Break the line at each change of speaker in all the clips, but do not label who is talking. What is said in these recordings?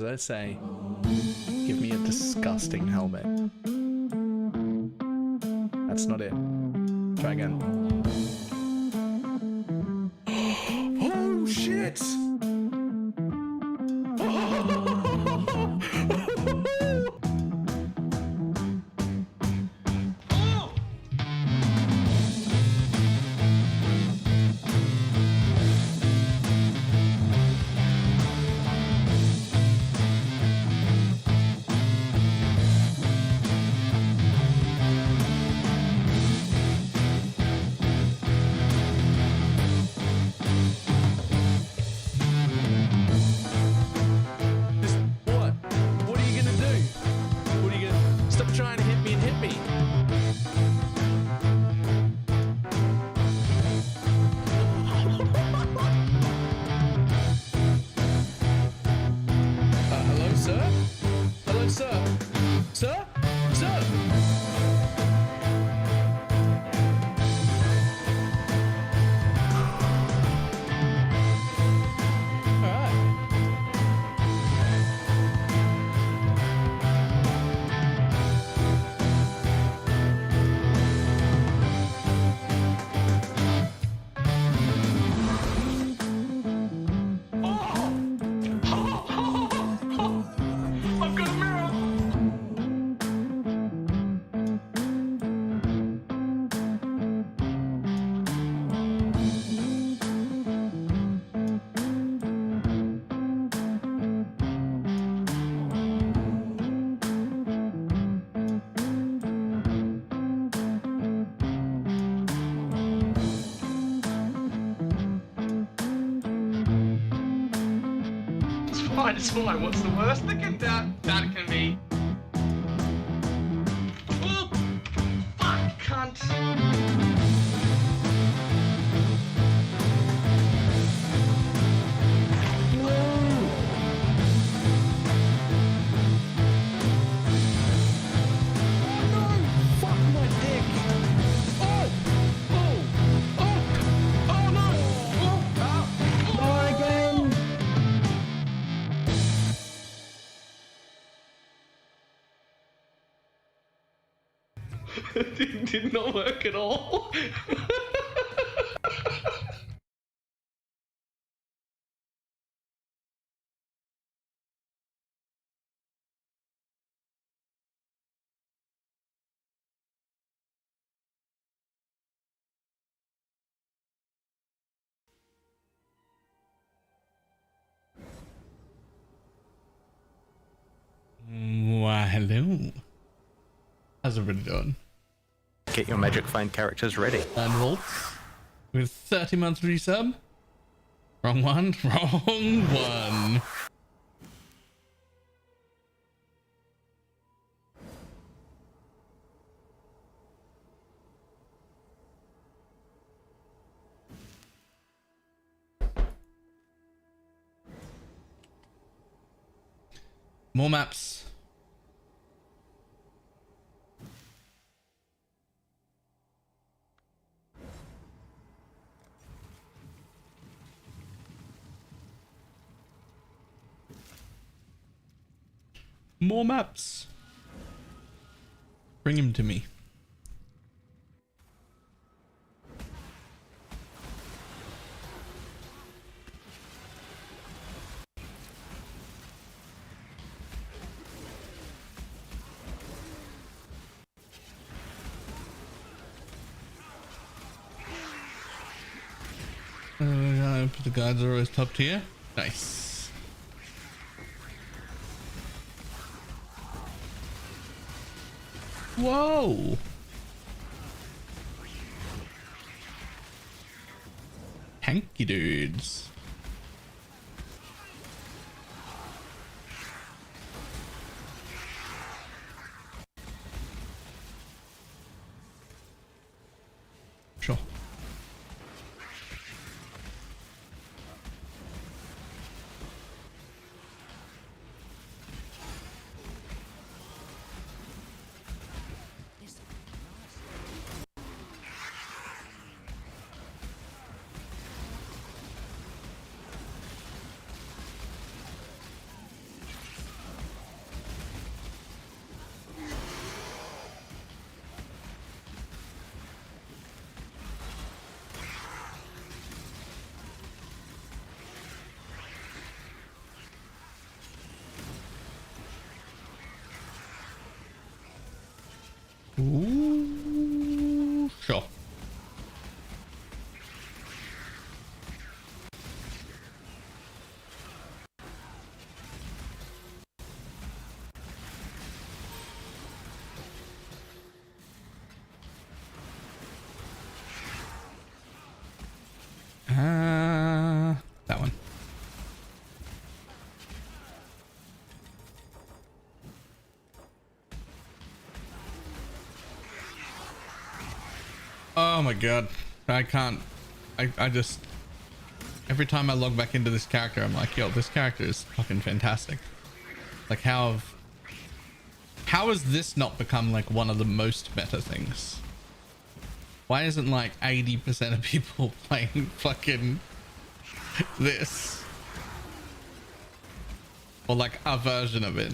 as I say, give me a disgusting helmet. That's not it. Try again. Oh shit! Trying to hit me and hit me. Hello, sir? Hello, sir? Sir? Sir?
It's fine. What's the worst that can be? Oh, fuck, cunt. It did not work at all.
Why, hello. How's everybody doing?
Get your magic find characters ready.
And Volts with 30 months resub. Wrong one. Wrong one. More maps. More maps. Bring him to me. The guards are always top tier. Nice. Whoa. Hanky dudes. Sure. Ooh, sure. That one. Oh my god. I can't. I just. Every time I log back into this character, I'm like, yo, this character is fucking fantastic. Like, how has this not become like one of the most meta things? Why isn't like 80% of people playing fucking this? Or like a version of it?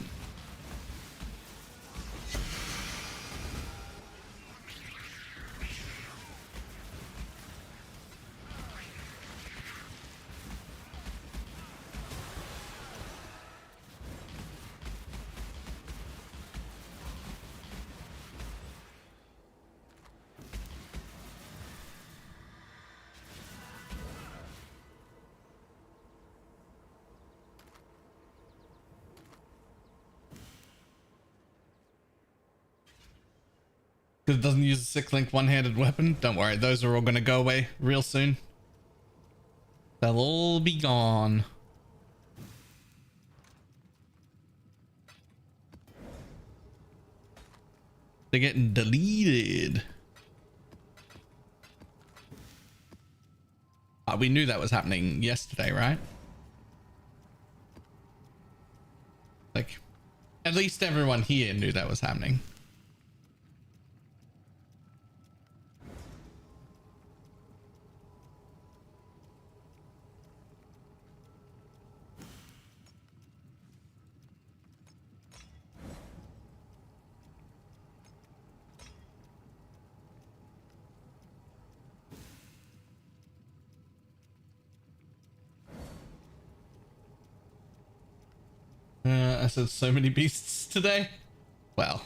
Because it doesn't use a 6-link one-handed weapon. Don't worry, those are all going to go away real soon. They'll all be gone. They're getting deleted. We knew that was happening yesterday, right? Like, at least everyone here knew that was happening. I said so many beasts today. Well,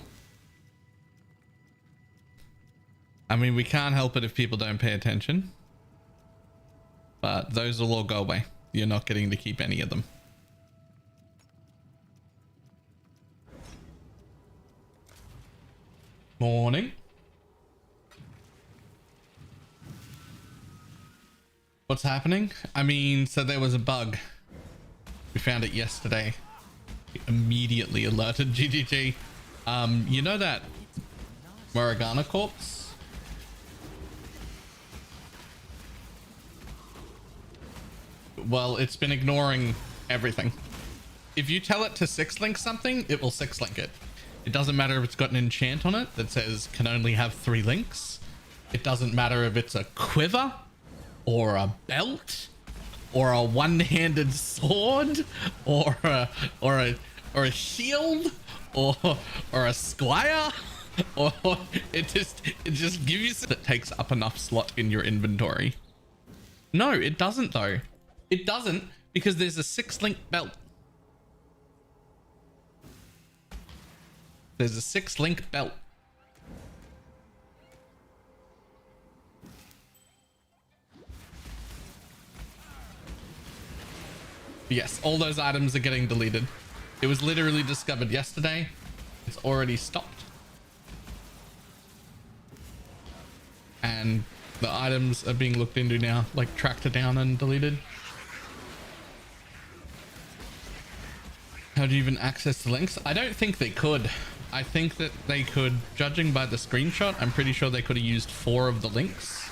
I mean, we can't help it if people don't pay attention. But those will all go away. You're not getting to keep any of them. Morning. What's happening? I mean, so there was a bug. We found it yesterday. We immediately alerted GGG. You know that Morgana corpse? Well, it's been ignoring everything. If you tell it to 6-link something, it will 6-link it. It doesn't matter if it's got an enchant on it that says can only have 3 links. It doesn't matter if it's a quiver or a belt or a one-handed sword or a shield or a squire, or it just gives you that takes up enough slot in your inventory. No, it doesn't though. It doesn't, because there's a 6-link belt. There's a 6-link belt. Yes, all those items are getting deleted. It was literally discovered yesterday. It's already stopped. And the items are being looked into now, like tracked down and deleted. How do you even access the links? I don't think they could. I think that they could, judging by the screenshot, I'm pretty sure they could have used 4 of the links.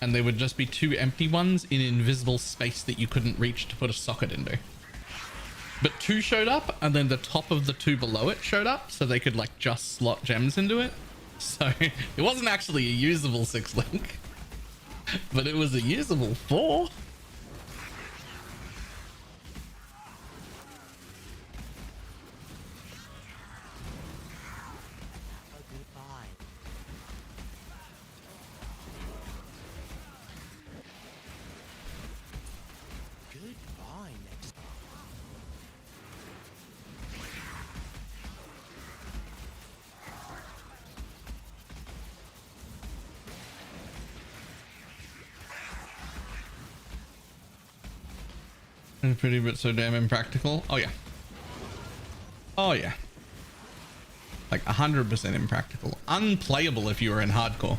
And they would just be 2 empty ones in invisible space that you couldn't reach to put a socket into. But 2 showed up, and then the top of the 2 below it showed up, so they could like just slot gems into it. So it wasn't actually a usable 6-link, but it was a usable 4. Pretty but so damn impractical. Oh yeah. Oh yeah. Like 100% impractical. Unplayable if you were in hardcore.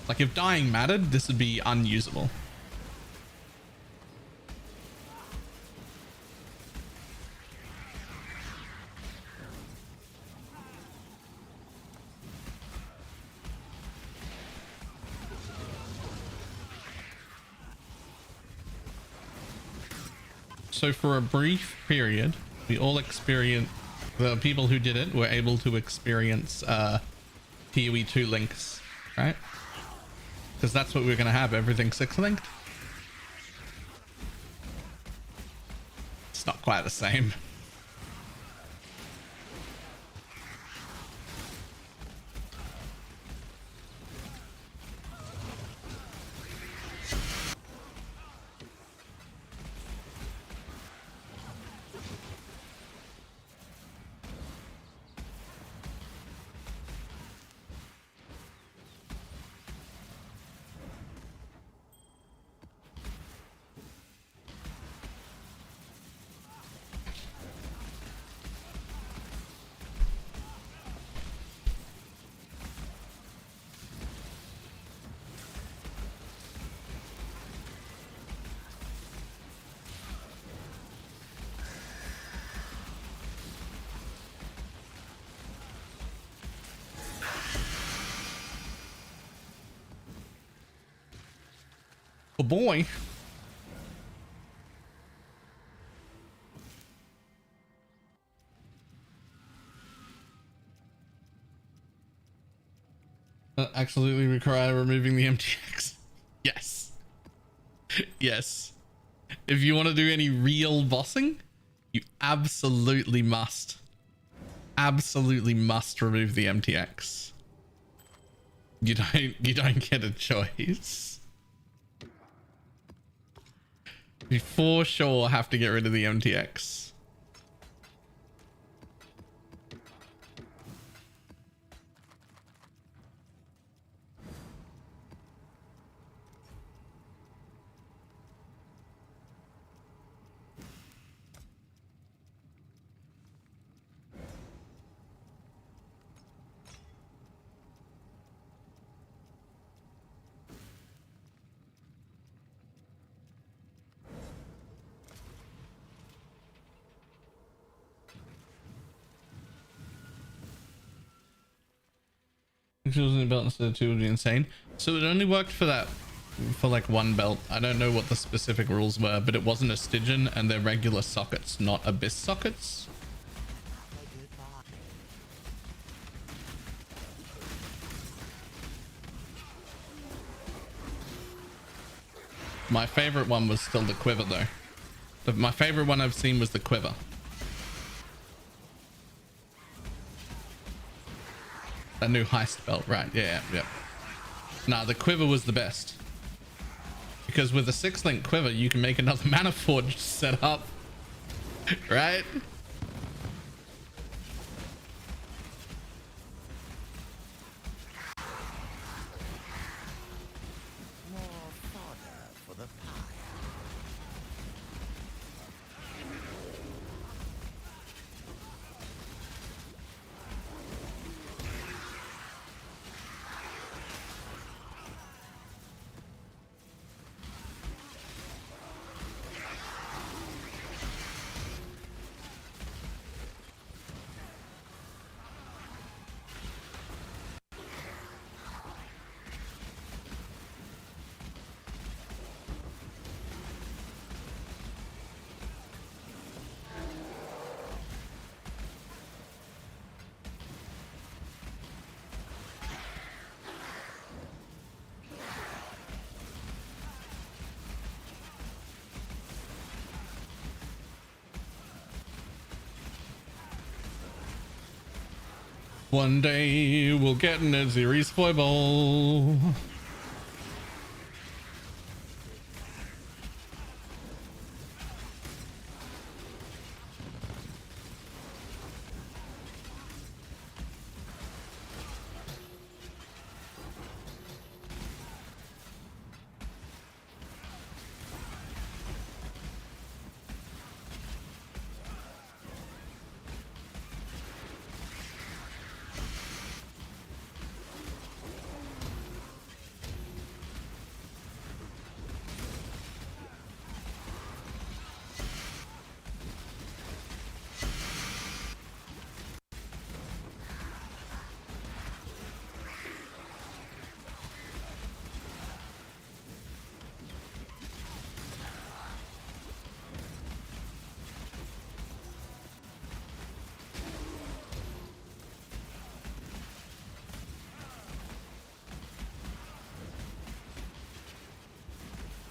Like if dying mattered, this would be unusable. So for a brief period, we all experienced, the people who did it were able to experience PoE 2 links, right? Because that's what we're going to have, everything 6 linked. It's not quite the same. Oh boy. Absolutely require removing the MTX. Yes. Yes. If you want to do any real bossing, you absolutely must. Absolutely must remove the MTX. You don't get a choice. You for sure have to get rid of the MTX. Choosing a belt instead of 2 would be insane. So it only worked for that, for like 1 belt. I don't know what the specific rules were, but it wasn't a Stygian and they're regular sockets, not abyss sockets. My favorite one was still the quiver though. My favorite one I've seen was the quiver. A new heist belt, right? Yeah. Nah, the quiver was the best. Because with a 6-link quiver, you can make another mana forge set up. Right? One day we'll get in a series foible.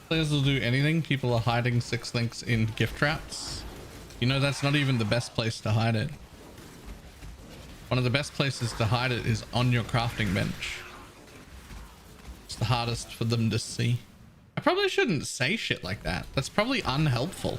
Players will do anything. People are hiding 6 links in gift traps. You know, that's not even the best place to hide it. One of the best places to hide it is on your crafting bench. It's the hardest for them to see. I probably shouldn't say shit like that. That's probably unhelpful.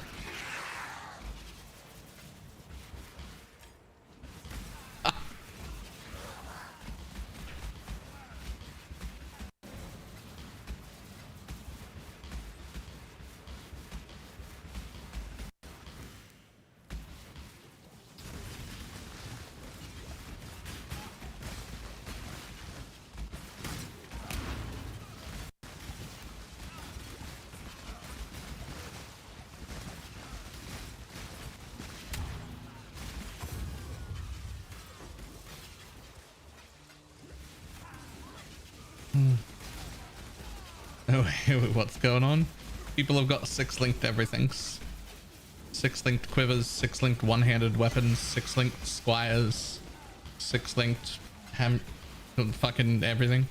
Oh, what's going on? People have got 6 linked everythings. 6 linked quivers, 6 linked one-handed weapons, 6 linked squires, 6 linked fucking everything.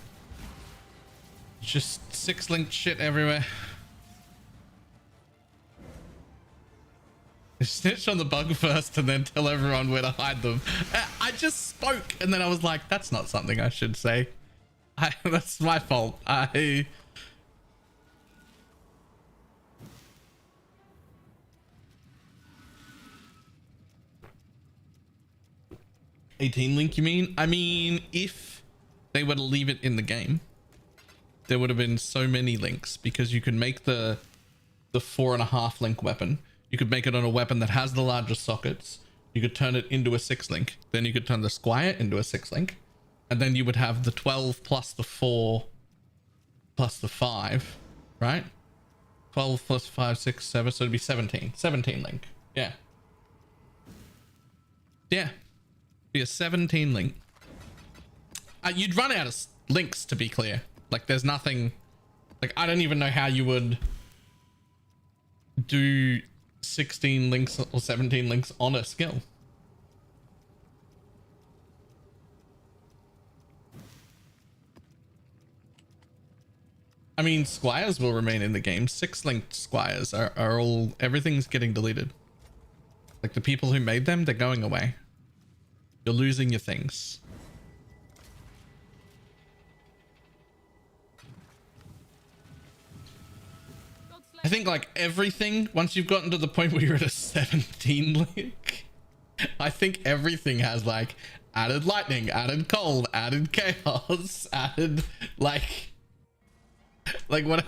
Just 6 linked shit everywhere. Snitch on the bug first and then tell everyone where to hide them. I just spoke and then I was like, that's not something I should say. That's my fault. 18 link, you mean? I mean, if they were to leave it in the game, there would have been so many links because you could make the 4.5 link weapon. You could make it on a weapon that has the largest sockets. You could turn it into a 6 link. Then you could turn the squire into a 6 link. And then you would have the 12 plus the 4 plus the 5, right? 12 plus 5, 6, 7. So it'd be 17. 17 link. Yeah. Yeah. Be a 17 link. You'd run out of links, to be clear. Like, there's nothing. Like, I don't even know how you would do 16 links or 17 links on a skill. I mean, squires will remain in the game. 6 linked squires are all, everything's getting deleted. Like, the people who made them, they're going away. You're losing your things. I think like everything, once you've gotten to the point where you're at a 17 link, I think everything has like added lightning, added cold, added chaos, added like what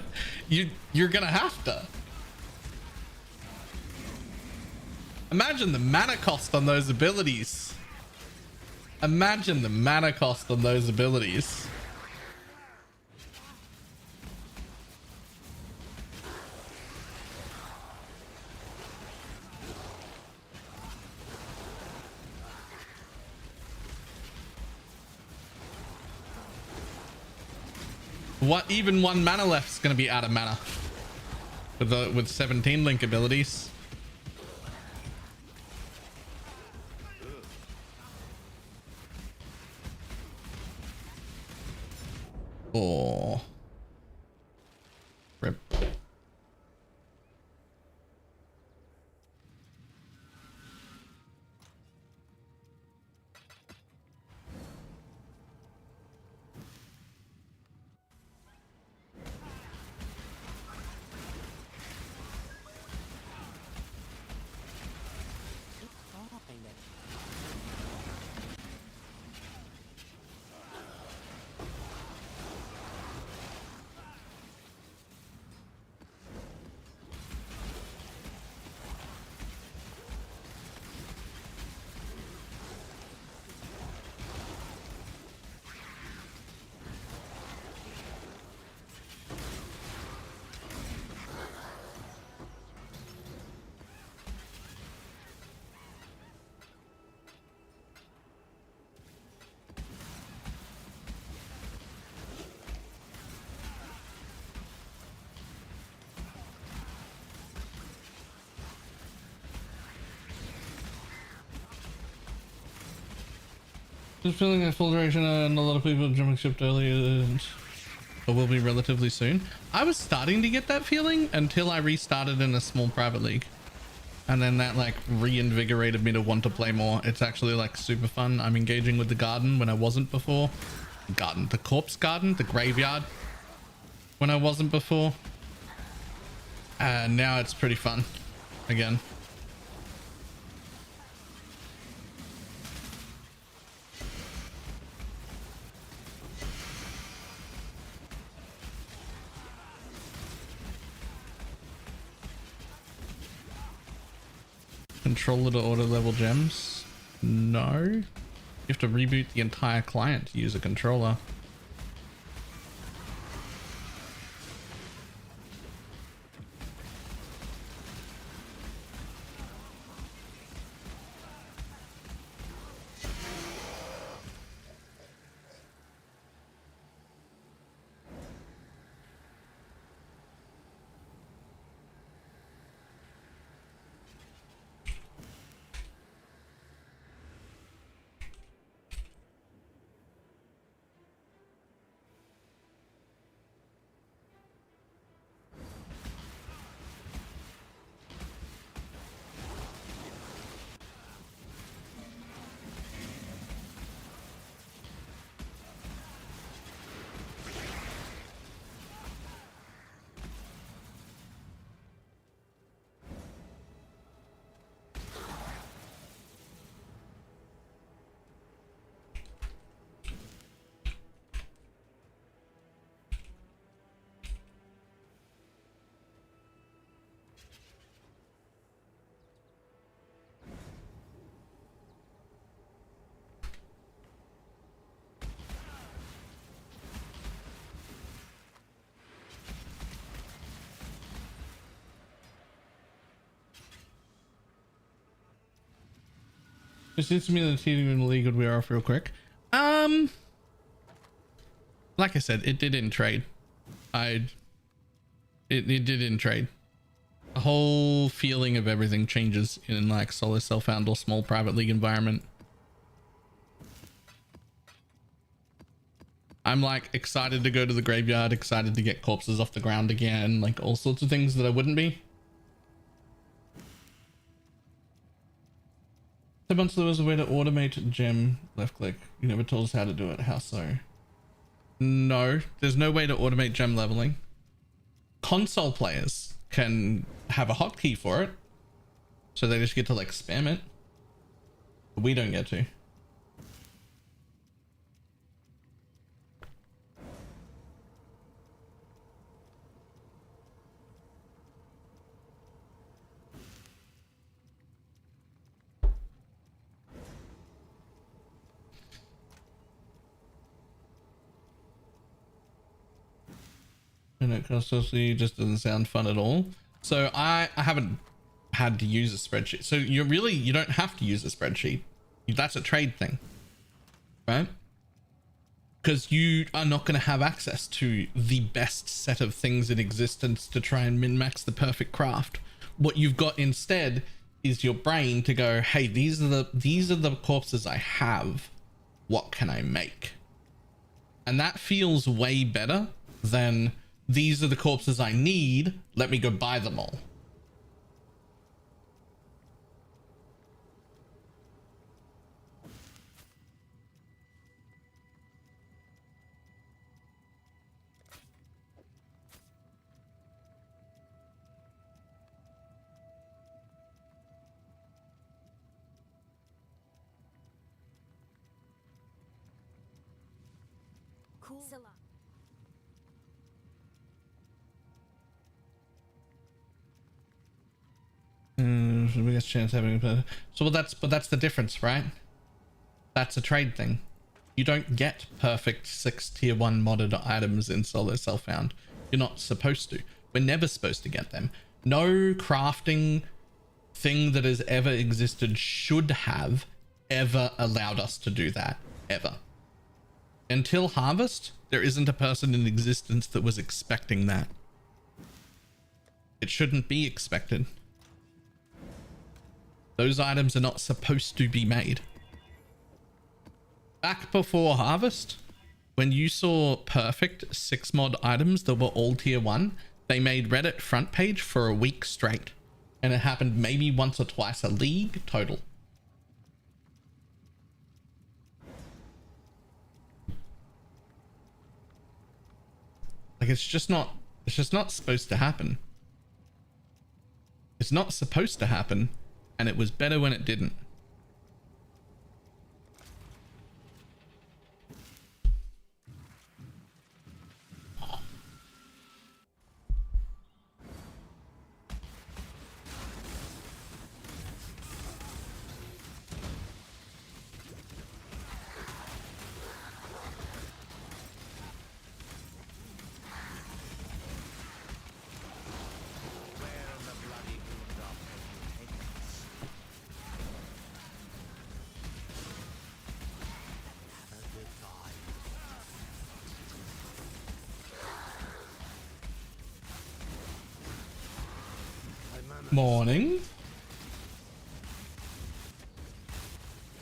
you're gonna have to. Imagine the mana cost on those abilities. Imagine the mana cost on those abilities. What, even 1 mana left is going to be out of mana with 17 link abilities. Oh, rip. Just feeling at full duration and a lot of people jumping shipped earlier. but will be relatively soon. I was starting to get that feeling until I restarted in a small private league. And then that like reinvigorated me to want to play more. It's actually like super fun. I'm engaging with the garden when I wasn't before. The corpse garden, the graveyard when I wasn't before. And now it's pretty fun again. Controller to auto level gems? No. You have to reboot the entire client to use a controller. Just seems to me that team in the league would wear off real quick. Like I said, it did in trade. It did in trade. The whole feeling of everything changes in like solo self-found or small private league environment. I'm like excited to go to the graveyard, excited to get corpses off the ground again, like all sorts of things that I wouldn't be. So once there was a way to automate gem left click. You never told us how to do it. How so? No, there's no way to automate gem leveling. Console players can have a hotkey for it, so they just get to like spam it. But we don't get to. And it constantly just doesn't sound fun at all. So I haven't had to use a spreadsheet. So you don't have to use a spreadsheet. That's a trade thing, right? Because you are not going to have access to the best set of things in existence to try and min-max the perfect craft. What you've got instead is your brain to go, hey, these are the corpses I have. What can I make? And that feels way better than these are the corpses I need. Let me go buy them all.
Cool.
The biggest chance having a so but that's the difference, right? That's a trade thing. You don't get perfect 6 tier 1 modded items in solo self-found. You're not supposed to. We're never supposed to get them. No crafting thing that has ever existed should have ever allowed us to do that, ever. Until harvest, there isn't a person in existence that was expecting that. It shouldn't be expected. Those items are not supposed to be made. Back before harvest, when you saw perfect 6 mod items that were all tier 1, they made Reddit front page for a week straight. And it happened maybe once or twice a league total. Like it's just not supposed to happen. It's not supposed to happen, and it was better when it didn't. Morning.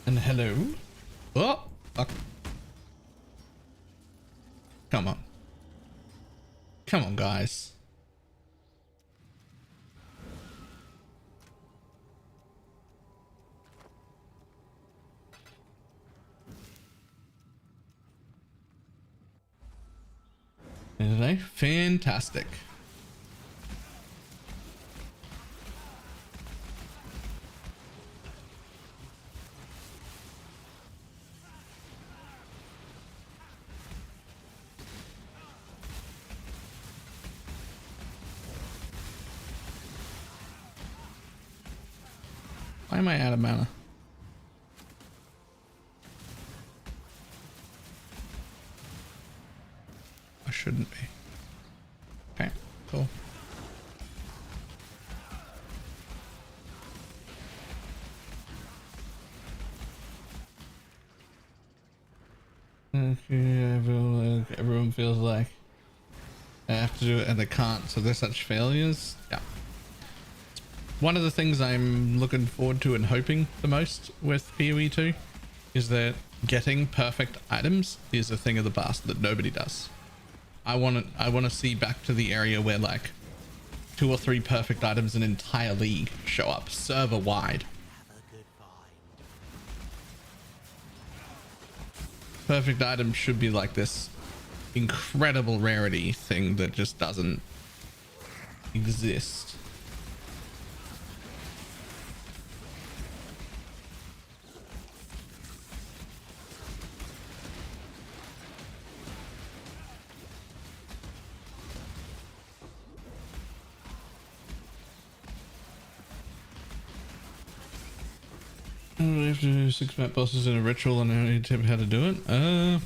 And hello. Oh, fuck. Come on. Come on, guys. Today, fantastic. Why am I out of mana? I shouldn't be. Okay, cool. Okay, everyone feels like I have to do it and they can't, so they're such failures. Yeah. One of the things I'm looking forward to and hoping the most with PoE 2 is that getting perfect items is a thing of the past that nobody does. I want to see back to the area where like 2 or 3 perfect items an entire league show up server wide. Perfect items should be like this incredible rarity thing that just doesn't exist. We have to do 6 map bosses in a ritual and any tip how to do it.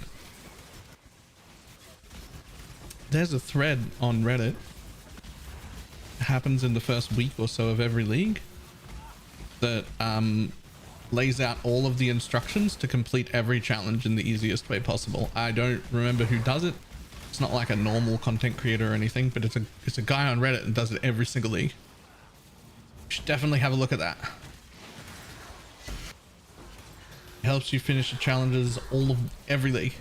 There's a thread on Reddit. It happens in the first week or so of every league that lays out all of the instructions to complete every challenge in the easiest way possible. I don't remember who does it. It's not like a normal content creator or anything, but it's a guy on Reddit and does it every single league. You should definitely have a look at that. It helps you finish the challenges every league.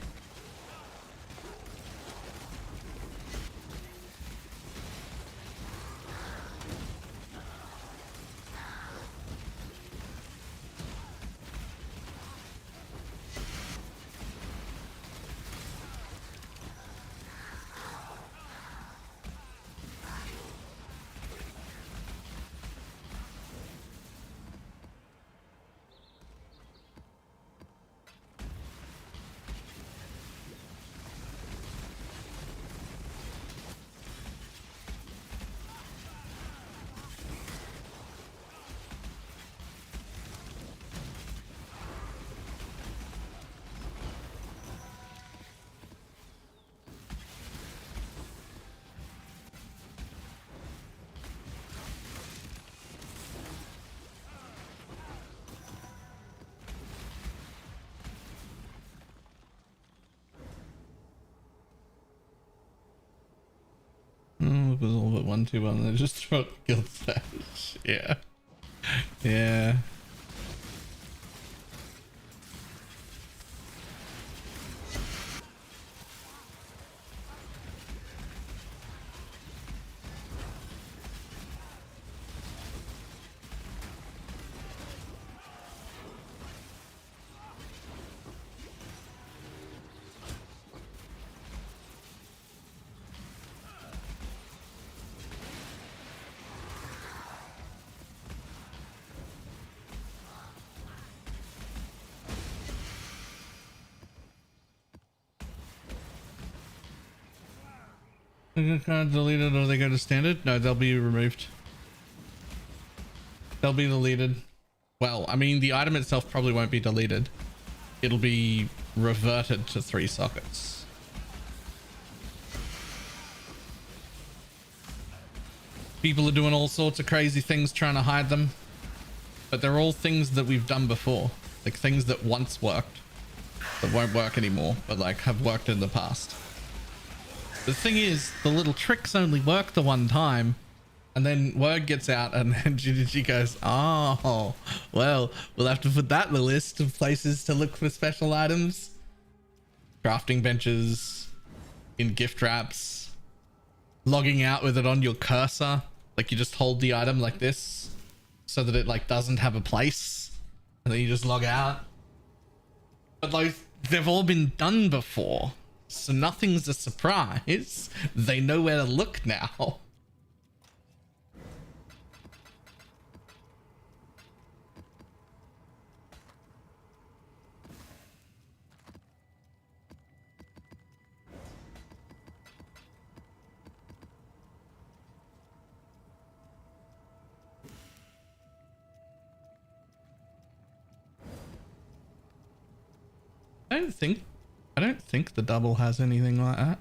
Oh, it was all but 1-2-1. They just throw it guild stage. Yeah. Yeah. Deleted or they go to standard? No, they'll be removed. They'll be deleted. Well, I mean, the item itself probably won't be deleted. It'll be reverted to 3 sockets. People are doing all sorts of crazy things trying to hide them, but they're all things that we've done before, like things that once worked that won't work anymore, but like have worked in the past. The thing is, the little tricks only work the one time, and then word gets out, and then she goes, oh, well, we'll have to put that in the list of places to look for special items. Crafting benches, in gift wraps, logging out with it on your cursor. Like you just hold the item like this so that it like doesn't have a place, and then you just log out. But like, they've all been done before, so nothing's a surprise. They know where to look now. I don't think the double has anything like that.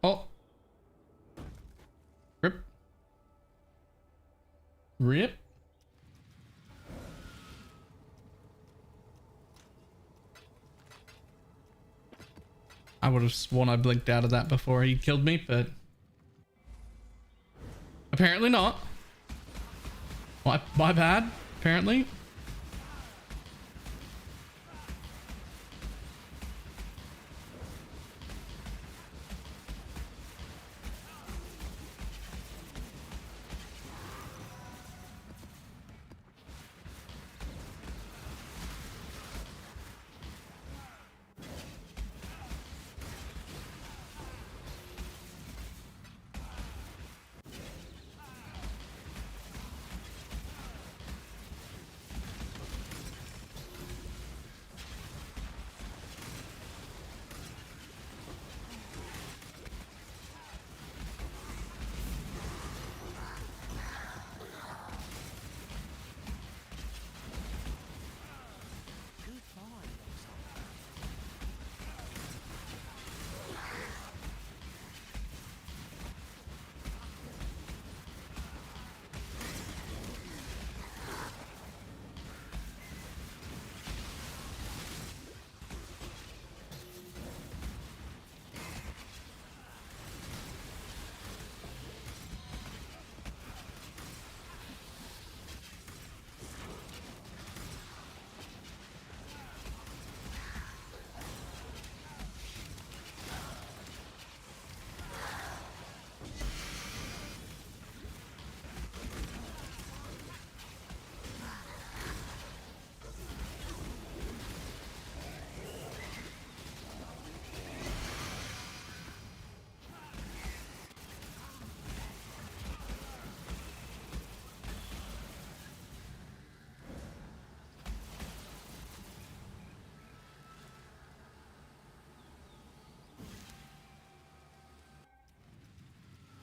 Oh. Rip. Rip. I would have sworn I blinked out of that before he killed me, but apparently not. My bad, apparently.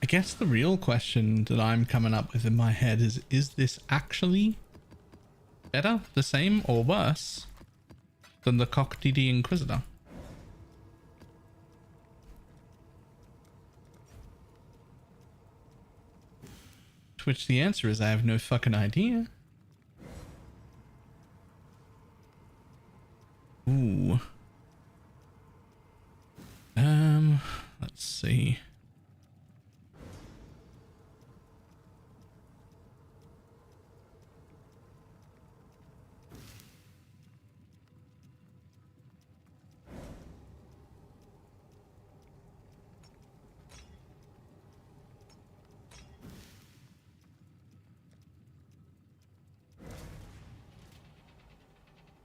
guess the real question that I'm coming up with in my head is this actually better, the same, or worse than the Cock-DD Inquisitor? To which the answer is I have no fucking idea. Ooh. Let's see.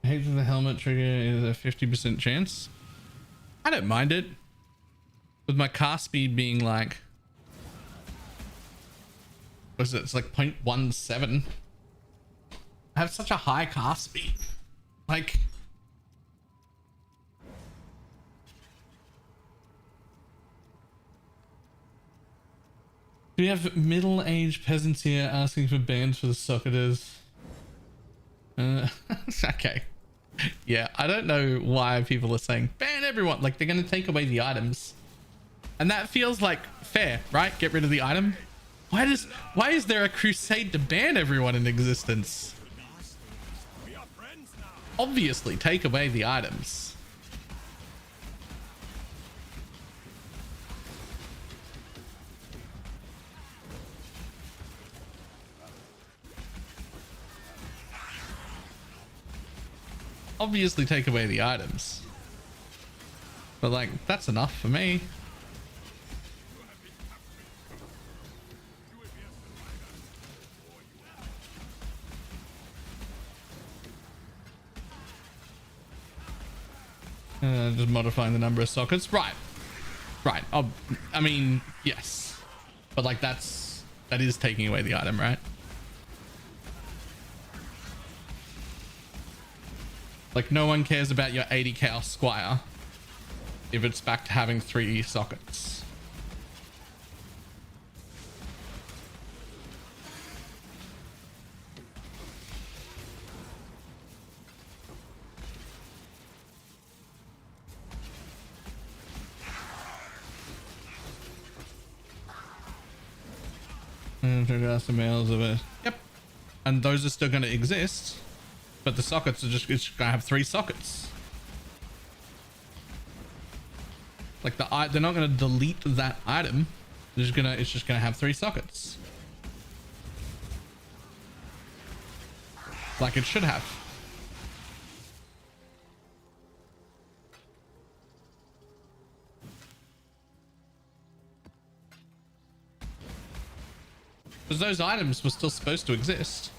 I hate that the helmet trigger is a 50% chance. I don't mind it. With my car speed being like, what is it? It's like 0.17. I have such a high car speed. Like, do we have middle-aged peasants here asking for bans for the socketers? Okay. Yeah, I don't know why people are saying ban everyone. Like, they're going to take away the items. And that feels like fair, right? Get rid of the item. Why is there a crusade to ban everyone in existence? Obviously, take away the items. Obviously, take away the items. But like, that's enough for me. Just modifying the number of sockets. Right. I mean, yes. But like, that is taking away the item, right? Like, no one cares about your 80 Chaos Squire if it's back to having 3 sockets. Males of it. Yep. And those are still going to exist, but the sockets are just, it's going to have 3 sockets. Like, they're not going to delete that item. It's just gonna have 3 sockets, like it should have. Because those items were still supposed to exist.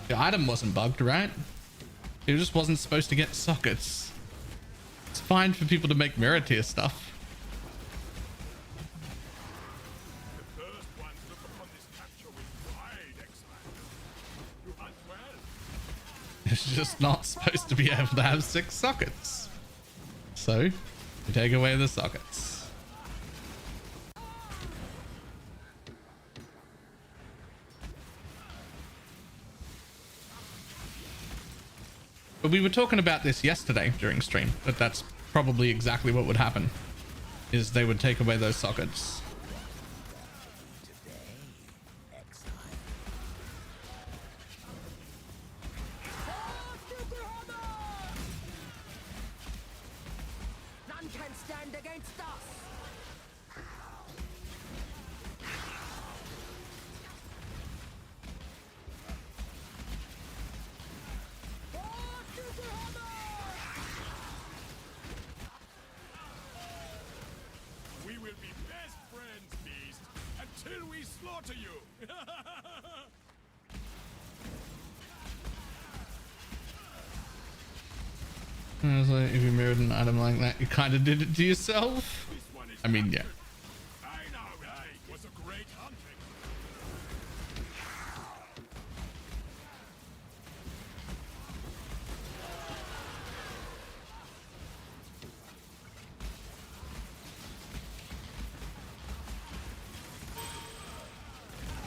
The item wasn't bugged, right? It just wasn't supposed to get sockets. It's fine for people to make mirror tier stuff. It's just not supposed to be able to have 6 sockets. So, you take away the sockets. But we were talking about this yesterday during stream, that that's probably exactly what would happen, is they would take away those sockets.
None can stand against us.
We will be best friends, Beast, until we slaughter you.
I was like, if you mirrored an item like that, you kind of did it to yourself. I mean, yeah.
I know, right? Was a great hunting.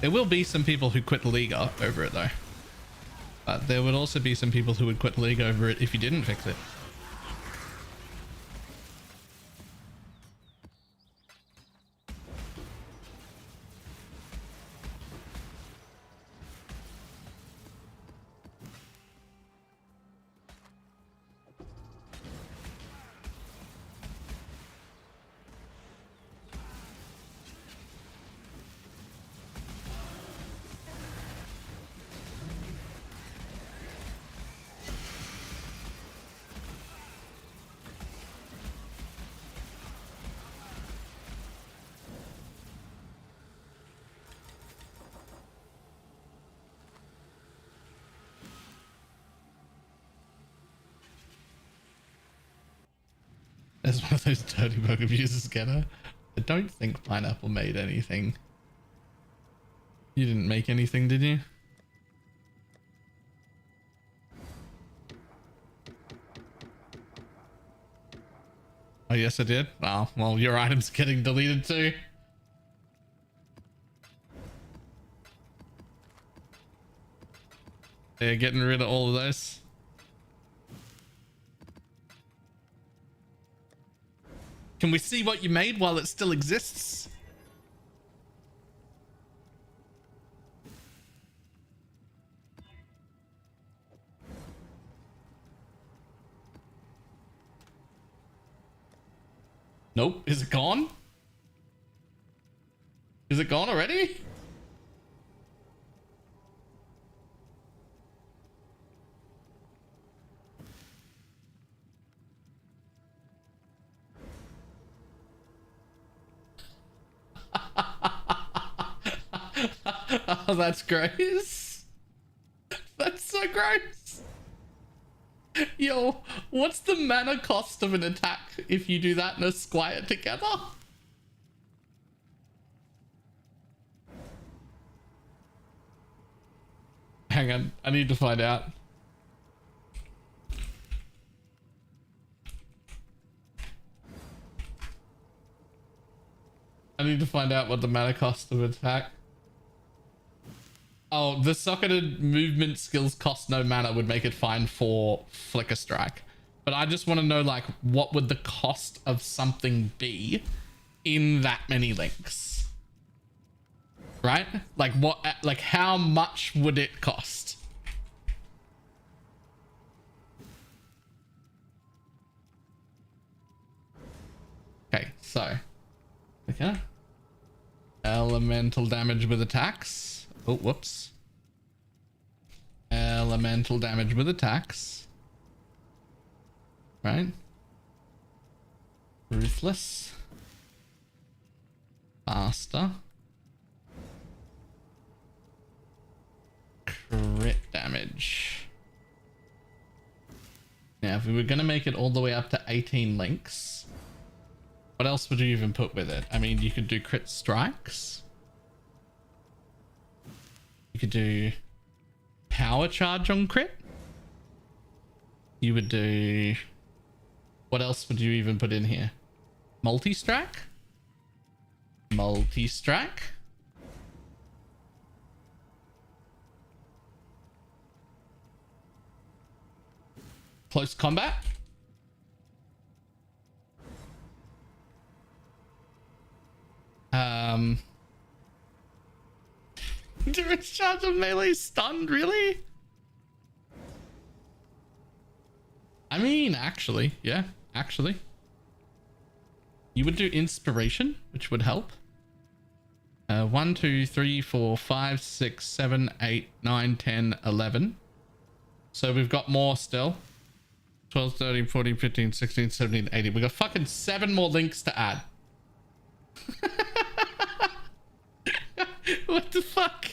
There will be some people who quit the league over it though. But there would also be some people who would quit the league over it if you didn't fix it. As one of those dirty bug abusers, get her. I don't think Pineapple made anything. You didn't make anything, did you? Oh, yes, I did. Oh, well, your item's getting deleted too. They're getting rid of all of those. Can we see what you made while it still exists? Nope. Is it gone? Is it gone already? Oh, that's gross. That's so gross. Yo, what's the mana cost of an attack if you do that in a squire together? Hang on, I need to find out. I need to find out what the mana cost of an attack. Oh, the socketed movement skills cost no mana would make it fine for Flicker Strike. But I just want to know, like, what would the cost of something be in that many links? Right? Like, what, like, how much would it cost? Okay, so. Okay. Elemental damage with attacks. Oh, whoops. Elemental damage with attacks. Right? Ruthless. Faster. Crit damage. Now, if we were going to make it all the way up to 18 links, what else would you even put with it? I mean, you could do crit strikes. You could do power charge on crit. You would do... What else would you even put in here? Multi-strike? Multi-strike? Close combat? Direct charge of melee stunned, really? I mean, actually, yeah, actually. You would do inspiration, which would help. 1, 2, 3, 4, 5, 6, 7, 8, 9, 10, 11. So we've got more still. 12, 13, 14, 15, 16, 17, 18. We've got fucking 7 more links to add. What the fuck?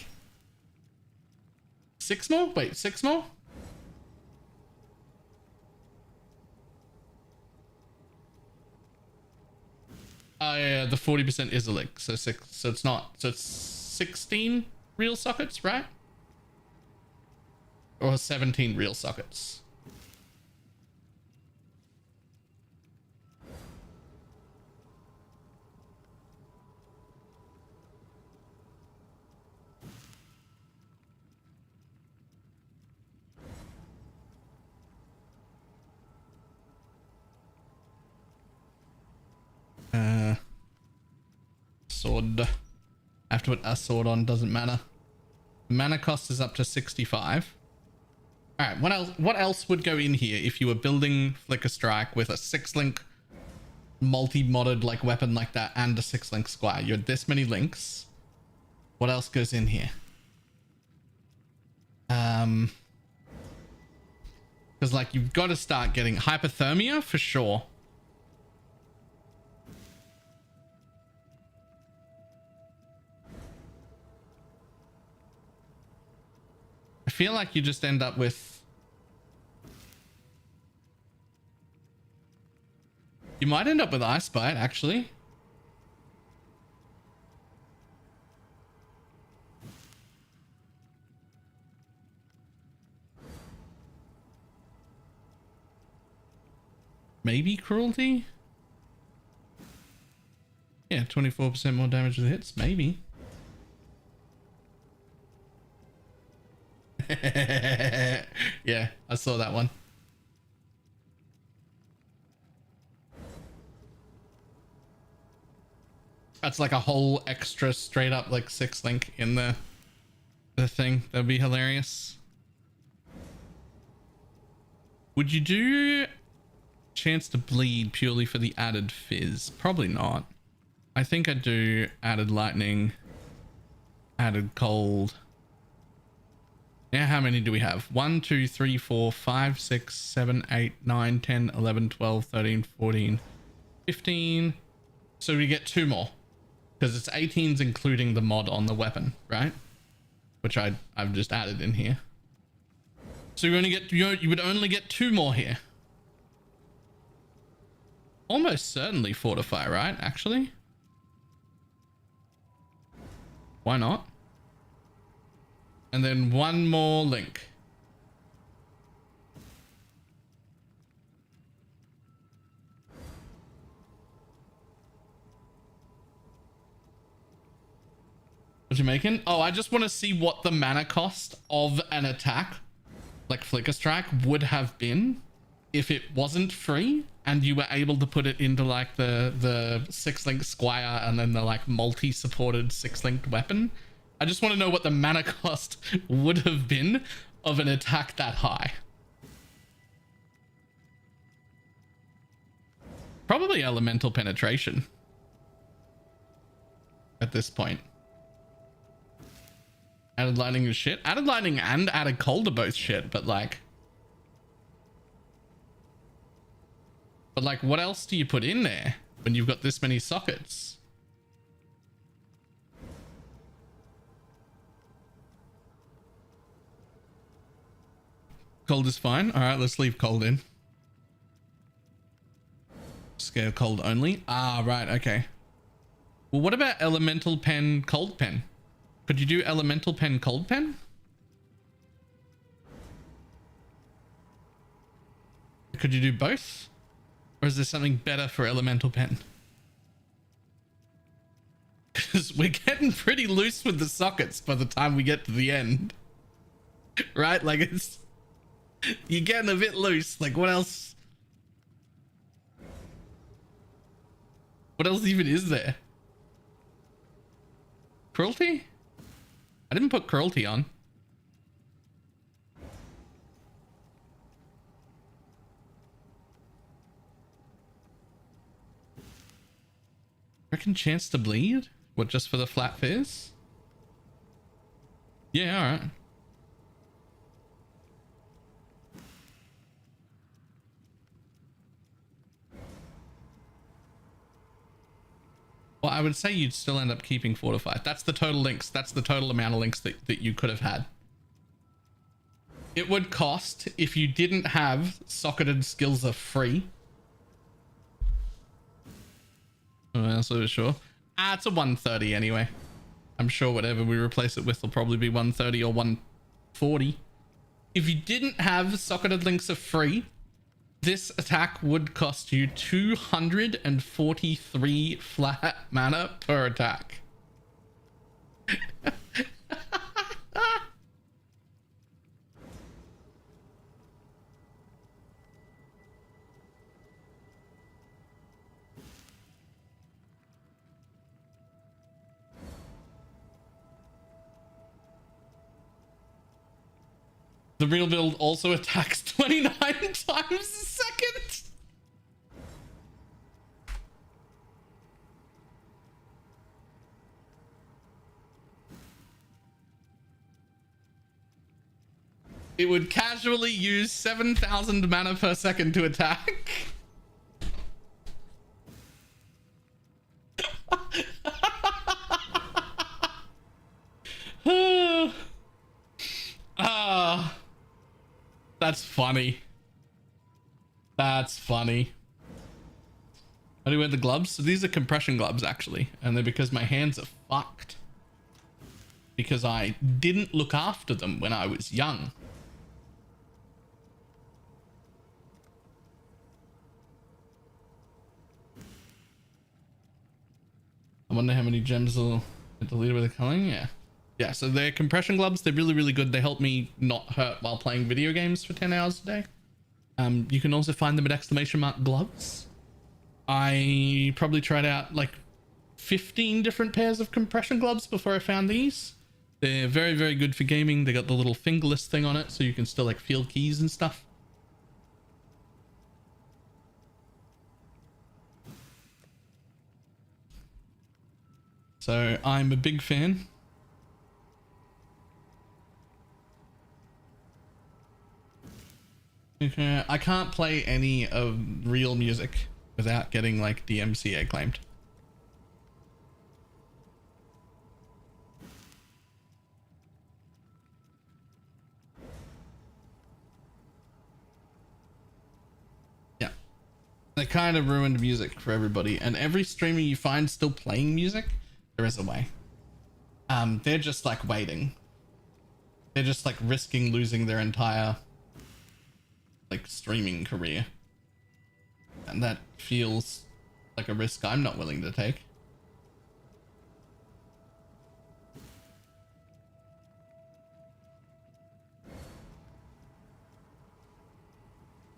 6 more? Wait, 6 more? Yeah, the 40% is a link, so 6. So it's not. So it's 16 real sockets, right? Or 17 real sockets. sword. I have to put a sword on, doesn't matter. Mana cost is up to 65. All right, what else would go in here if you were building Flicker Strike with a 6-link multi-modded like weapon like that and a 6-link squire? You had this many links. What else goes in here? Because like you've got to start getting hypothermia for sure. I feel like you just end up with... You might end up with Ice Bite, actually. Maybe Cruelty? Yeah, 24% more damage with hits. Maybe. Yeah, I saw that one. That's like a whole extra straight up like 6-link in the thing. That'd be hilarious. Would you do chance to bleed purely for the added fizz? Probably not. I think I'd do added lightning, added cold. Now how many do we have? 1, 2, 3, 4, 5, 6, 7, 8, 9, 10, 11, 12, 13, 14, 15. So we get 2 more. Because it's 18s including the mod on the weapon, right? Which I've just added in here. So you only get you would only get 2 more here. Almost certainly fortify, right? Actually. Why not? And then 1 more link. What you making? Oh, I just want to see what the mana cost of an attack like Flicker Strike would have been if it wasn't free and you were able to put it into like the 6-link squire and then the like multi-supported 6-linked weapon. I just want to know what the mana cost would have been of an attack that high. Probably elemental penetration at this point. Added lightning is shit. Added lightning and added cold are both shit, but like what else do you put in there when you've got this many sockets? Cold is fine. All right, let's leave cold in. Scale cold only. Ah, right. Okay. Well, what about elemental pen, cold pen? Could you do elemental pen, cold pen? Could you do both? Or is there something better for elemental pen? Because we're getting pretty loose with the sockets by the time we get to the end. Right? Like it's... You're getting a bit loose. Like what else? What else even is there? Cruelty? I didn't put cruelty on. Reckon chance to bleed? What, just for the flat fizz? Yeah, alright. Well, I would say you'd still end up keeping fortified. That's the total links. That's the total amount of links that you could have had. It would cost, if you didn't have socketed skills are free. Oh, so sure. It's a 130 anyway. I'm sure whatever we replace it with will probably be 130 or 140. If you didn't have socketed links are free, this attack would cost you 243 flat mana per attack. The real build also attacks 29 times a second. It would casually use 7,000 mana per second to attack. That's funny. That's funny. How do you wear the gloves? So these are compression gloves actually, and they're because my hands are fucked. Because I didn't look after them when I was young. I wonder how many gems will get deleted with the culling. Yeah, so they're compression gloves. They're really, really good. They help me not hurt while playing video games for 10 hours a day. You can also find them at ! gloves. I probably tried out like 15 different pairs of compression gloves before I found these. They're very, very good for gaming. They got the little fingerless thing on it, so you can still like feel keys and stuff. So I'm a big fan. Okay, I can't play any of real music without getting like DMCA claimed. Yeah, they kind of ruined music for everybody, and every streamer you find still playing music, there is a way. They're just like waiting. They're just like risking losing their entire like streaming career, and that feels like a risk I'm not willing to take.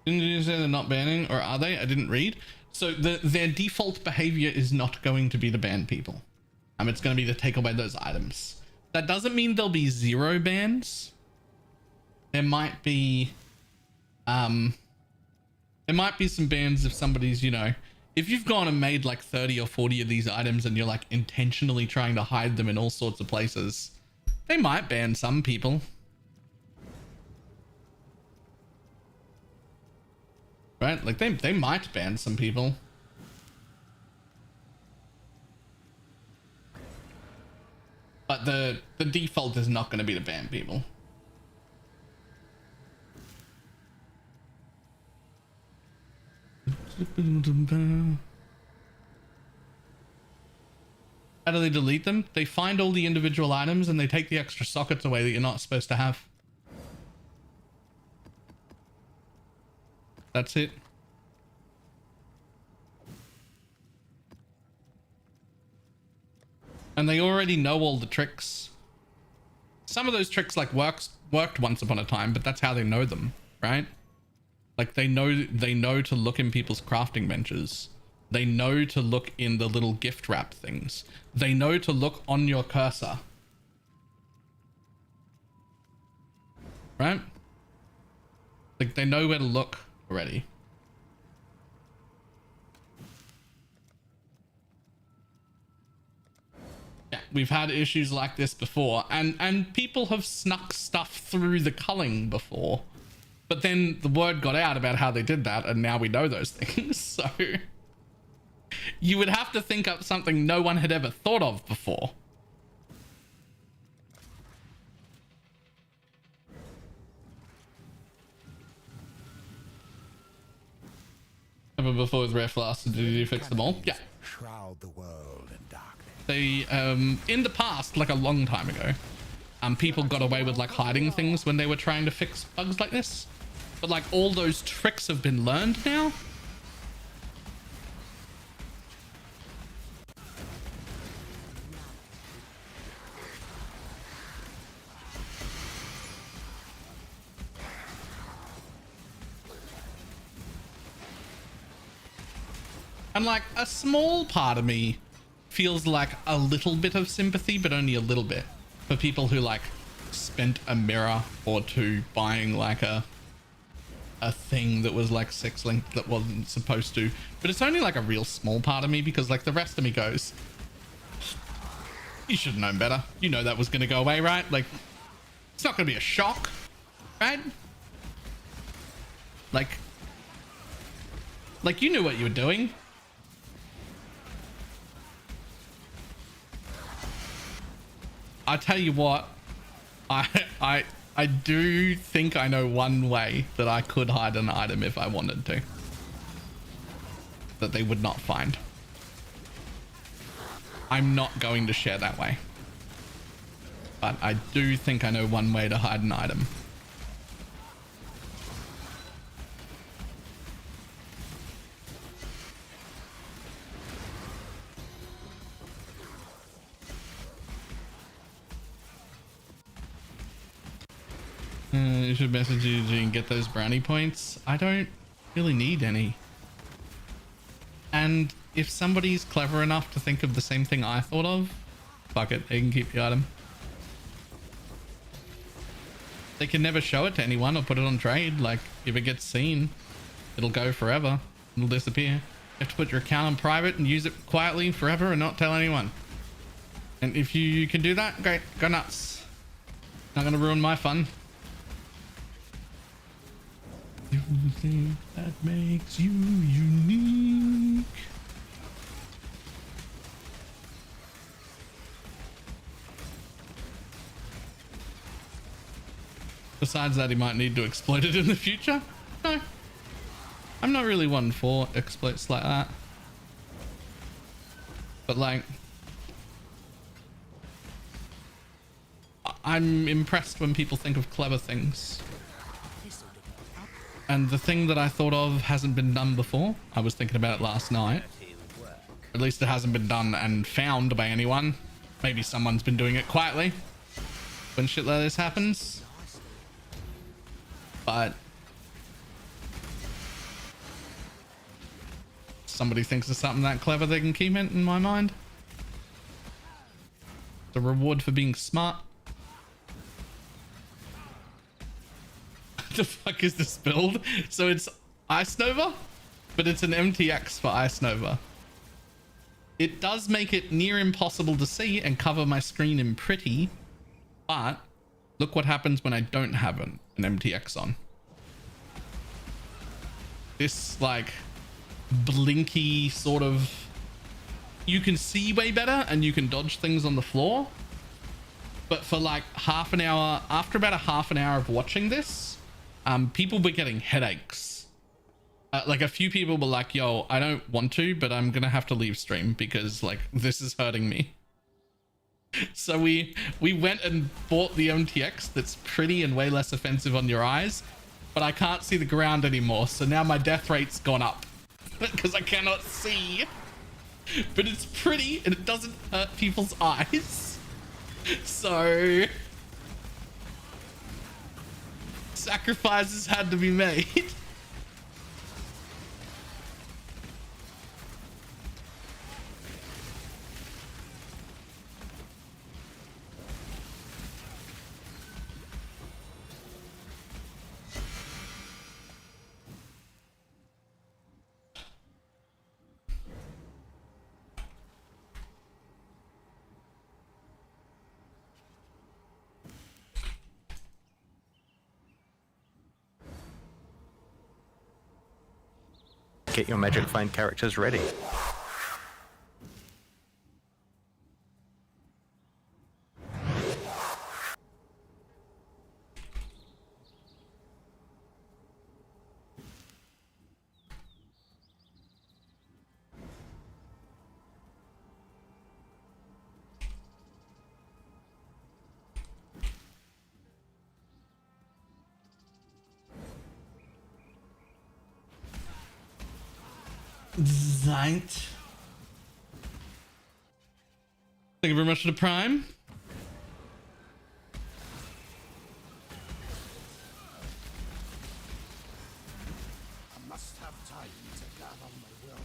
Didn't you say they're not banning, or are they? I didn't read. So their default behavior is not going to be to ban people. It's going to be to take away those items. That doesn't mean there'll be 0 bans. There might be some bans if somebody's, you know, if you've gone and made like 30 or 40 of these items and you're like intentionally trying to hide them in all sorts of places, they might ban some people. Right? Like they might ban some people. But the default is not going to be to ban people. How do they delete them? They find all the individual items and they take the extra sockets away that you're not supposed to have. That's it. And they already know all the tricks. Some of those tricks like worked once upon a time, but that's how they know them, right? Like they know to look in people's crafting benches. They know to look in the little gift wrap things. They know to look on your cursor. Right? Like they know where to look already. Yeah, we've had issues like this before, and people have snuck stuff through the culling before. But then the word got out about how they did that, and now we know those things. So you would have to think up something no one had ever thought of before. Ever before with Rare Flask, did you fix them all? Yeah.
Shroud the world in darkness.
They, in the past, like a long time ago, people got away with like hiding things when they were trying to fix bugs like this. But like all those tricks have been learned now. And like a small part of me feels like a little bit of sympathy, but only a little bit, for people who like spent a mirror or two buying like a thing that was like 6 link that wasn't supposed to, but it's only like a real small part of me, because like the rest of me goes, you should have known better. You know that was going to go away, right? Like, it's not going to be a shock, right? Like you knew what you were doing. I tell you what, I do think I know one way that I could hide an item if I wanted to, that they would not find. I'm not going to share that way, but I do think I know one way to hide an item. You should message you and get those brownie points. I don't really need any. And if somebody's clever enough to think of the same thing I thought of, fuck it, they can keep the item. They can never show it to anyone or put it on trade. Like, if it gets seen, it'll go forever. It'll disappear. You have to put your account on private and use it quietly forever and not tell anyone. And if you can do that, great, go nuts. Not gonna ruin my fun. Everything that makes you unique. Besides that, he might need to exploit it in the future. No, I'm not really one for exploits like that. But like, I'm impressed when people think of clever things. And the thing that I thought of hasn't been done before. I was thinking about it last night. At least it hasn't been done and found by anyone. Maybe someone's been doing it quietly when shit like this happens. But somebody thinks of something that clever, they can keep it, in my mind. The reward for being smart. The fuck is this build? So it's Ice Nova, but it's an MTX for Ice Nova. It does make it near impossible to see and cover my screen in pretty, but look what happens when I don't have an MTX on. This like blinky sort of, you can see way better and you can dodge things on the floor, but for like half an hour, after about a half an hour of watching this, people were getting headaches. Like a few people were like, yo, I don't want to, but I'm gonna have to leave stream because like this is hurting me. So we went and bought the MTX that's pretty and way less offensive on your eyes, but I can't see the ground anymore, so now my death rate's gone up because I cannot see. But it's pretty and it doesn't hurt people's eyes, so sacrifices had to be made.
Get your magic find characters ready.
Thank you very much for the prime.
I must have time to gather my will.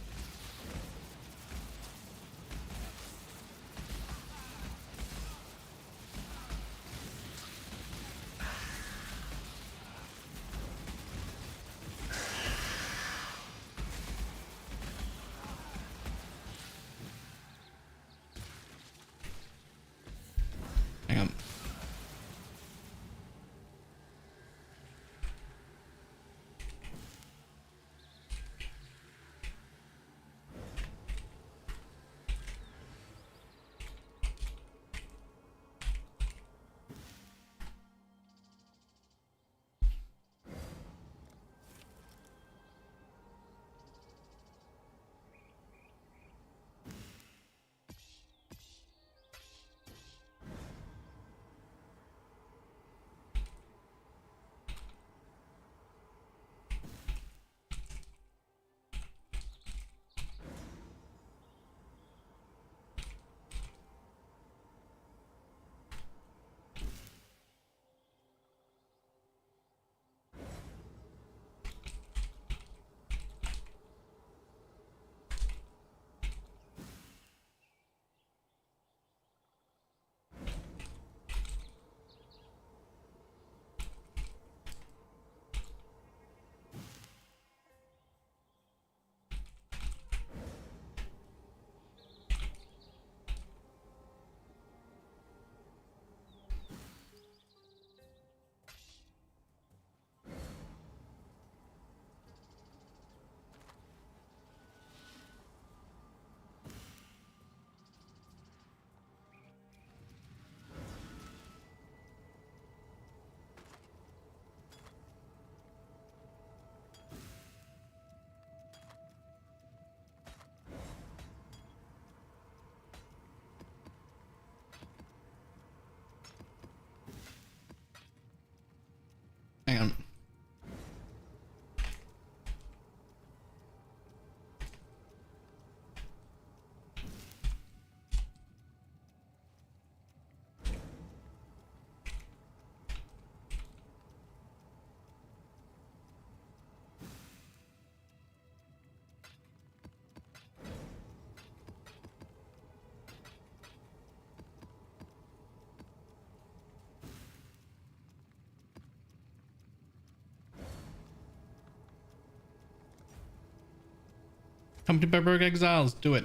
Company by Broke Exiles, do it.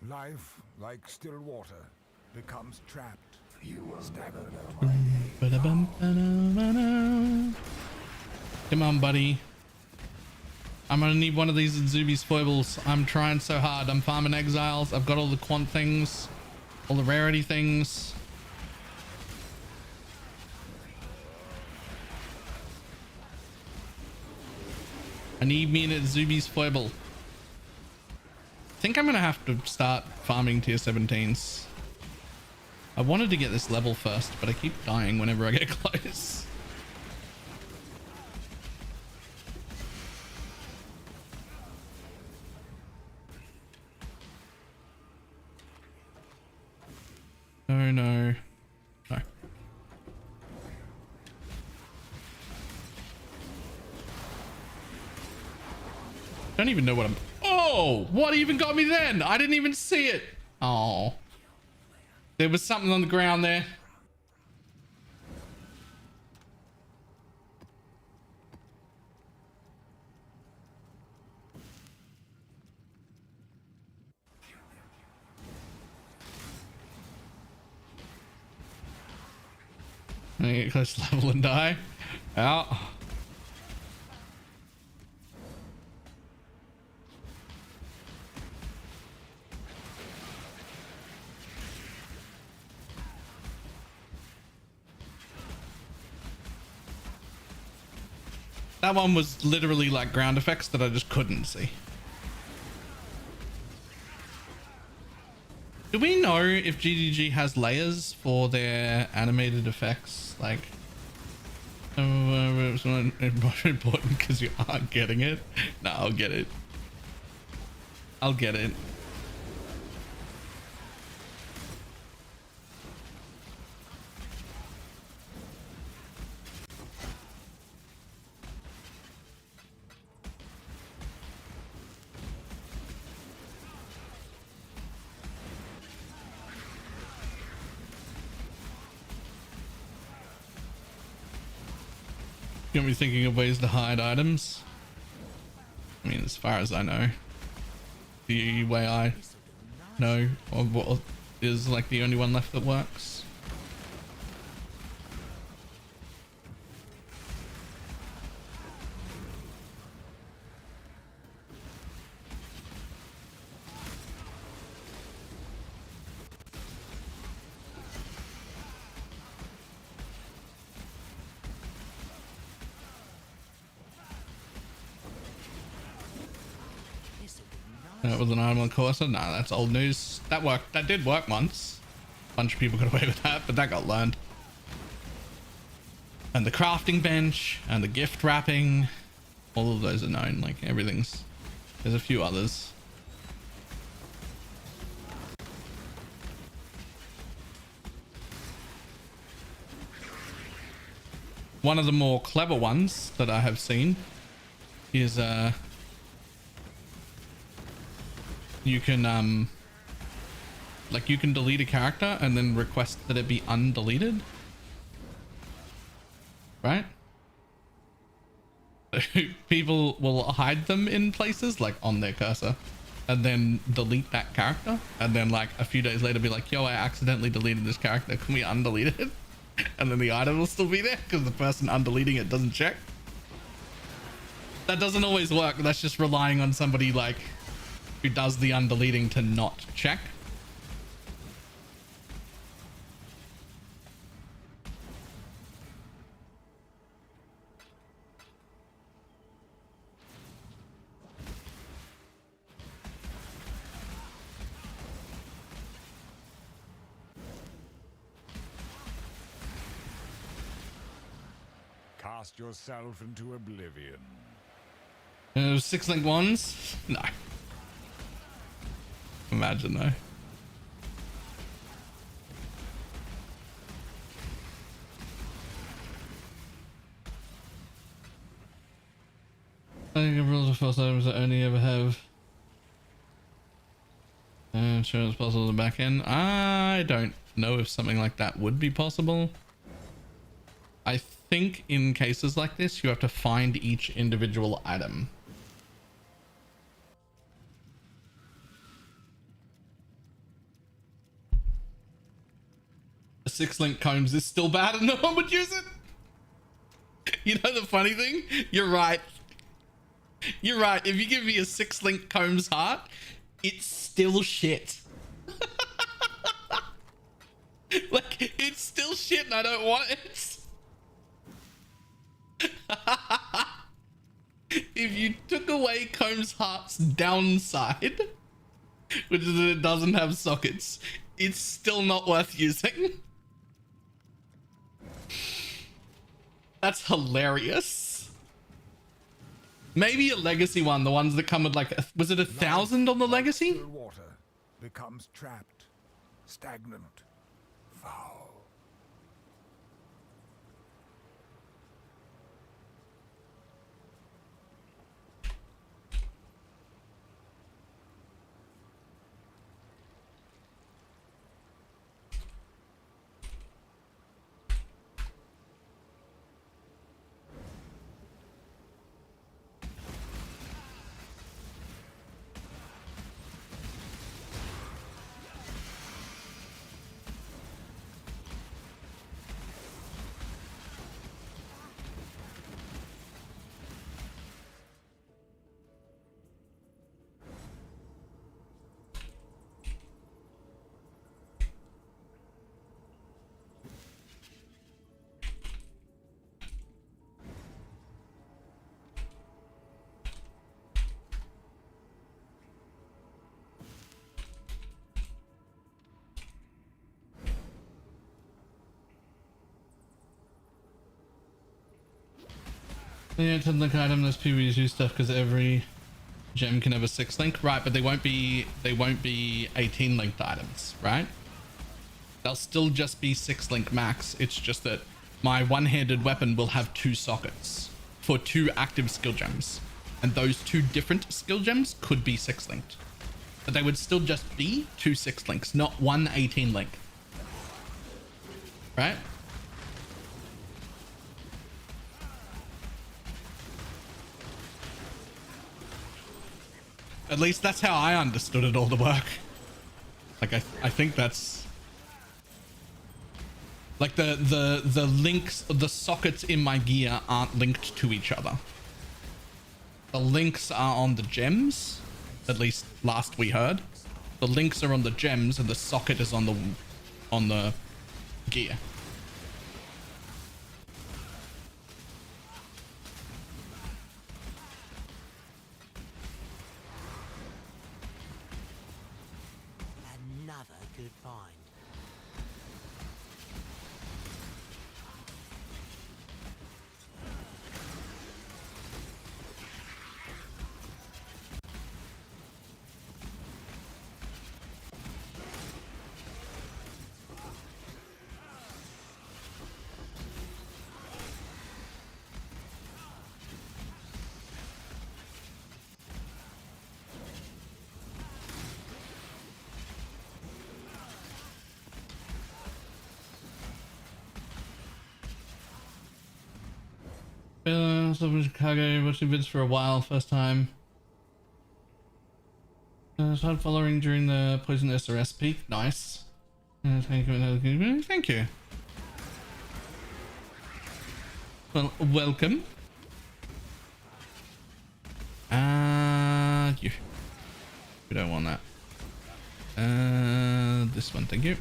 Life, like still water, becomes trapped. You will stagger.
Come on, buddy. I'm gonna need one of these Zuby's foibles. I'm trying so hard. I'm farming exiles. I've got all the quant things, all the rarity things. I need me an Zuby's foible. I think I'm gonna have to start farming tier 17s. I wanted to get this level first, but I keep dying whenever I get close. No, no, no. Don't even know what I'm... Oh, what even got me then? I didn't even see it. Oh. There was something on the ground there. I'm gonna get close to level and die. Out. That one was literally like ground effects that I just couldn't see. Do we know if GGG has layers for their animated effects? Like, it's not important because you aren't getting it. No, I'll get it. I'll get it. You got me thinking of ways to hide items. I mean, as far as I know, the way I know of what is like the only one left that works. That was an item on Corsa? Nah, that's old news. That worked. That did work once. A bunch of people got away with that, but that got learned. And the crafting bench and the gift wrapping, all of those are known. Like everything's. There's a few others. One of the more clever ones that I have seen is you can like you can delete a character and then request that it be undeleted, right? People will hide them in places like on their cursor and then delete that character, and then like a few days later be like, yo, I accidentally deleted this character, can we undelete it? And then the item will still be there because the person undeleting it doesn't check. That doesn't always work. That's just relying on somebody like who does the undeleting to not check.
Cast yourself into oblivion.
6 link ones? No. Imagine though. I think rules of false items that only ever have insurance possible in the back end. I don't know if something like that would be possible. I think in cases like this, you have to find each individual item. A 6-link combs is still bad and no one would use it. You know the funny thing? You're right. You're right. If you give me a 6-link combs heart, it's still shit. Like, it's still shit and I don't want it. If you took away combs heart's downside, which is that it doesn't have sockets, it's still not worth using. That's hilarious. Maybe a legacy one, the ones that come with like, was it 1,000 on the legacy?
Still water becomes trapped, stagnant, foul.
Yeah, 10-link item, there's PvZ stuff because every gem can have a 6-link, right? But they won't be 18-linked items, right? They'll still just be 6-link max. It's just that my one-handed weapon will have 2 sockets for 2 active skill gems, and those 2 different skill gems could be 6-linked, but they would still just be 2 6-links, not one 18-link, right? At least that's how I understood it all to work. Like, I think that's... Like, the links, the sockets in my gear aren't linked to each other. The links are on the gems, at least last we heard. The links are on the gems and the socket is on the gear.
Another good find.
Stuff in Chicago, watching vids for a while, first time. Started following during the Poison SRS peak, nice. Thank you. Thank you. Well, welcome. You. We don't want that. This one, thank you.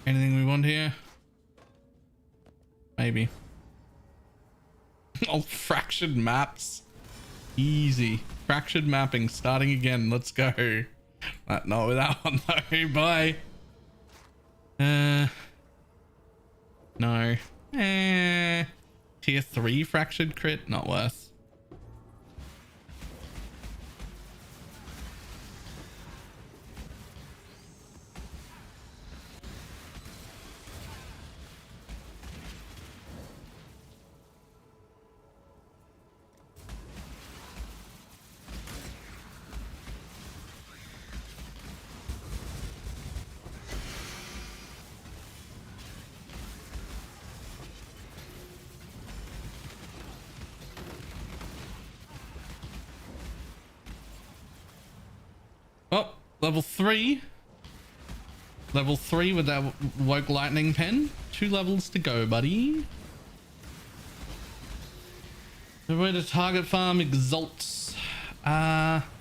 Anything we want here? Maybe. Oh, fractured maps. Easy. Fractured mapping starting again. Let's go. Not with that one though. Bye. No. Tier 3 fractured crit? Not worth. Level 3. Level 3 with that Woke Lightning Pen. 2 levels to go, buddy. The way to target farm exalts.
This'll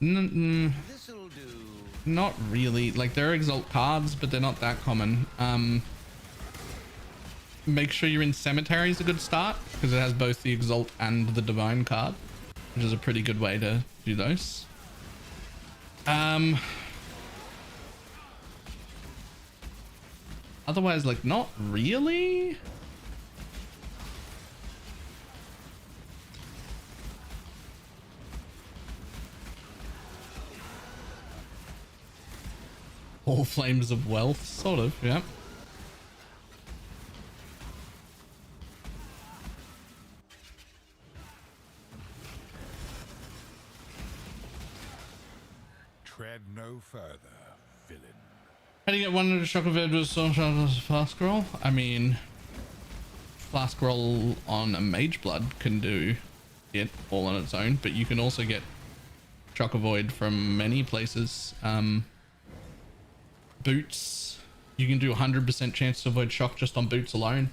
do.
Not really. Like, there are exalt cards, but they're not that common. Make sure you're in Cemetery is a good start, because it has both the exalt and the divine card, which is a pretty good way to do those. Otherwise, like, not really. All flames of wealth, sort of, yeah.
Tread no further, villain.
How do you get 100 shock of with flask roll? I mean, flask roll on a mage blood can do it all on its own, but you can also get shock avoid from many places. Boots, you can do 100% chance to avoid shock just on boots alone.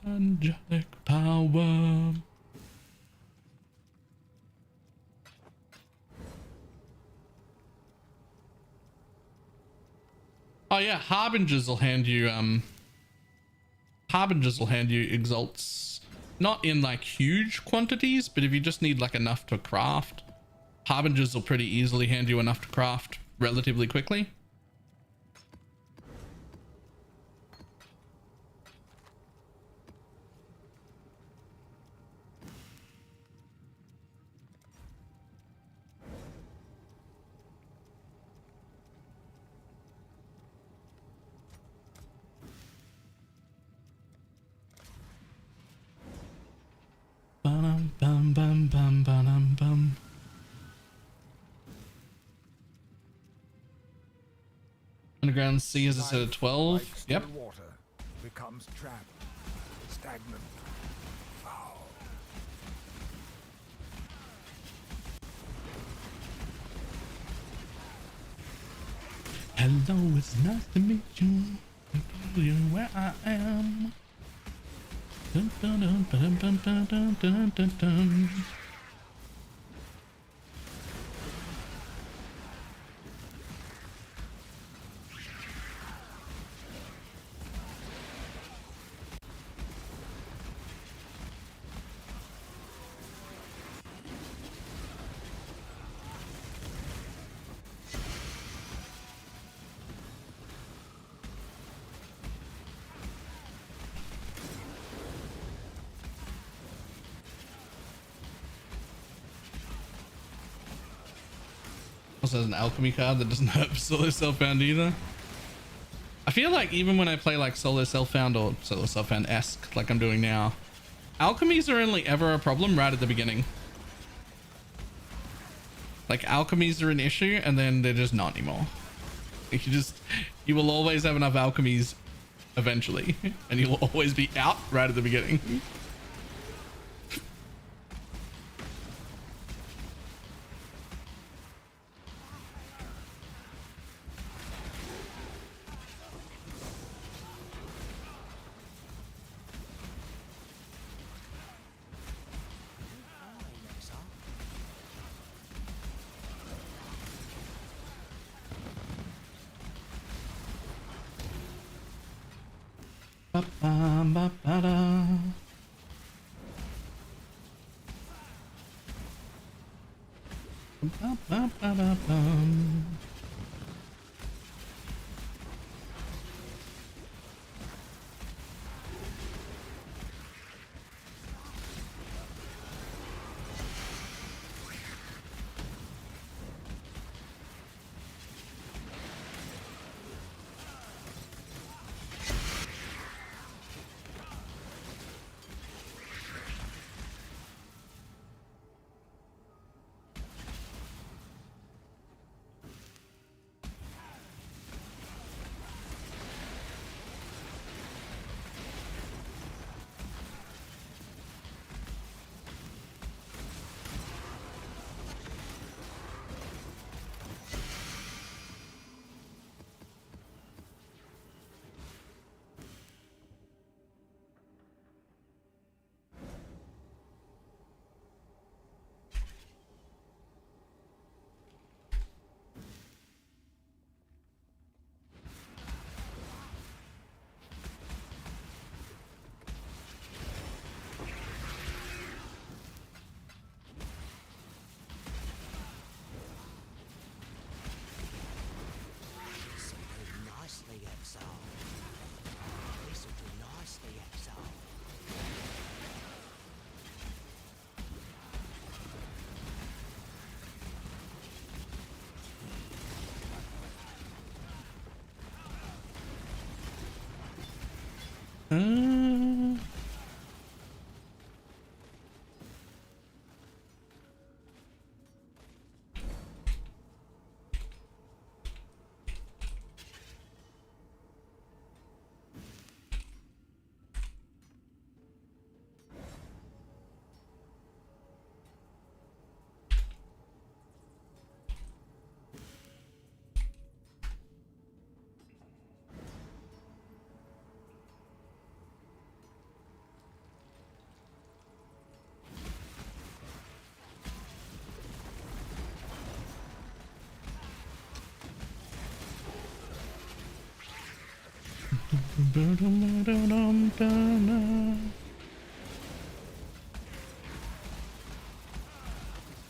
Angelic power. Oh yeah, Harbingers will hand you exalts, not in like huge quantities, but if you just need like enough to craft, Harbingers will pretty easily hand you enough to craft relatively quickly. Bum, bum, bum, bum, bum, bum. Underground sea is at 12.
Like still
Yep.
water becomes trapped, stagnant, foul.
Hello, it's nice to meet you. Tell you where I am. Dun, dun, dun, dun, dun, dun, dun, dun, dun, dun. Also has an alchemy card that doesn't have solo self-found either. I feel like even when I play like solo self-found or solo self-found-esque like I'm doing now, alchemies are only ever a problem right at the beginning. Like alchemies are an issue and then they're just not anymore. You will always have enough alchemies eventually and you'll always be out right at the beginning. Ba-ba-ba-ba-da. Ba-ba-ba-ba-bum.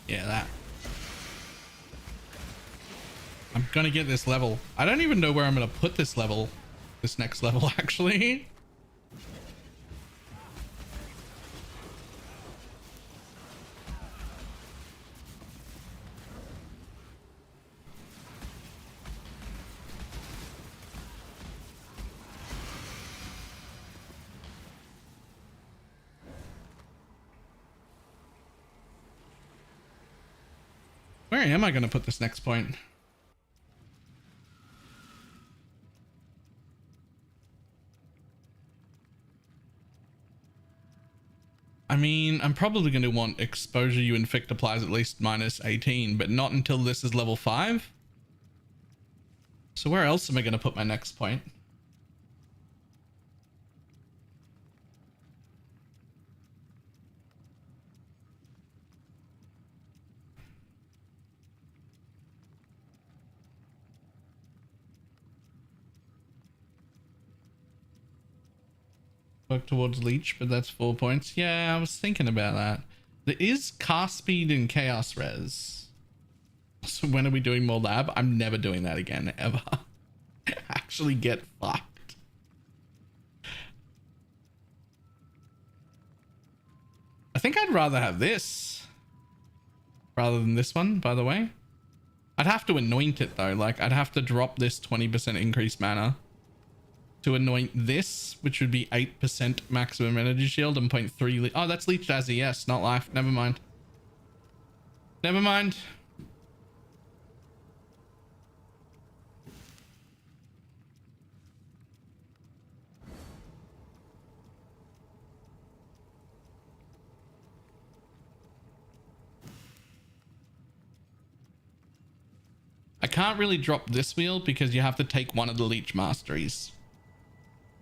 Yeah, that. I'm gonna get this level. I don't even know where I'm gonna put this level. This next level, actually. Where am I gonna put this next point? I mean, I'm probably going to want exposure you inflict applies at least minus 18, but not until this is level 5. So where else am I going to put my next point? Work towards leech, but that's 4 points. Yeah, I was thinking about that. There is cast speed and chaos res. So when are we doing more lab? I'm never doing that again, ever. Actually get fucked. I think I'd rather have this rather than this one, by the way. I'd have to anoint it though. Like I'd have to drop this 20% increased mana to anoint this, which would be 8% maximum energy shield and 0.3. Oh, that's leeched as a yes, not life. Never mind. Never mind. I can't really drop this wheel because you have to take one of the leech masteries.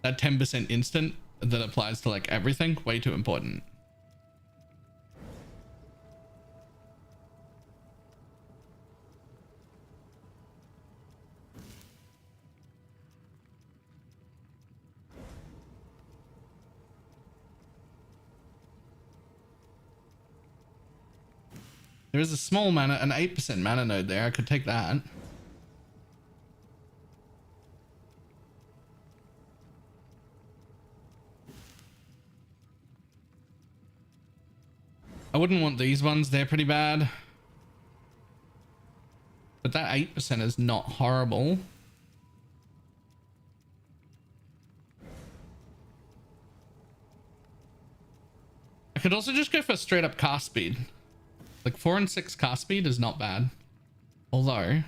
That 10% instant that applies to like everything, way too important. There is a small mana, an 8% mana node there. I could take that. I wouldn't want these ones. They're pretty bad. But that 8% is not horrible. I could also just go for straight up cast speed. Like 4 and 6 cast speed is not bad. Although...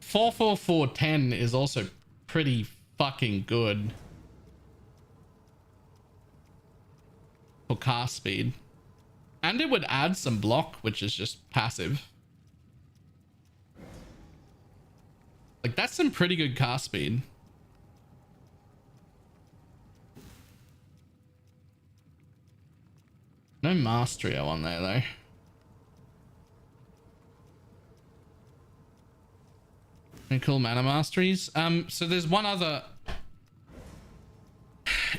4-4-4-10 is also pretty fucking good for cast speed. And it would add some block, which is just passive. Like that's some pretty good cast speed. No mastery on there though. Any cool mana masteries? So there's one other.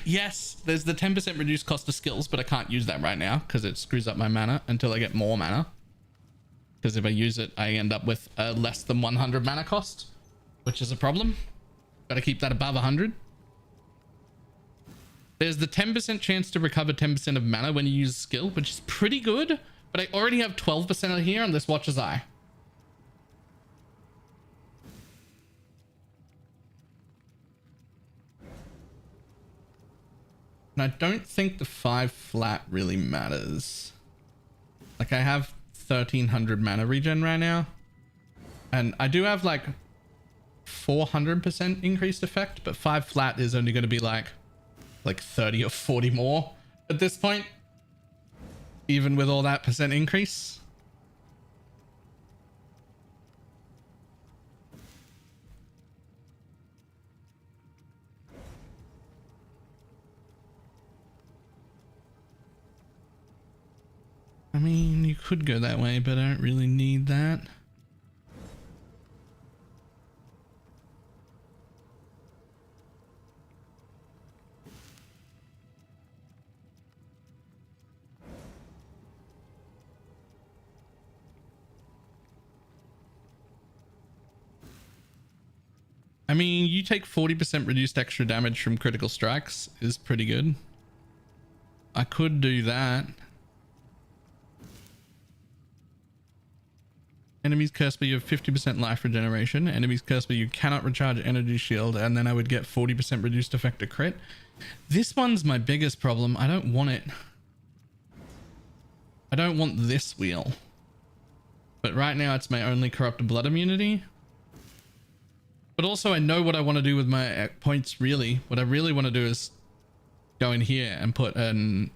Yes, there's the 10% reduced cost of skills, but I can't use that right now because it screws up my mana until I get more mana. Because if I use it, I end up with a less than 100 mana cost, which is a problem. Gotta keep that above 100. There's the 10% chance to recover 10% of mana when you use skill, which is pretty good, but I already have 12% of here on this Watcher's Eye. And I don't think the 5 flat really matters. Like, I have 1300 mana regen right now. And I do have like 400% increased effect, but 5 flat is only going to be like 30 or 40 more at this point, even with all that percent increase. I mean, you could go that way, but I don't really need that. I mean, you take 40% reduced extra damage from critical strikes is pretty good. I could do that. Enemies cursed by you have 50% life regeneration. Enemies cursed by you cannot recharge energy shield, and then I would get 40% reduced effect to crit. This one's my biggest problem. I don't want it. I don't want this wheel. But right now it's my only corrupted blood immunity. But also I know what I want to do with my points really. What I really want to do is go in here and put an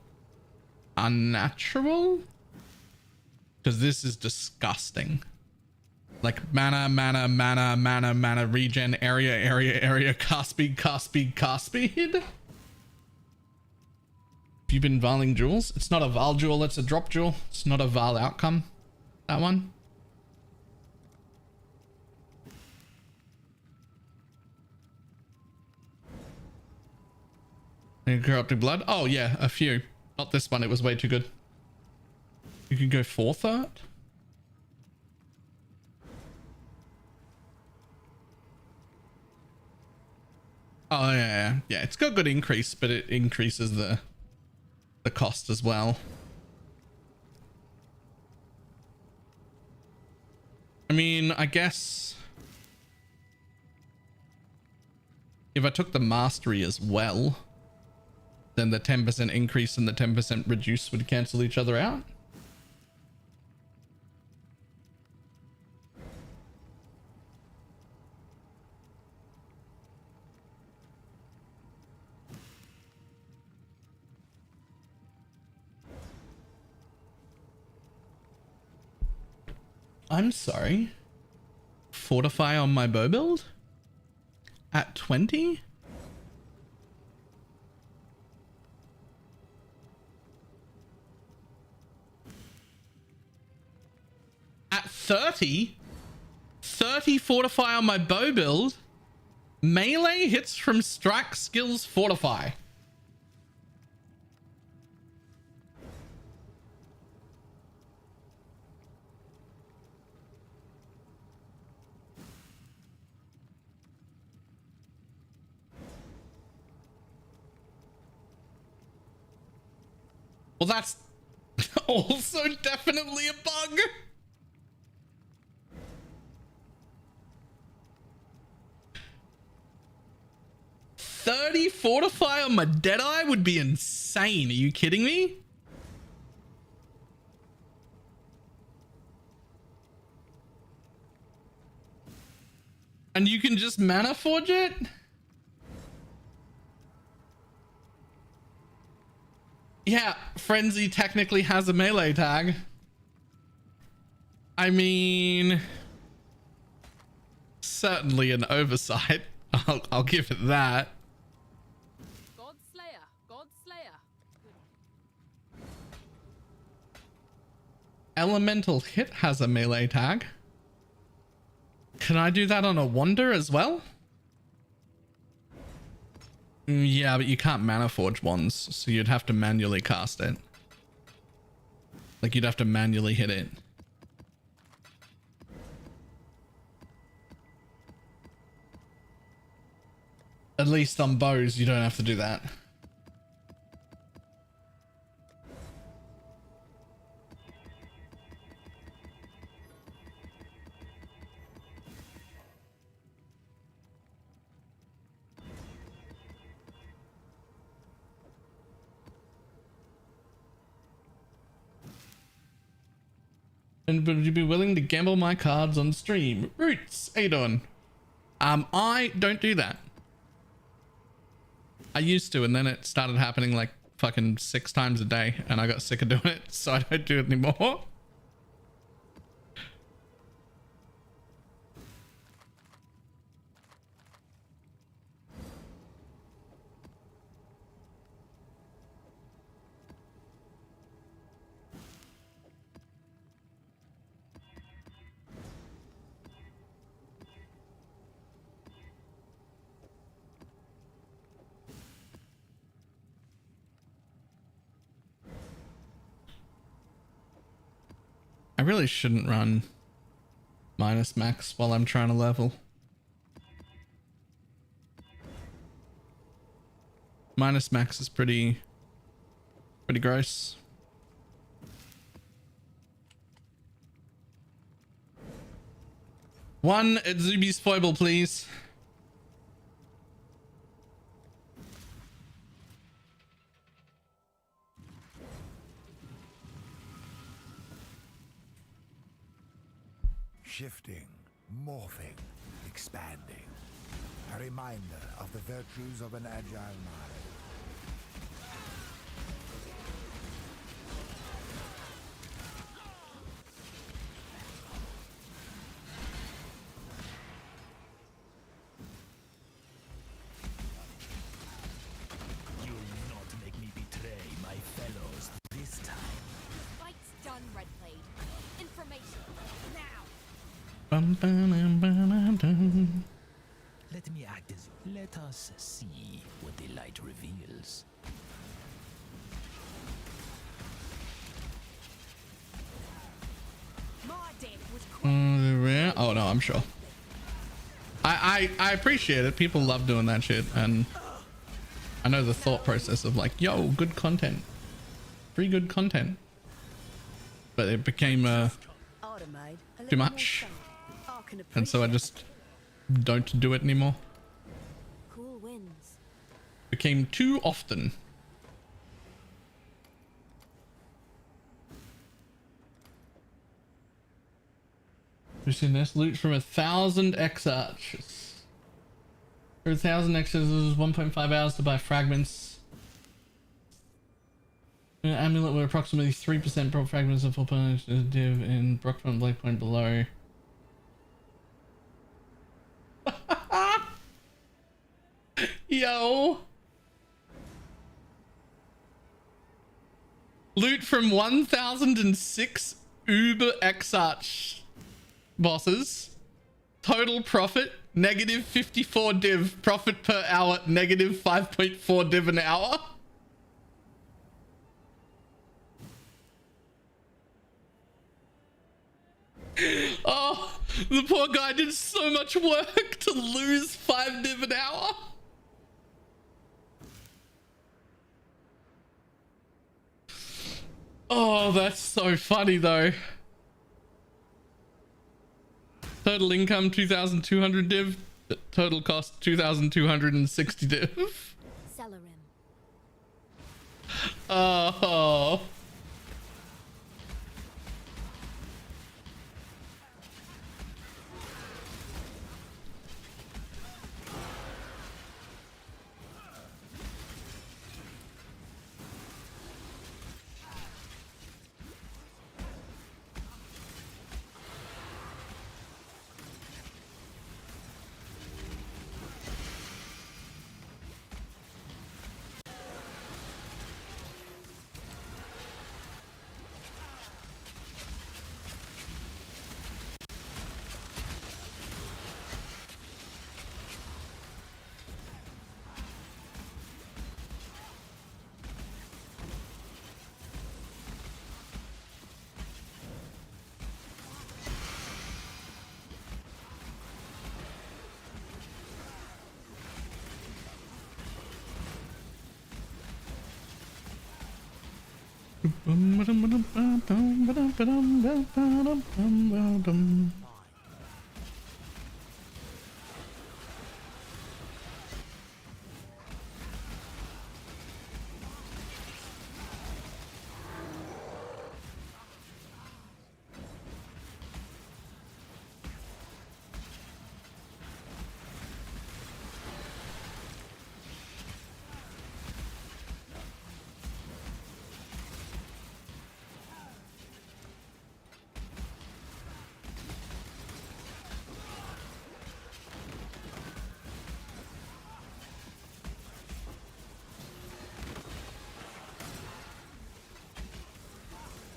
unnatural. Because this is disgusting. Like mana, regen, area, cast speed. Have you been valing jewels? It's not a val jewel, it's a drop jewel. It's not a val outcome. That one. And corrupted blood? Oh yeah, a few. Not this one, it was way too good. You can go 4th art? Oh yeah. It's got good increase, but it increases the cost as well. I mean, I guess if I took the mastery as well, then the 10% increase and the 10% reduce would cancel each other out. I'm sorry. Fortify on my bow build? At 20? At 30? 30 fortify on my bow build? Melee hits from strike skills fortify. Well, that's also definitely a bug. $30 fortify on my Deadeye would be insane. Are you kidding me? And you can just mana forge it? Yeah, Frenzy technically has a melee tag. I mean, certainly an oversight. I'll give it that.
Godslayer.
Elemental hit has a melee tag. Can I do that on a wonder as well? Yeah, but you can't mana forge wands, so you'd have to manually cast it. Like, you'd have to manually hit it. At least on bows, you don't have to do that. And would you be willing to gamble my cards on stream? Roots, how you doing? I don't do that. I used to, and then it started happening like fucking 6 times a day, and I got sick of doing it, so I don't do it anymore. I really shouldn't run minus max while I'm trying to level. Minus max is pretty gross. One at Zuby's foible, please.
Shifting, morphing, expanding. A reminder of the virtues of an agile mind.
You'll not make me betray my fellows this time.
Fight's done, Redblade. Information. Now.
Let me act as. Let us see what the light reveals.
My death was quick.
Oh no, I'm sure. I appreciate it. People love doing that shit, and I know the thought process of like, yo, good content, free good content, but it became too much, and so I just don't do it anymore.
Cool wins.
Became too often. We've seen this loot from 1,000 X-Arches. For 1,000 X's, this is 1.5 hours to buy fragments. An amulet with approximately 3% brought fragments of full punch div in Brockman Blade Point below. Yo! Loot from 1,006 Uber X-Arch bosses. Total profit negative 54 div. Profit per hour negative 5.4 div an hour. Oh, the poor guy did so much work to lose 5 div an hour. Oh, that's so funny though. Total income 2,200 div. Total cost 2,260 div.
Celerim.
Oh.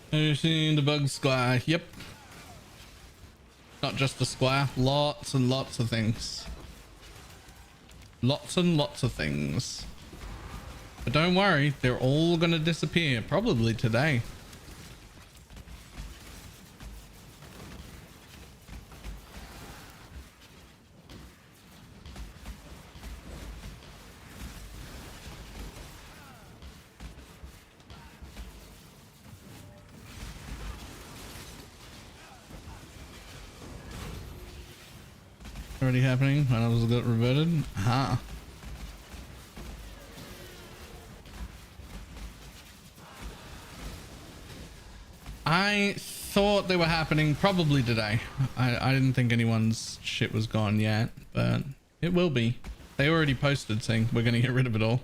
Have you seen the bug squire? Yep. Not just the squire. Lots and lots of things. Lots and lots of things. But don't worry, they're all gonna disappear probably today. Already happening when I was got reverted. Aha. I thought they were happening probably today. I didn't think anyone's shit was gone yet, but it will be. They already posted saying we're gonna get rid of it all.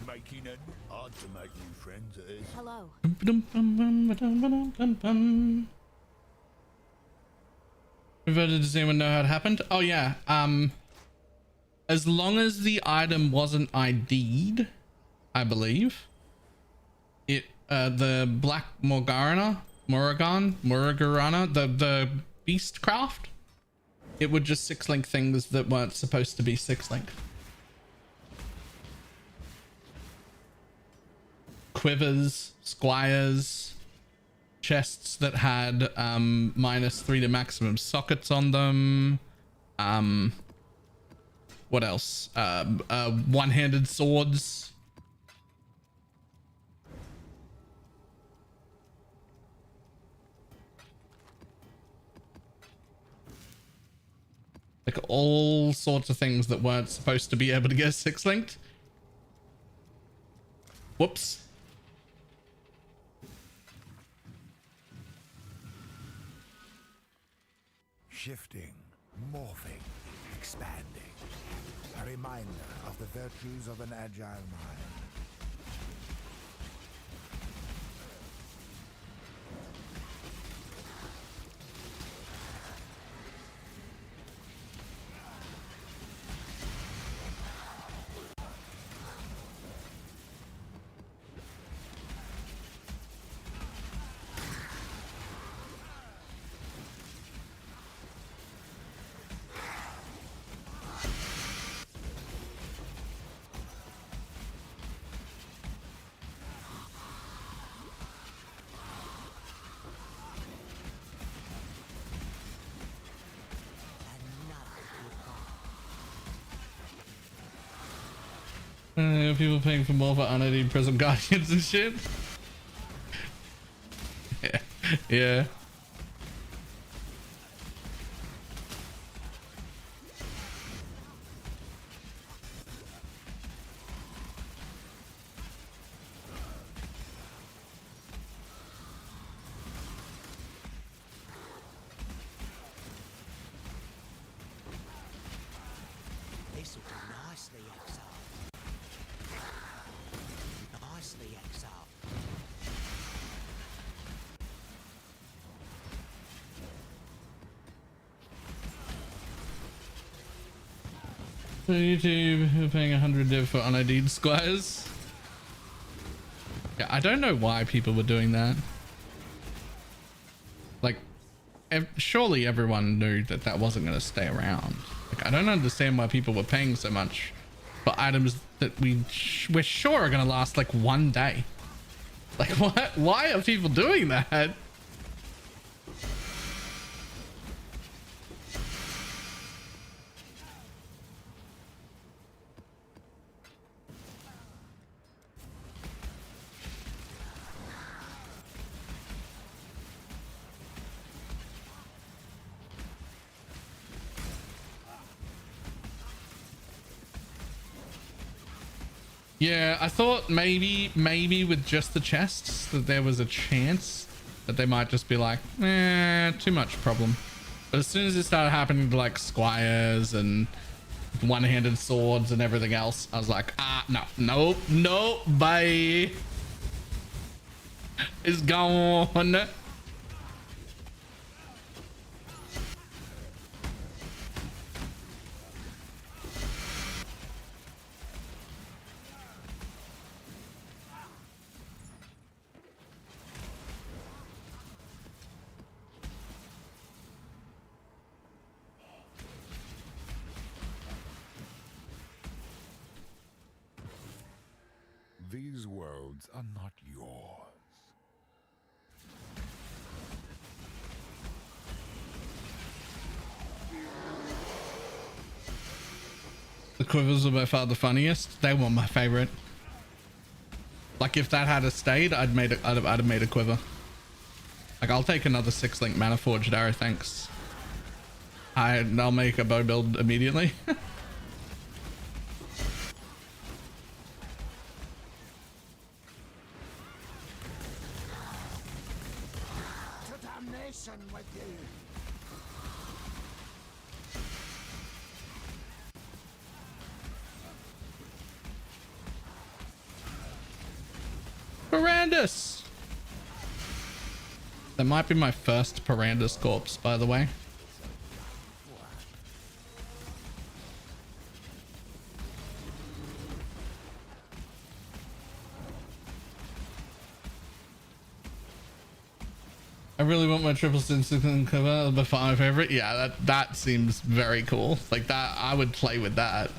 Making it hard to make new friends, it is.
Hello.
Reverted, does anyone know how it happened? Oh yeah. As long as the item wasn't ID'd, I believe, it the Black Morgana, the Beastcraft, it would just 6-link things that weren't supposed to be 6-link. Quivers, squires, chests that had -3 to maximum sockets on them. What else? One-handed swords. Like all sorts of things that weren't supposed to be able to get 6-linked. Whoops.
Shifting, morphing, expanding. A reminder of the virtues of an agile mind.
People paying for more for unedited present guardians and shit. Yeah. Yeah.
This'll do nicely, Exile. Nicely, Exile.
So YouTube paying 100 div for unID'd squires. Yeah, I don't know why people were doing that. Like, surely everyone knew that that wasn't going to stay around. Like, I don't understand why people were paying so much for items that we're sure are going to last like one day. Like, what? Why are people doing that? Yeah, I thought maybe with just the chests that there was a chance that they might just be like, too much problem. But as soon as it started happening to like squires and one-handed swords and everything else, I was like, no, bye. It's gone.
These worlds are not yours.
The quivers were by far the funniest. They were my favorite. Like if that had stayed, I'd have made a quiver. Like I'll take another 6-link mana forged arrow, thanks. I'll make a bow build immediately.
To damnation with you.
Pirandus! That might be my first Pirandus corpse, by the way. I really want my triple instant cover before my favorite. Yeah, that seems very cool. Like that, I would play with that.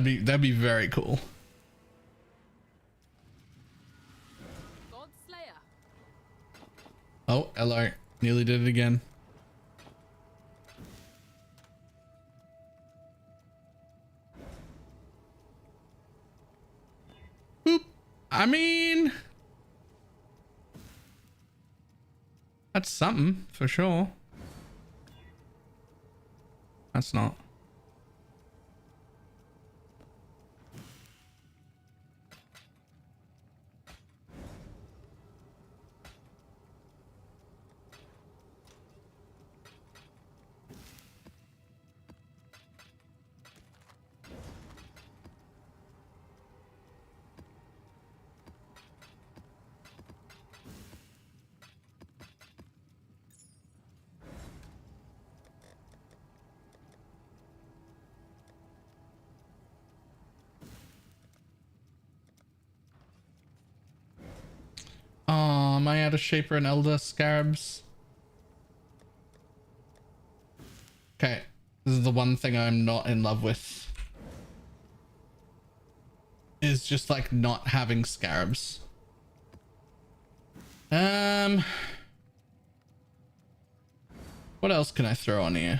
That'd be very cool.
Godslayer.
Oh, hello. Nearly did it again. Boop. I mean, that's something for sure. That's not. Am I out of Shaper and Elder Scarabs? Okay, this is the one thing I'm not in love with. Is just like not having scarabs. What else can I throw on here?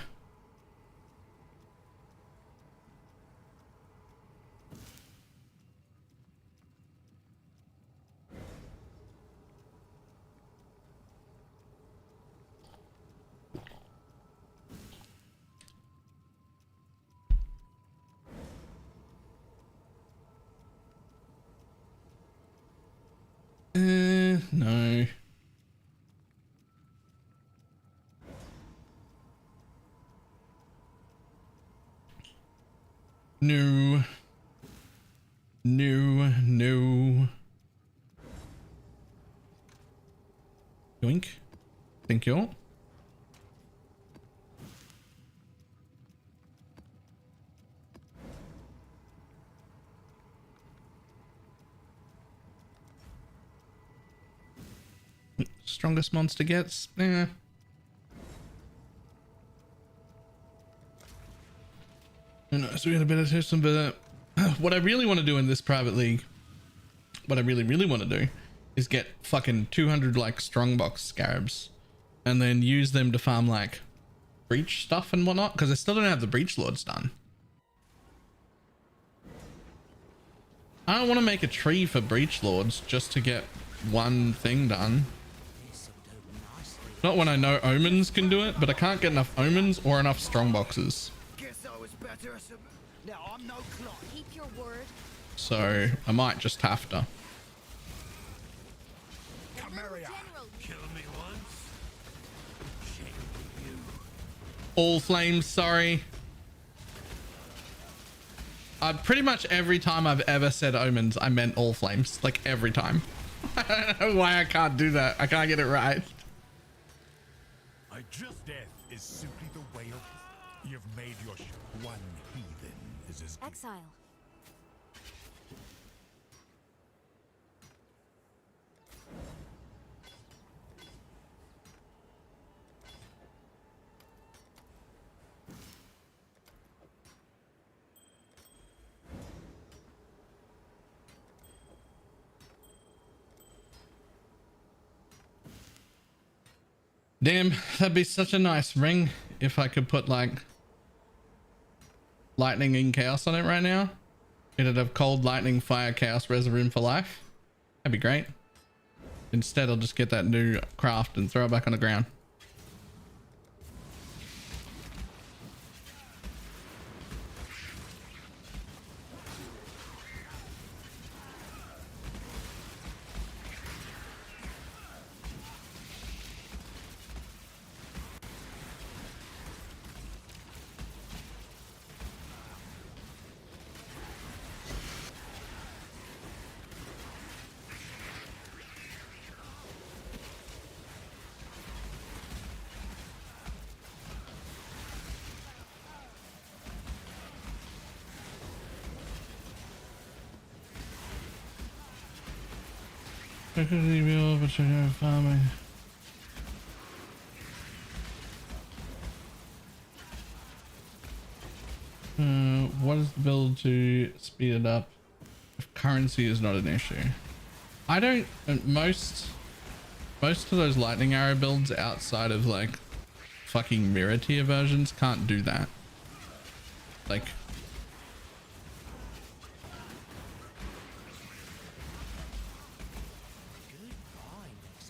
No. No. No, no. Yoink. Thank you. Strongest monster gets. Eh. Who knows? We got a better system, but what I really want to do in this private league, what I really want to do is get fucking 200 like strongbox scarabs and then use them to farm like breach stuff and whatnot, because I still don't have the breach lords done. I don't want to make a tree for Breach Lords just to get one thing done. Not when I know Omens can do it, but I can't get enough Omens or enough strong boxes.
Guess I was better at some... Now I'm no clock. Keep your word.
So I might just have to.
Kill me once. Shame you.
All flames, sorry. Pretty much every time I've ever said Omens, I meant all flames. Like every time. I don't know why I can't do that. I can't get it right.
I just death is simply the way of. You've made your
One heathen is as good.
Exile.
Damn, that'd be such a nice ring if I could put like lightning and chaos on it right now. It'd have cold, lightning, fire, chaos, resurrect for life. That'd be great. Instead, I'll just get that new craft and throw it back on the ground. What is the build to speed it up if currency is not an issue? I don't, most of those lightning arrow builds outside of like fucking mirror tier versions can't do that. Like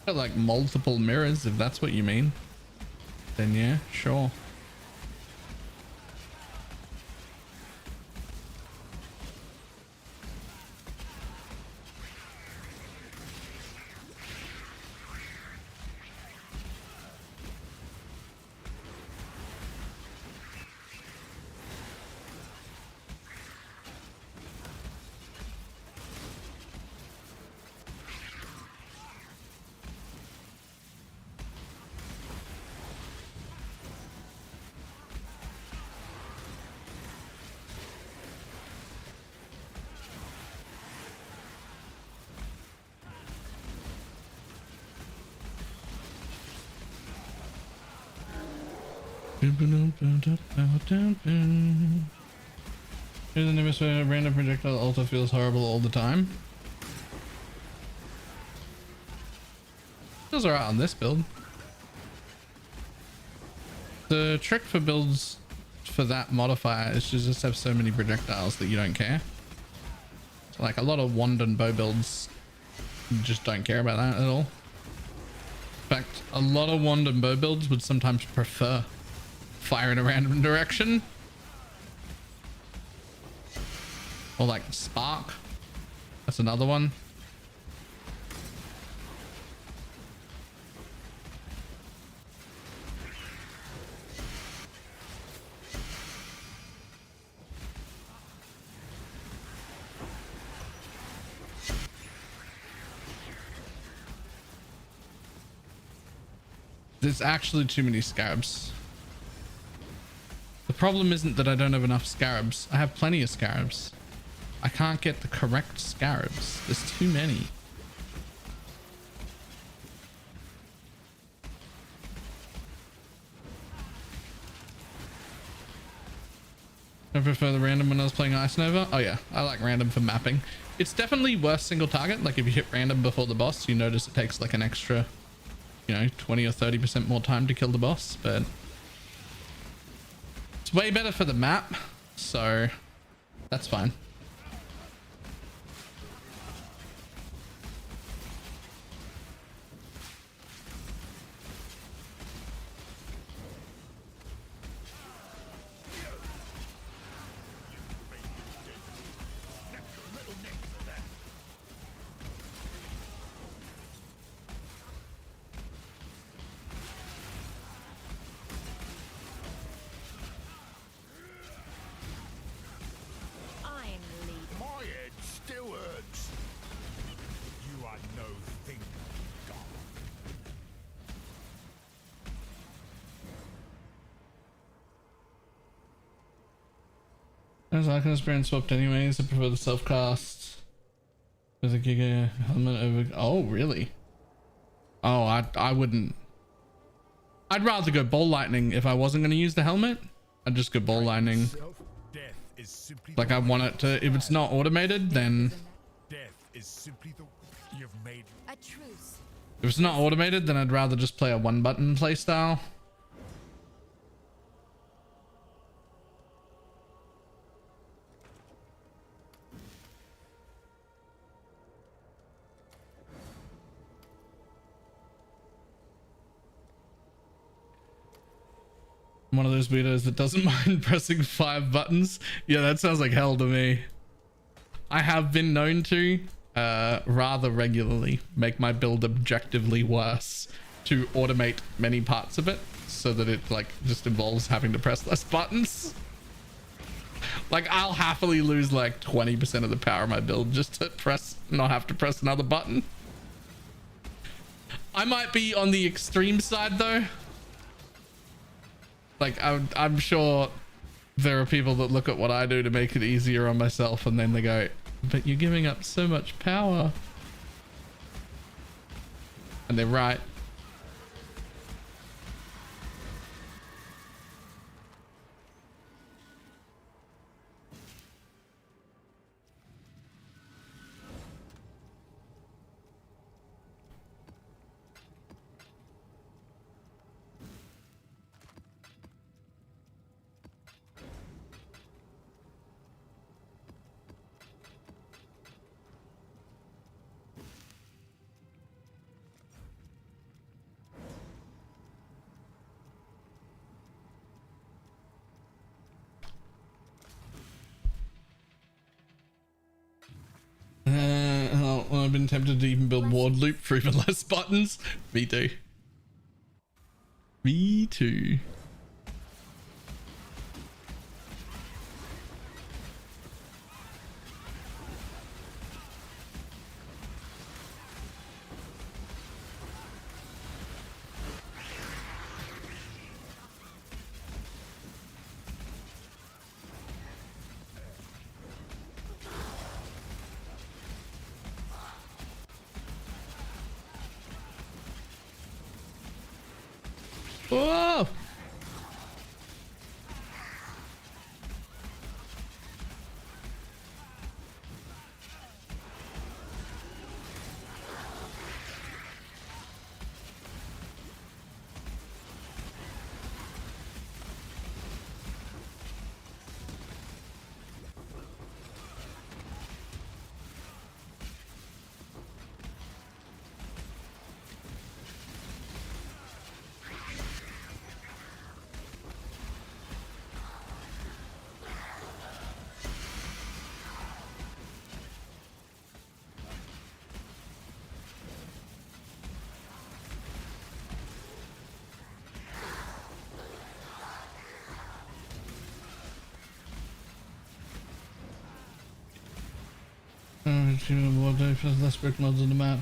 like multiple mirrors, if that's what you mean, then yeah, sure. Here's the newest way random projectile also feels horrible all the time. Feels alright on this build. The trick for builds for that modifier is to just have so many projectiles that you don't care. So like a lot of wand and bow builds, you just don't care about that at all. In fact, a lot of wand and bow builds would sometimes prefer fire in a random direction, or like spark. That's another one. There's actually too many scarabs. The problem isn't that I don't have enough scarabs. I have plenty of scarabs. I can't get the correct scarabs. There's too many. I prefer the random when I was playing Ice Nova. Oh yeah, I like random for mapping. It's definitely worse single target. Like if you hit random before the boss, you notice it takes like an extra, you know, 20 or 30% more time to kill the boss, but it's way better for the map, so that's fine. As Arcanist experience swapped anyways, I prefer the self-cast with a Giga helmet over... Oh, really? Oh, I wouldn't... I'd rather go Ball Lightning if I wasn't going to use the helmet. I'd just go Ball Lightning.
Death is simply
Like, I want it to... If it's not automated, then...
death is simply the you've made.
A truce.
If it's not automated, then I'd rather just play a one-button playstyle. I'm one of those weirdos that doesn't mind pressing 5 buttons. Yeah, that sounds like hell to me. I have been known to rather regularly make my build objectively worse to automate many parts of it so that it like just involves having to press less buttons. Like I'll happily lose like 20% of the power of my build just to not have to press another button. I might be on the extreme side though. Like I'm sure there are people that look at what I do to make it easier on myself and then they go, but you're giving up so much power. And they're right. Well, I've been tempted to even build Ward Loop for even less buttons. Me too. Me too. Whoa! Less brick mods on the map.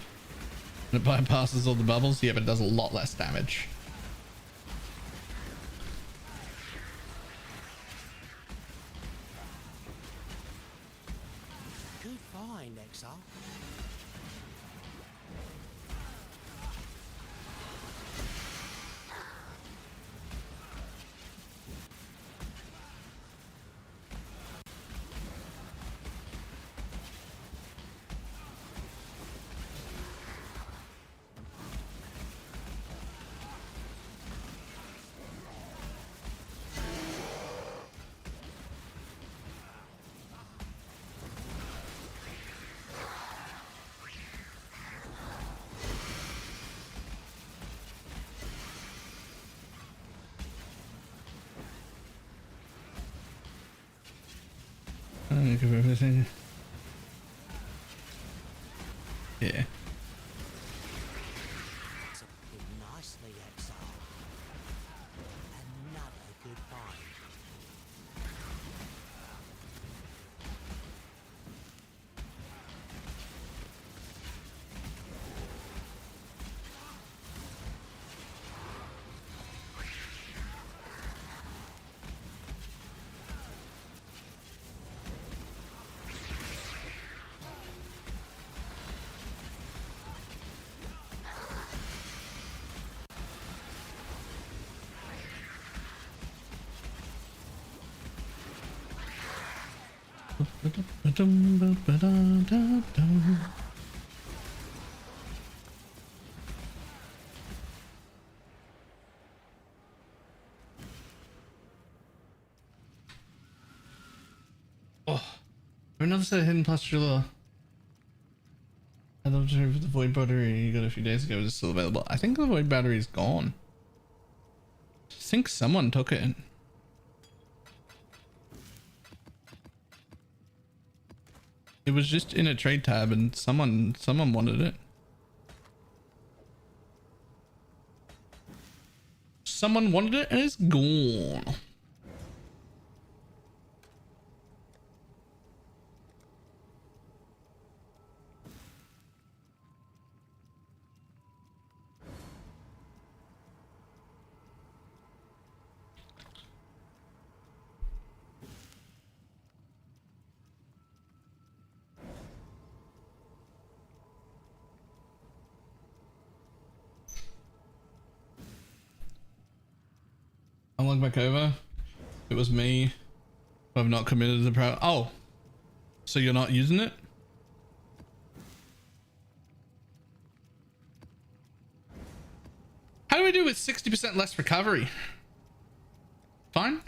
And it bypasses all the bubbles. Yeah, but it does a lot less damage.
Good find, Exile. Give everything. Yeah. Nicely, Exile. Another good find.
Oh, another set of hidden pustula. I'd love to know if the void battery you got a few days ago is still available. I think the void battery is gone. I think someone took it. It was just in a trade tab and someone wanted it. Someone wanted it and it's gone. I'll log back over. It was me. I've not committed the pro. Oh, so you're not using it? How do I do with 60% less recovery? Fine.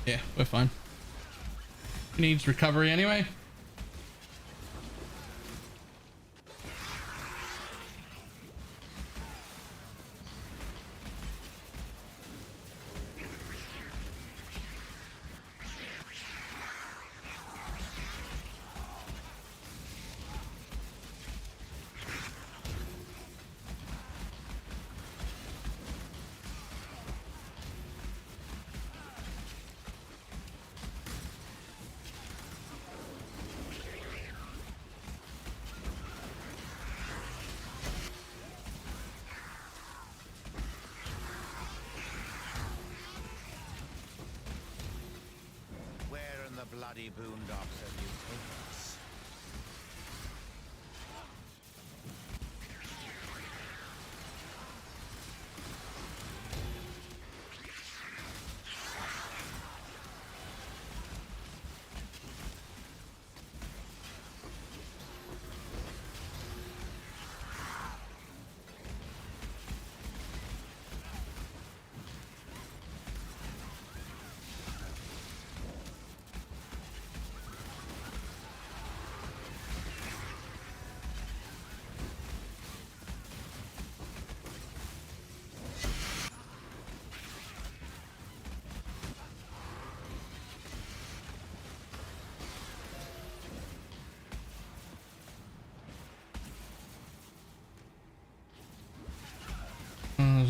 Yeah, we're fine. Needs recovery anyway.
Bloody boondocks have you taken us?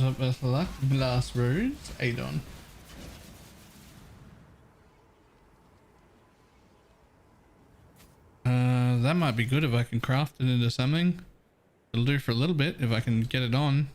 Up with luck. Blast roads. Adon. That might be good if I can craft it into something. It'll do for a little bit if I can get it on.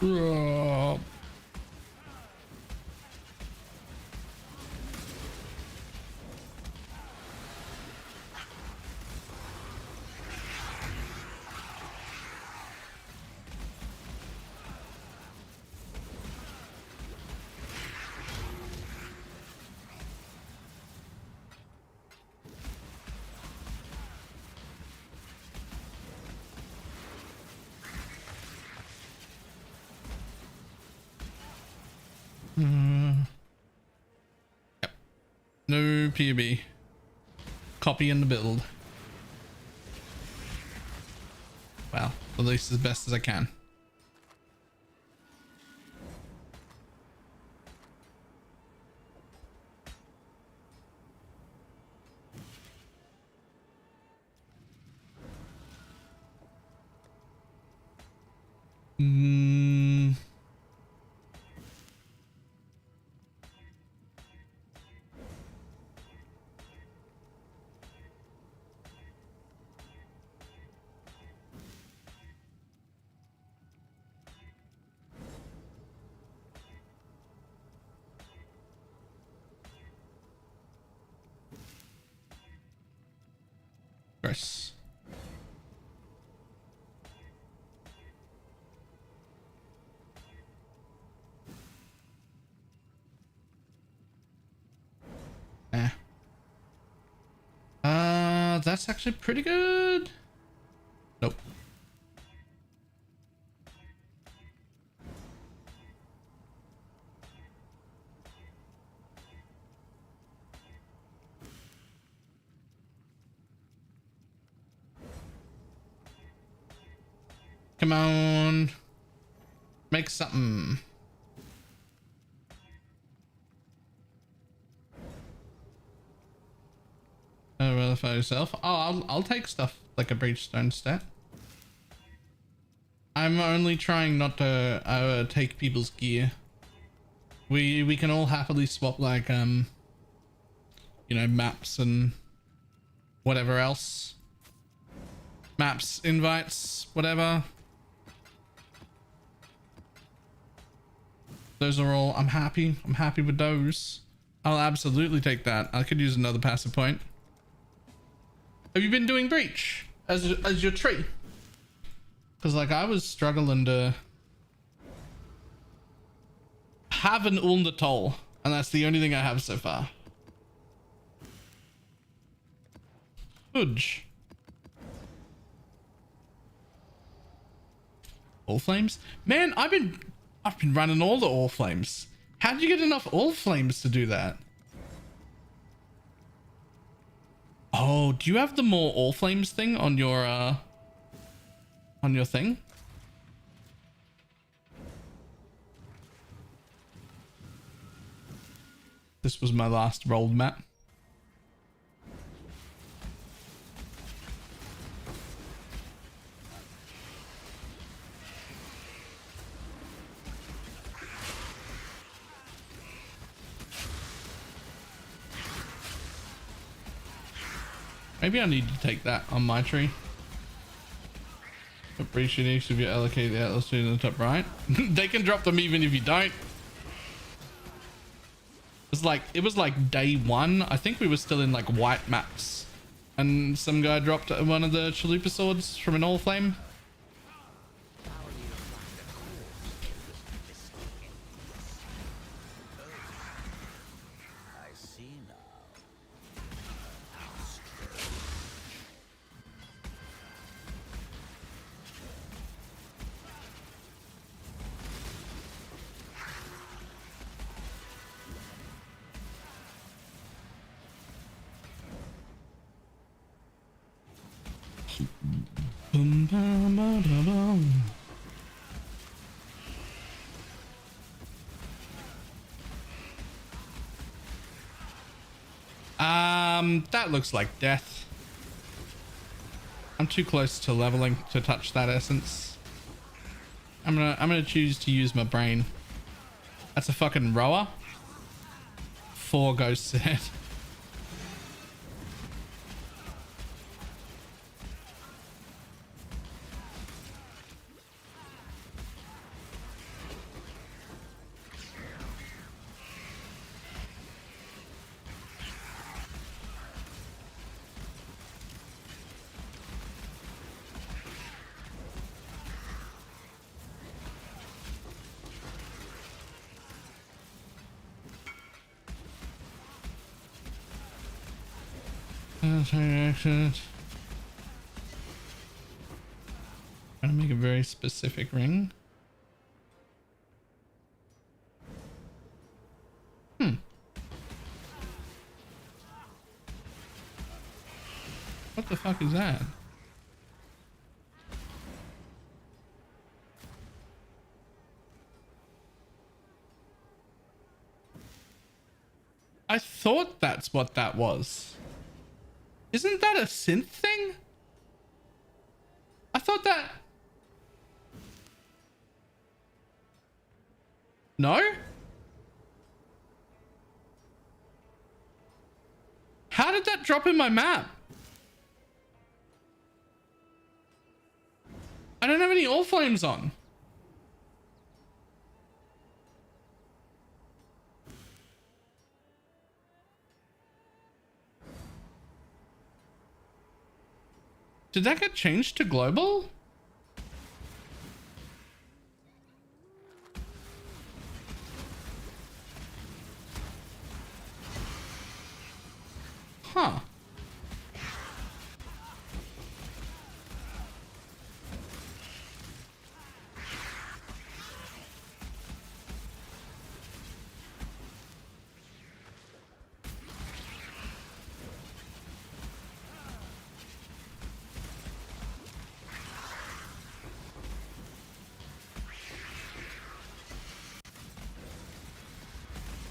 Oh. Yep. No PB. Copy and build. Well, at least as best as I can. Gross. Eh. That's actually pretty good. Nope. Come on. Make something. Oh, well, for yourself. Oh, I'll take stuff like a breachstone stat. I'm only trying not to take people's gear. We can all happily swap like you know, maps and whatever else. Maps, invites, whatever. Those are all, I'm happy with those. I'll absolutely take that. I could use another passive point. Have you been doing breach as your tree? Because like I was struggling to have an Ulnatoll, and that's the only thing I have so far. Fudge. All flames? Man, I've been running all the all flames. How did you get enough all flames to do that? Oh, do you have the more all flames thing on your thing? This was my last rolled map. Maybe I need to take that on my tree. Appreciate each of you allocate the atlas to the top right. They can drop them even if you don't. It was like day one. I think we were still in like white maps, and some guy dropped one of the chalupa swords from an all flame.
I see now.
Boom, bam, ba, da, bum. That looks like death. I'm too close to leveling to touch that essence. I'm gonna choose to use my brain. That's a fucking rower. 4 ghost set. Excellent. Trying to make a very specific ring. What the fuck is that? I thought that's what that was. Isn't that a synth thing? I thought that... No? How did that drop in my map? I don't have any All Flames on. Did that get changed to global? Huh.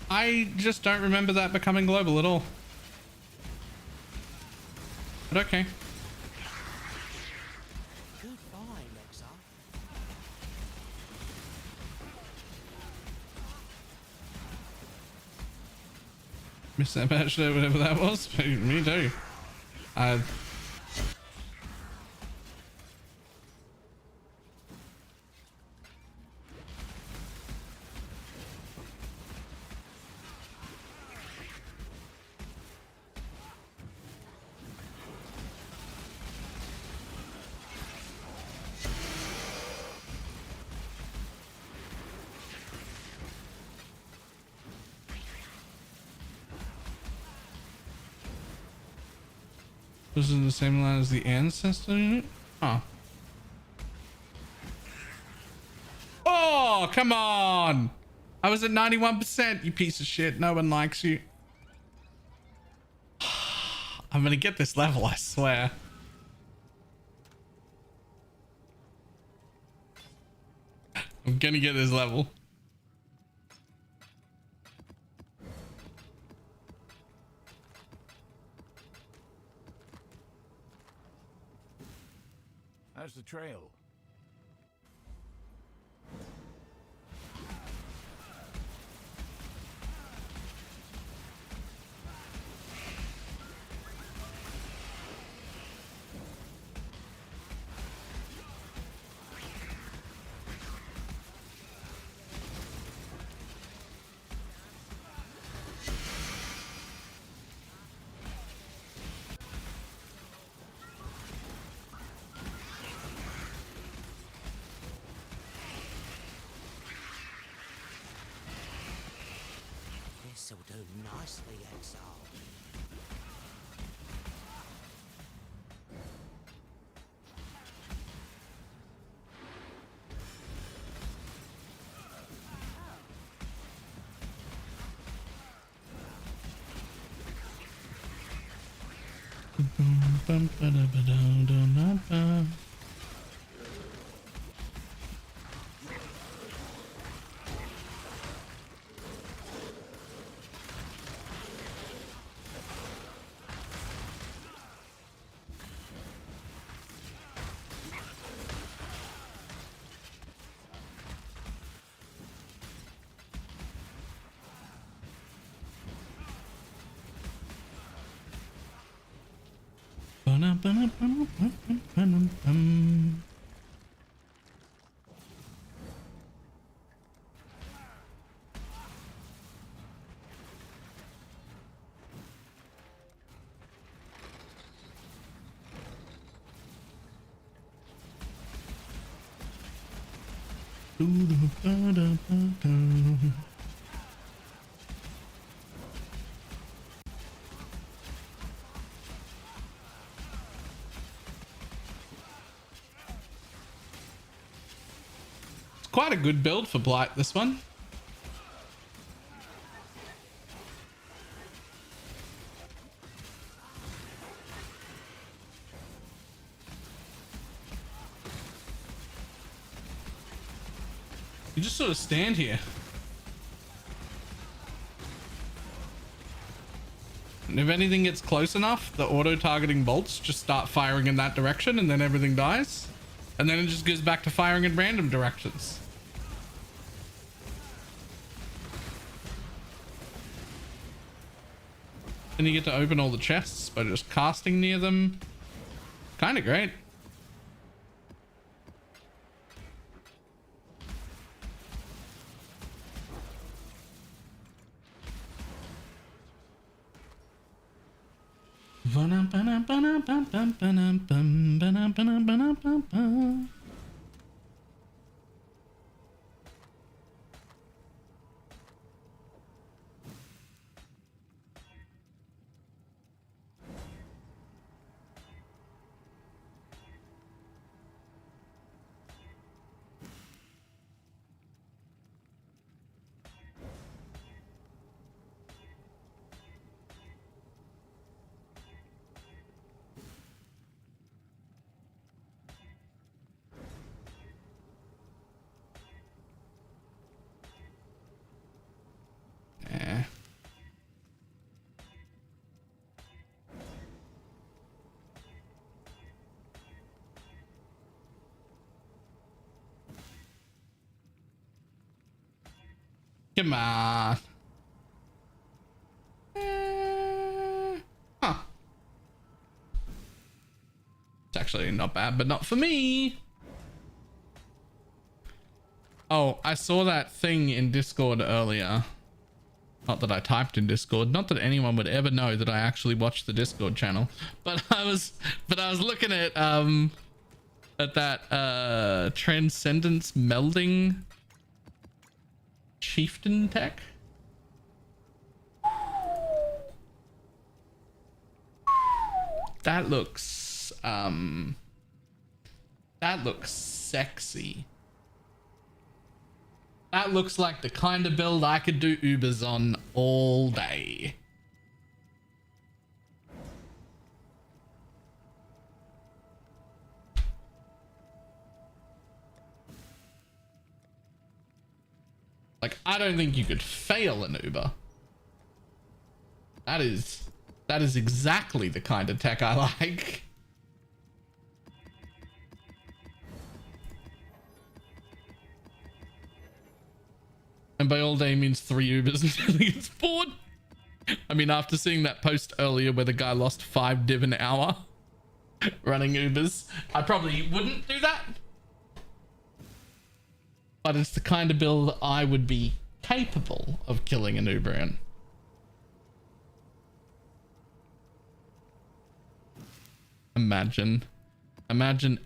I just don't remember that becoming global at all. But okay.
Good find, Exile.
Missed that match there, whatever that was. Me too. This is the same line as the ancestor unit? Huh. Oh, come on! I was at 91%, you piece of shit. No one likes you. I'm gonna get this level, I swear. I'm gonna get this level.
How's the trail?
This'll do nicely, Exile. Quite a good build for Blight, this one.
You just sort of stand here. And if anything gets close enough, the auto-targeting bolts just start firing in that direction and then everything dies. And then it just goes back to firing in random directions. And you get to open all the chests by just casting near them. Kind of great. Come on. Huh. It's actually not bad, but not for me. Oh, I saw that thing in Discord earlier. Not that I typed in Discord. Not that anyone would ever know that I actually watched the Discord channel. But I was looking at that transcendence melding chieftain tech. That looks sexy. That looks like the kind of build I could do Ubers on all day. Like, I don't think you could fail an Uber. That is exactly the kind of tech I like. And by all day means 3 Ubers until he gets bored. I mean, after seeing that post earlier where the guy lost 5 div an hour running Ubers, I probably wouldn't do that. But it's the kind of build I would be capable of killing an Uber in. Imagine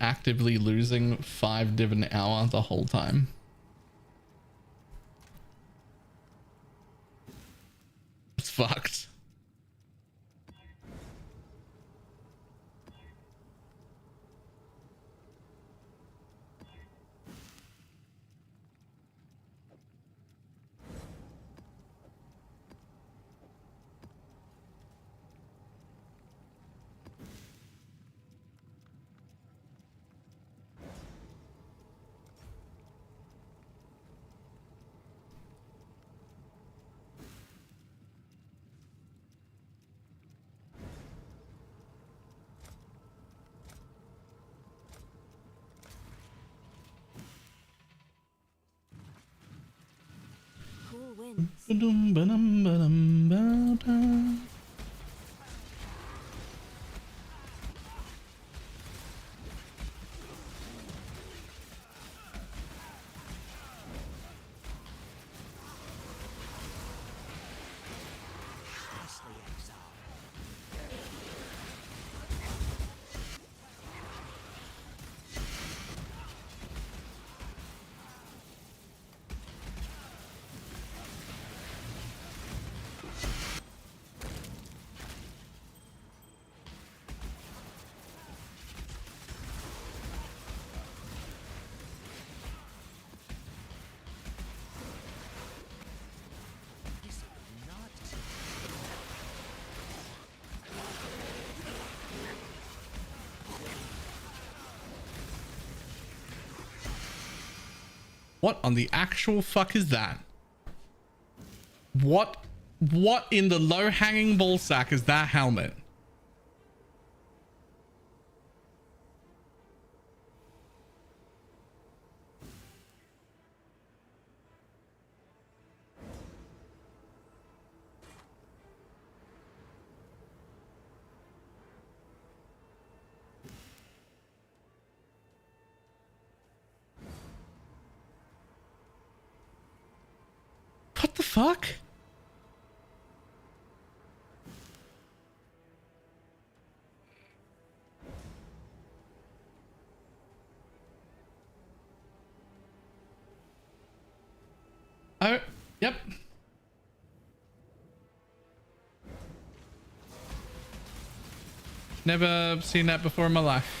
actively losing 5 div an hour the whole time. It's fucked.
Cool wins.
Nicely, exile.
What on the actual fuck is that? What in the low-hanging ball sack is that helmet? What the fuck? Oh, yep. Never seen that before in my life.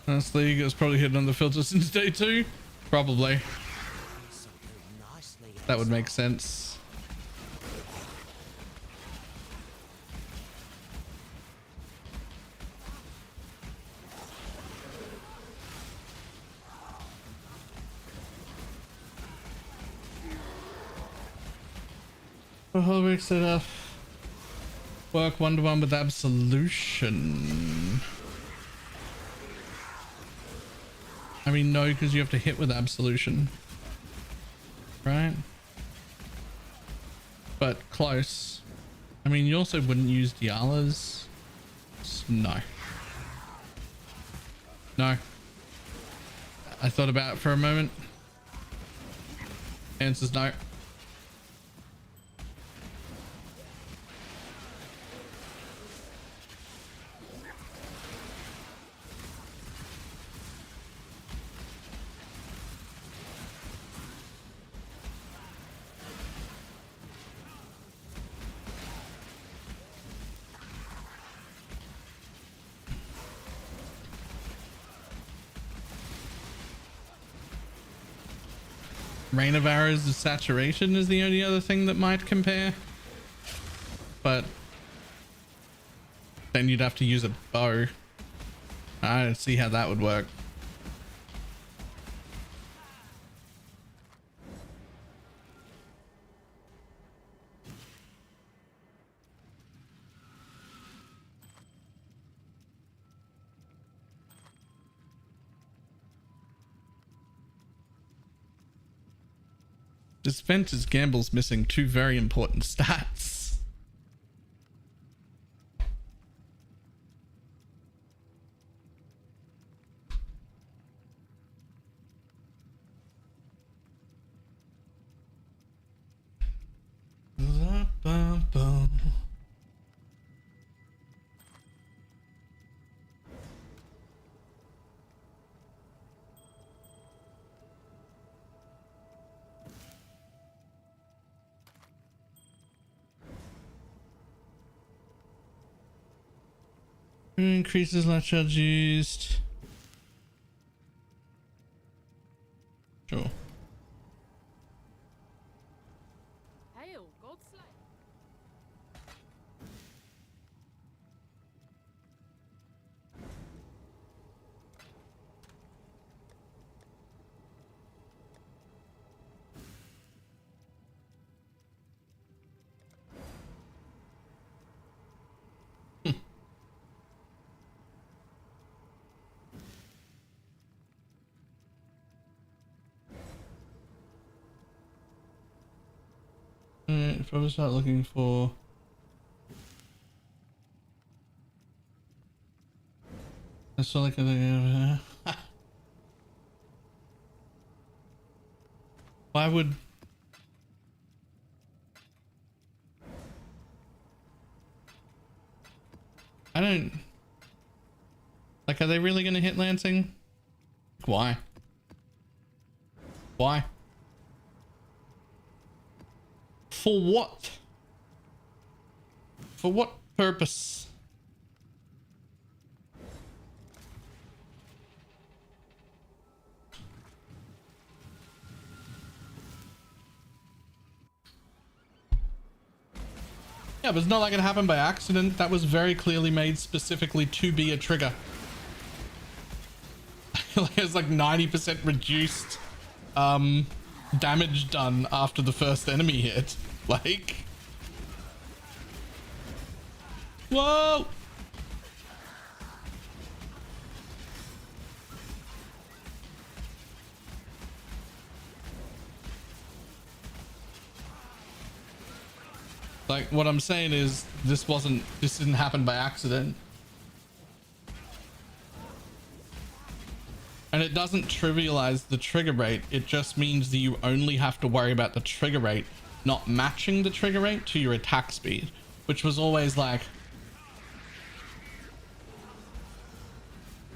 Honestly, you guys probably hitting on the filter since day 2. Probably. That would make sense. Oh, we set up. Work 1-to-1 with Absolution. I mean, no, because you have to hit with Absolution. Right? But close. I mean, you also wouldn't use Diala's. No. No. I thought about it for a moment. Answer's no. Rain of Arrows of Saturation is the only other thing that might compare. But then you'd have to use a bow. I don't see how that would work. This Ventus Gamble's missing 2 very important stats. Increases light charge used. Sure.
Hail, Godslay.
If I was start looking for I saw like a why would I don't like, are they really going to hit Lancing? Why? Why? For what? For what purpose? Yeah, but it's not like it happened by accident. That was very clearly made specifically to be a trigger. Like, it's like 90% reduced damage done after the first enemy hit. Like, whoa. Like, what I'm saying is this didn't happen by accident. And it doesn't trivialize the trigger rate. It just means that you only have to worry about the trigger rate not matching the trigger rate to your attack speed, which was always like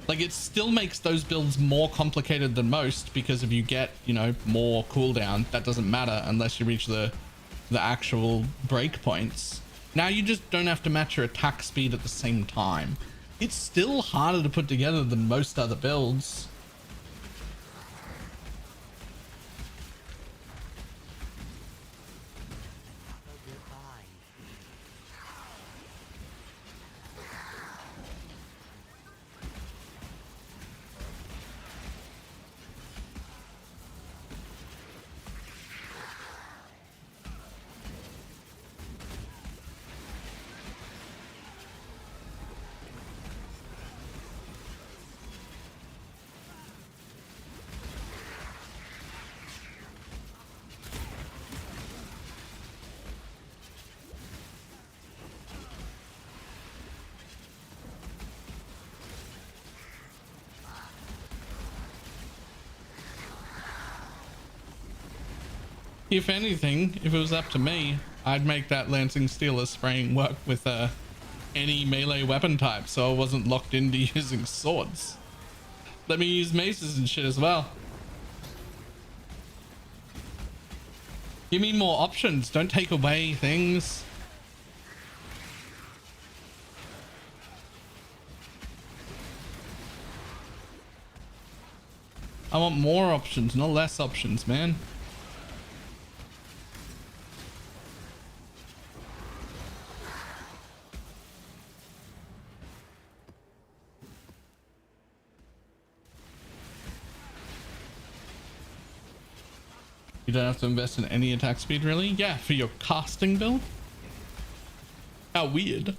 it still makes those builds more complicated than most, because if you get, you know, more cooldown, that doesn't matter unless you reach the actual breakpoints. Now you just don't have to match your attack speed at the same time. It's still harder to put together than most other builds. If anything, if it was up to me, I'd make that Lancing Stealer spraying work with any melee weapon type, so I wasn't locked into using swords. Let me use maces and shit as well. Give me more options, don't take away things. I want more options, not less options, man. You don't have to invest in any attack speed, really? Yeah, for your casting build? How weird.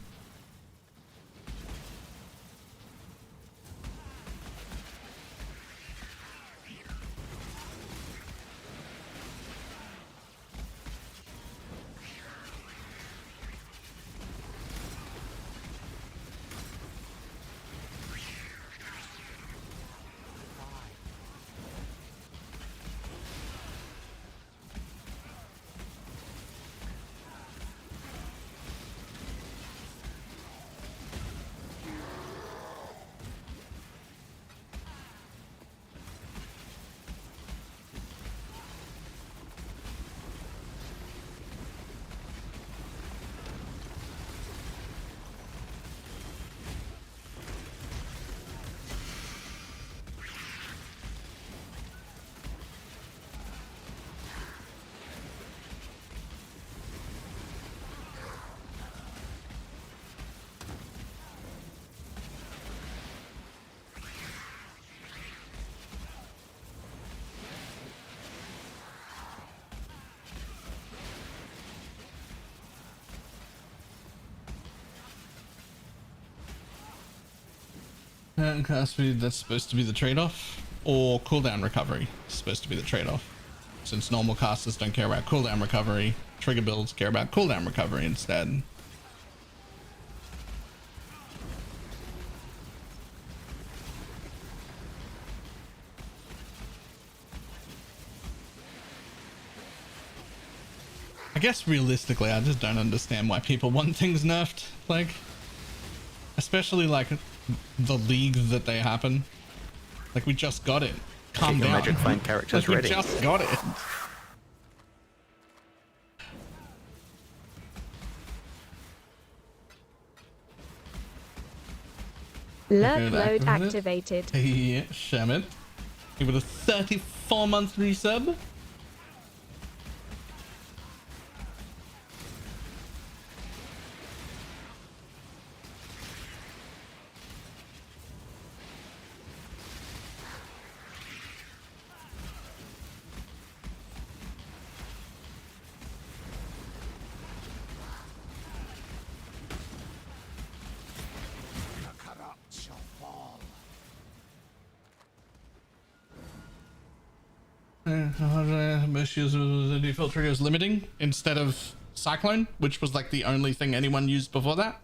Cast speed, that's supposed to be the trade-off, or cooldown recovery is supposed to be the trade-off. Since normal casters don't care about cooldown recovery, trigger builds care about cooldown recovery instead. I guess realistically, I just don't understand why people want things nerfed. Like, especially like the league that they happen. Like, we just got it. Calm down.
Magic find characters
like,
ready.
We just got it.
Lurk load activated.
Hey, Shamit. Give it a 34-month resub. Most users the default trigger is limiting instead of cyclone, which was like the only thing anyone used before that.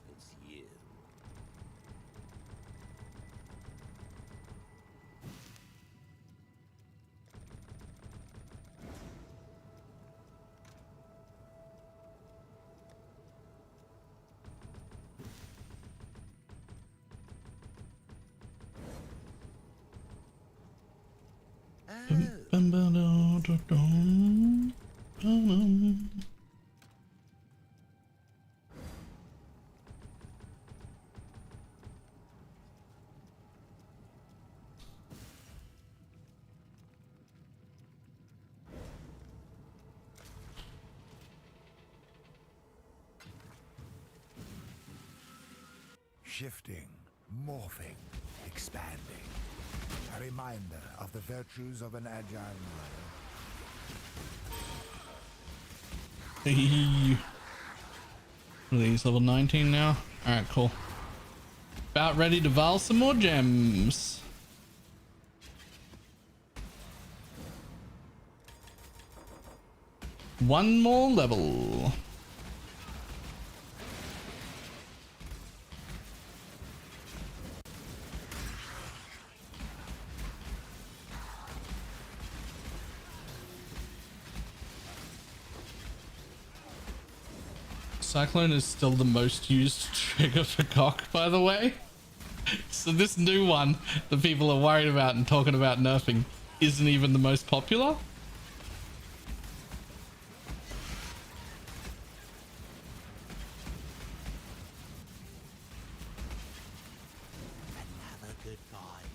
It's you.
Shifting, morphing, expanding. A reminder of the virtues of an agile mind.
Hey. These level 19 now. All right, cool. About ready to val some more gems. One more level. Cyclone is still the most used trigger for cock, by the way. So this new one that people are worried about and talking about nerfing isn't even the most popular.
Another good find.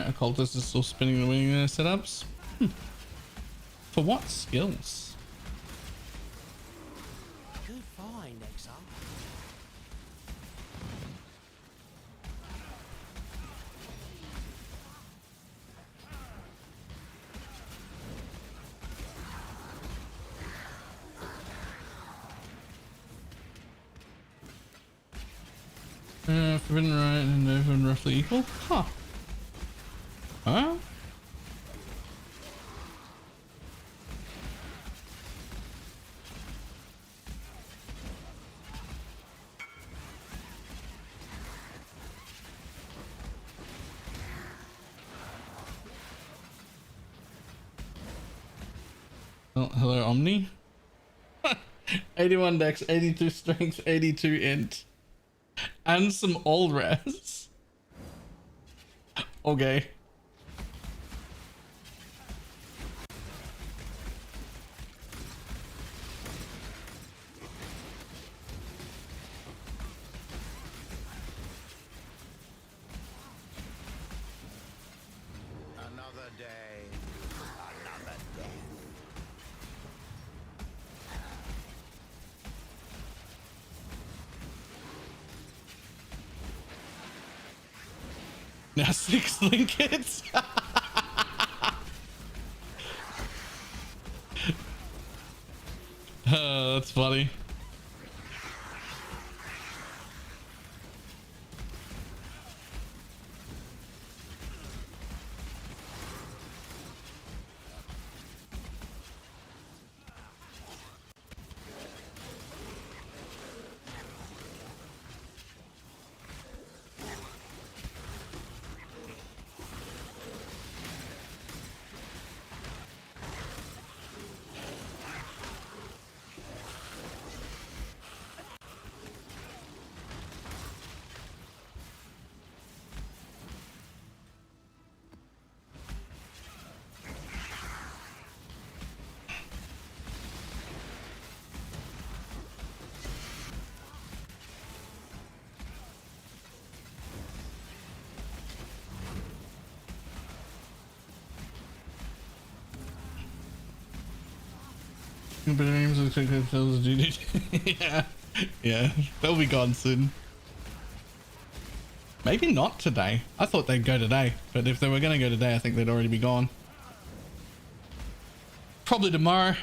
Occultist is still spinning the wing setups. For what skills?
Good find, Exile.
Forbidden right and open roughly equal? Huh. Huh? Oh, hello, Omni. 81 dex, 82 strength, 82 int. And some all res. Okay.
Another day, another death.
Now 6 linkets. Oh, that's funny. Yeah, yeah, they'll be gone soon. Maybe not today. I thought they'd go today, but if they were going to go today, I think they'd already be gone. Probably tomorrow.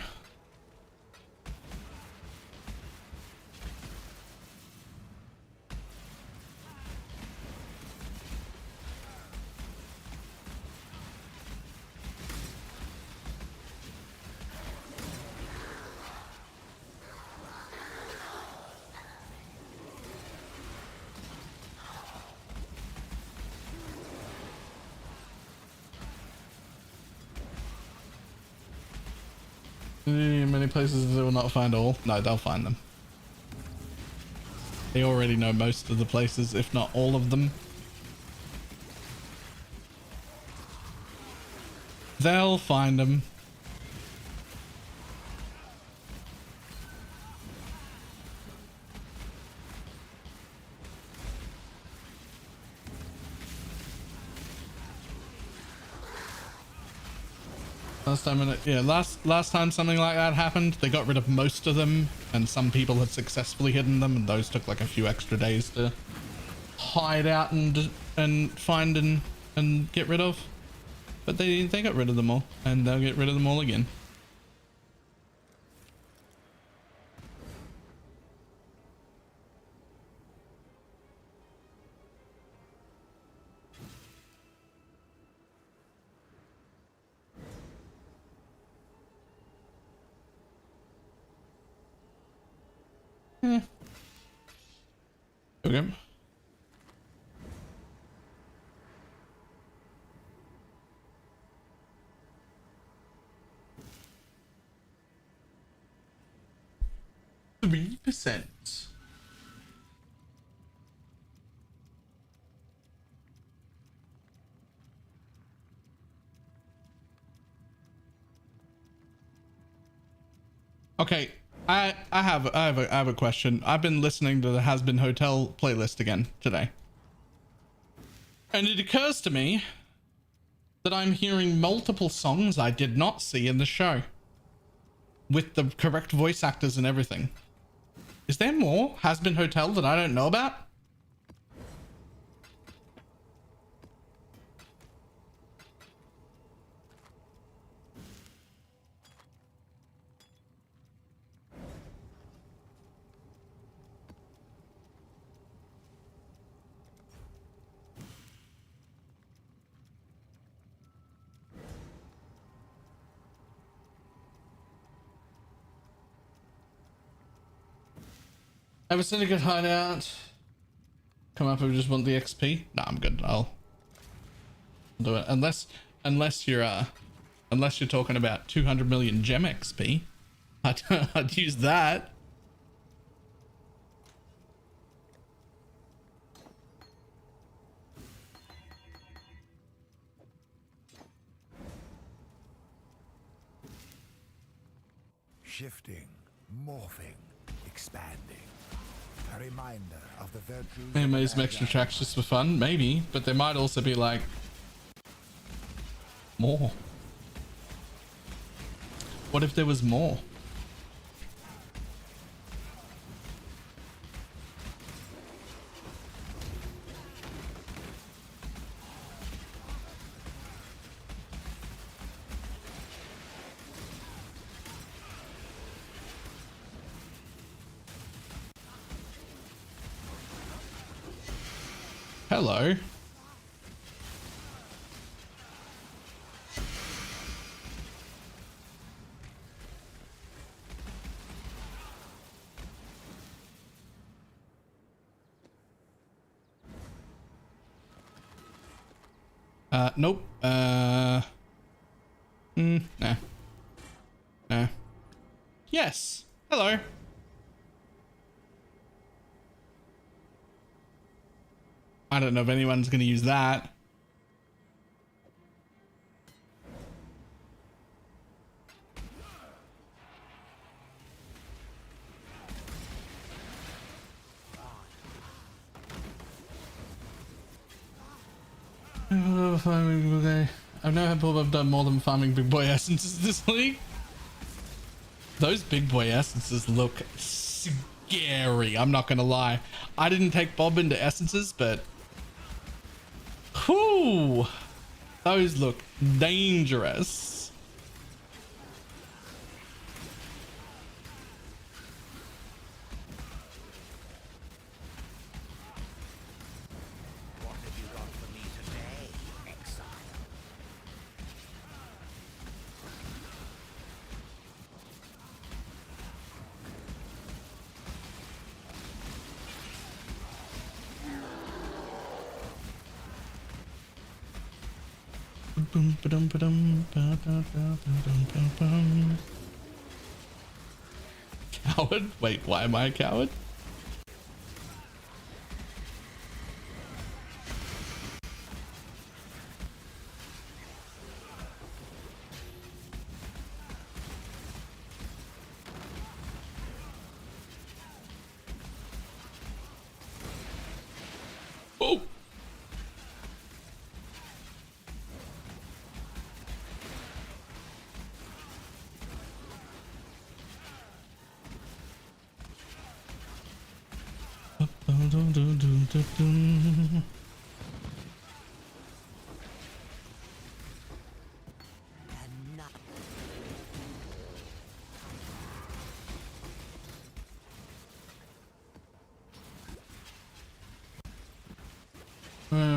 Many places they will not find all. No, they'll find them. They already know most of the places, if not all of them. They'll find them. Last time something like that happened, they got rid of most of them, and some people had successfully hidden them, and those took like a few extra days to hide out and find and get rid of. But they got rid of them all, and they'll get rid of them all again. Okay. %. Okay, I have a question. I've been listening to the Has Been Hotel playlist again today, and it occurs to me that I'm hearing multiple songs I did not see in the show with the correct voice actors and everything. Is there more Has Been Hotel that I don't know about? Have a syndicate hideout. Come up if you just want the XP. Nah, I'm good. I'll do it. Unless you're talking about 200 million gem XP. I'd use that.
Shifting, morphing, expanding. A reminder of the virtues.
They made some extra tracks just for fun, maybe, but there might also be like more. What if there was more? Hello. Nope. Nah. Nah. Yes. Hello. I don't know if anyone's going to use that. I've never had people have done more than farming big boy essences this league. Those big boy essences look scary. I'm not going to lie. I didn't take Bob into essences, but whoo, those look dangerous.
What have you got for me today, exile?
Coward? Wait, why am I a coward? Oh!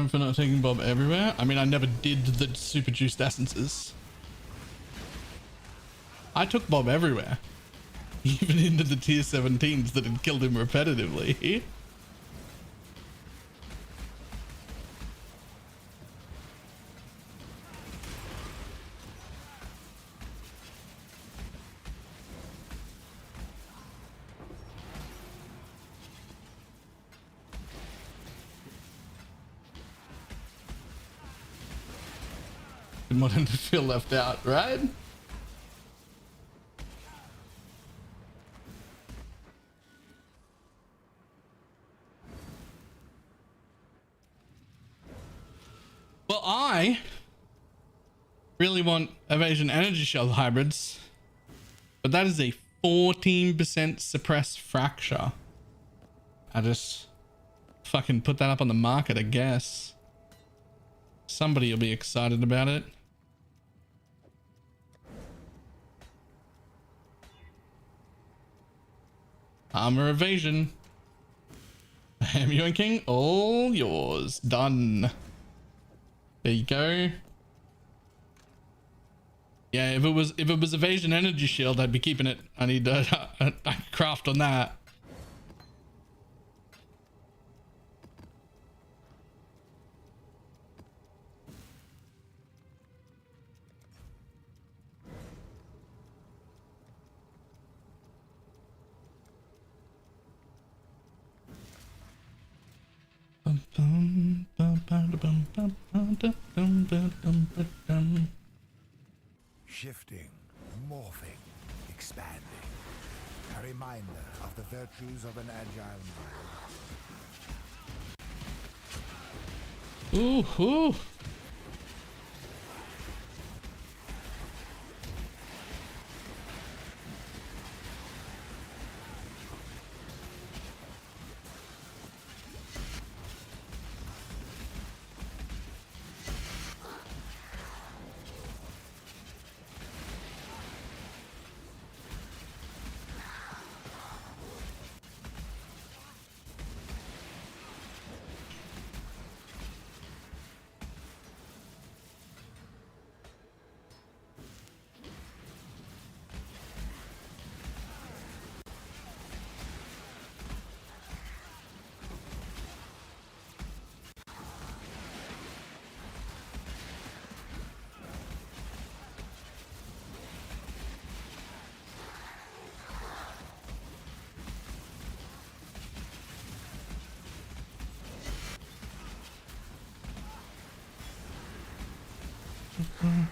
For not taking Bob everywhere. I mean, I never did the super juiced essences. I took Bob everywhere. Even into the tier 17s that had killed him repetitively. Didn't want him to feel left out, right? Well, I really want evasion energy shell hybrids, but that is a 14% suppressed fracture. I just fucking put that up on the market, I guess. Somebody will be excited about it. Armor evasion. Amulet King, all yours. Done. There you go. Yeah, if it was evasion energy shield, I'd be keeping it. I need a craft on that.
Shifting, morphing, expanding. A reminder of the virtues of an agile mind.
Ooh, ooh.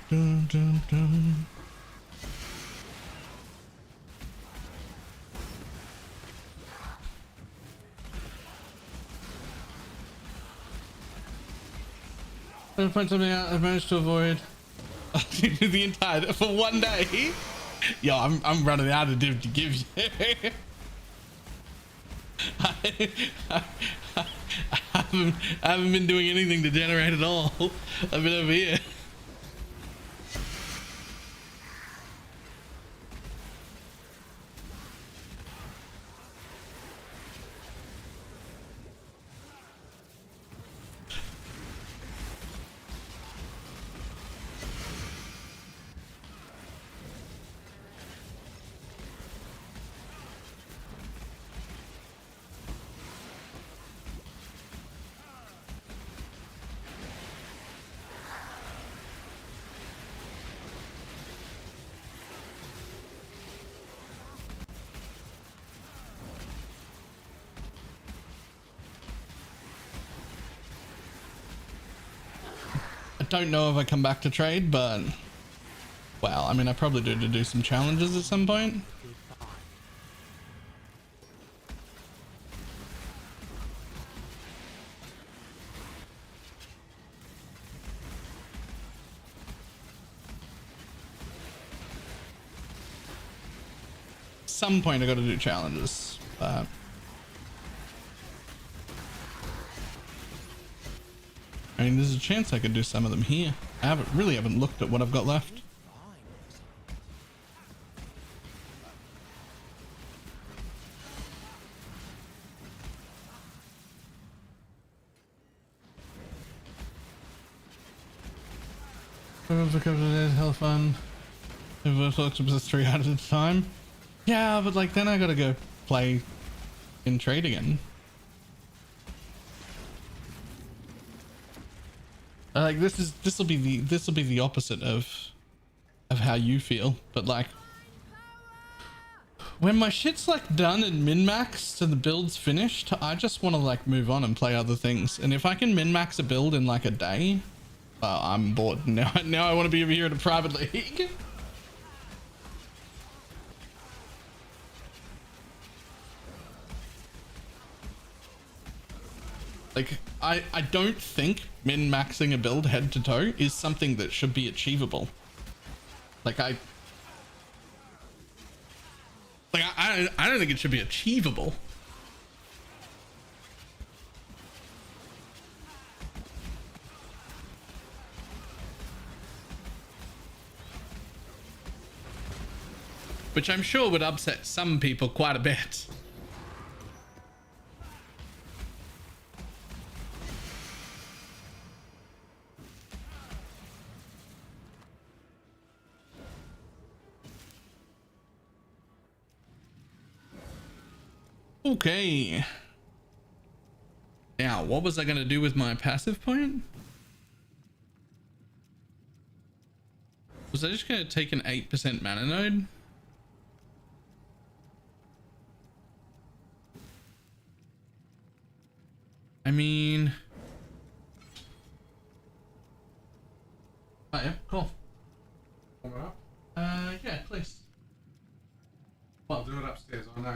Dun, dun, dun. I'm gonna find something out I've managed to avoid the entire for one day. Yo, I'm running out of div to give you. I haven't been doing anything to generate at all. I've been over here. I don't know if I come back to trade, but well, I mean, I probably do some challenges at some point. Some point I got to do challenges, but I mean, there's a chance I could do some of them here. I haven't looked at what I've got left. For a couple of days, hell fun. If it 3 out at a time. Yeah, but like then I gotta go play in trade again. Like this will be the opposite of how you feel, but like when my shit's like done and min-maxed and the build's finished, I just want to like move on and play other things. And if I can min-max a build in like a day, I'm bored now. Now I want to be over here in a private league. Like, I don't think min-maxing a build head to toe is something that should be achievable. Like, I don't think it should be achievable. Which I'm sure would upset some people quite a bit. Okay. Now, what was I going to do with my passive point? Was I just going to take an 8% mana node? I mean... Oh yeah, cool. Yeah, please. Well, do it upstairs, I know.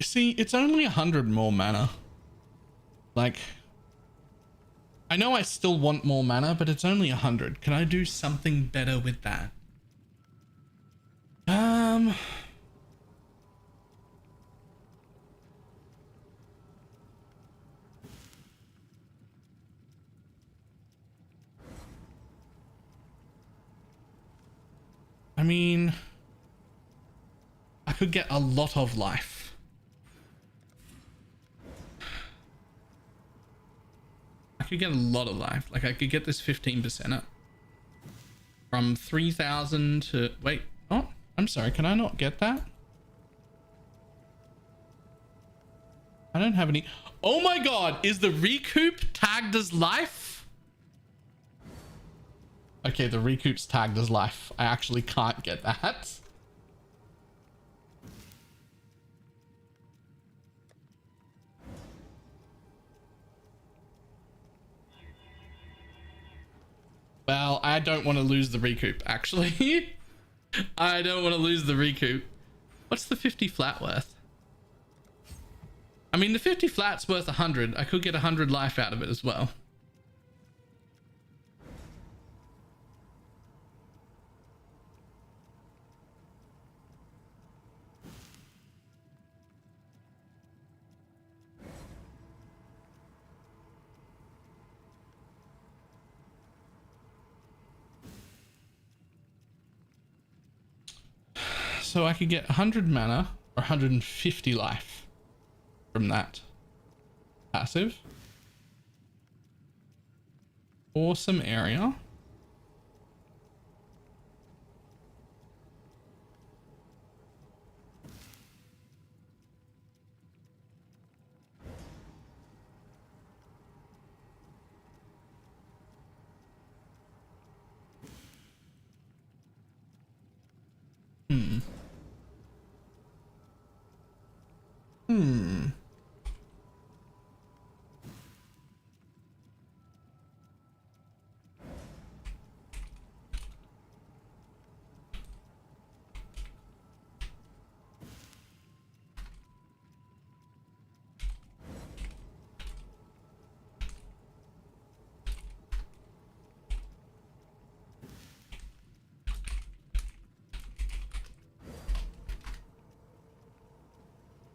See, it's only 100 more mana. Like, I know I still want more mana, but it's only 100. Can I do something better with that? I mean, I could get a lot of life. I could get a lot of life. Like, I could get this 15% up. From 3,000 to... Wait. Oh, I'm sorry. Can I not get that? I don't have any... Oh my god! Is the recoup tagged as life? Okay, the recoup's tagged as life. I actually can't get that. Well, I don't want to lose the recoup, actually. I don't want to lose the recoup. What's the 50 flat worth? I mean, the 50 flat's worth 100. I could get 100 life out of it as well. So I could get 100 mana or 150 life from that passive. Awesome area.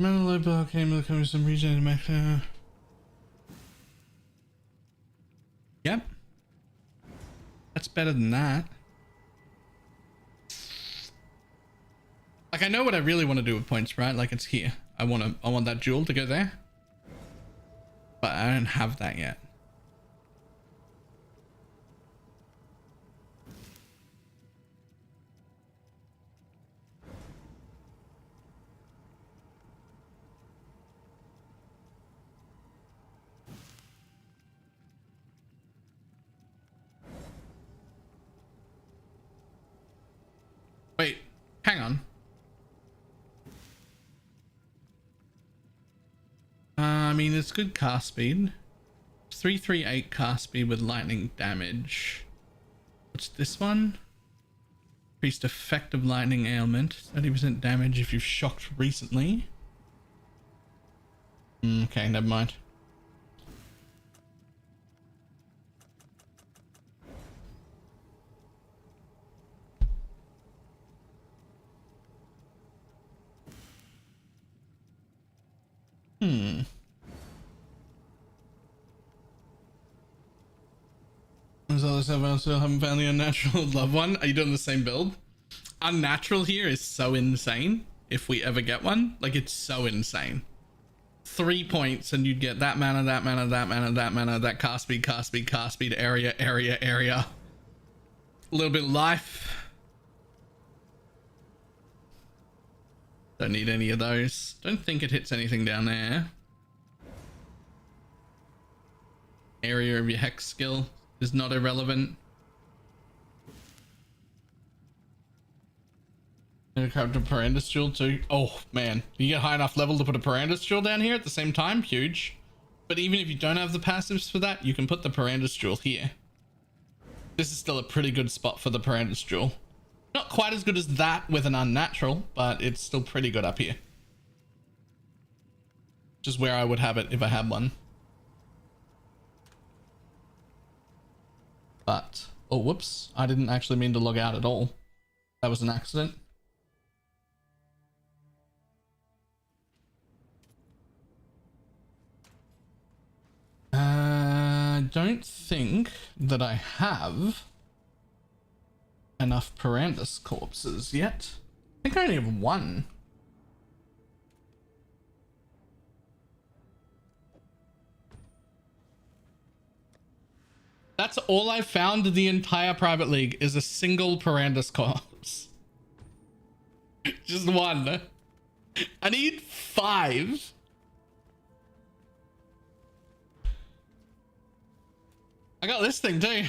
Metal low bar came with some region mecca. Yep. That's better than that. Like, I know what I really want to do with points, right? Like, it's here. I want that jewel to go there. But I don't have that yet. Wait, hang on. I mean, it's good cast speed. 338 cast speed with lightning damage. What's this one? Increased effective lightning ailment. 30% damage if you've shocked recently. Okay, never mind. As well as I still haven't found the unnatural loved one. Are you doing the same build? Unnatural here is so insane. If we ever get one, like, it's so insane. 3 points and you'd get that mana, that mana, that mana, that mana, that cast speed, area. A little bit of life. Don't need any of those. Don't think it hits anything down there. Area of your hex skill is not irrelevant. Captain Parandus Jewel too. Oh man, you get high enough level to put a Parandus Jewel down here at the same time, huge. But even if you don't have the passives for that, you can put the Parandus Jewel here. This is still a pretty good spot for the Parandus Jewel. Not quite as good as that with an unnatural, but it's still pretty good up here. Which is where I would have it if I had one. But, oh whoops, I didn't actually mean to log out at all. That was an accident. I don't think that I have enough Parandus corpses yet. I think I only have one. That's all I found in the entire private league is a single Parandus corpse. Just one. I need 5. I got this thing too.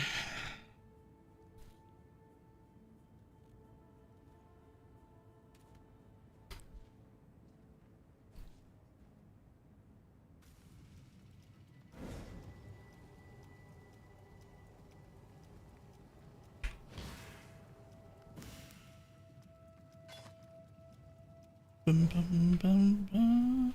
Bum, bum, bum, bum.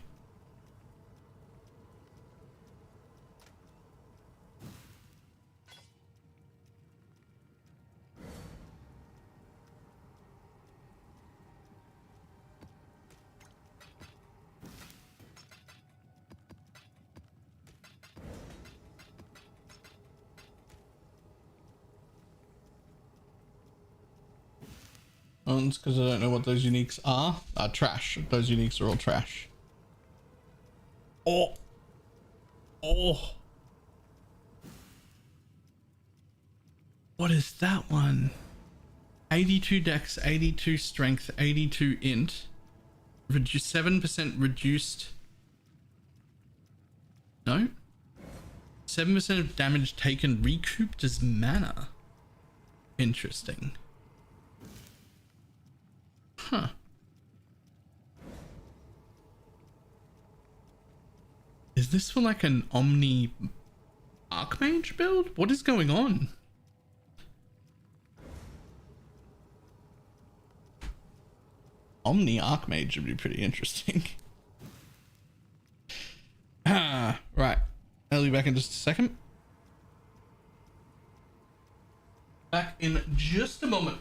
Ones because I don't know what those uniques are. Trash. Those uniques are all trash. Oh. Oh. What is that one? 82 dex, 82 strength, 82 int. 7% reduced. No? 7% of damage taken recouped as mana. Interesting. Huh. Is this for like an Omni Archmage build? What is going on? Omni Archmage would be pretty interesting. Right. I'll be back in just a second. Back in just a moment.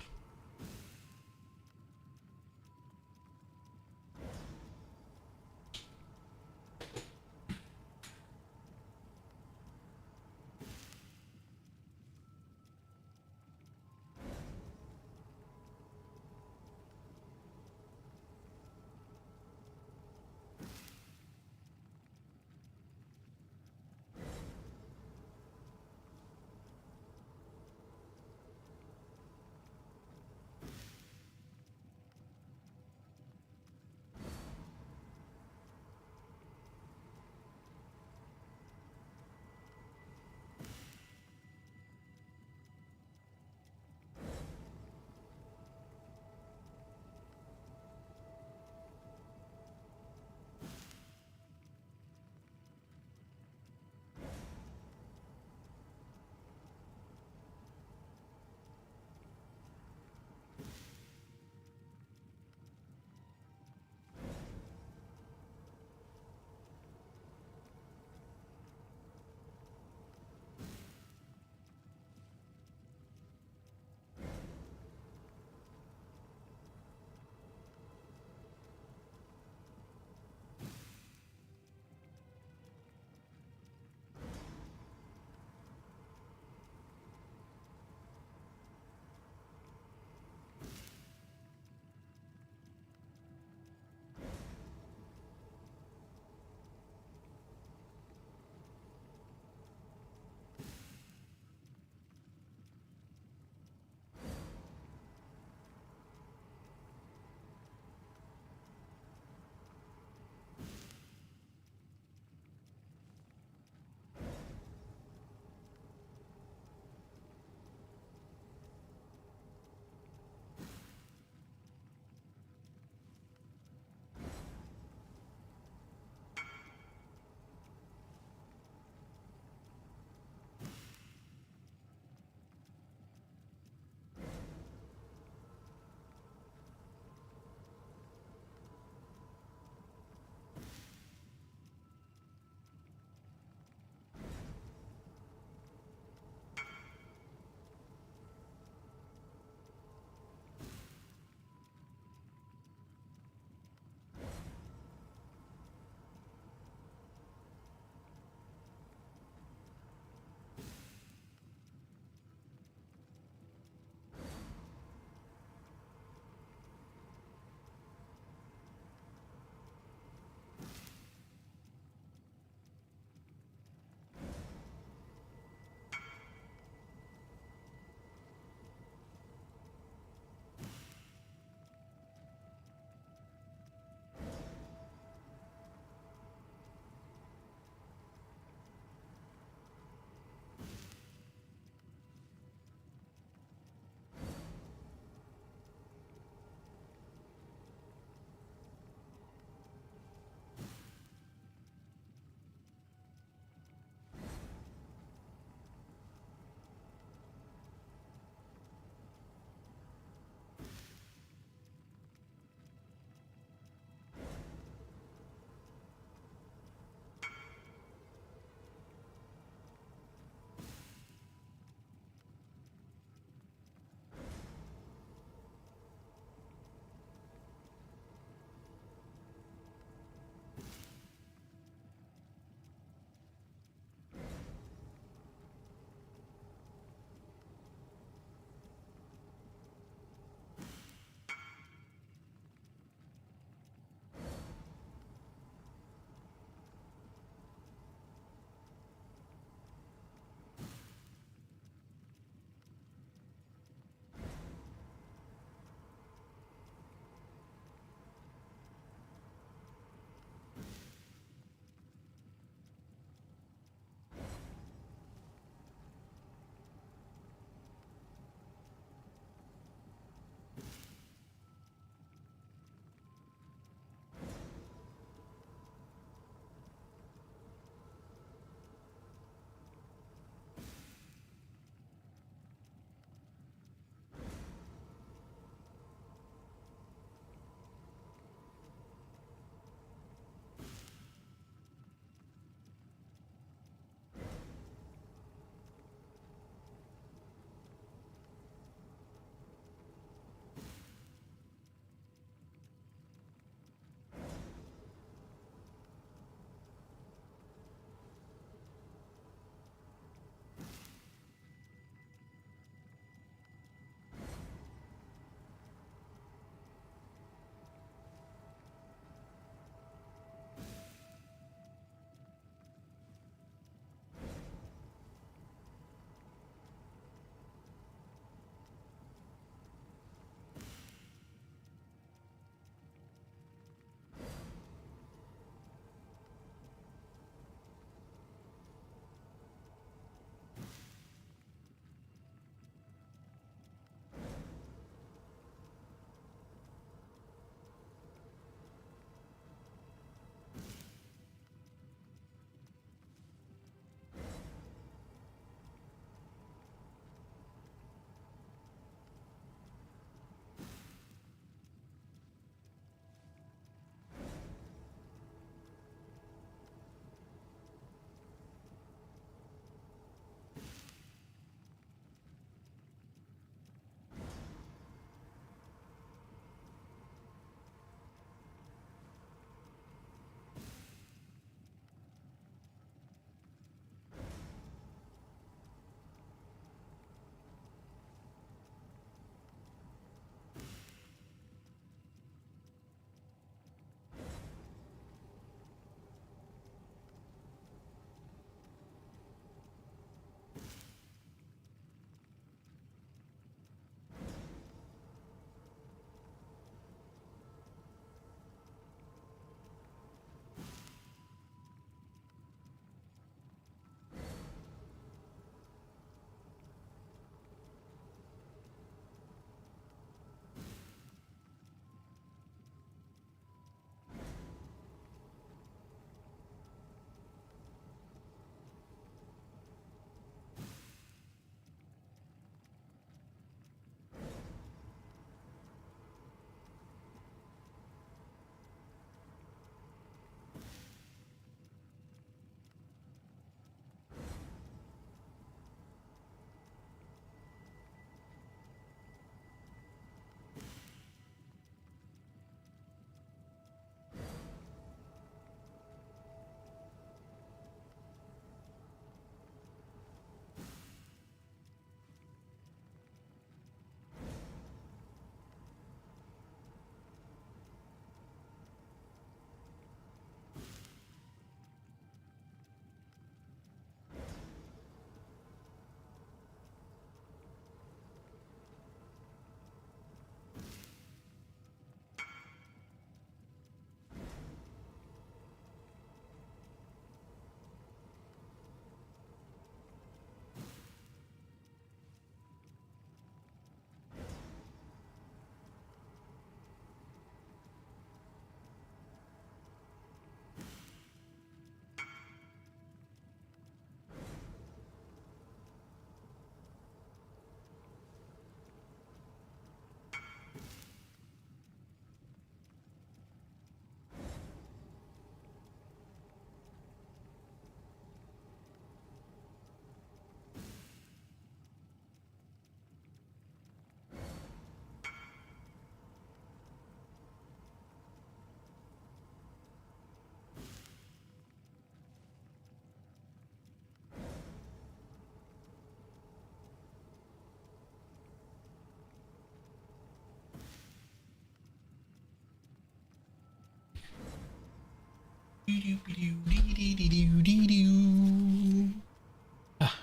Ah.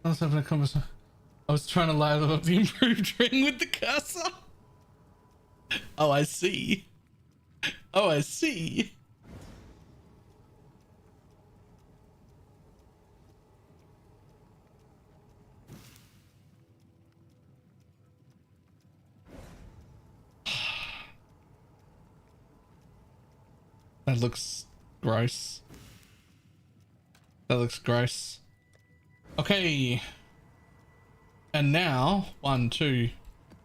I was having a conversation. I was trying to light up the improved ring with the cursor. Oh, I see. Oh, I see. That looks gross. That looks gross. Okay. And now, 1, 2,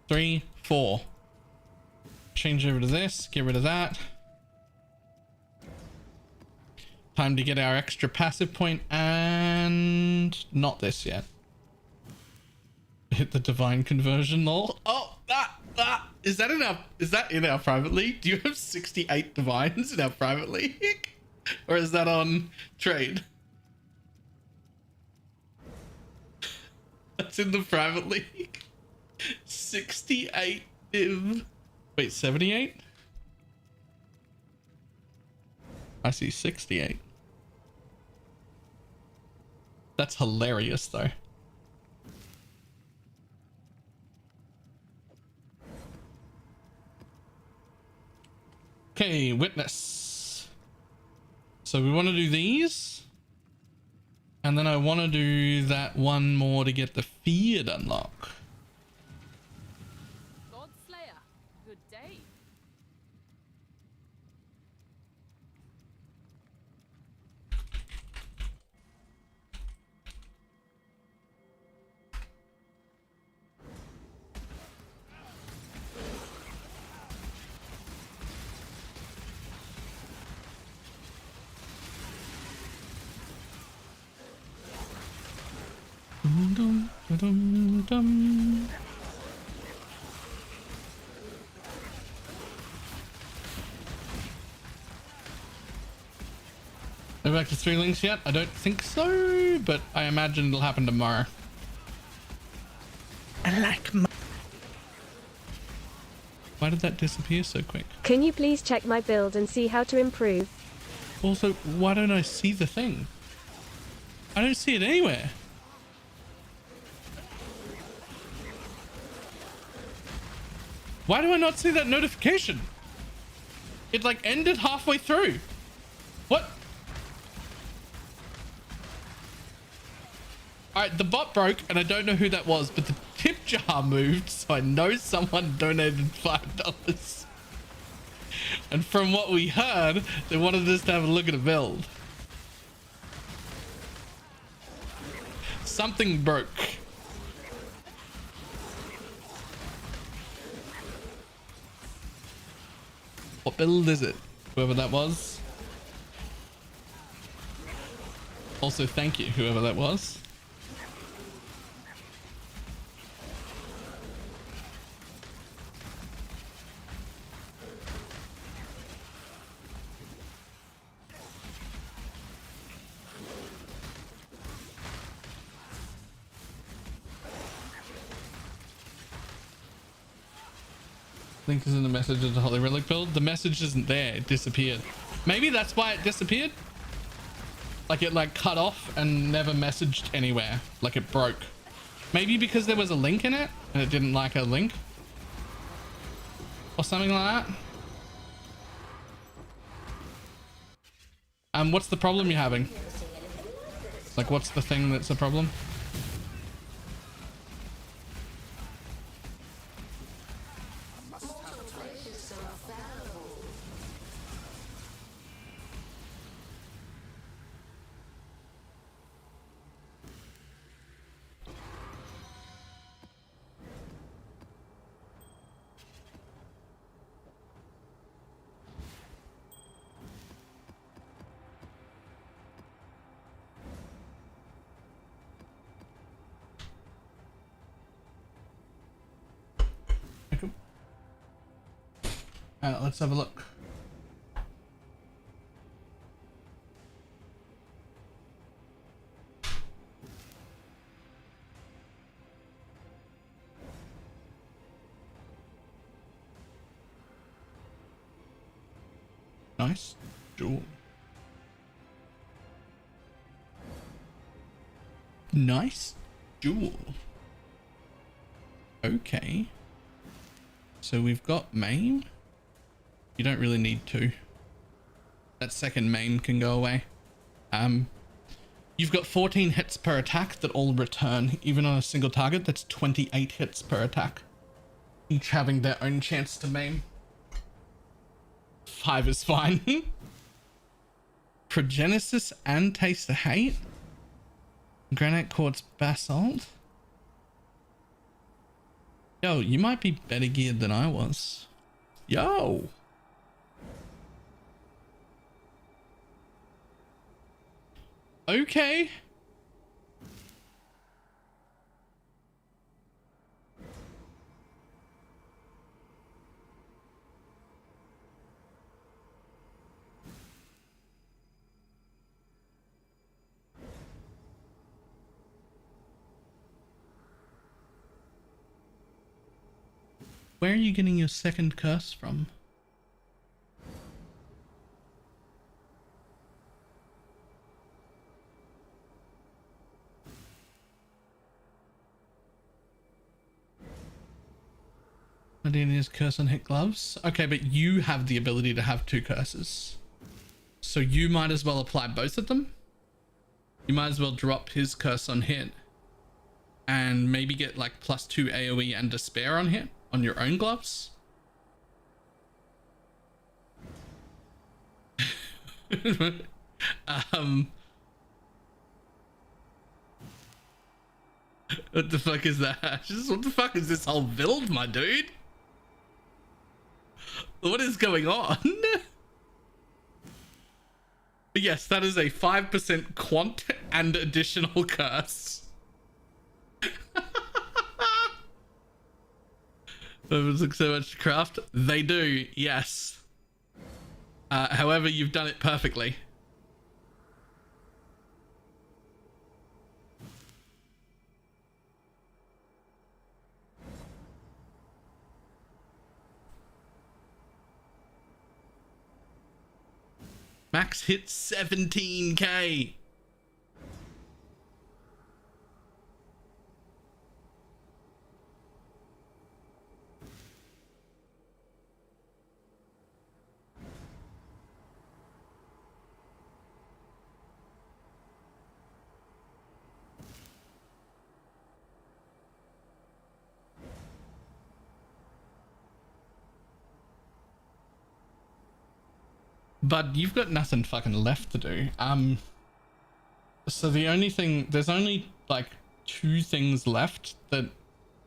3, 4. Change over to this, get rid of that. Time to get our extra passive point and not this yet. Hit the divine conversion lol. Oh, is that in our private league? Do you have 68 divines in our private league? Or is that on trade? That's in the private league. 68 div. Wait, 78? I see 68. That's hilarious though. Okay, witness. So we want to do these. And then I want to do that one more to get the feared unlock.
Godslayer, good day.
Dum, dum, dum, dum. Are we back to 3 links yet? I don't think so, but I imagine it'll happen tomorrow.
I like my...
Why did that disappear so quick?
Can you please check my build and see how to improve?
Also, why don't I see the thing? I don't see it anywhere. Why do I not see that notification? It like ended halfway through. What? Alright, the bot broke and I don't know who that was, but the tip jar moved, so I know someone donated $5. And from what we heard, they wanted us to have a look at a build. Something broke. What build is it? Whoever that was. Also, thank you, whoever that was. Link is in the message of the Holy Relic build. The message isn't there. It disappeared. Maybe that's why it disappeared. Like it like cut off and never messaged anywhere. Like it broke. Maybe because there was a link in it and it didn't like a link. Or something like that. What's the problem you're having? Like what's the thing that's a problem? Let's have a look. Nice jewel. Nice jewel. Okay. So we've got main. You don't really need to. That second main can go away. You've got 14 hits per attack that all return, even on a single target. That's 28 hits per attack, each having their own chance to maim. 5 is fine. Progenesis and Taste of Hate. Granite Quartz Basalt. Yo, you might be better geared than I was. Yo. Okay. Where are you getting your second curse from? Medinia's curse on hit gloves. Okay, but you have the ability to have 2 curses. So you might as well apply both of them. You might as well drop his curse on hit and maybe get like +2 AoE and despair on hit on your own gloves. What the fuck is that? What the fuck is this whole build, my dude? What is going on? But yes, that is a 5% quant and additional curse. Those look so much to craft. They do, yes. However, you've done it perfectly. Max hit 17k. But you've got nothing fucking left to do. So the only thing, there's only like 2 things left that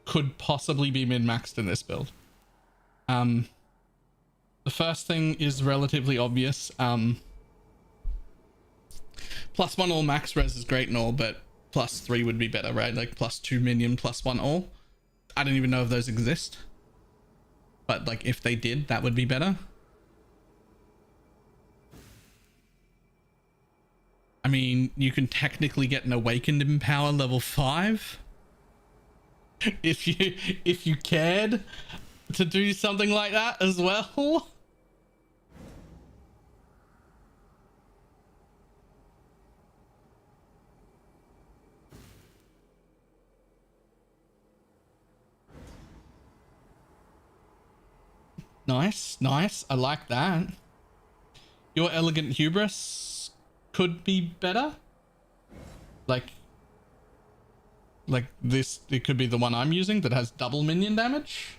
could possibly be min-maxed in this build. The first thing is relatively obvious. +1 all max res is great and all, but +3 would be better, right? Like +2 minion, +1 all. I don't even know if those exist. But like if they did, that would be better. I mean, you can technically get an Awakened Empower level 5 if you cared to do something like that as well. Nice, nice. I like that. Your Elegant Hubris could be better. Like this, it could be the one I'm using that has double minion damage.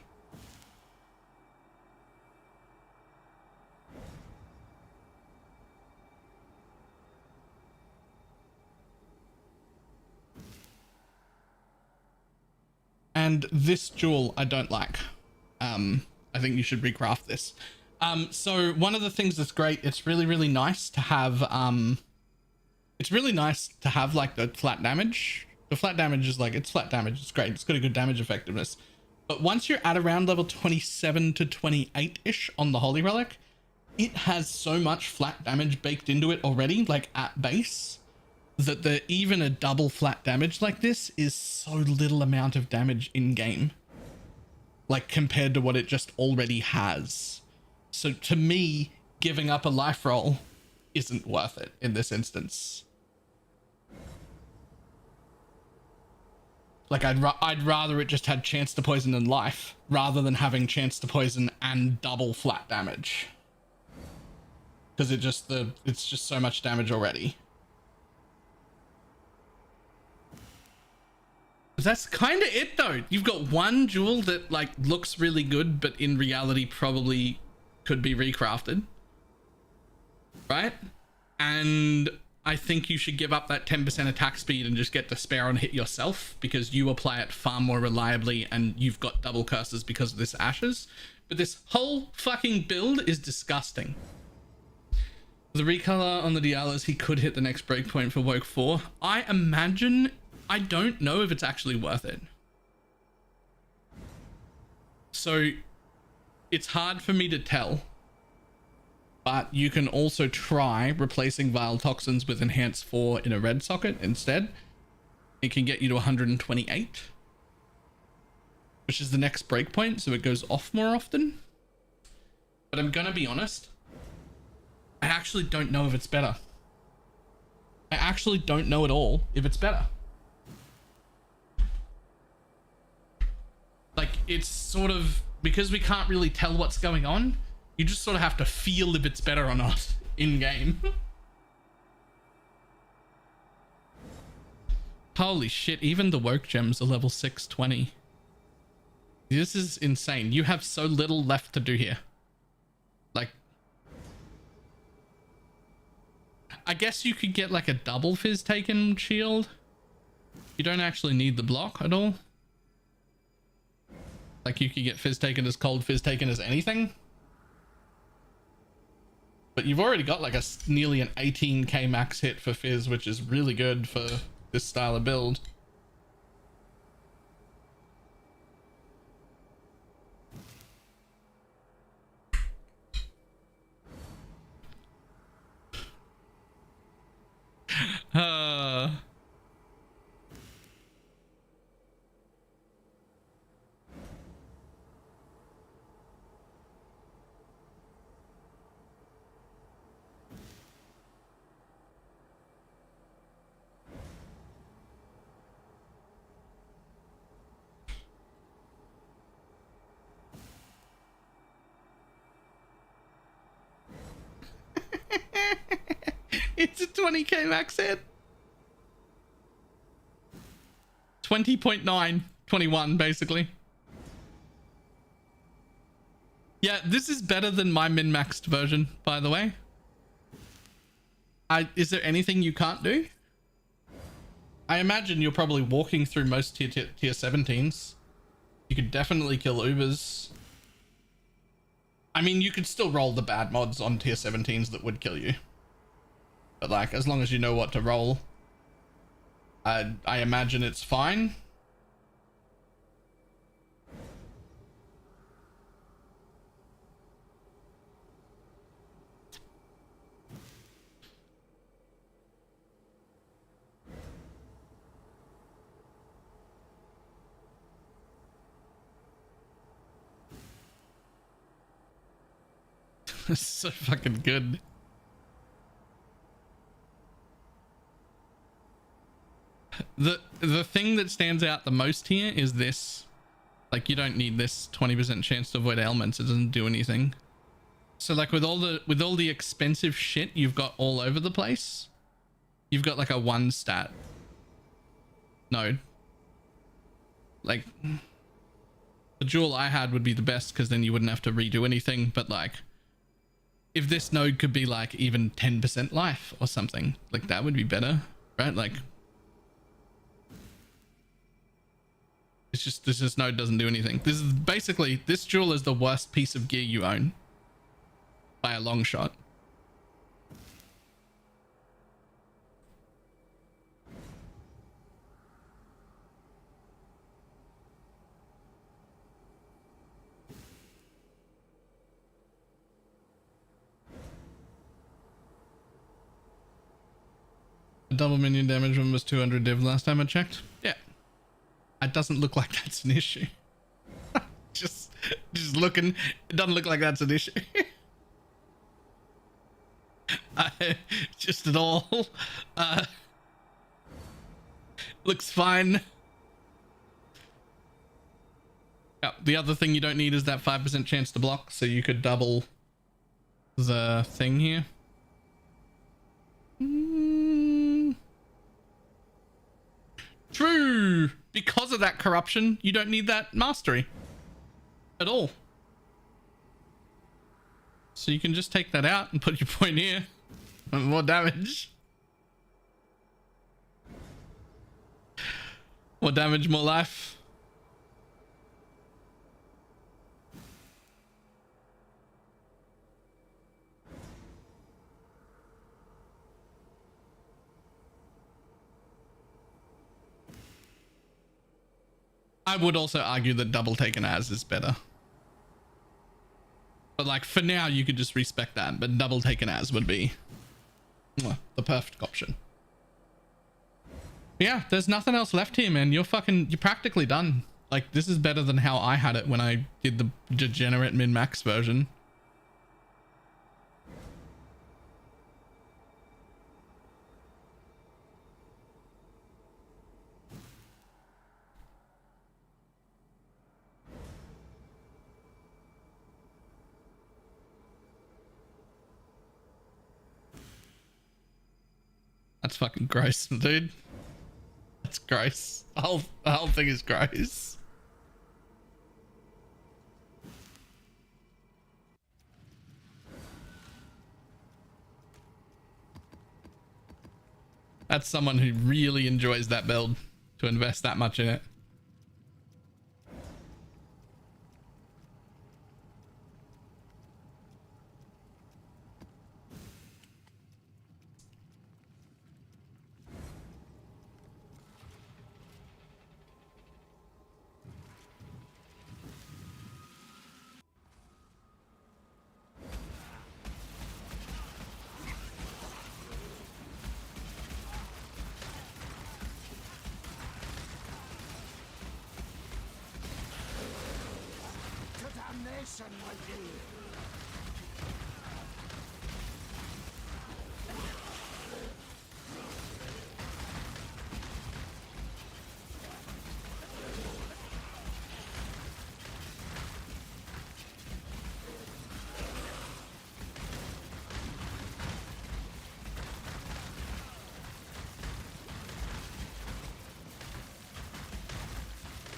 And this jewel I don't like. I think you should recraft this. So one of the things that's great, it's really nice to have like the flat damage. The flat damage is like, it's flat damage, it's great, it's got a good damage effectiveness. But once you're at around level 27 to 28-ish on the Holy Relic, it has so much flat damage baked into it already, like at base, that even a double flat damage like this is so little amount of damage in game. Like compared to what it just already has. So to me, giving up a life roll isn't worth it in this instance. Like I'd rather it just had chance to poison and life rather than having chance to poison and double flat damage. Because it's just so much damage already. That's kind of it though. You've got one jewel that like looks really good, but in reality probably could be recrafted. Right? And I think you should give up that 10% attack speed and just get Despair on hit yourself, because you apply it far more reliably and you've got double curses because of this Ashes. But this whole fucking build is disgusting. The recolor on the Dialos, he could hit the next breakpoint for Woke 4. I imagine, I don't know if it's actually worth it. So it's hard for me to tell. But you can also try replacing Vile Toxins with Enhance 4 in a red socket instead. It can get you to 128, which is the next breakpoint, so it goes off more often. But I'm gonna be honest, I actually don't know if it's better. I actually don't know at all if it's better. Like, it's sort of, because we can't really tell what's going on, you just sort of have to feel if it's better or not in game. Holy shit, even the Woke gems are level 620. This is insane. You have so little left to do here. Like, I guess you could get like a double Fizz Taken shield. You don't actually need the block at all. Like, you could get Fizz Taken as cold, Fizz Taken as anything. But you've already got like nearly an 18k max hit for Fizz, which is really good for this style of build. It's a 20k max hit. 20.9, 21 basically. Yeah, this is better than my min-maxed version, by the way. Is there anything you can't do? I imagine you're probably walking through most tier 17s. You could definitely kill Ubers. I mean, you could still roll the bad mods on tier 17s that would kill you. But like, as long as you know what to roll, I imagine it's fine. This is so fucking good. The thing that stands out the most here is this. Like, you don't need this 20% chance to avoid ailments. It doesn't do anything. So like with all the expensive shit you've got all over the place, you've got like a 1 stat node. Like, the jewel I had would be the best because then you wouldn't have to redo anything. But like, if this node could be like even 10% life or something, like that would be better, right? Like, it's just, this node doesn't do anything. This is basically, this jewel is the worst piece of gear you own by a long shot. Double minion damage one was 200 div last time I checked. Yeah. It doesn't look like that's an issue. just looking, it doesn't look like that's an issue. Just at all. Looks fine. Yeah, the other thing you don't need is that 5% chance to block, so you could double the thing here. True. Because of that corruption, you don't need that mastery at all. So you can just take that out and put your point here. More damage. More damage, more life. I would also argue that double taken as is better. But like for now, you could just respec that, but double taken as would be the perfect option. Yeah, there's nothing else left here, man. You're practically done. Like, this is better than how I had it when I did the degenerate min-max version. That's fucking gross, dude. That's gross. The whole thing is gross. That's someone who really enjoys that build to invest that much in it.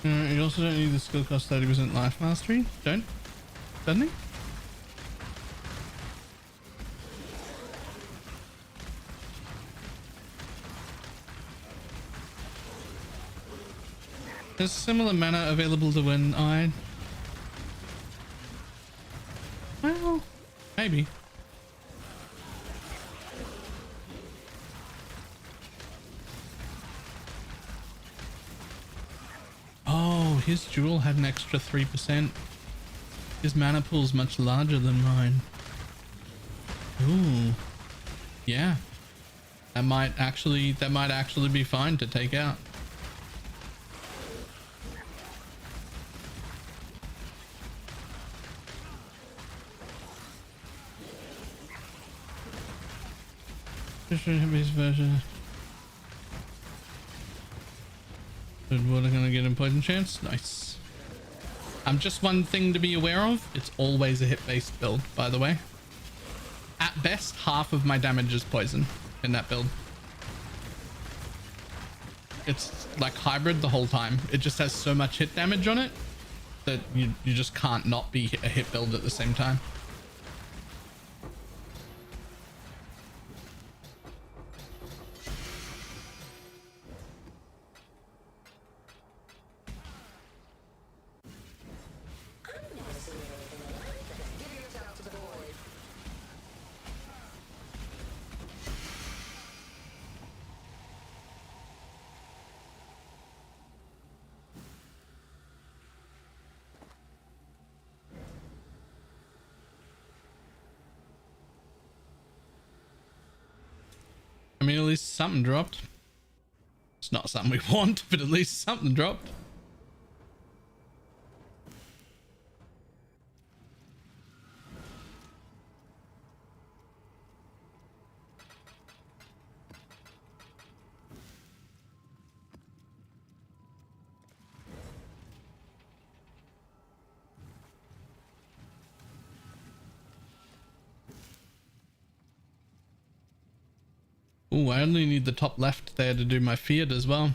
You also don't need the skill cost 30% life mastery. Don't? Doesn't he? There's similar mana available to when I... Well, maybe. Oh, his jewel had an extra 3%. His mana pool's much larger than mine. Ooh. Yeah. That might actually be fine to take out. Base version. Good water gonna get him poison chance. Nice. Just one thing to be aware of. It's always a hit-based build, by the way. At best, half of my damage is poison in that build. It's like hybrid the whole time. It just has so much hit damage on it that you just can't not be a hit build at the same time. I mean, at least something dropped. It's not something we want, but at least something dropped. Oh, I only need the top left there to do my feared as well.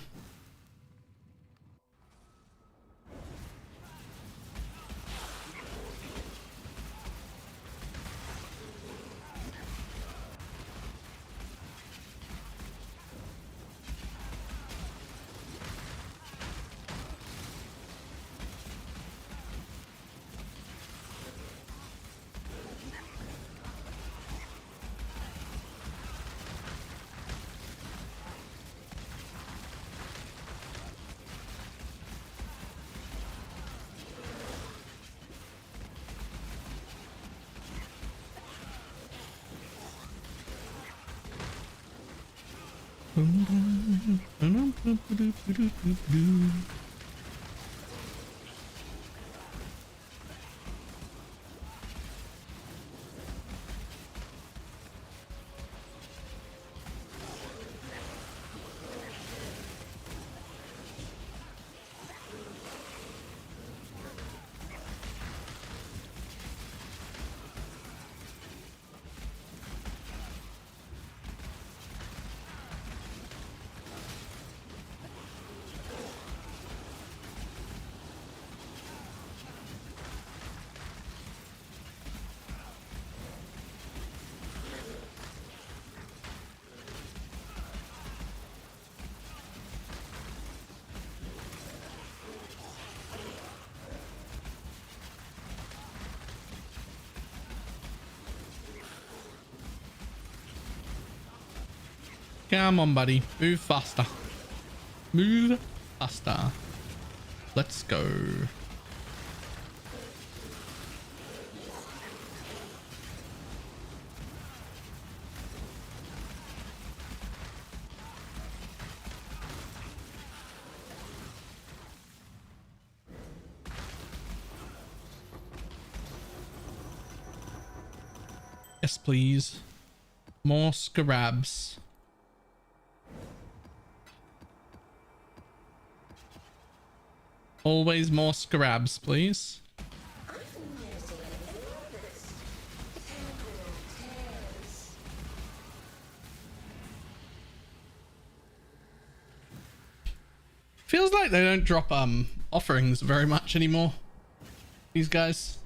Come on, buddy. Move faster. Move faster. Let's go. Yes, please. More scarabs. Always more scarabs, please. Feels like they don't drop offerings very much anymore, these guys.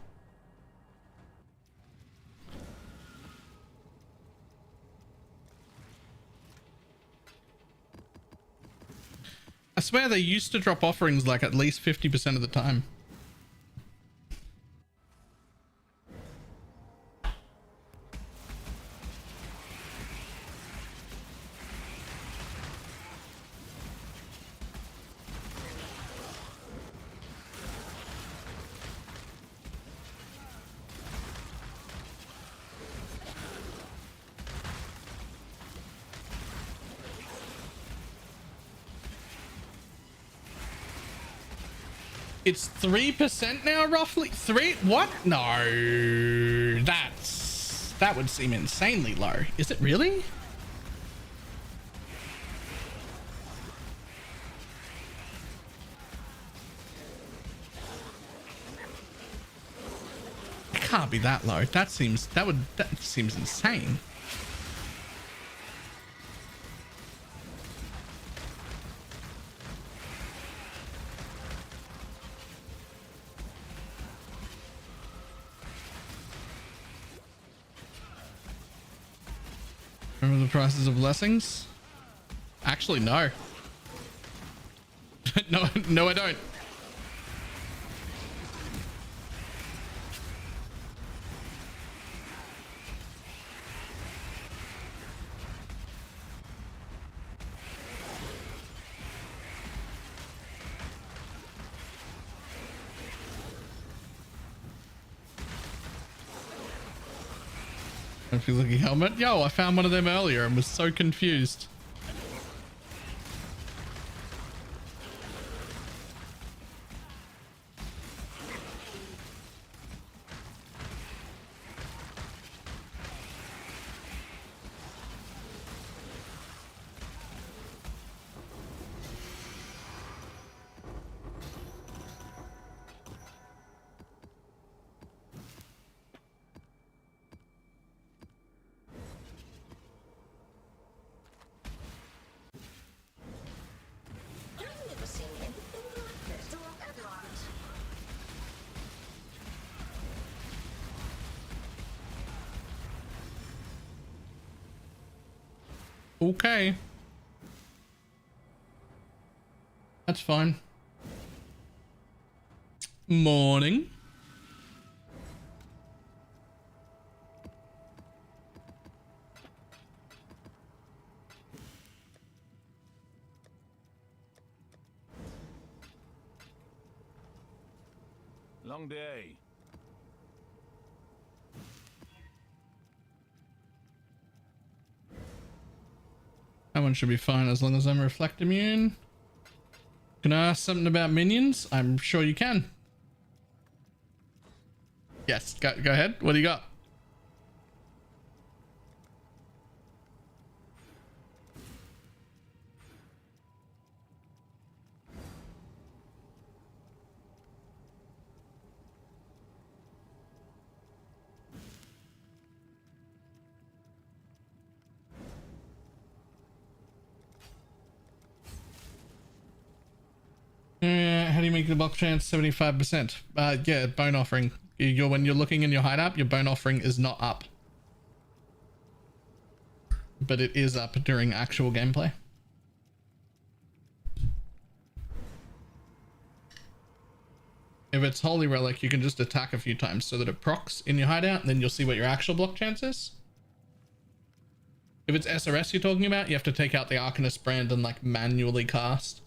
I swear they used to drop offerings like at least 50% of the time. It's 3% now, roughly. What? No, that would seem insanely low. Is it really? It can't be that low. That seems insane. Remember the prices of blessings? Actually, no. No, I don't. If you're looking helmet, yo, I found one of them earlier and was so confused. Okay. That's fine. Morning.
Long day.
That one should be fine as long as I'm reflect immune. Can I ask something about minions? I'm sure you can. Yes, go ahead. What do you got? How do you make the block chance 75%? Yeah, bone offering. When you're looking in your hideout, your bone offering is not up. But it is up during actual gameplay. If it's Holy Relic, you can just attack a few times so that it procs in your hideout, and then you'll see what your actual block chance is. If it's SRS you're talking about, you have to take out the Arcanist brand and like manually cast.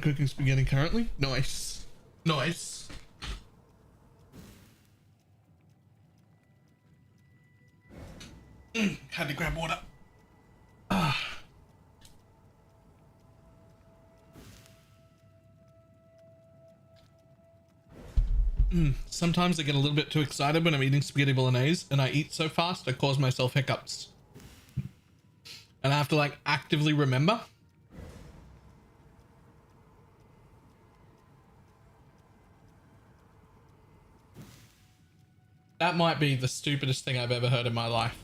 Cooking spaghetti currently. Nice. Nice. Had to grab water. Sometimes I get a little bit too excited when I'm eating spaghetti bolognese, and I eat so fast I cause myself hiccups. And I have to like actively remember. That might be the stupidest thing I've ever heard in my life.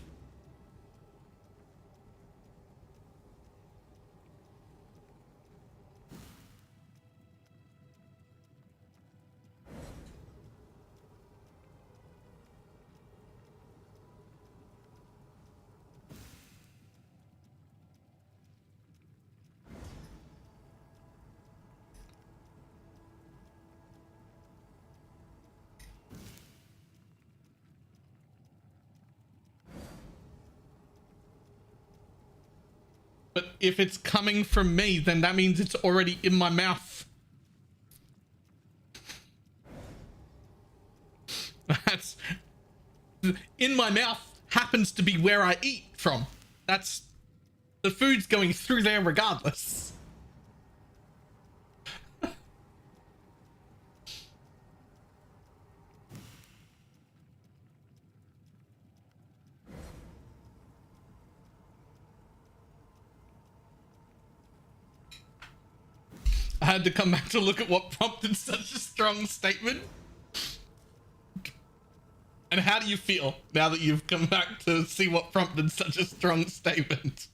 But if it's coming from me, then that means it's already in my mouth. That's in my mouth happens to be where I eat from. That's the food's going through there regardless. I had to come back to look at what prompted such a strong statement. And how do you feel now that you've come back to see what prompted such a strong statement?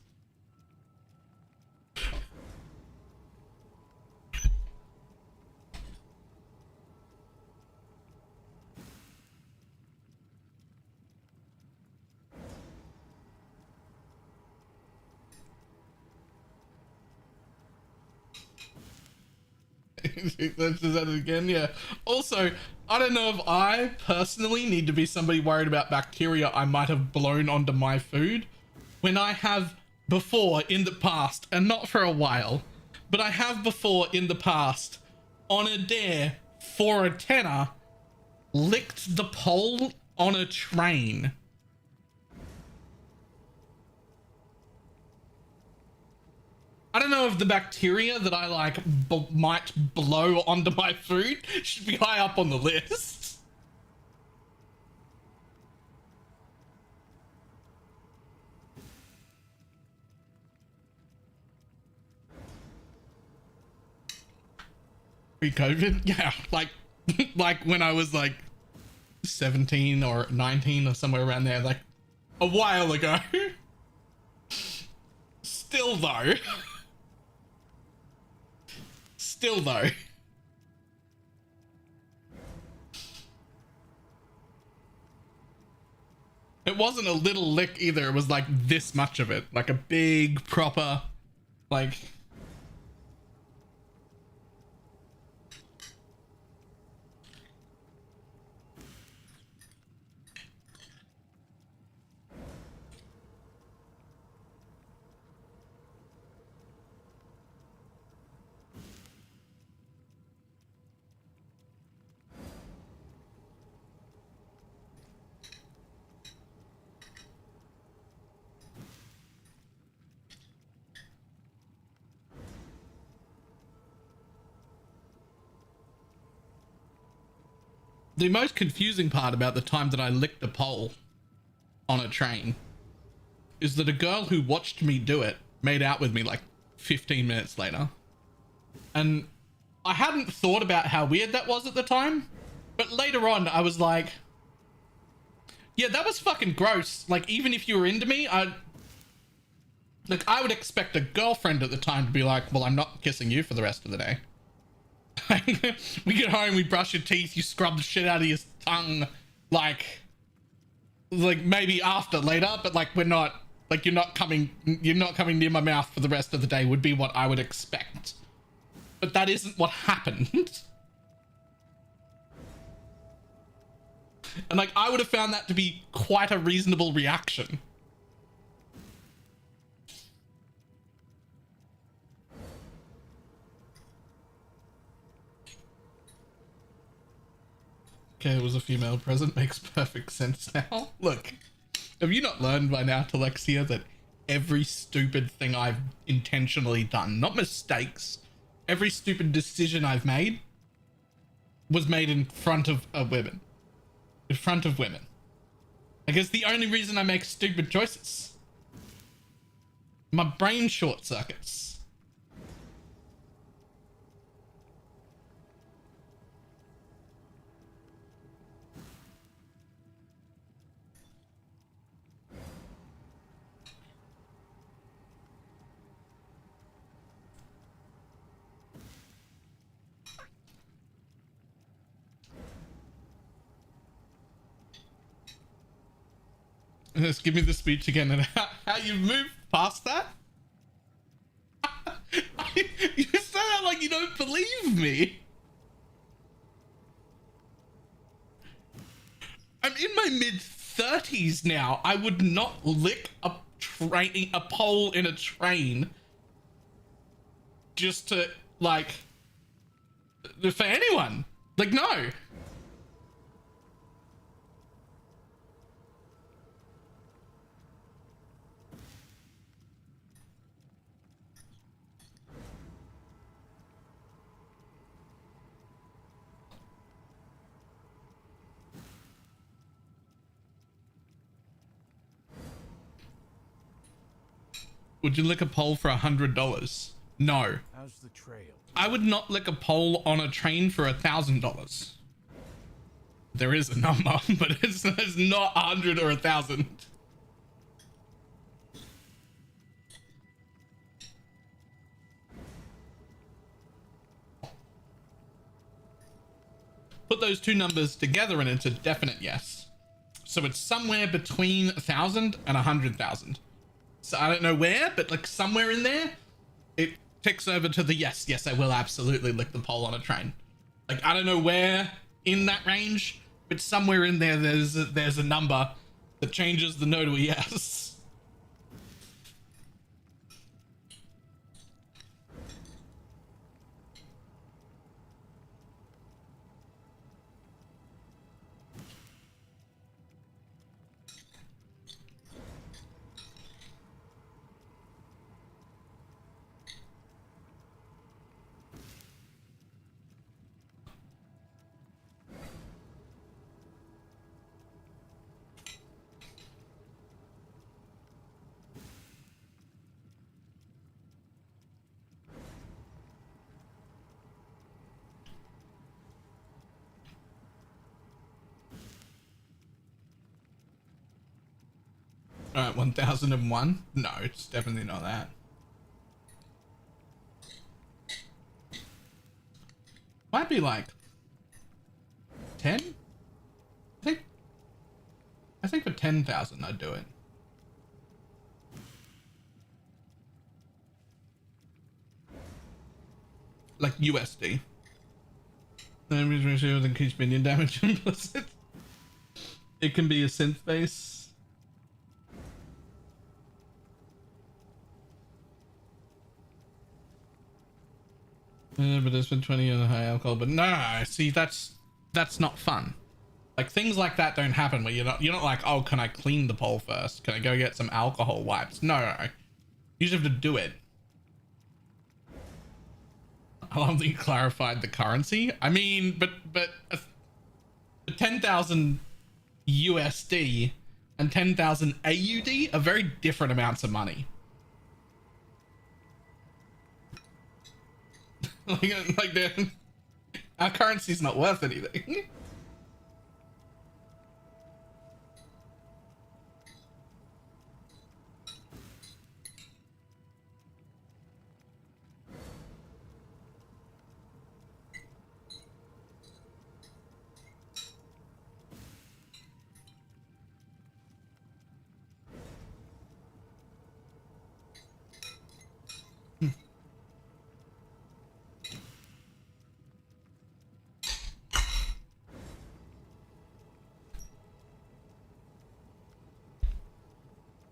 Let's do that again. Yeah. Also, I don't know if I personally need to be somebody worried about bacteria I might have blown onto my food when I have before in the past, and not for a while, but I have before in the past on a dare for a tenner licked the pole on a train. I don't know if the bacteria that I like might blow onto my food should be high up on the list. Pre-COVID? Yeah, like like when I was like 17 or 19 or somewhere around there, like a while ago. Still though. Still though. It wasn't a little lick either. It was like this much of it. Like a big, proper, like... The most confusing part about the time that I licked a pole on a train is that a girl who watched me do it made out with me like 15 minutes later. And I hadn't thought about how weird that was at the time, but later on I was like, yeah, that was fucking gross. Like, even if you were into me, I would expect a girlfriend at the time to be like, well, I'm not kissing you for the rest of the day. We get home, we brush your teeth, you scrub the shit out of your tongue, like maybe after later, but like we're not, like you're not coming near my mouth for the rest of the day would be what I would expect. But that isn't what happened. And like I would have found that to be quite a reasonable reaction. Okay, it was a female present. Makes perfect sense now. Look, have you not learned by now, Telexia, that every stupid thing I've intentionally done, not mistakes, every stupid decision I've made was made in front of women. In front of women. I guess the only reason I make stupid choices. My brain short circuits. Just give me the speech again and how you moved past that. You say that like you don't believe me. I'm in my mid-30s now. I would not lick a pole in a train just to, like, for anyone. Like, no. Would you lick a pole for $100? No.
How's the trail?
I would not lick a pole on a train for $1,000. There is a number, but it's not 100 or 1,000. Put those two numbers together and it's a definite yes. So it's somewhere between 1,000 and 100,000. So I don't know where, but like somewhere in there, it ticks over to the yes. Yes, I will absolutely lick the pole on a train. Like, I don't know where in that range, but somewhere in there, there's a number that changes the no to a yes. Alright, 1001. No, it's definitely not that. Might be like 10? I think for 10,000 I'd do it. Like USD. Damage ratio with increased minion damage implicit. It can be a synth base. But it's been 20 on the high alcohol. But no, see, that's not fun. Like things like that don't happen where you're not like, oh, can I clean the pole first? Can I go get some alcohol wipes? No. You just have to do it. I love that you clarified the currency. I mean, but 10,000 USD and 10,000 AUD are very different amounts of money. like our currency's not worth anything.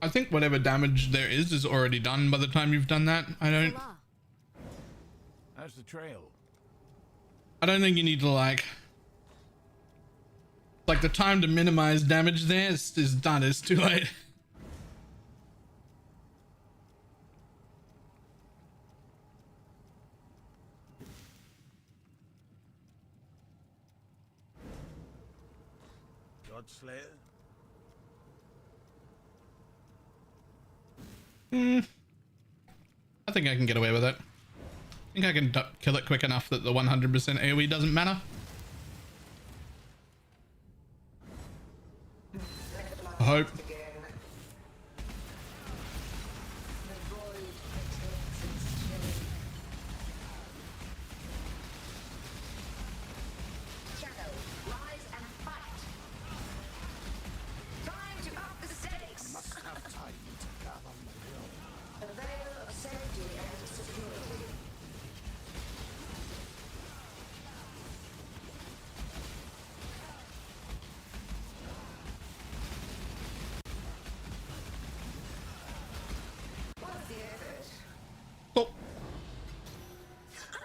I think whatever damage there is already done by the time you've done that.
How's the trail?
I don't think you need to like the time to minimize damage there is done. It's too late.
Godslayer?
I think I can get away with it. I think I can kill it quick enough that the 100% AoE doesn't matter. I hope.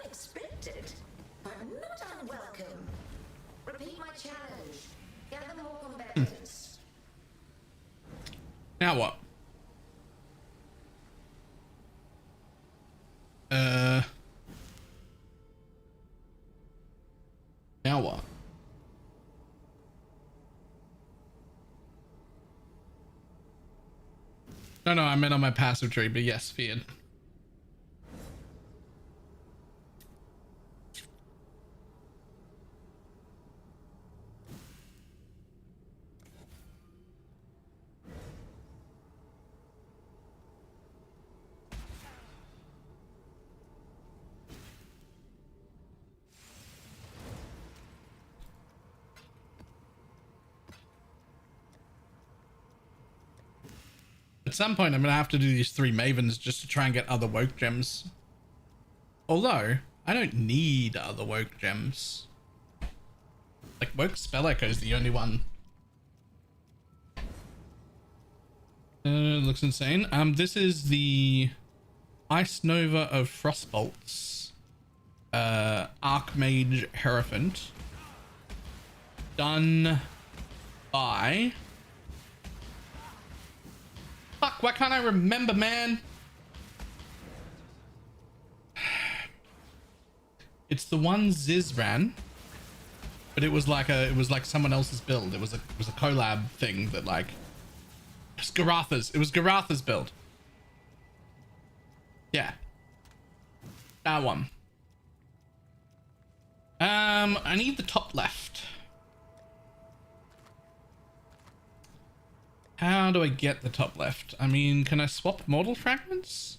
Unexpected, but not unwelcome. Repeat my challenge. Gather more combatants.
Now what? Now what? No, I meant on my passive tree, but yes, feared. At some point, I'm going to have to do these 3 Mavens just to try and get other Woke Gems. Although, I don't need other Woke Gems. Like, Woke Spell Echo is the only one. Looks insane. This is the Ice Nova of Frostbolts. Archmage Hierophant. Done by... Fuck, why can't I remember, man? It's the one Ziz ran, but it was like someone else's build. It was a collab thing that like it was Garatha's build. Yeah. That one. I need the top left. How how do I get the top left? I mean, can I swap mortal fragments?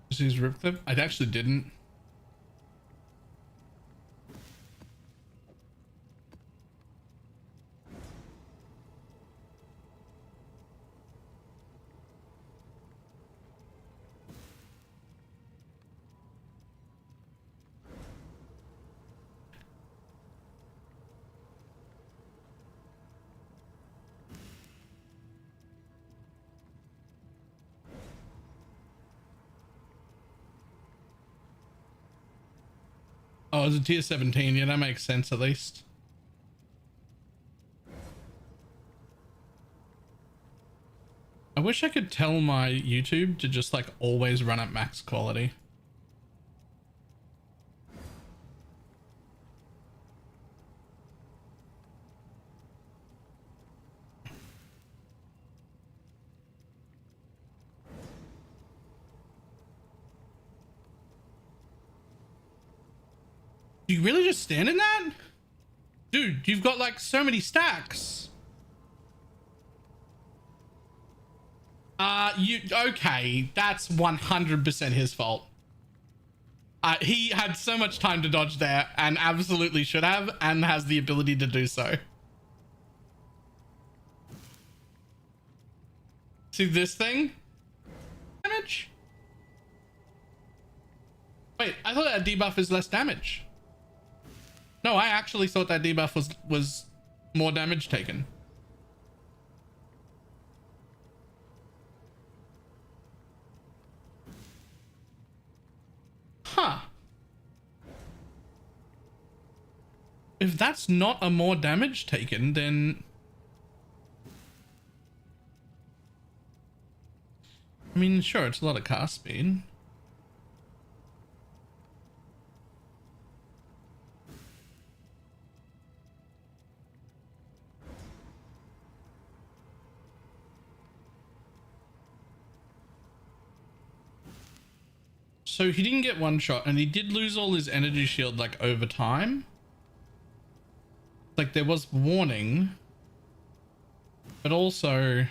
Just use rip clip? I actually didn't. Oh, it's a tier 17. Yeah, that makes sense at least. I wish I could tell my YouTube to just like always run at max quality. You really just stand in that? Dude, you've got like so many stacks. Okay, that's 100% his fault. He had so much time to dodge there and absolutely should have and has the ability to do so. See this thing? Damage? Wait, I thought that debuff is less damage. No, I actually thought that debuff was more damage taken. Huh. If that's not a more damage taken, then... I mean, sure, it's a lot of cast speed. So he didn't get one shot and he did lose all his energy shield like over time. Like there was warning, but also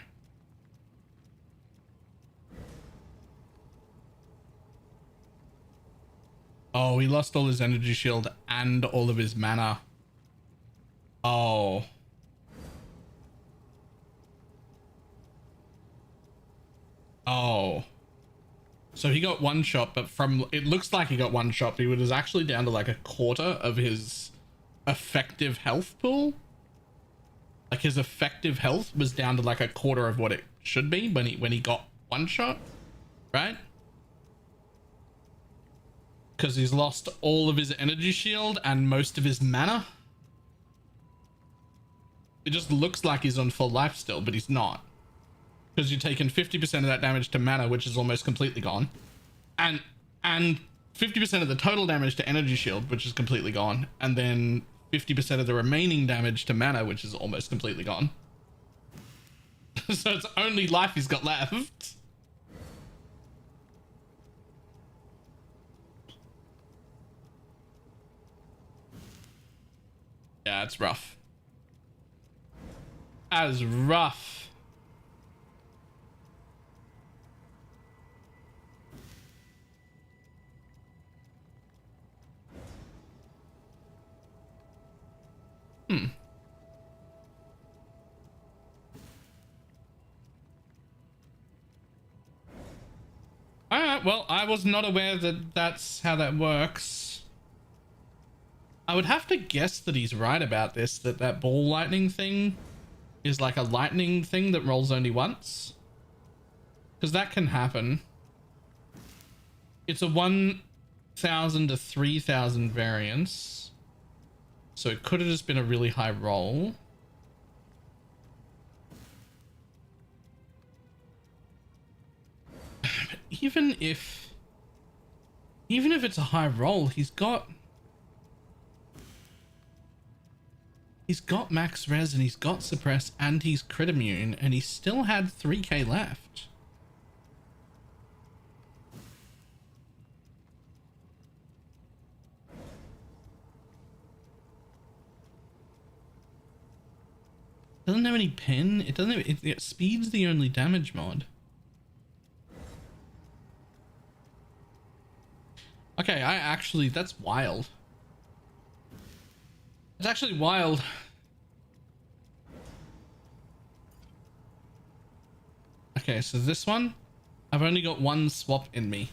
oh, he lost all his energy shield and all of his mana. Oh. Oh. So he got one shot, but from it looks like he got one shot, but he was actually down to like a quarter of his effective health pool. Like his effective health was down to like a quarter of what it should be when he got one shot, right? Because he's lost all of his energy shield and most of his mana. It just looks like he's on full life still, but he's not. Because you're taking 50% of that damage to mana, which is almost completely gone. And 50% of the total damage to energy shield, which is completely gone. And then 50% of the remaining damage to mana, which is almost completely gone. So it's only life he's got left. Yeah, it's rough. That is rough. Alright, well, I was not aware that that's how that works. I would have to guess that he's right about this, that ball lightning thing is like a lightning thing that rolls only once. Because that can happen. It's a 1,000 to 3,000 variance. So it could have just been a really high roll. But even if it's a high roll, he's got max res and he's got suppress and he's crit immune and he still had 3k left. doesn't have any pin. It doesn't have, speed's the only damage mod. Okay, that's wild. It's actually wild. Okay, so this one, I've only got one swap in me.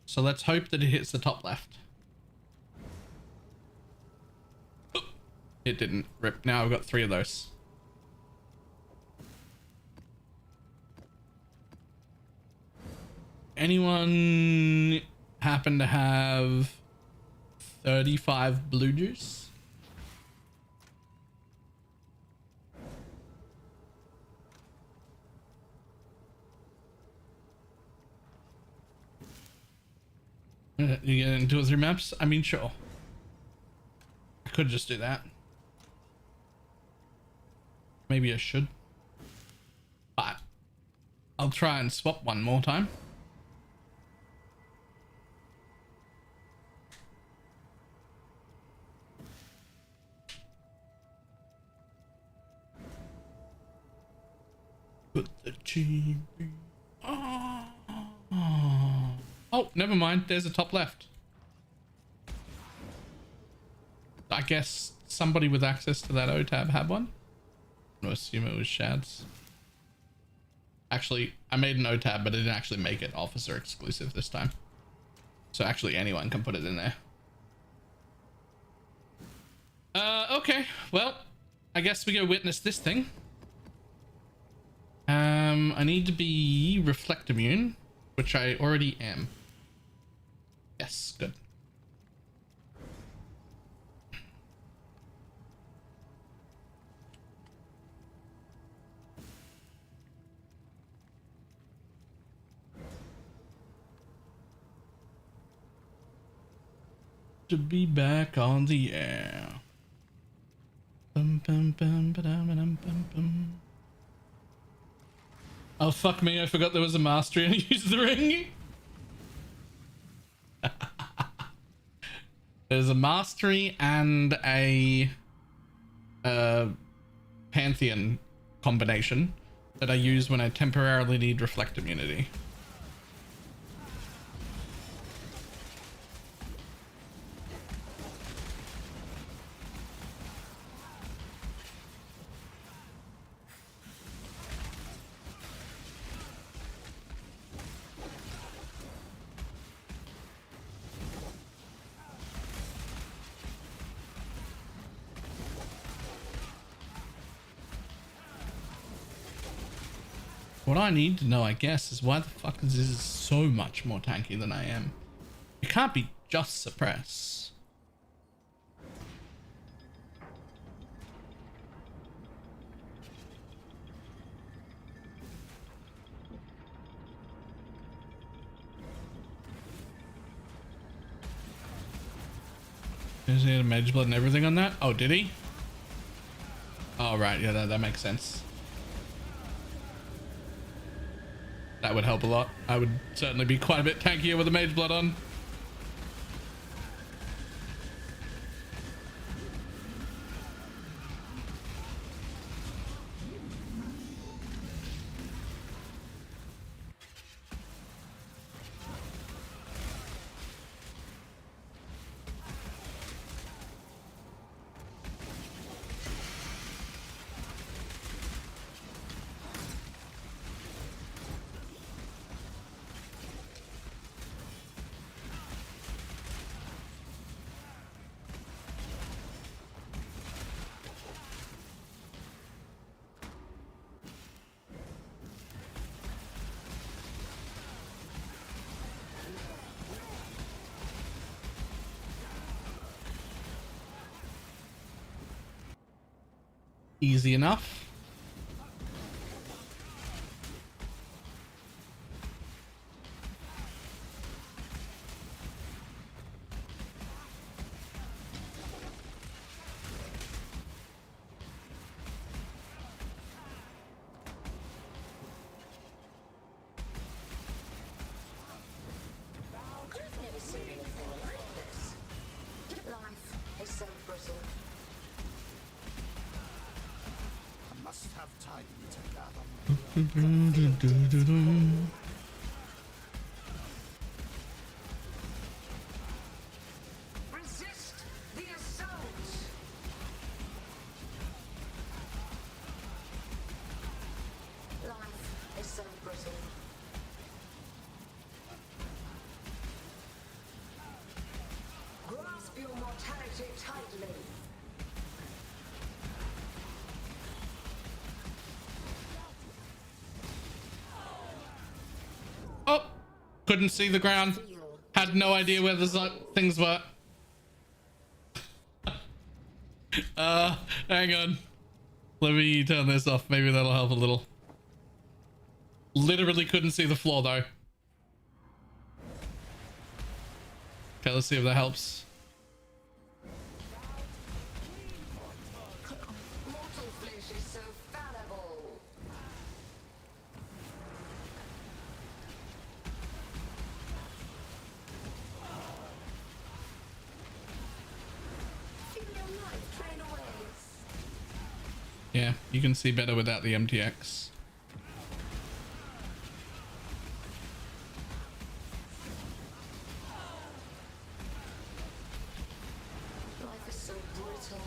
So let's hope that it hits the top left. Oh, it didn't. Rip. Now I've got 3 of those. Anyone happen to have 35 blue juice? You get in 2 or 3 maps? I mean, sure. I could just do that. Maybe I should. But I'll try and swap one more time. Put the GB. Oh, never mind. There's a top left. I guess somebody with access to that O tab had one. I'm gonna assume it was Shads. Actually, I made an O tab, but I didn't actually make it officer exclusive this time. So actually anyone can put it in there. Okay. Well, I guess we go witness this thing. I need to be reflect immune, which I already am. Yes, good. To be back on the air. Bum, bum, bum, ba-dum, ba-dum, bum, bum. Oh, fuck me, I forgot there was a mastery and I used the ring. There's a mastery and a Pantheon combination that I use when I temporarily need reflect immunity. What I need to know, I guess, is why the fuck is this so much more tanky than I am? It can't be just suppress. Is he a mage blood and everything on that? Oh, did he? Oh, right. Yeah, that makes sense. That would help a lot. I would certainly be quite a bit tankier with a mage blood on. Easy enough.
I've never seen anything like this. Life is so brittle. Resist the assault. Life is so brittle. Grasp your mortality tightly.
Oh, couldn't see the ground. Had no idea where the things were. Hang on. Let me turn this off. Maybe that'll help a little. Literally couldn't see the floor though. Okay, let's see if that helps.
Mortal flesh is so fallible. Feel your life drain away.
Yeah, you can see better without the MTX.
Life is so brittle.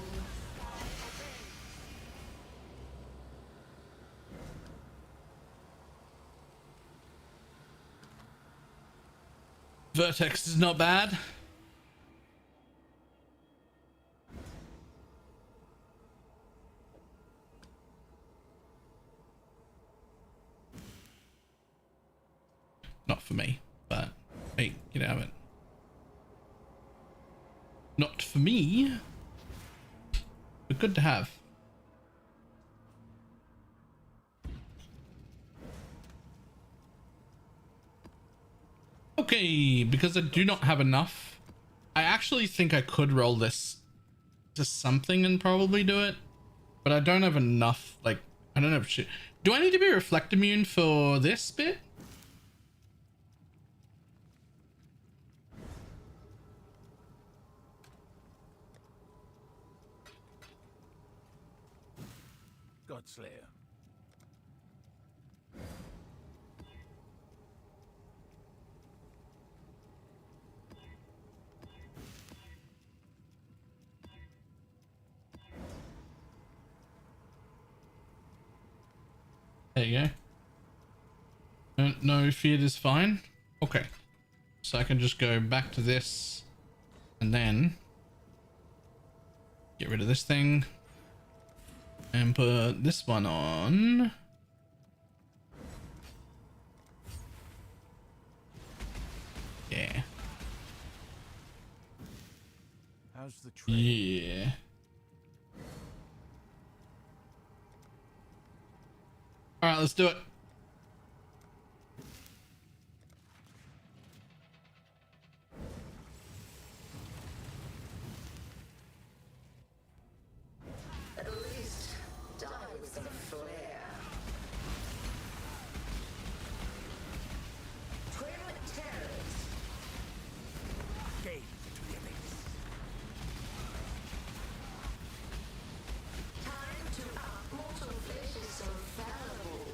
Vertex is not bad. Not for me, but hey, get out of it. Not for me, but good to have. Okay, because I do not have enough, I actually think I could roll this to something and probably do it, but I don't have enough. Like, I don't have shit. Do I need to be reflect immune for this bit?
Godslayer.
There you go. No, feared is fine. Okay. So I can just go back to this and then get rid of this thing and put this one on. Yeah.
How's the trade?
Yeah. All right, let's do it.
At least die with some flair. Twin terrors.
Gain to the abyss.
Time to up. Mortal flesh is so fallible.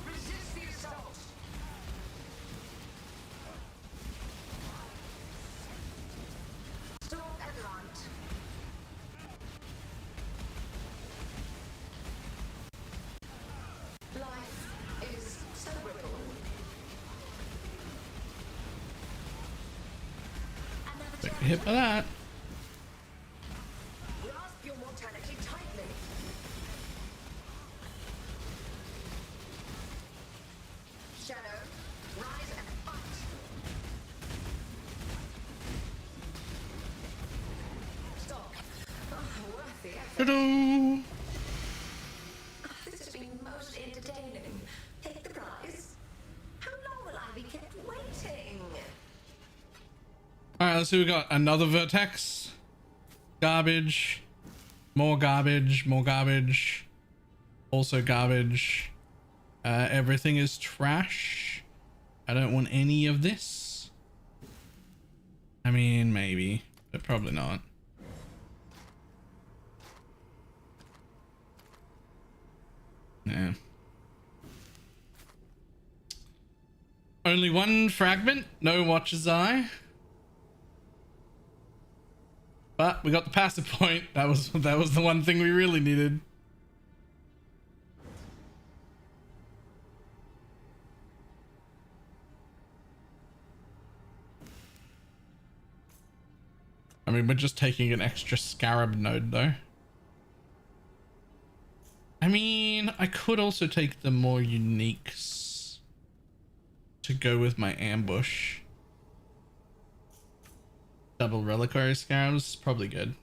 Resist the assault. Storm and light. Life is so brittle.
Quick hit by that.
Grasp your mortality tightly. Shadow, rise and fight. Stop. Oh, worth the effort.
Ta-da!
This has been most entertaining. Take the prize. How long will I be kept waiting?
All right, let's see what we got. Another vertex. Garbage. More garbage. More garbage. Also garbage. Everything is trash. I don't want any of this. I mean, maybe, but probably not. Yeah. Only one fragment, no Watcher's Eye. But we got the passive point. That was the one thing we really needed. I mean, we're just taking an extra scarab node though. I mean, I could also take the more uniques to go with my ambush. Double reliquary scarabs, probably good.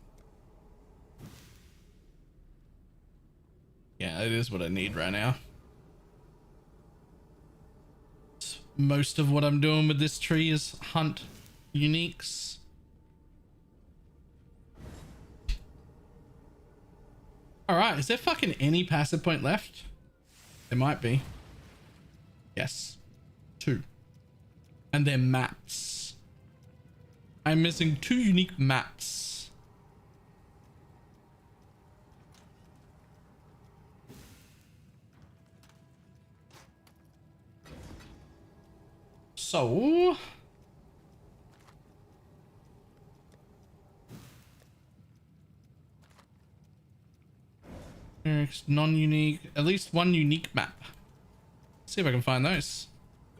Yeah, it is what I need right now. Most of what I'm doing with this tree is hunt uniques. Alright, is there fucking any passive point left? There might be. Yes. 2. And they're maps. I'm missing 2 unique maps. So... non-unique, at least one unique map. Let's see if I can find those.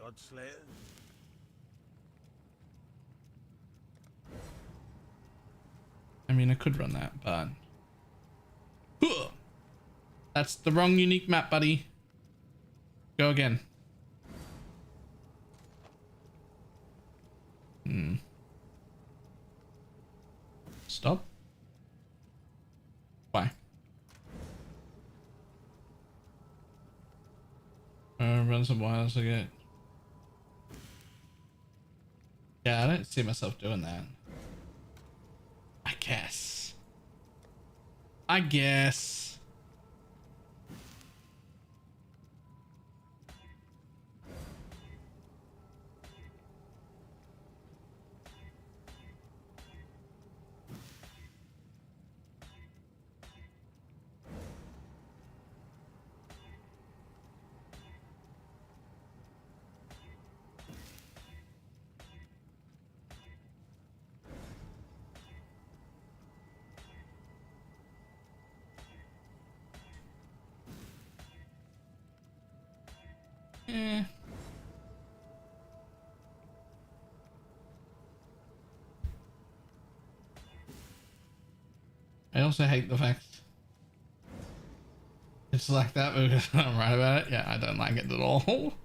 Godslayers.
I mean, I could run that, but that's the wrong unique map, buddy. Go again. Stop. Why? Run some wireless again. Yeah, I don't see myself doing that. I guess. I also hate the fact it's like that because I'm right about it. Yeah, I don't like it at all.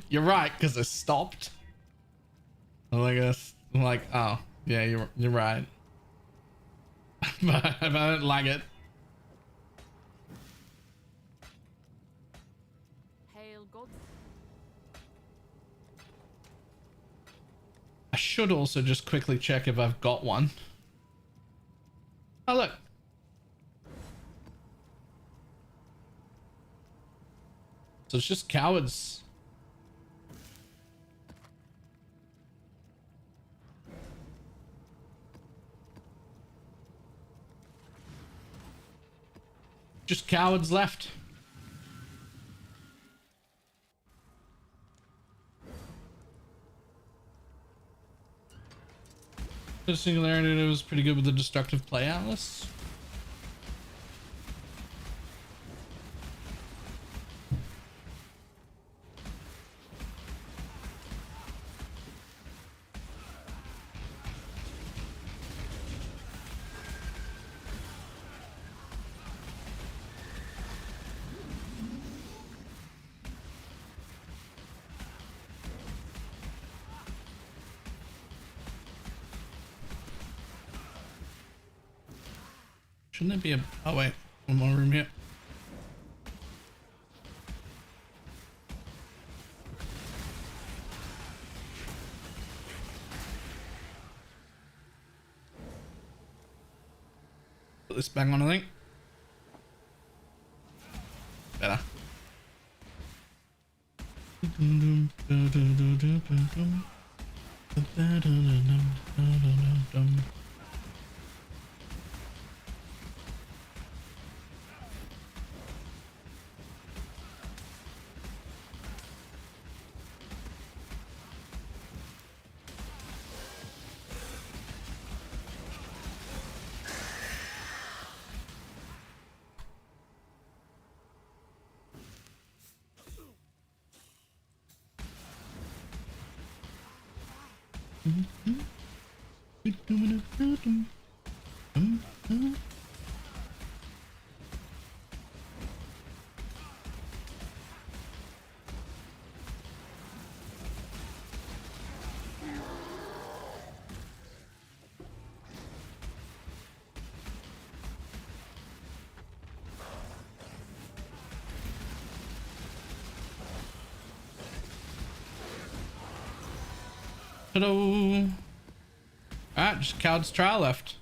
You're right, because I stopped. I'm like, oh, yeah, you're right. But I don't like it.
Hail God.
I should also just quickly check if I've got one. Oh, look. So it's just cowards. Just cowards left. The singularity was pretty good with the destructive play atlas. Shouldn't it be a... Oh, wait. One more room here. Put this bang on, I think. Better. Hello. Alright, just Coward's Trial left.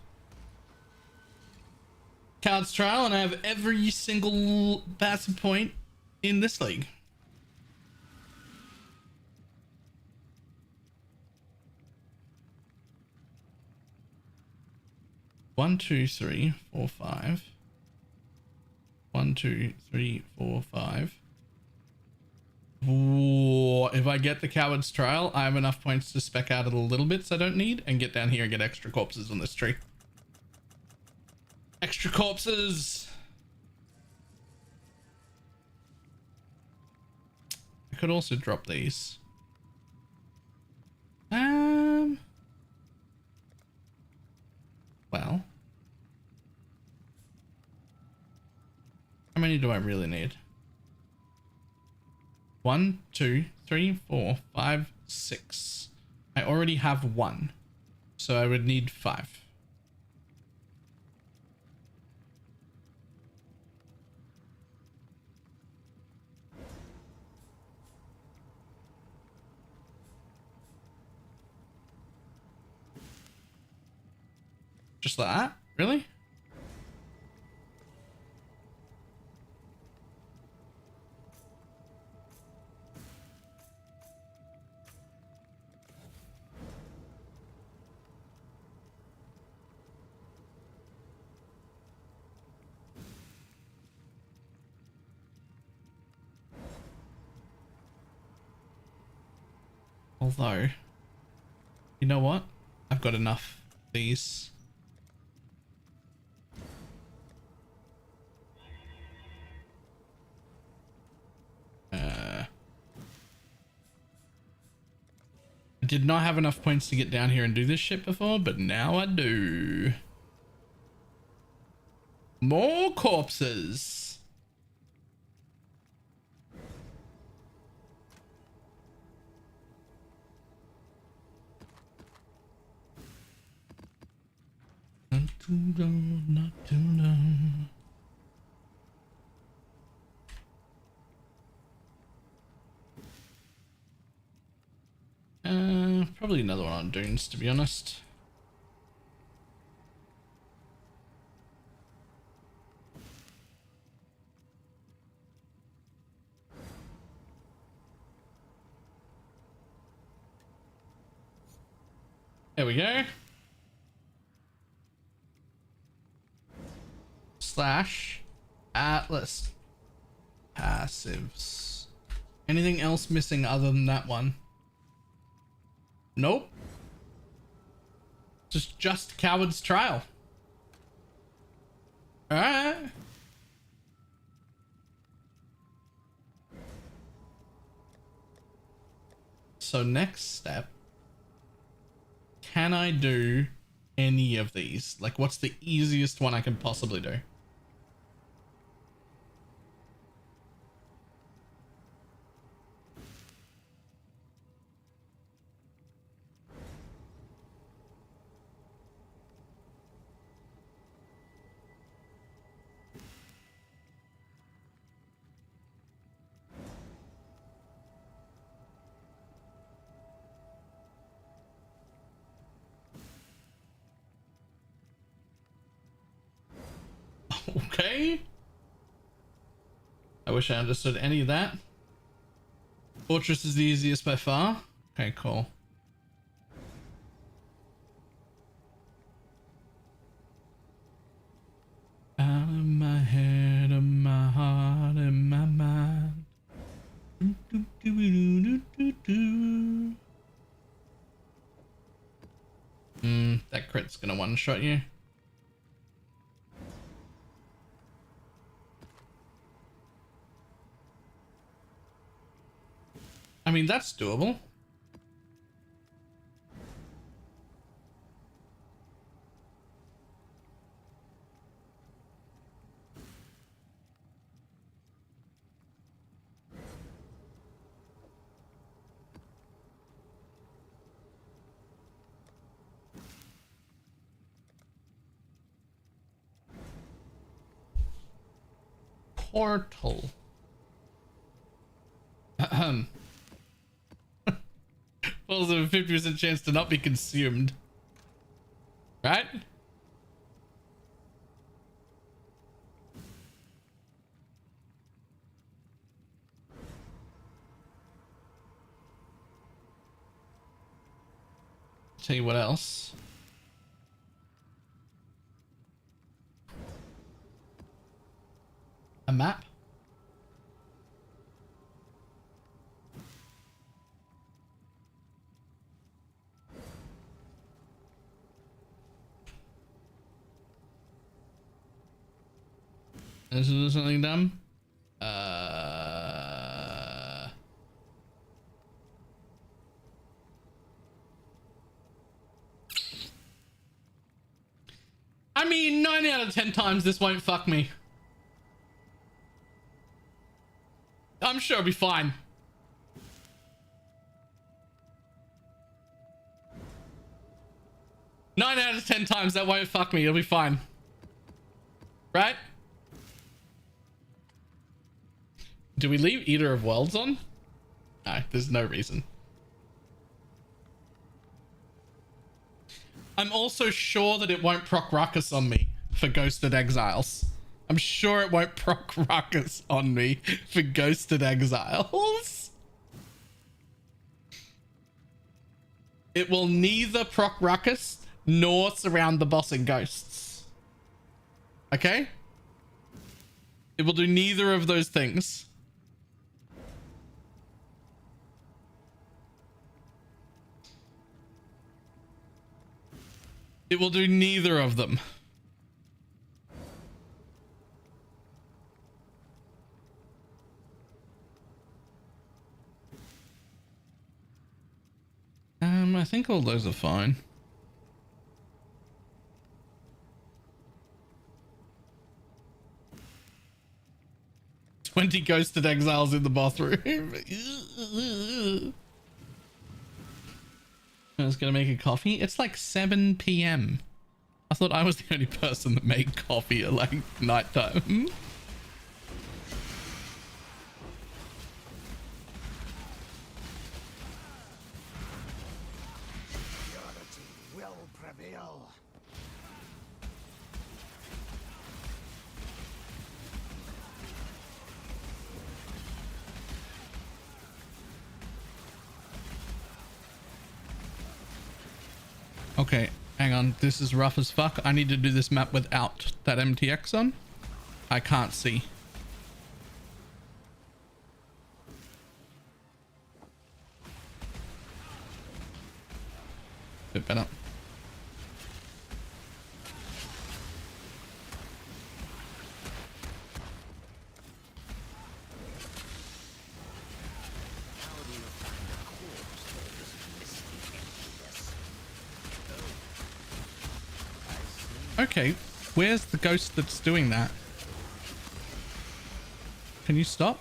Coward's Trial, and I have every single battle point in this league. One, two, three, four, five. 1, 2, 3, 4, 5. Ooh, if I get the Coward's Trial, I have enough points to spec out of the little bits I don't need and get down here and get extra corpses on this tree. Extra corpses! I could also drop these. Well. How many do I really need? 1, 2, 3, 4, 5, 6. I already have 1. So I would need 5. Just like that? Really? Although, you know what? I've got enough of these. I did not have enough points to get down here and do this shit before, but now I do. More corpses. Not too long, not too long. Probably another one on Dunes, to be honest. There we go. Slash Atlas passives. Anything else missing other than that one? Nope. Just Coward's Trial. Alright. So next step. Can I do any of these? Like, what's the easiest one I can possibly do? Okay. I wish I understood any of that. Fortress is the easiest by far. Okay, cool. Out of my head, of my heart, and my mind. That crit's gonna one-shot you. I mean, that's doable. portal. Ahem. Falls have a 50% chance to not be consumed. Right? Tell you what else. A map. This is something dumb. I mean, 9 out of 10 times this won't fuck me. I'm sure it'll be fine. Nine out of 10 times that won't fuck me. It'll be fine. Right? Do we leave Eater of Worlds on? No, there's no reason. I'm also sure that it won't proc Ruckus on me for Ghosted Exiles. I'm sure it won't proc Ruckus on me for Ghosted Exiles. It will neither proc Ruckus nor surround the boss in ghosts. Okay? It will do neither of those things. It will do neither of them. I think all those are fine. "20 Ghosted Exiles in the bathroom." I was gonna make a coffee. It's like 7 p.m. I thought I was the only person that made coffee at like nighttime.
Purity will prevail.
Okay, hang on. This is rough as fuck. I need to do this map without that MTX on. I can't see. Bit better. Okay, where's the ghost that's doing that? Can you stop?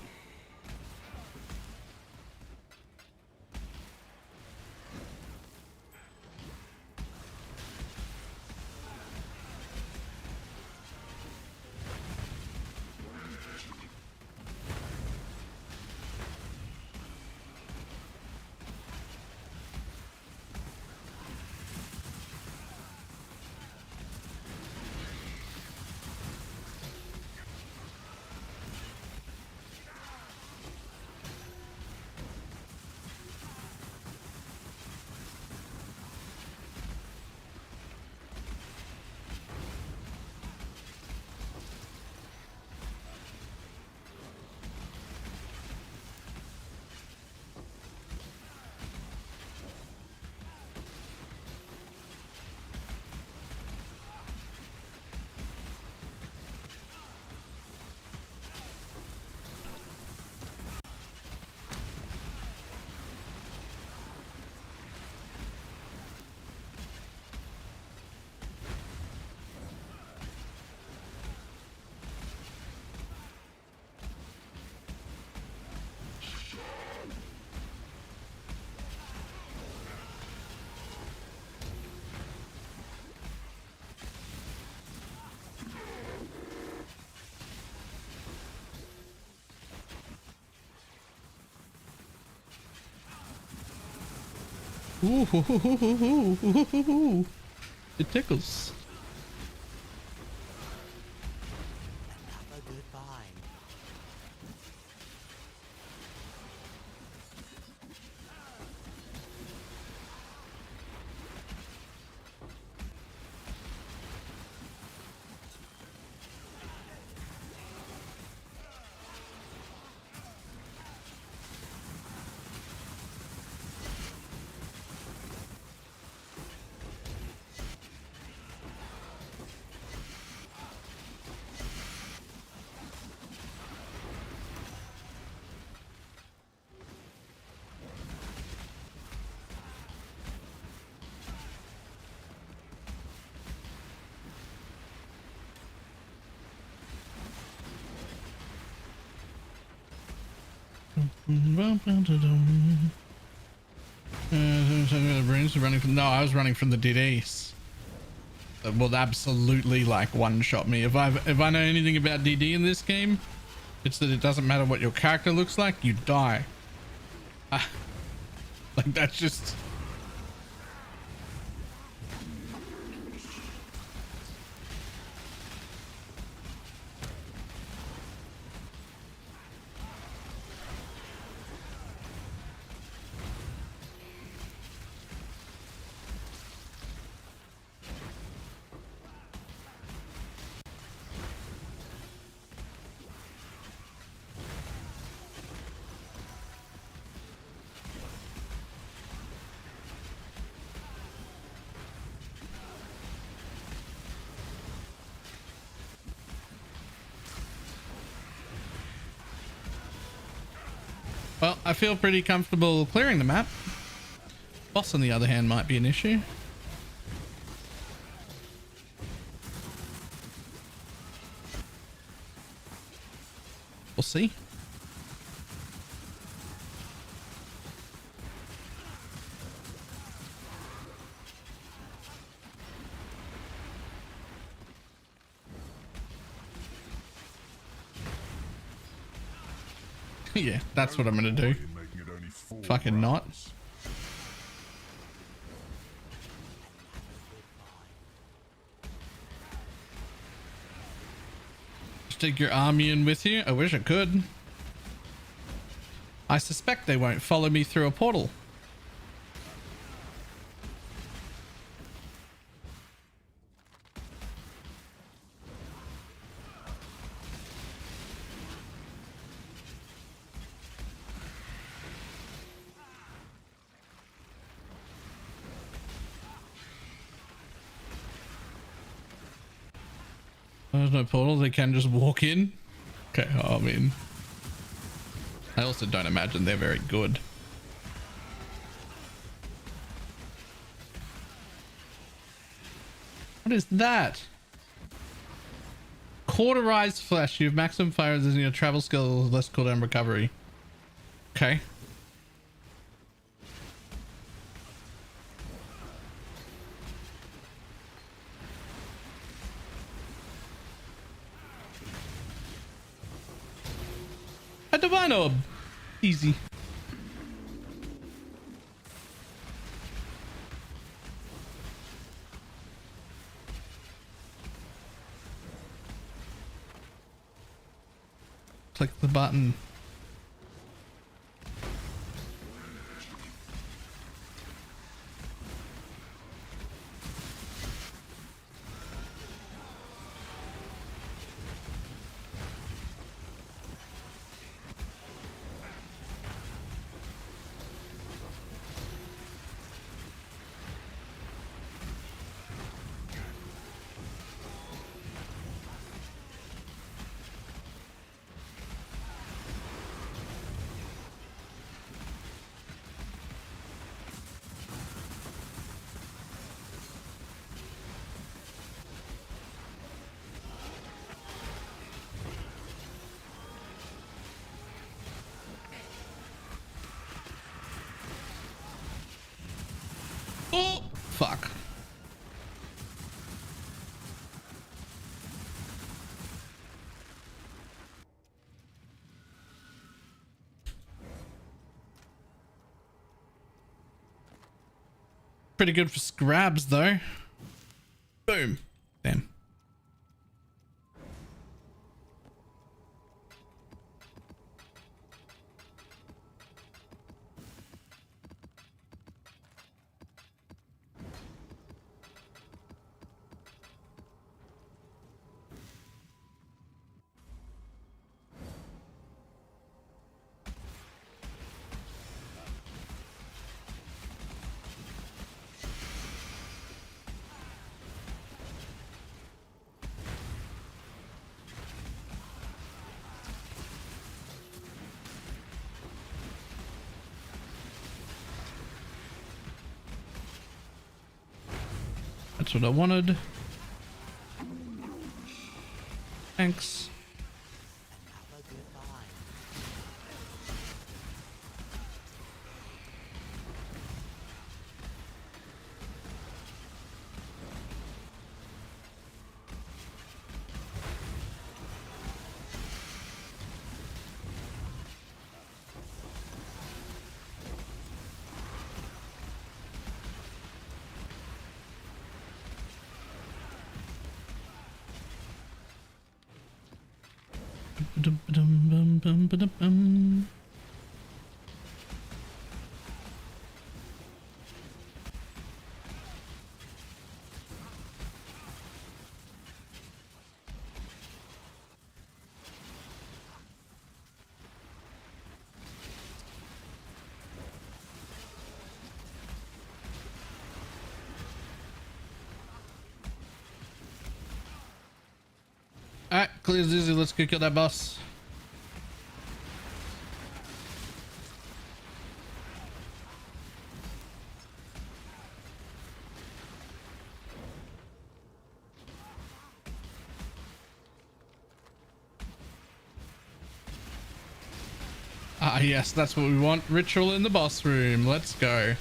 Ooh, hoo, hoo, hoo, hoo, hoo, hoo, hoo, hoo. It tickles.
Another good find.
No, I was running from the dead ace. That will absolutely like one-shot me. If I know anything about DD in this game, it's that it doesn't matter what your character looks like, you die. Like that's just. Well, I feel pretty comfortable clearing the map. Boss, on the other hand, might be an issue. We'll see. Yeah, that's what I'm gonna do. Fucking not. Just take your army in with you. I wish I could. I suspect they won't follow me through a portal. There's no portal, they can just walk in. Okay, I mean, I also don't imagine they're very good. What is that? Cauterized flesh. You have maximum fire resistance in your travel skill, less cooldown recovery. Okay. A divine orb. Easy. Click the button. Pretty good for scrabs though. Boom. Damn. That's what I wanted. Thanks.
Another good find.
Ba-dum-ba-dum-bum-bum-ba-dum-bum. Alright, clear Zuzu, let's go kill that boss. Ah yes, that's what we want. Ritual in the boss room. Let's go.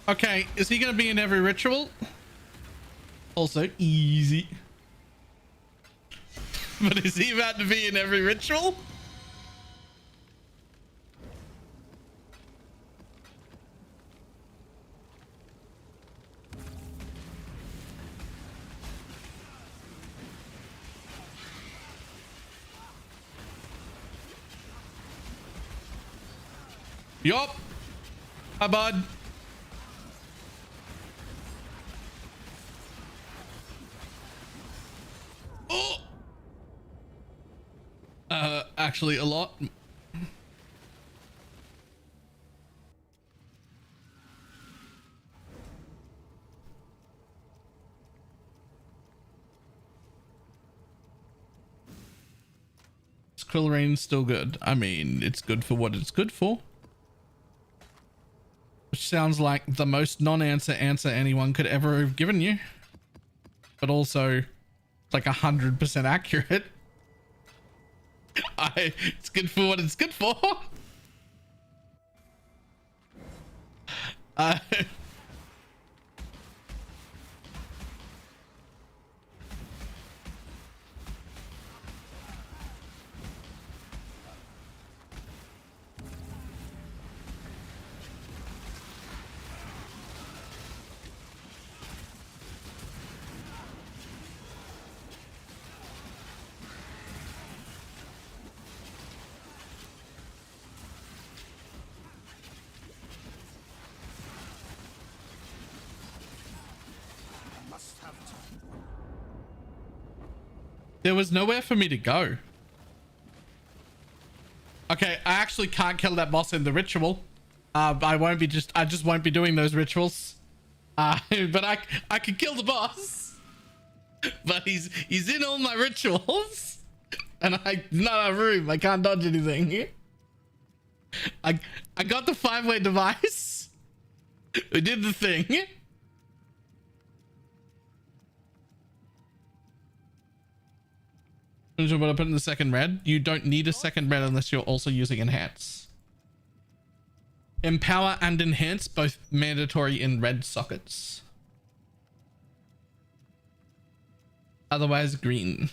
Okay, is he gonna be in every ritual? Also easy. But is he about to be in every ritual? Yup. Hi, bud. Oh. Actually a lot. Krill Rain's still good. I mean, it's good for what it's good for. Which sounds like the most non-answer answer anyone could ever have given you. But also, it's like 100% accurate. It's good for what it's good for. There was nowhere for me to go. Okay, I actually can't kill that boss in the ritual. I just won't be doing those rituals. But I could kill the boss. But he's in all my rituals. And I not a room. I can't dodge anything. I got the 5-way device. We did the thing. What I put in the second red? You don't need a second red unless you're also using enhance. Empower and enhance, both mandatory in red sockets. Otherwise green.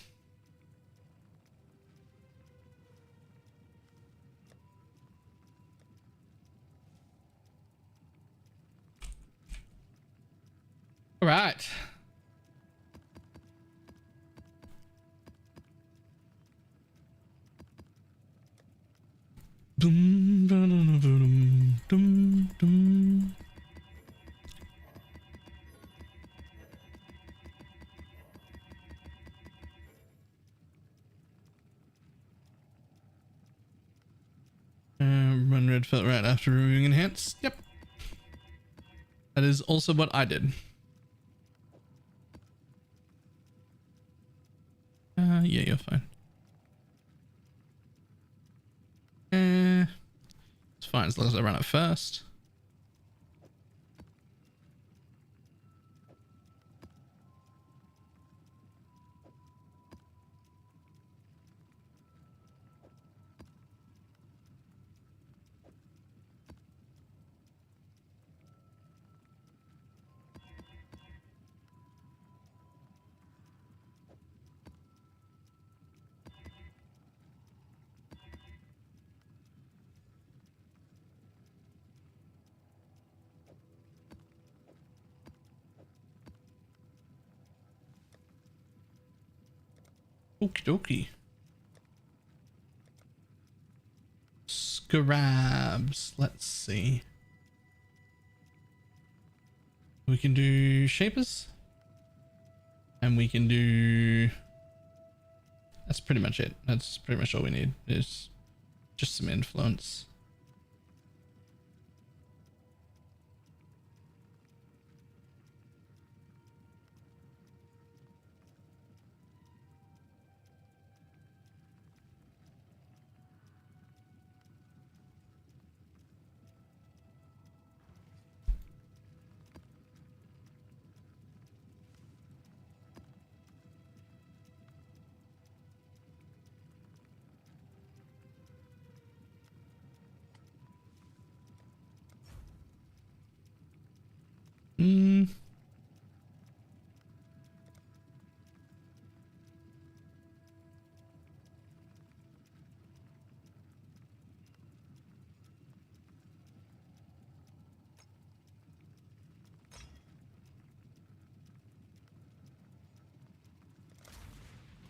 All right. Dum, dum, dum, dum, dum, dum. Run red felt right after removing enhance. Yep. That is also what I did. Yeah, you're fine. It's fine as long as I run it first. Okie dokie. Scrabs. Let's see. We can do shapers. And we can do... That's pretty much it. That's pretty much all we need. Is just some influence.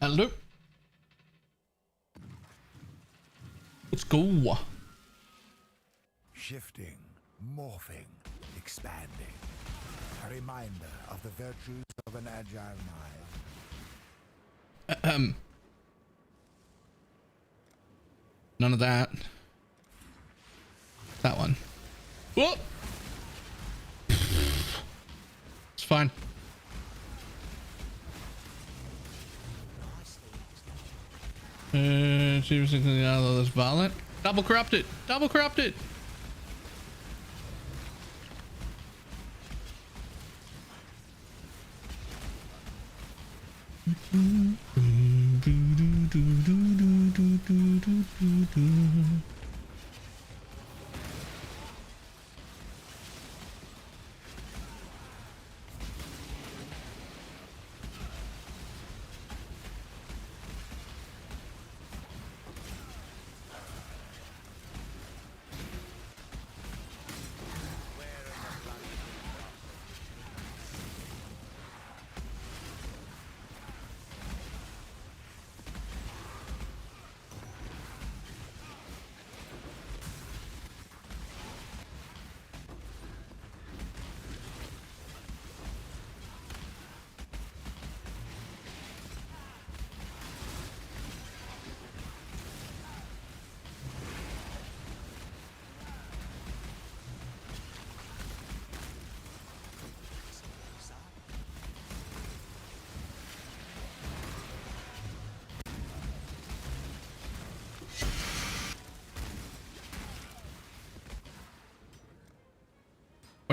Hello. Let's go.
Shifting, morphing, expanding. A reminder of the virtues of an agile mind.
None of that. That one. Whoop. It's fine. That's violent. Double corrupted. Double corrupted.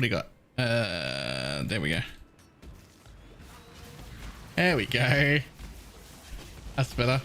What do you got? There we go. There we go. That's better.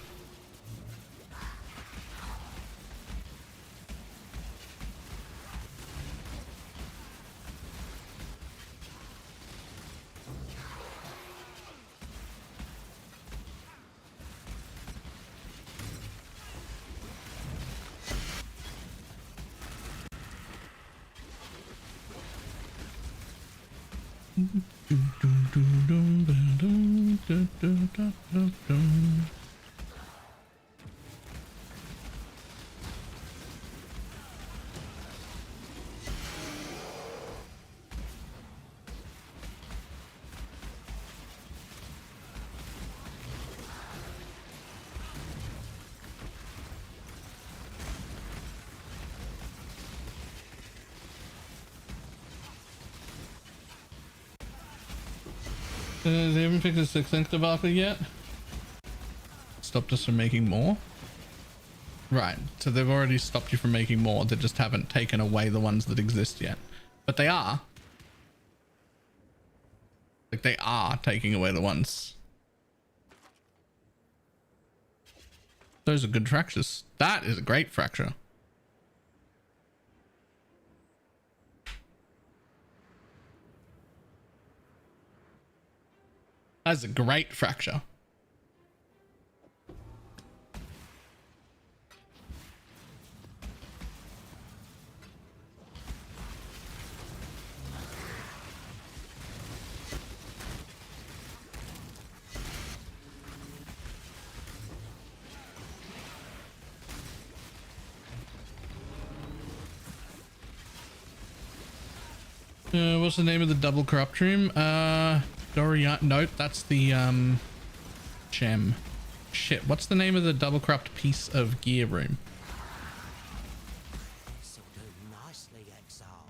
They haven't fixed the 6 link debacle yet? Stopped us from making more? Right, so they've already stopped you from making more. They just haven't taken away the ones that exist yet. But they are. Like, they are taking away the ones. Those are good fractures. That is a great fracture. That's a great fracture. What's the name of the double corrupt room? Dorian. Nope, that's the gem. Shit, what's the name of the double corrupt piece of gear room?
This'll do nicely, Exile.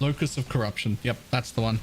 Locus of corruption. Yep, that's the one.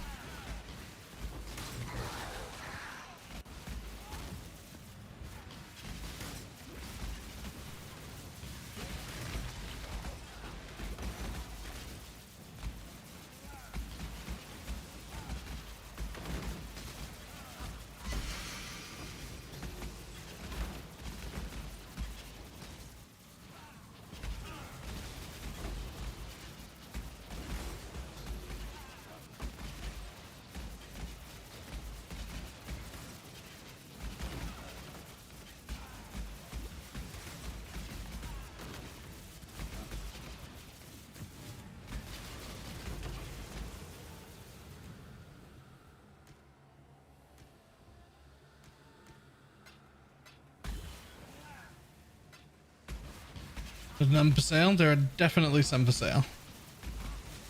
There's none for sale. There are definitely some for sale.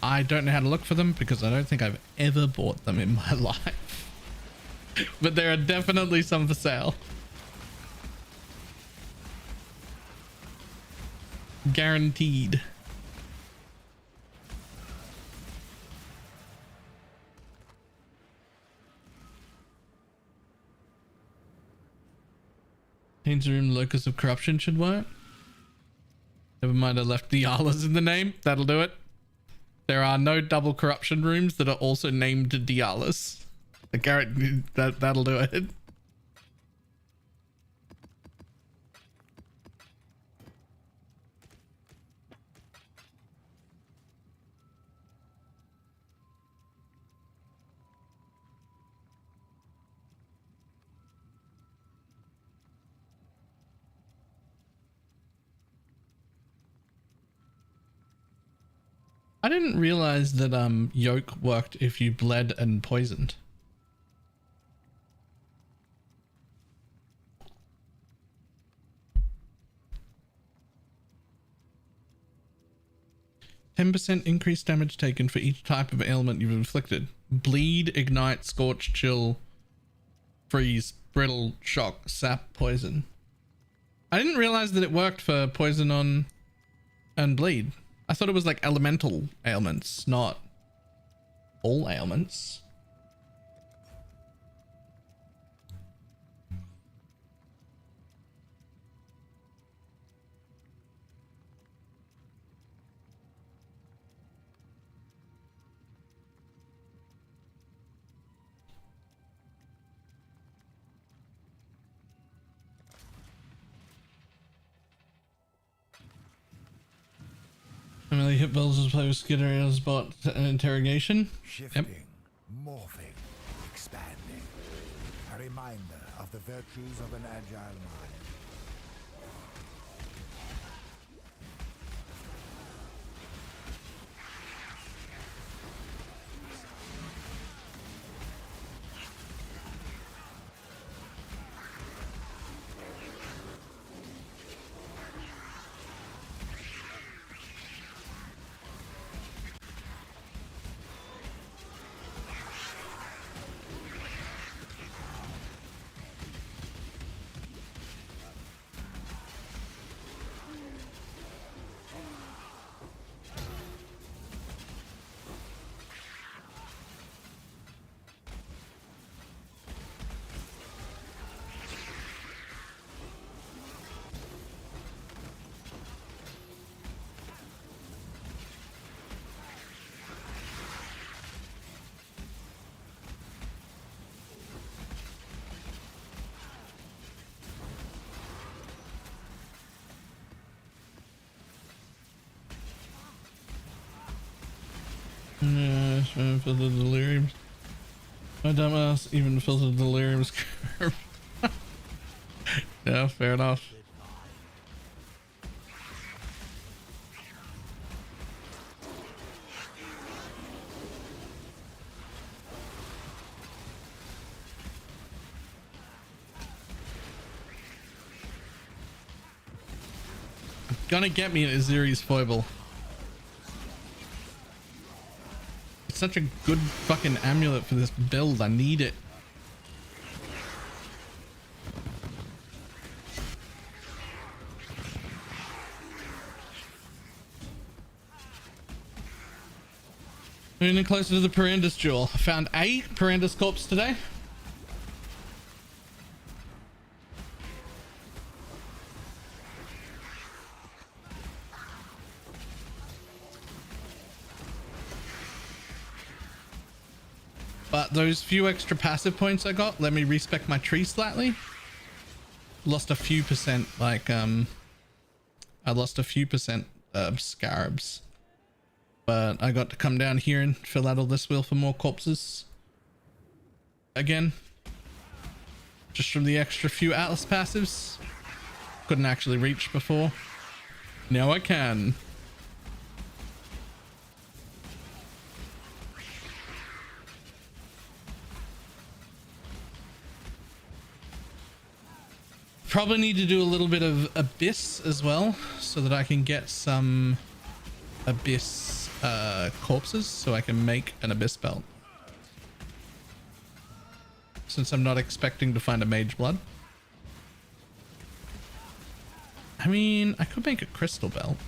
I don't know how to look for them because I don't think I've ever bought them in my life. But there are definitely some for sale. Guaranteed. Change room locus of corruption should work. Never mind, I left Dialas in the name. That'll do it. There are no double corruption rooms that are also named Dialas. That'll do it. I didn't realize that yoke worked if you bled and poisoned. %10 increased damage taken for each type of ailment you've inflicted. Bleed, ignite, scorch, chill, freeze, brittle, shock, sap, poison. I didn't realize that it worked for poison on and bleed. I thought it was like elemental ailments, not all ailments. Emily hit builds as play with Skidder as bot interrogation.
Shifting, morphing, expanding. A reminder of the virtues of an agile mind.
Yeah, trying to filter deliriums. My dumbass even filtered deliriums curve. Yeah, fair enough. Gonna get me an Aziri's foible. It's such a good fucking amulet for this build. I need it. Moving closer to the Perandus jewel. I found a Perandus corpse today. But those few extra passive points I got let me respec my tree slightly. Lost a few percent, like I lost a few percent scarabs. But I got to come down here and fill out all this wheel for more corpses. Again. Just from the extra few Atlas passives. Couldn't actually reach before. Now I can. Probably need to do a little bit of Abyss as well, so that I can get some Abyss corpses, so I can make an Abyss belt. Since I'm not expecting to find a Mage Blood. I mean, I could make a crystal belt.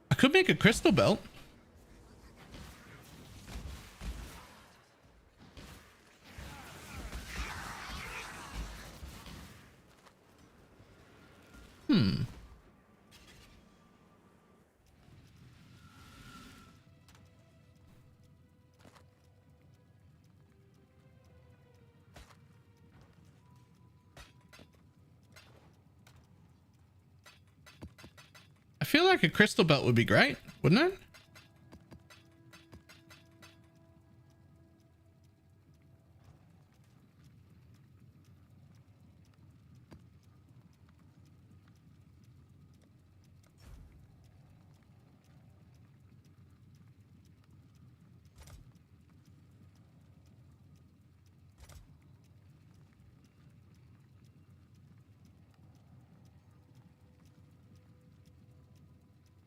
I could make a crystal belt. I feel like a crystal belt would be great, wouldn't it?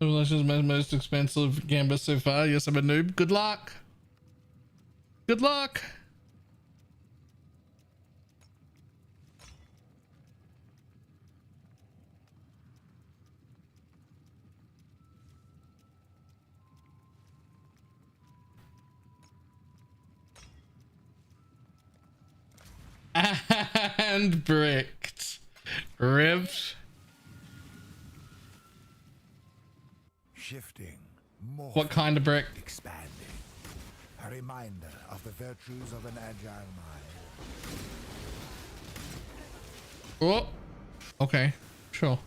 Civilization is my most expensive gambler so far. Yes, I'm a noob. Good luck. Good luck. And bricked. Ripped.
Shifting, morphing,
What kind of brick?
expanding. A reminder of the virtues of an agile mind.
Oh, okay, sure.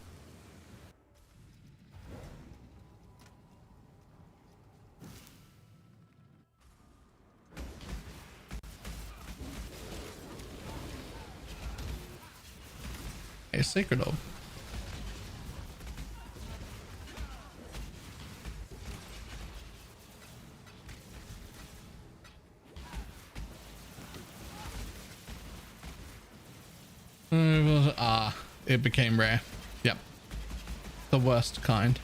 A sacred orb. Ah, it became rare. Yep. The worst kind.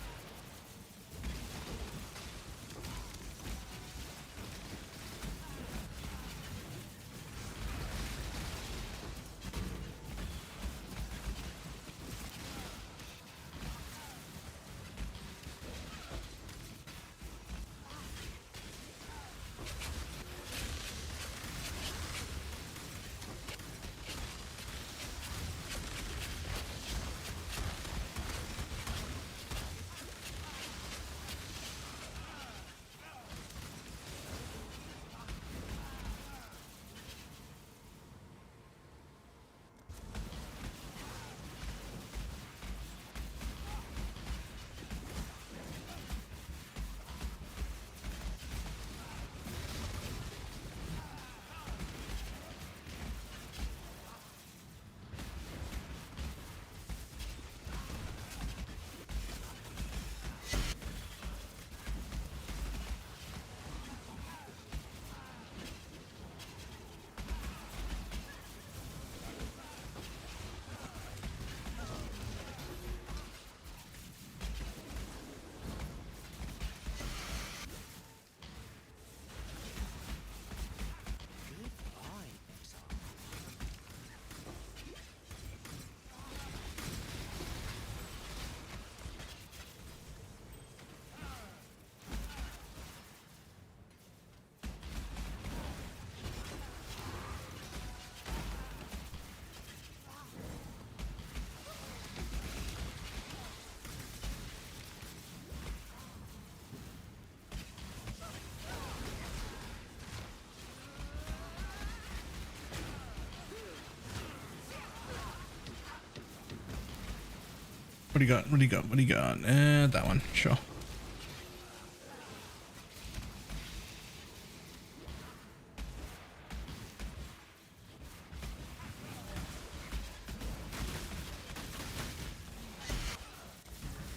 What do you got? What do you got? What do you got? That one. Sure.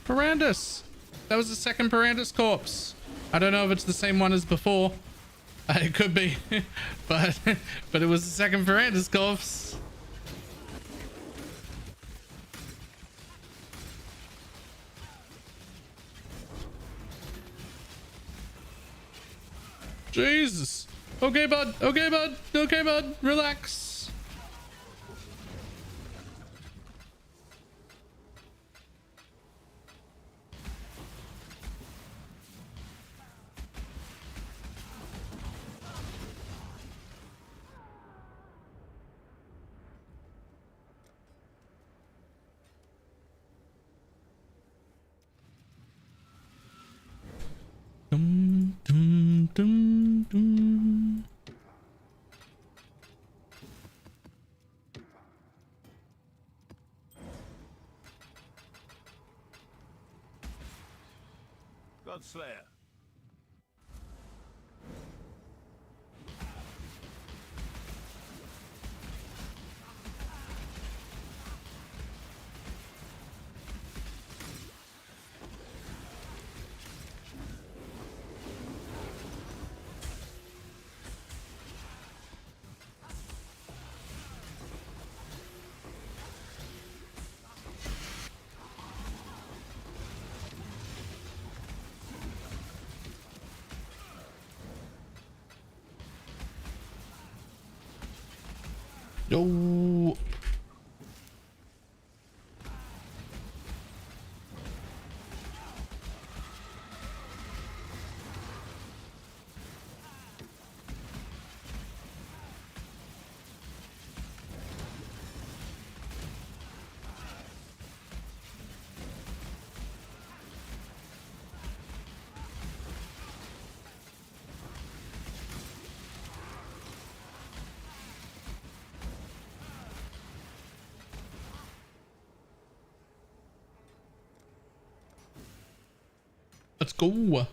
Pirandus! That was the second Pirandus corpse. I don't know if it's the same one as before. It could be, but it was the second Pirandus corpse. Jesus. Okay, bud. Okay, bud. Okay, bud. Relax. Dum, dum, dum, dum.
Godslayer.
Yo. Let's go.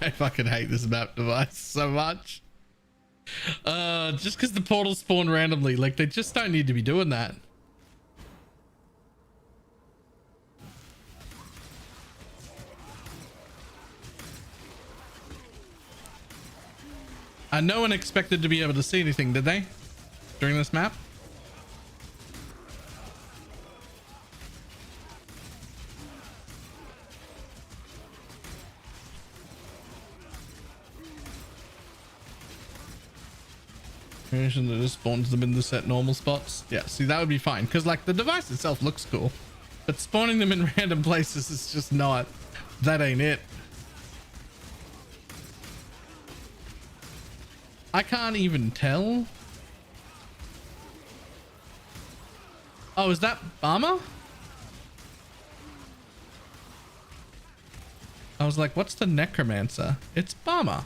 I fucking hate this map device so much. Just because the portals spawn randomly, like they just don't need to be doing that. No one expected to be able to see anything, did they? During this map? That just spawns them in the set normal spots. Yeah, see, that would be fine because like the device itself looks cool, but spawning them in random places is just not. That ain't it. I can't even tell. Oh, is that Bama? I was like, what's the necromancer? It's Bama.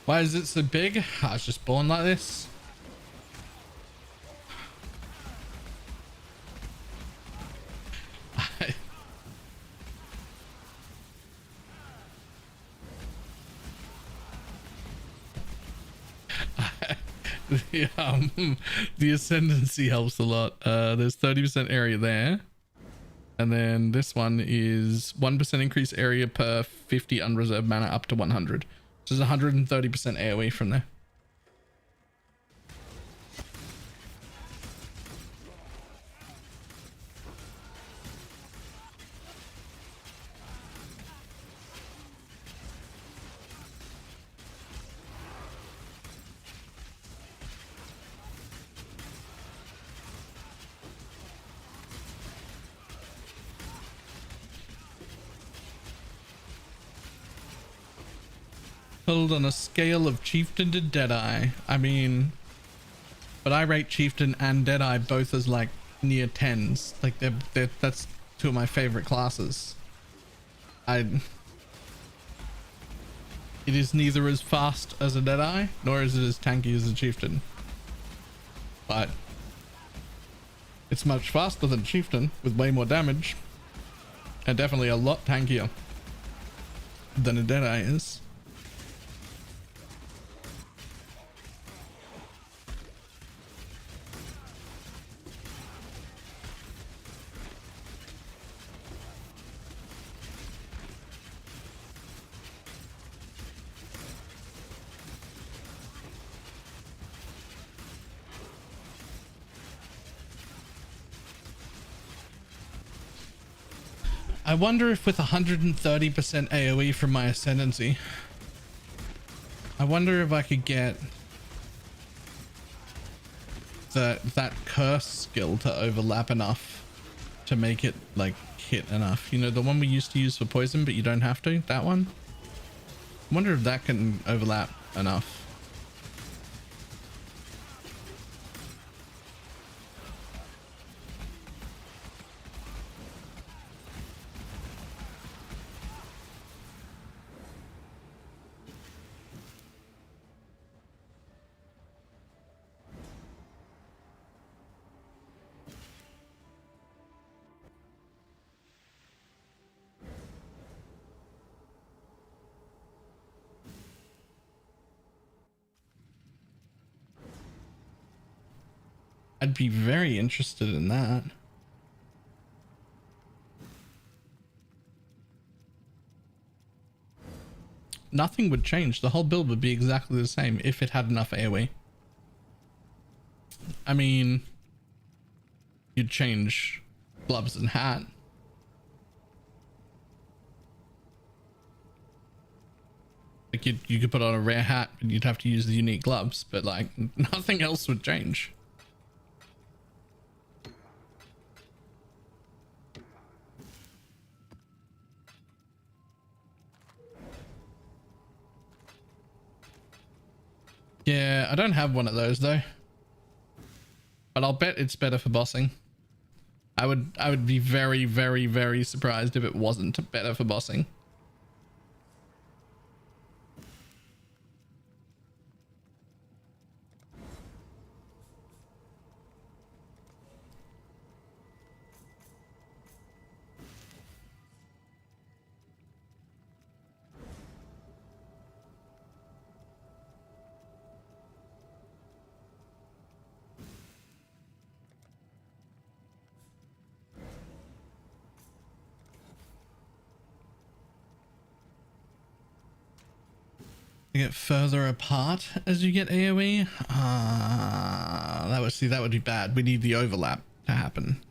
Why is it so big? I was just born like this. The ascendancy helps a lot. There's 30% area there. And then this one is 1% increase area per 50 unreserved mana up to 100. So there's 130% AoE from there. Held on a scale of Chieftain to Deadeye. I mean, but I rate Chieftain and Deadeye both as like near 10s. Like that's two of my favorite classes. It is neither as fast as a Deadeye, nor is it as tanky as a Chieftain. But it's much faster than Chieftain with way more damage. And definitely a lot tankier than a Deadeye is. I wonder if with 130% AoE from my ascendancy, I wonder if I could get that curse skill to overlap enough to make it like hit enough. You know, the one we used to use for poison, but you don't have to, that one. I wonder if that can overlap enough. I'd be very interested in that. Nothing would change. The whole build would be exactly the same if it had enough AoE. I mean, you'd change gloves and hat. Like you could put on a rare hat, but you'd have to use the unique gloves, but like nothing else would change. Yeah, I don't have one of those though. But I'll bet it's better for bossing. I would be very, very, very surprised if it wasn't better for bossing. You get further apart as you get AoE. That would be bad. We need the overlap to happen.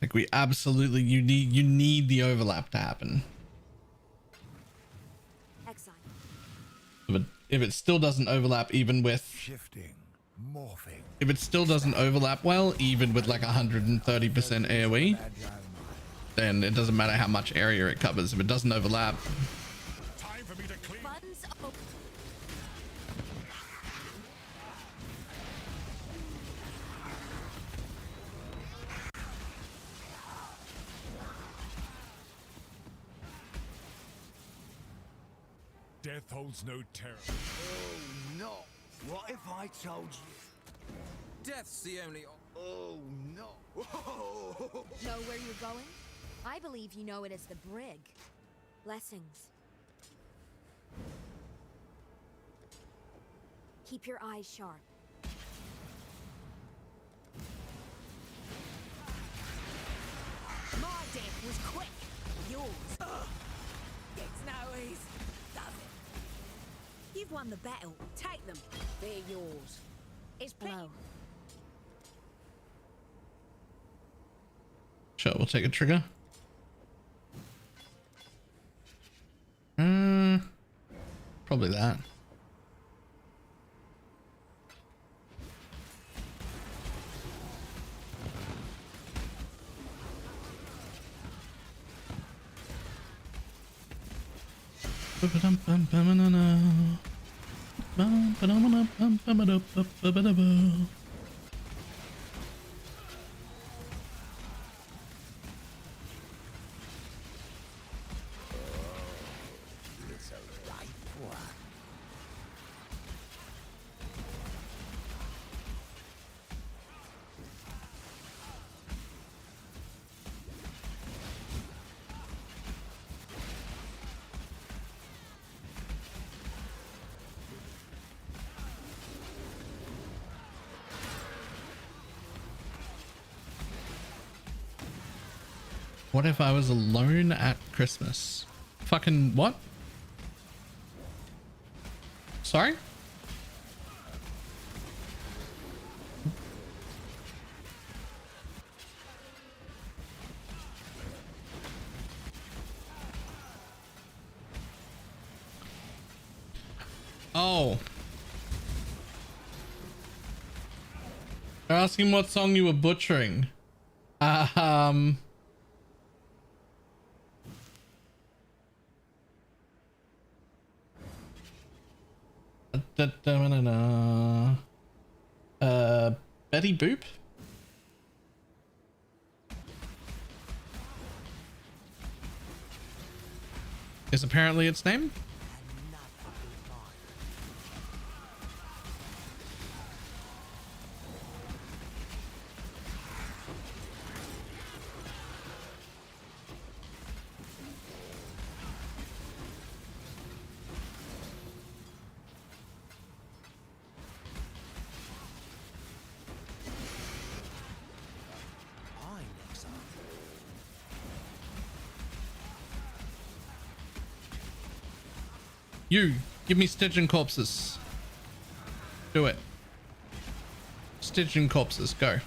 Like we absolutely, you need the overlap to happen. But if it still doesn't overlap even with
Shifting, morphing.
If it still doesn't overlap well, even with like 130% AoE, then it doesn't matter how much area it covers. If it doesn't overlap,
Time for me to clean. Death holds no terror.
Oh no! What if I told you?
Death's the only.
Oh no! Whoa.
Know where you're going? I believe you know it as the Brig. Blessings. Keep your eyes sharp.
My death was quick. Yours. It's no ease, does it? You've won the battle. Take them. They're yours. It's
Hello.
sure, we'll take a trigger. Probably that.
It's a ripe one.
What if I was alone at Christmas? Fucking what? Sorry? Oh. They're asking what song you were butchering. Betty Boop? Is apparently its name? You, give me Stygian corpses. Do it. Stygian corpses, go.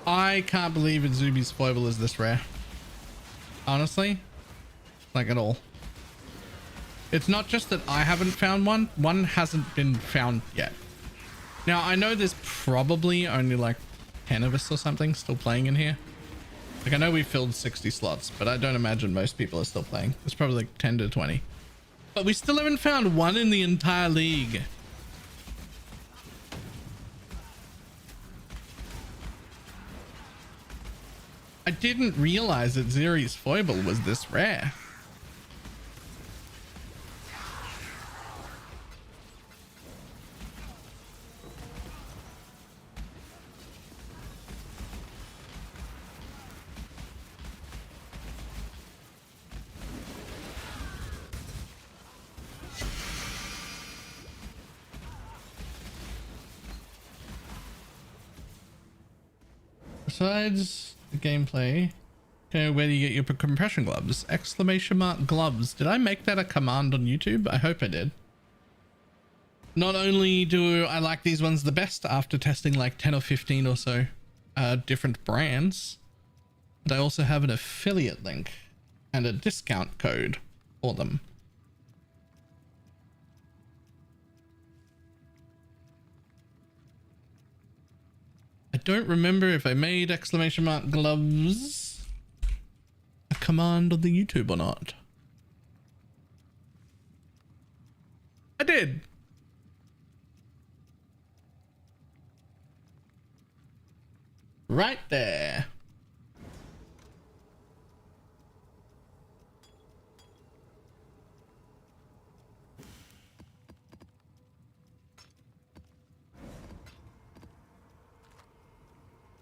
I can't believe Izubi's foible is this rare. Honestly, like at all. It's not just that I haven't found one. One hasn't been found yet. Now, I know there's probably only like 10 of us or something still playing in here. Like, I know we filled 60 slots, but I don't imagine most people are still playing. There's probably like 10 to 20. But we still haven't found one in the entire league. I didn't realize that Zeri's foible was this rare. Besides the gameplay, okay, where do you get your compression gloves? Exclamation mark gloves. Did I make that a command on YouTube? I hope I did. Not only do I like these ones the best after testing like 10 or 15 or so different brands, but I also have an affiliate link and a discount code for them. I don't remember if I made exclamation mark gloves a command on the YouTube or not. I did. Right there.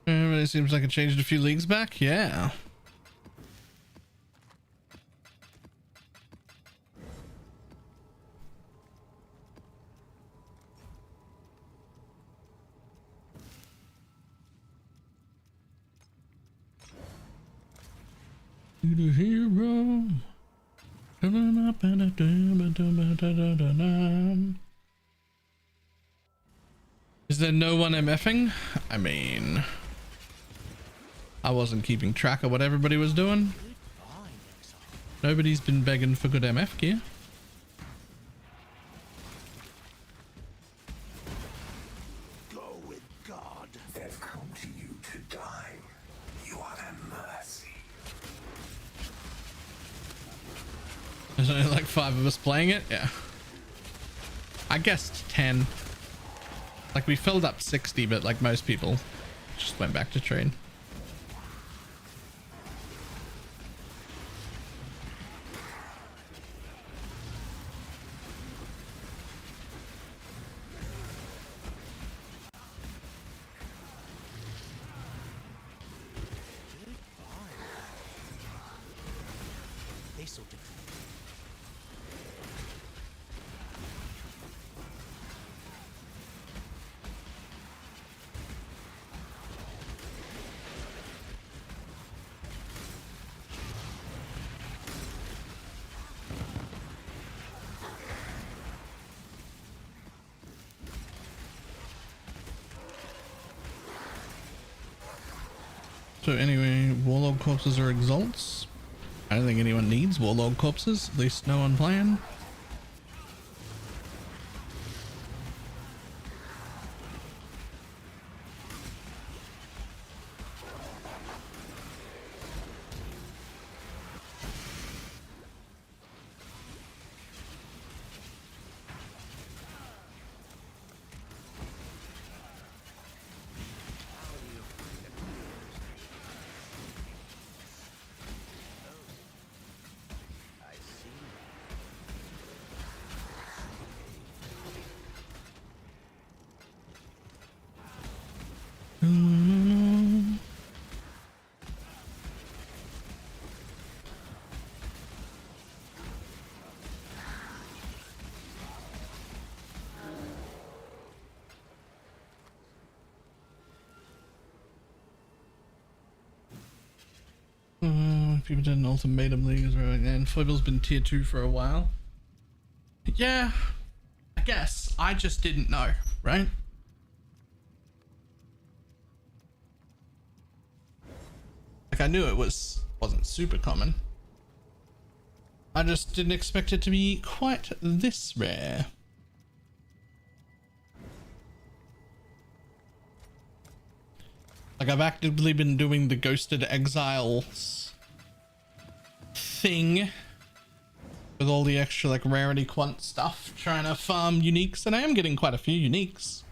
It seems like it changed a few leagues back. Yeah. The hero. Is there no one MFing? I mean, I wasn't keeping track of what everybody was doing. Nobody's been begging for good MF gear.
Go with God. They've come to you to die. You are their mercy.
There's only like 5 of us playing it. Yeah. I guessed 10. Like, we filled up 60, but like most people just went back to trade.
This'll do.
So anyway, warlord corpses are exalts. I don't think anyone needs warlord corpses, at least no one playing. People did an ultimatum league as well, and Foible's been tier 2 for a while. Yeah, I guess. I just didn't know, right? Like, I knew it wasn't super common. I just didn't expect it to be quite this rare. Like, I've actively been doing the Ghosted Exiles thing with all the extra like rarity quant stuff, trying to farm uniques, and I am getting quite a few uniques,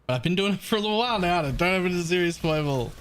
but I've been doing it for a little while now and I don't have it in a serious foible.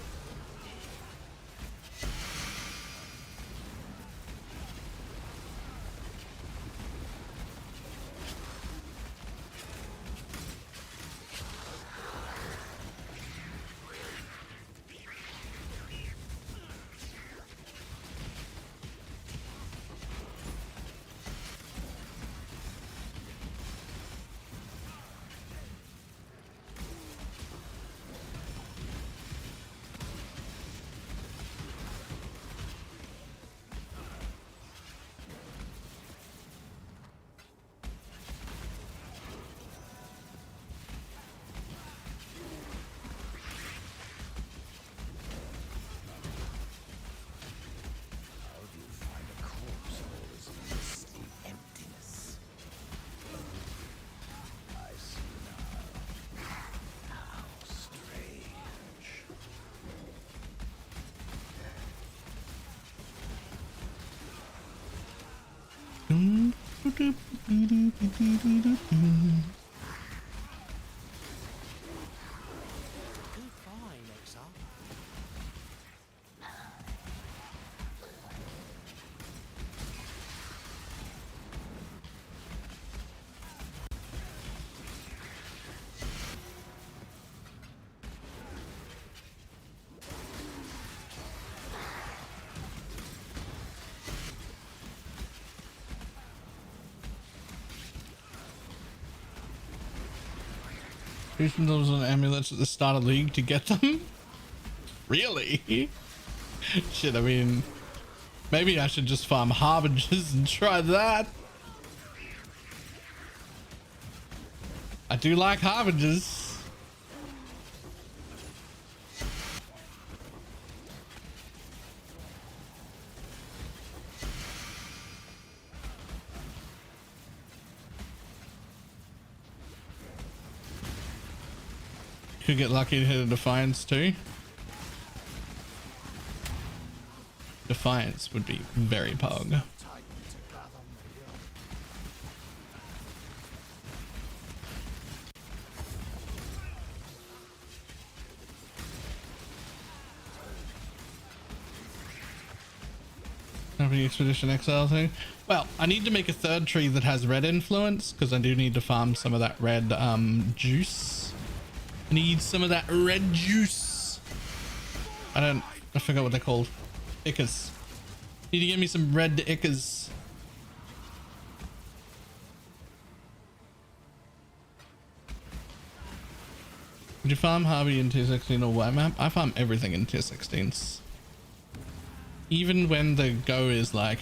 Who spent those on amulets at the start of league to get them? Really? Shit, I mean, maybe I should just farm harbingers and try that. I do like harbingers. Could get lucky to hit a Defiance too. Defiance would be very pog. Having Expedition Exile thing. Well, I need to make a third tree that has red influence because I do need to farm some of that red juice. I need some of that red juice. I forgot what they're called. Ickers. Need to give me some red ickers. Would you farm Harvey in tier 16 or white map? I farm everything in tier 16s. Even when the go is like,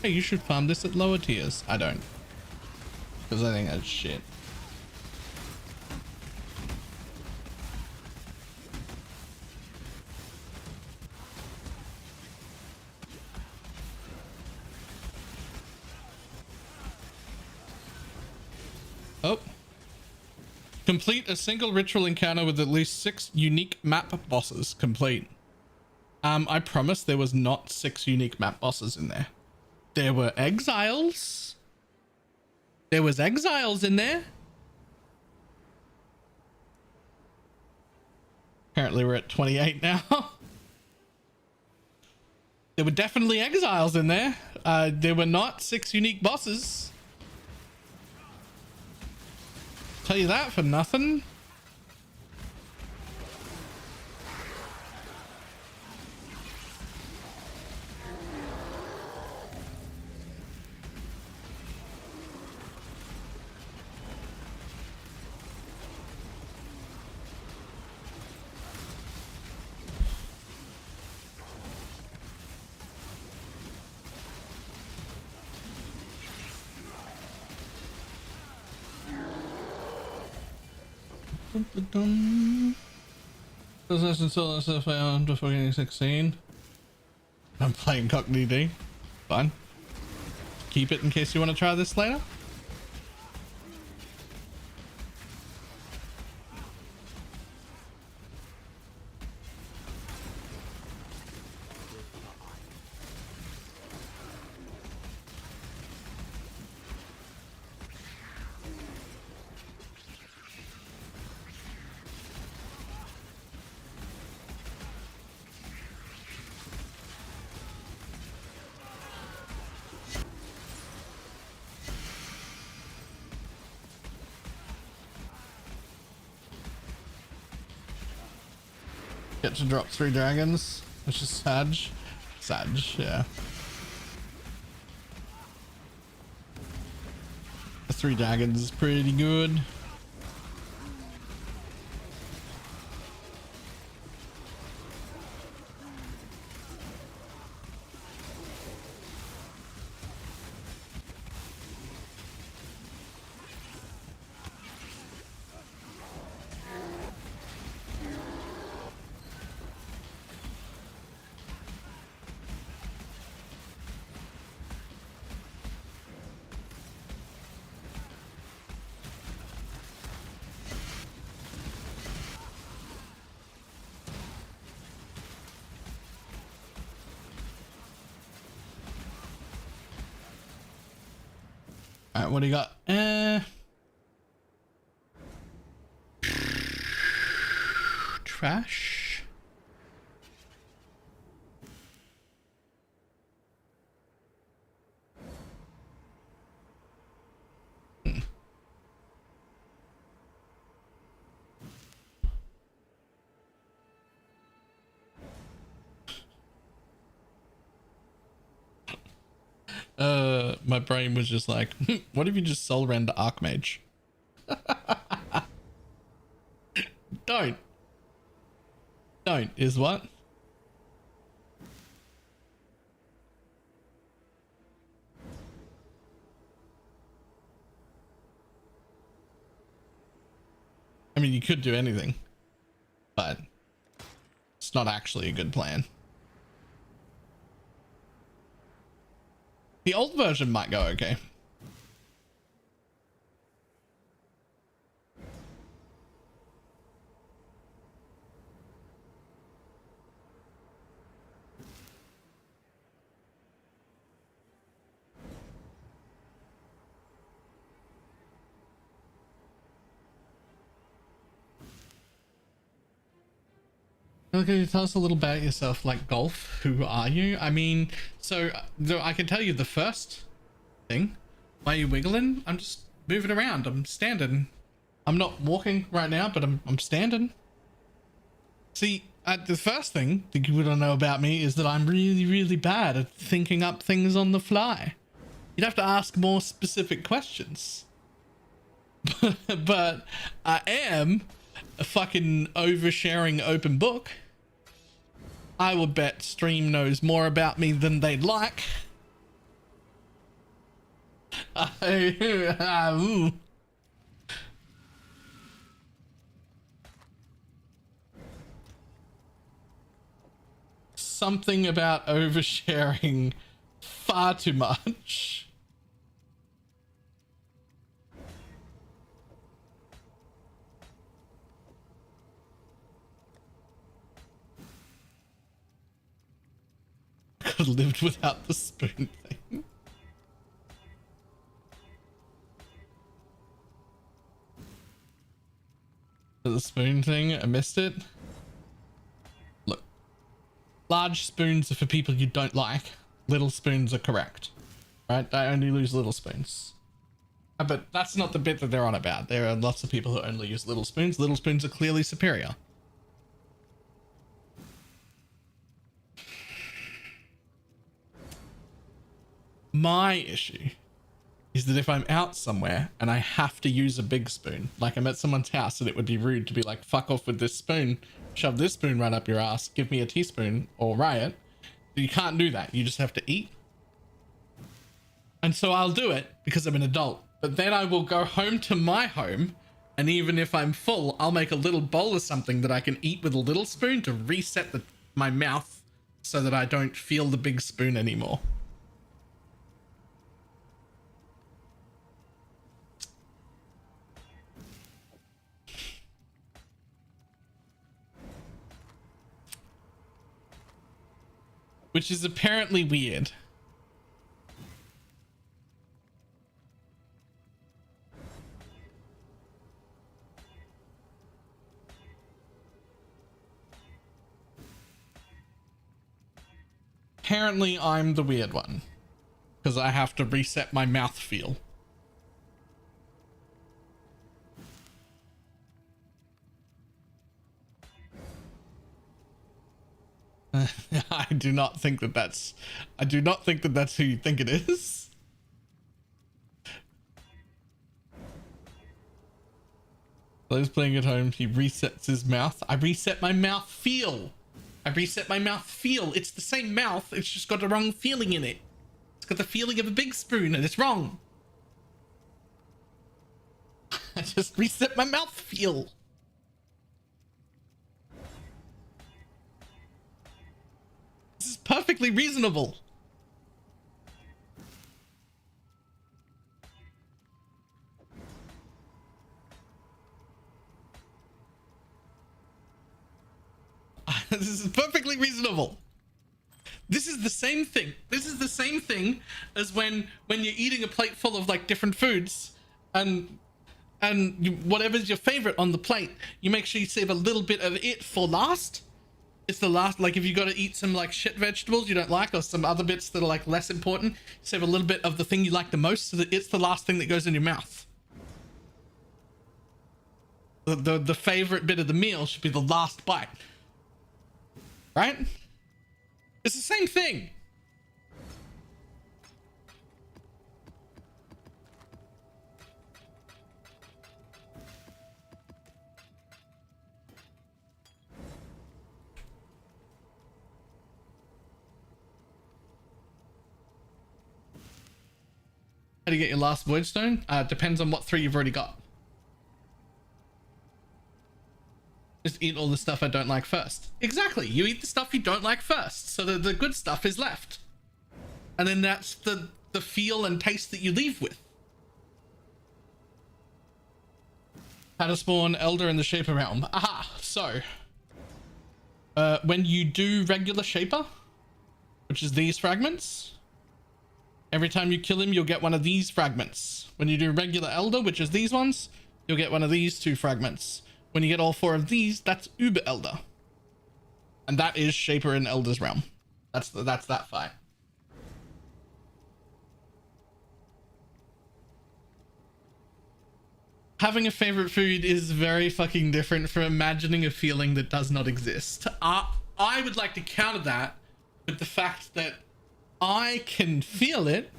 hey, you should farm this at lower tiers. I don't. Because I think that's shit. Oh. Complete a single ritual encounter with at least 6 unique map bosses. Complete. I promise there was not 6 unique map bosses in there. There were exiles. There was exiles in there. Apparently we're at 28 now. There were definitely exiles in there. There were not 6 unique bosses. Tell you that for nothing. Until 16. I'm playing Cockney D. Fine. Keep it in case you want to try this later. Get to drop 3 dragons, which is Sag. Sag, yeah. The 3 dragons is pretty good. Alright, what do you got? Trash. My brain was just like, what if you just soul render Archmage? Don't is what? I mean, you could do anything, but it's not actually a good plan. The old version might go okay. Okay, tell us a little about yourself, like golf. Who are you? I mean, so I can tell you the first thing. Why are you wiggling? I'm just moving around. I'm standing. I'm not walking right now, but I'm standing. See, the first thing that you want to know about me is that I'm really, really bad at thinking up things on the fly. You'd have to ask more specific questions. But I am a fucking oversharing open book. I would bet Stream knows more about me than they'd like. Something about oversharing far too much. could have lived without the spoon thing. The spoon thing, I missed it. Look, large spoons are for people you don't like. Little spoons are correct, right? I only use little spoons. But that's not the bit that they're on about. There are lots of people who only use little spoons. Little spoons are clearly superior. My issue is that if I'm out somewhere and I have to use a big spoon, like I'm at someone's house and it would be rude to be like, fuck off with this spoon, shove this spoon right up your ass, give me a teaspoon or riot. You can't do that. You just have to eat. And so I'll do it because I'm an adult, but then I will go home to my home. And even if I'm full, I'll make a little bowl of something that I can eat with a little spoon to reset my mouth so that I don't feel the big spoon anymore. Which is apparently weird. Apparently I'm the weird one because I have to reset my mouth feel. I do not think that that's who you think it is. Those playing at home, he resets his mouth. I reset my mouth feel. I reset my mouth feel. It's the same mouth. It's just got the wrong feeling in it. It's got the feeling of a big spoon and it's wrong. I just reset my mouth feel. This is perfectly reasonable. This is perfectly reasonable. This is the same thing. This is the same thing as when you're eating a plate full of like different foods and whatever's your favorite on the plate, you make sure you save a little bit of it for last. It's the last, like if you got to eat some like shit vegetables you don't like or some other bits that are like less important, save a little bit of the thing you like the most so that it's the last thing that goes in your mouth. The favorite bit of the meal should be the last bite. Right? It's the same thing. How do you get your last void stone? Depends on what 3 you've already got. Just eat all the stuff I don't like first. Exactly. You eat the stuff you don't like first, so the good stuff is left. And then that's the feel and taste that you leave with. How to spawn Elder in the Shaper realm. Aha! So, when you do regular Shaper, which is these fragments, every time you kill him, you'll get one of these fragments. When you do regular Elder, which is these ones, you'll get one of these 2 fragments. When you get all 4 of these, that's Uber Elder. And that is Shaper in Elder's realm. That's that fight. Having a favorite food is very fucking different from imagining a feeling that does not exist. I would like to counter that with the fact that I can feel it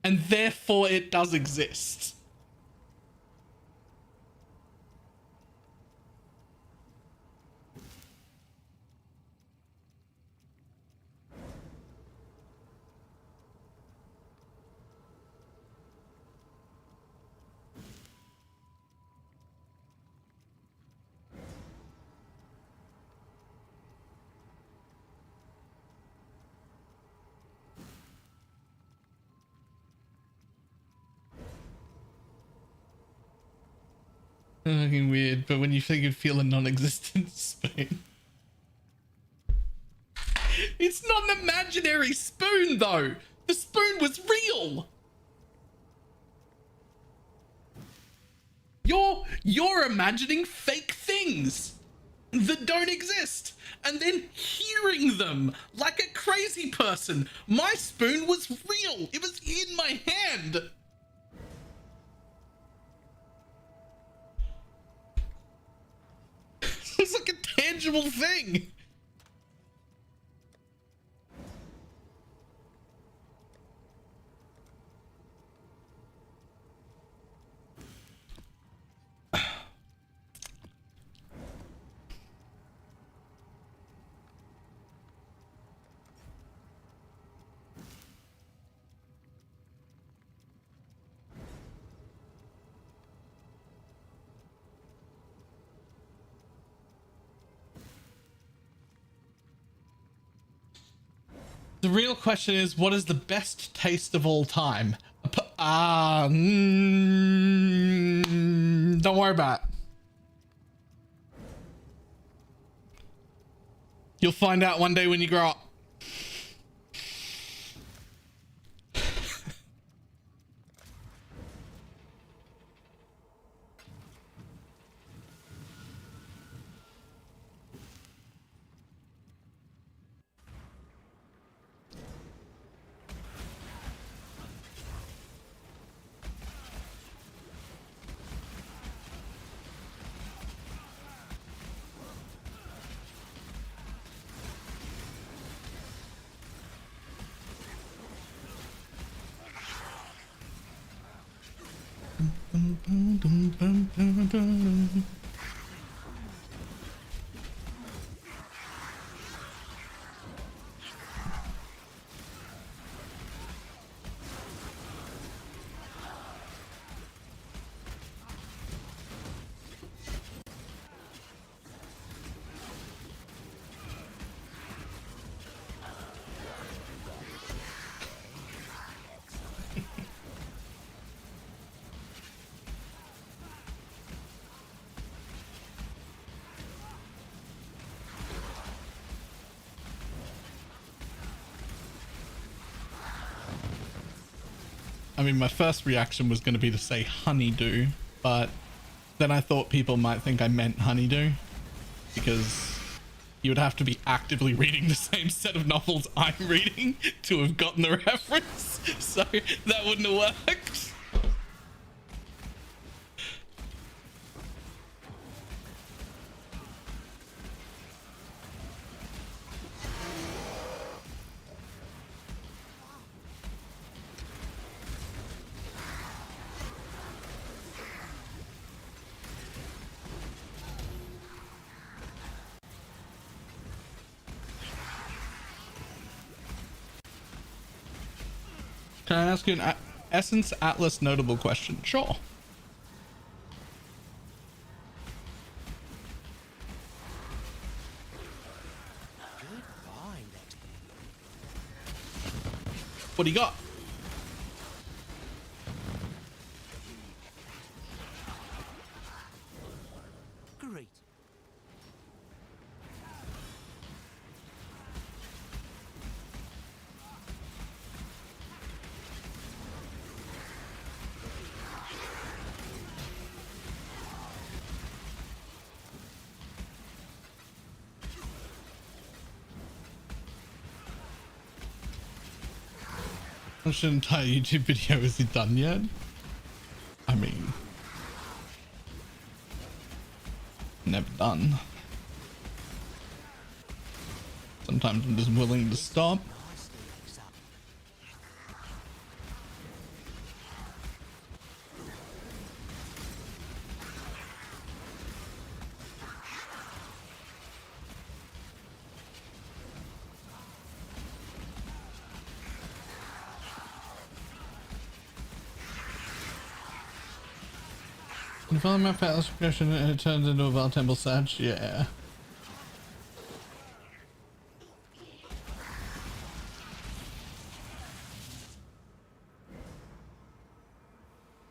and therefore it does exist. Fucking weird, but when you think you'd feel a non-existent spoon. It's not an imaginary spoon, though. The spoon was real. You're imagining fake things that don't exist and then hearing them like a crazy person. My spoon was real. It was in my hand. It's like a tangible thing. The real question is, what is the best taste of all time? Don't worry about it. You'll find out one day when you grow up. I mean, my first reaction was going to be to say honeydew, but then I thought people might think I meant honeydew because you would have to be actively reading the same set of novels I'm reading to have gotten the reference, so that wouldn't have worked. Can I ask you an Essence Atlas notable question? Sure. What do you got?
Great.
Which entire YouTube video is he done yet? I mean, never done. Sometimes I'm just willing to stop. You follow my Atlas progression and it turns into a Val Temple Satch? Yeah.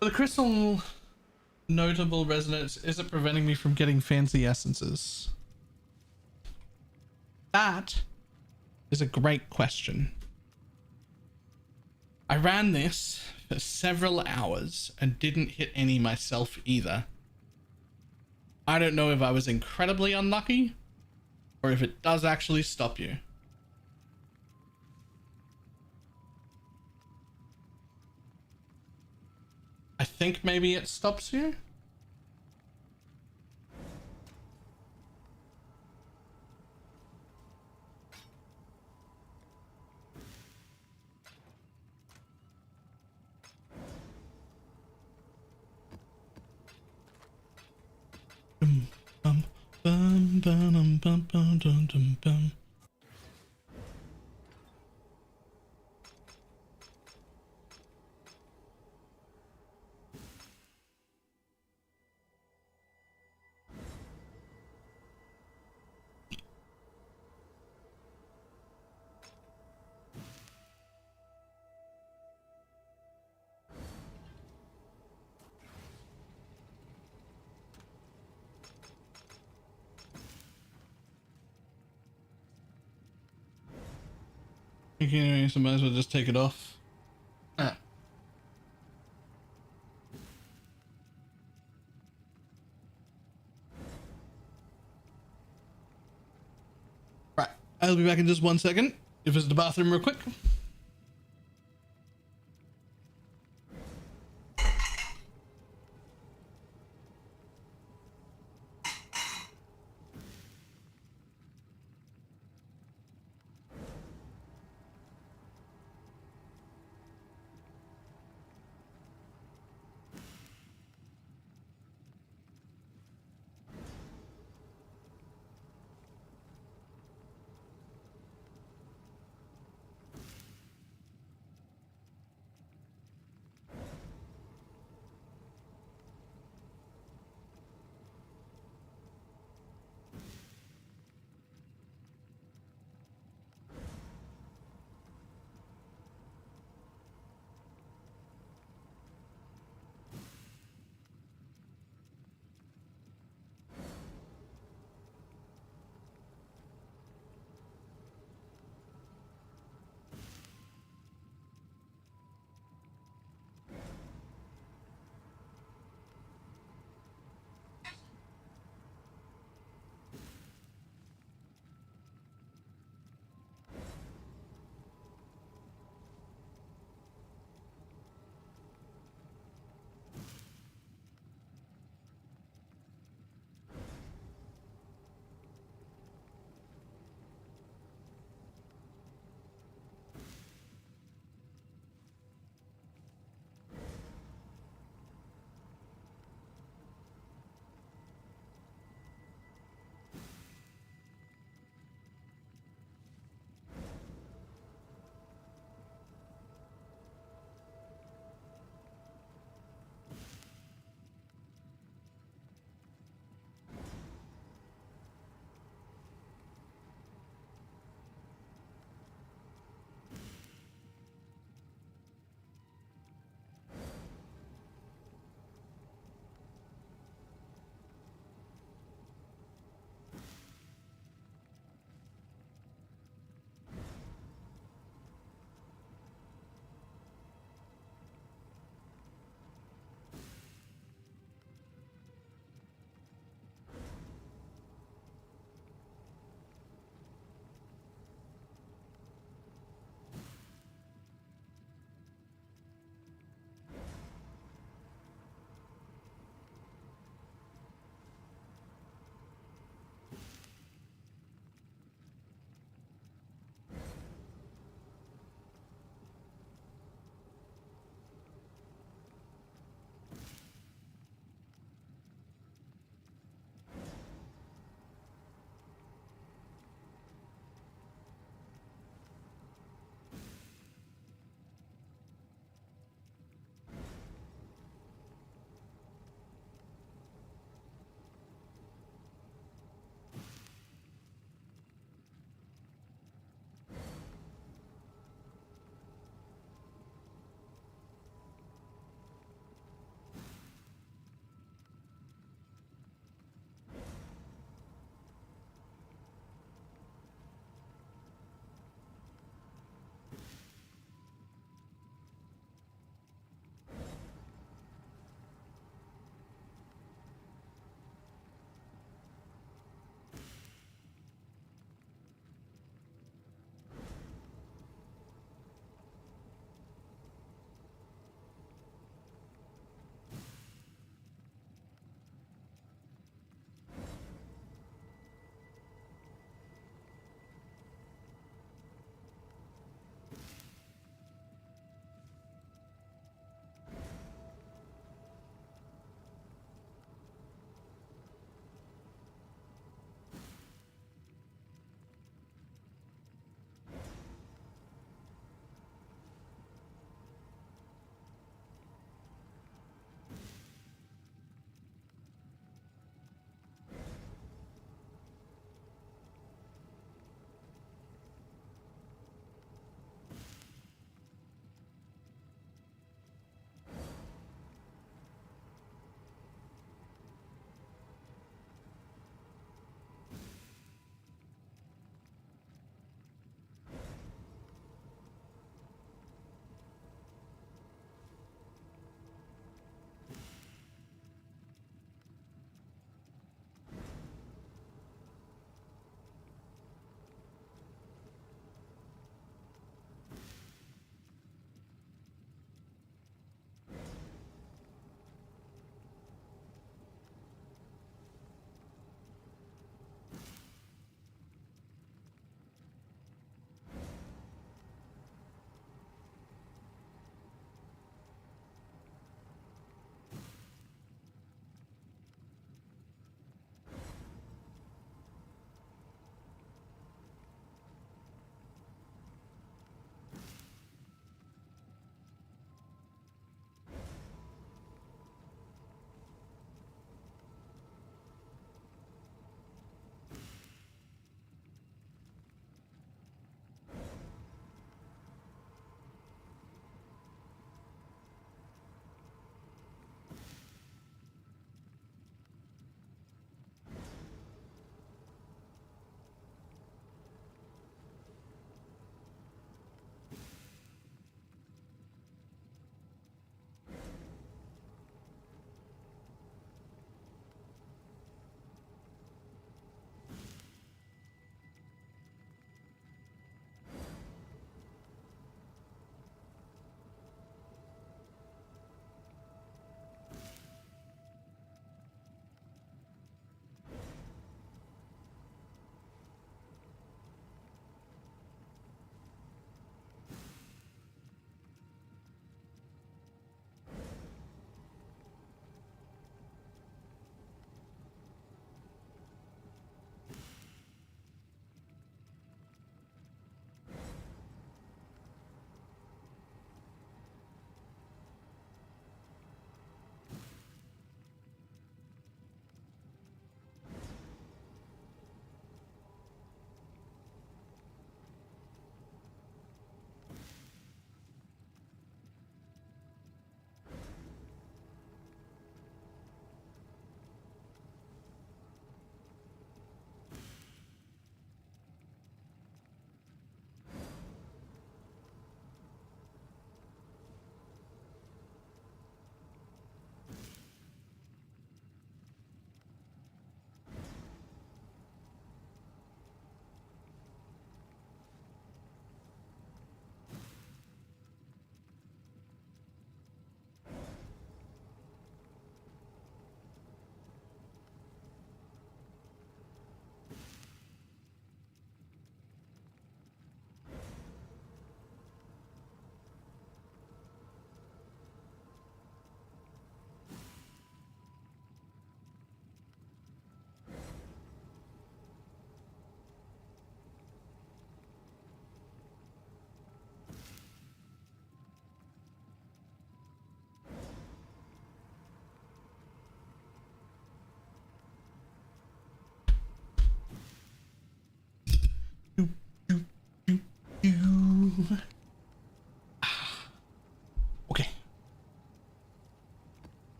The crystal notable resonance isn't preventing me from getting fancy essences. That is a great question. I ran this for several hours and didn't hit any myself either. I don't know if I was incredibly unlucky or if it does actually stop you. I think maybe it stops you. Bum, bum, bum, bum, bum, bum, bum, bum. Okay, so might as well just take it off. Ah. Right, I'll be back in just 1 second. If it's the bathroom real quick.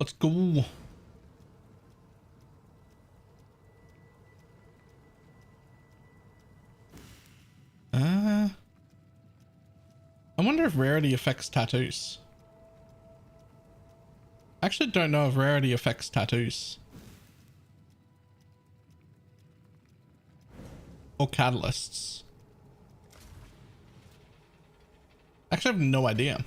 Let's go. I wonder if rarity affects tattoos. I actually don't know if rarity affects tattoos. Or catalysts. Actually, I have no idea.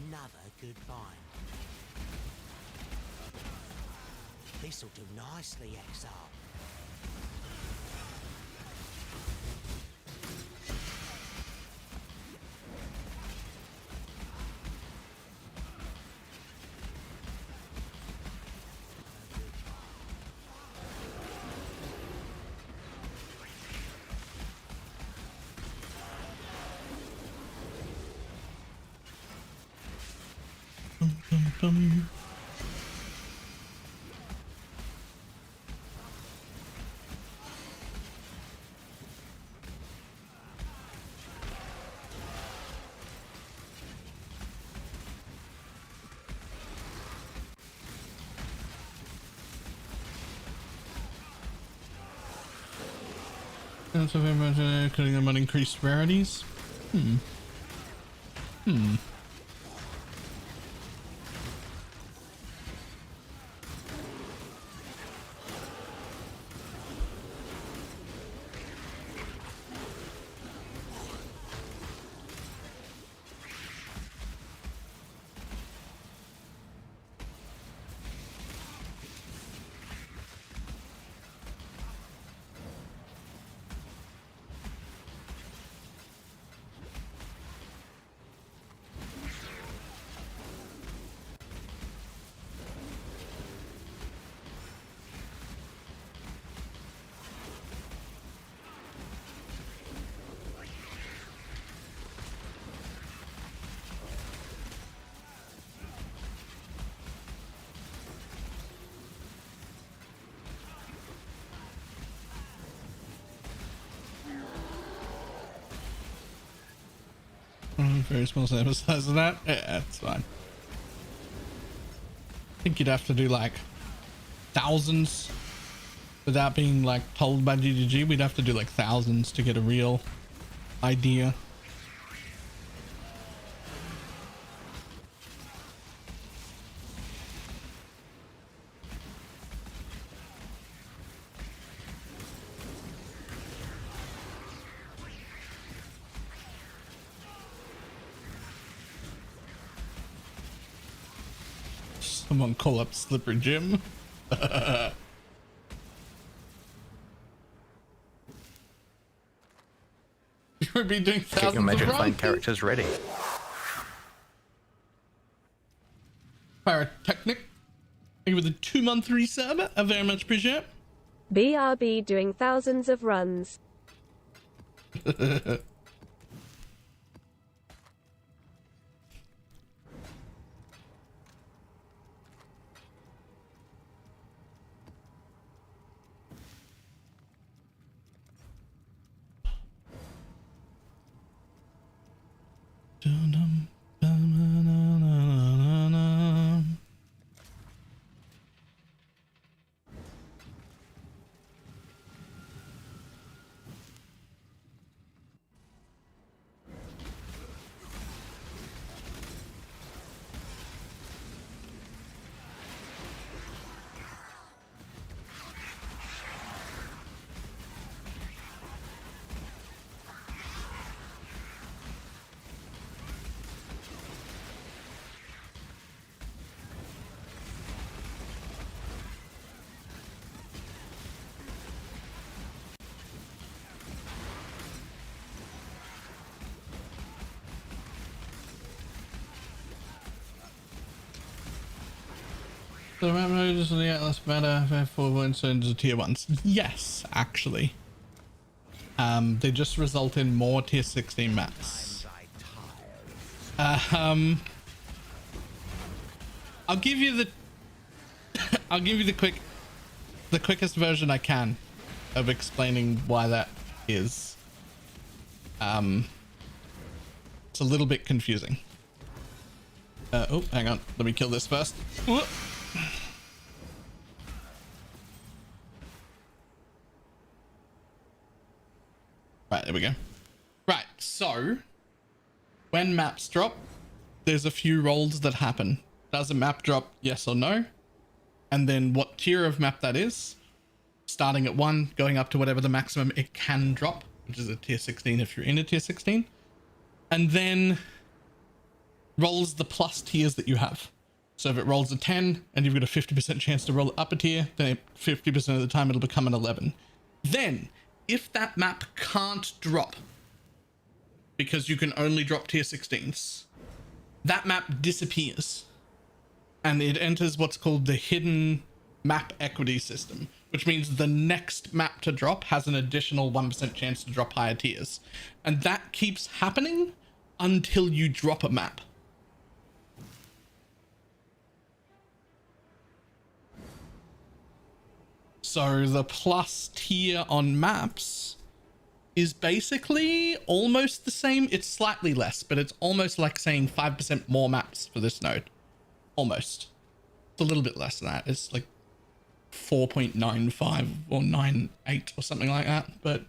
Another good find. This'll do nicely, Exile.
Cutting them on increased rarities. Very small sample size of that. Yeah, it's fine. I think you'd have to do like thousands without being like told by GGG. We'd have to do like thousands to get a real idea. Someone call up Slipper Jim. You would be doing thousands
Get your magic
of
find
runs.
characters ready.
Pyrotechnic. Thank you for the 2-month resub. I very much appreciate it.
BRB doing thousands of runs. The map notice the Atlas better for points into tier 1s. Yes, actually. They just result in more tier 16 maps. I'll give you the quickest version I can. of explaining why that is. It's a little bit confusing. Oh, hang on. Let me kill this first. Whoop. Right, there we go. Right, so when maps drop, there's a few rolls that happen. Does a map drop, yes or no? And then what tier of map that is, starting at 1, going up to whatever the maximum it can drop, which is a tier 16 if you're in a tier 16. And then rolls the plus tiers that you have. So if it rolls a 10 and you've got a 50% chance to roll it up a tier, then 50% of the time it'll become an 11. Then, if that map can't drop, because you can only drop tier 16s, that map disappears. And it enters what's called the hidden map equity system, which means the next map to drop has an additional 1% chance to drop higher tiers. And that keeps happening until you drop a map. So the plus tier on maps is basically almost the same. It's slightly less, but it's almost like saying 5% more maps for this node. Almost. It's a little bit less than that. It's like 4.95 or 98 or something like that. But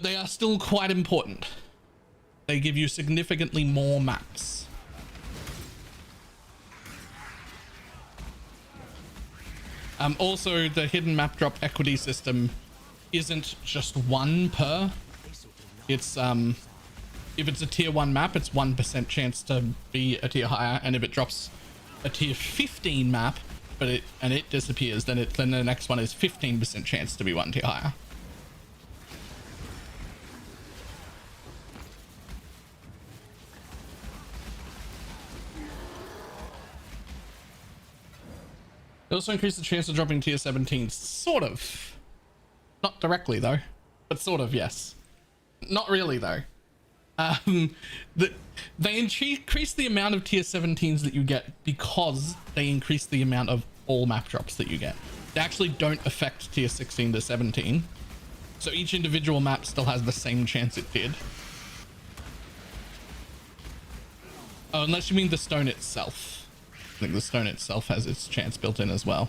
they are still quite important. They give you significantly more maps. Also, the hidden map drop equity system isn't just one per. It's if it's a tier 1 map, it's 1% chance to be a tier higher, and if it drops a tier 15 map, but it disappears, then the next one is 15% chance to be 1 tier higher. It also increases the chance of dropping tier 17, sort of. Not directly though, but sort of, yes. Not really though. They increase the amount of tier 17s that you get because they increase the amount of all map drops that you get. They actually don't affect tier 16 to 17. So each individual map still has the same chance it did. Oh, unless you mean the stone itself. I think the stone itself has its chance built in as well.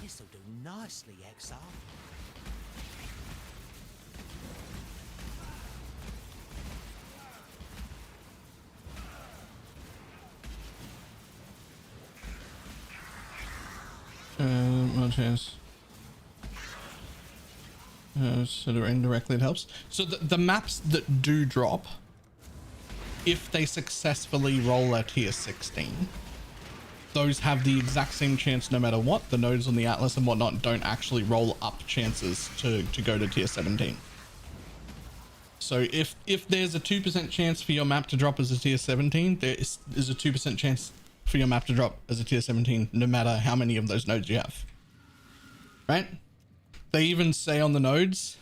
This'll do nicely, Exile.
No chance. Sort of indirectly it helps. So the maps that do drop, if they successfully roll a tier 16, those have the exact same chance no matter what. The nodes on the Atlas and whatnot don't actually roll up chances to go to tier 17. So if there's a 2% chance for your map to drop as a tier 17, there is a 2% chance for your map to drop as a tier 17 no matter how many of those nodes you have. Right? They even say on the nodes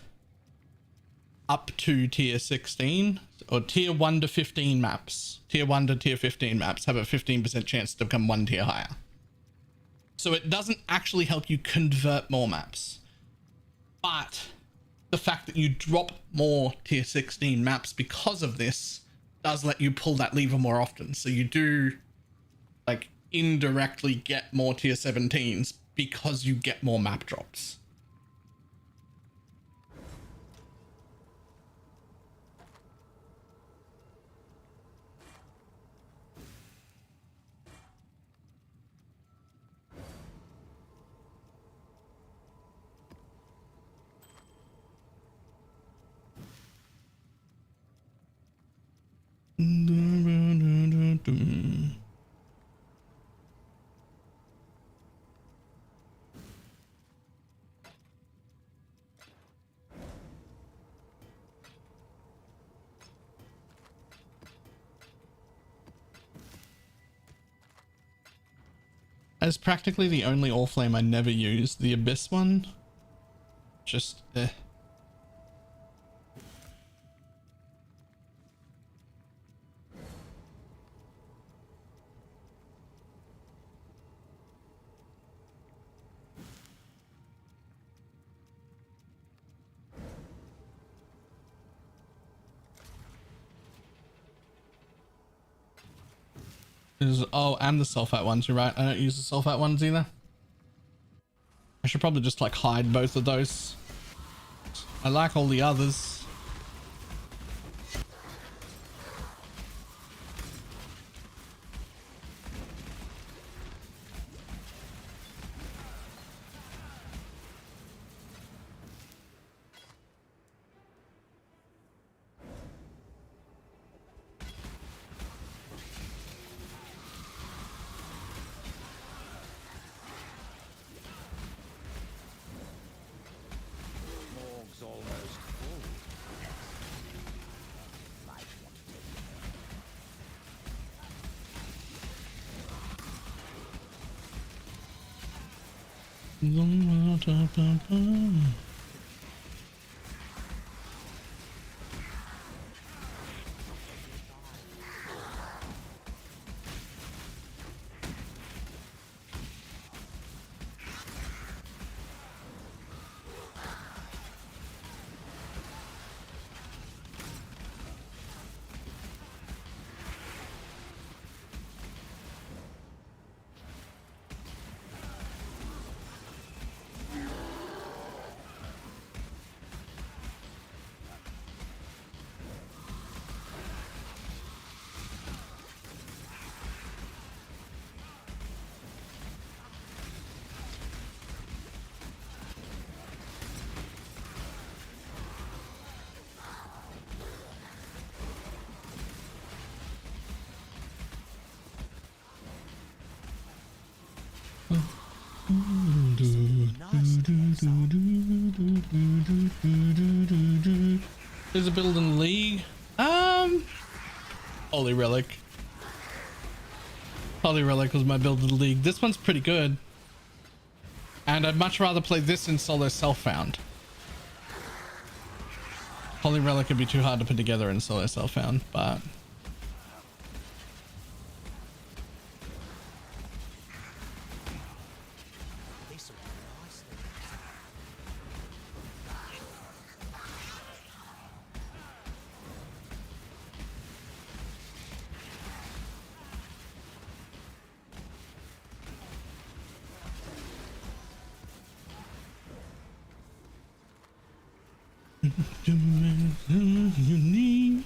up to tier 16 or tier 1 to 15 maps. Tier 1 to tier 15 maps have a 15% chance to become 1 tier higher. So it doesn't actually help you convert more maps. But the fact that you drop more tier 16 maps because of this does let you pull that lever more often. So you do like indirectly get more tier 17s because you get more map drops. As practically the only Oriflame I never use. The Abyss one, just oh, and the sulfate ones, you're right. I don't use the sulfate ones either. I should probably just like hide both of those. I like all the others.
Morg's almost full. There's a build in League. Holy Relic. Holy Relic was my build in the League. This one's pretty good. And I'd much rather play this in solo self-found. Holy Relic would be too hard to put together in solo self-found, but... Unique.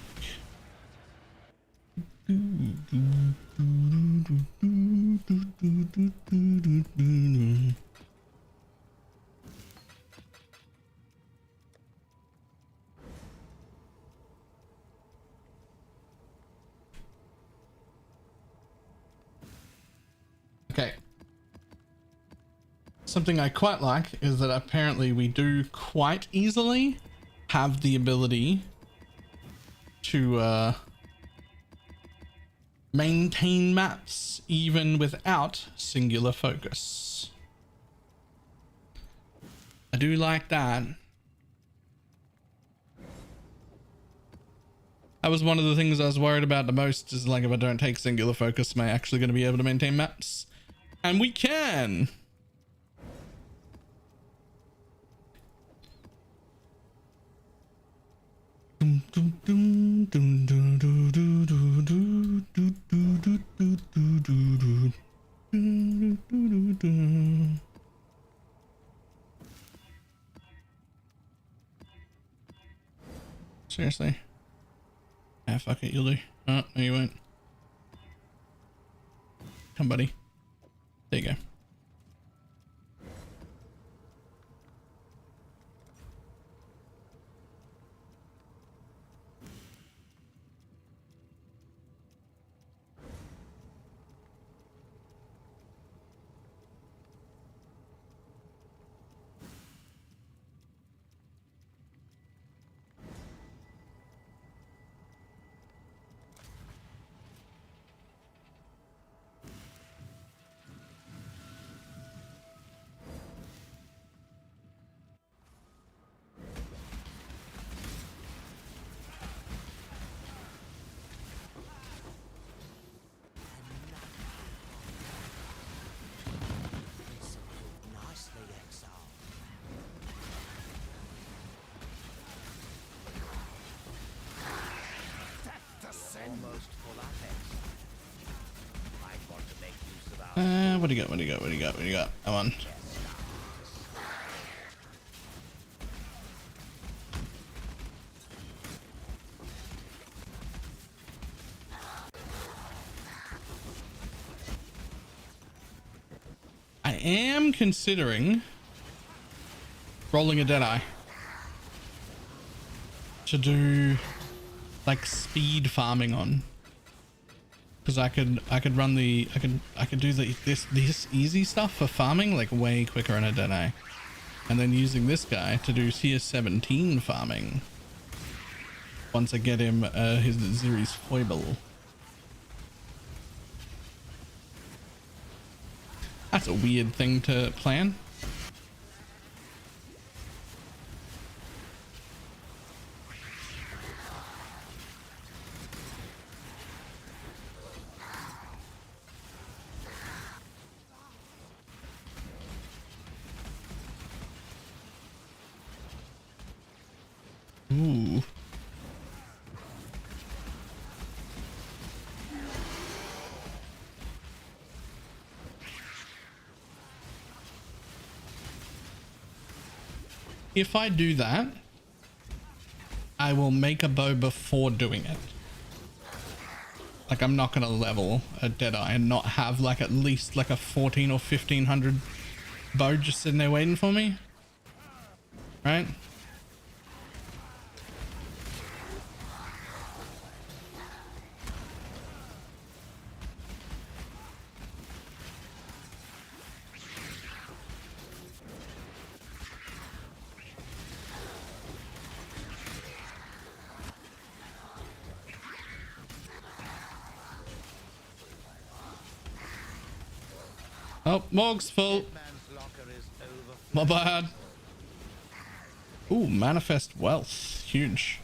Okay. Something I quite like is that apparently we do quite easily have the ability to maintain maps even without singular focus. I do like that. That was one of the things I was worried about the most, is like if I don't take singular focus, am I actually going to be able to maintain maps? And we can! Seriously? Ah, fuck it, you'll do. Oh, no you won't. Come, buddy. There you go.
What do you got? What do you got? What do you got? What do you got? Come on. I am considering rolling a Deadeye to do like speed farming on, because I could run the I could do this easy stuff for farming like way quicker in a Deadeye, and then using this guy to do tier 17 farming once I get him his Ziri's foible. That's a weird thing to plan. Ooh. If I do that, I will make a bow before doing it. Like, I'm not gonna level a Deadeye and not have like at least like a 14 or 1500 bow just sitting there waiting for me, right? Oh, Morg's full. My bad. Ooh, manifest wealth. Huge.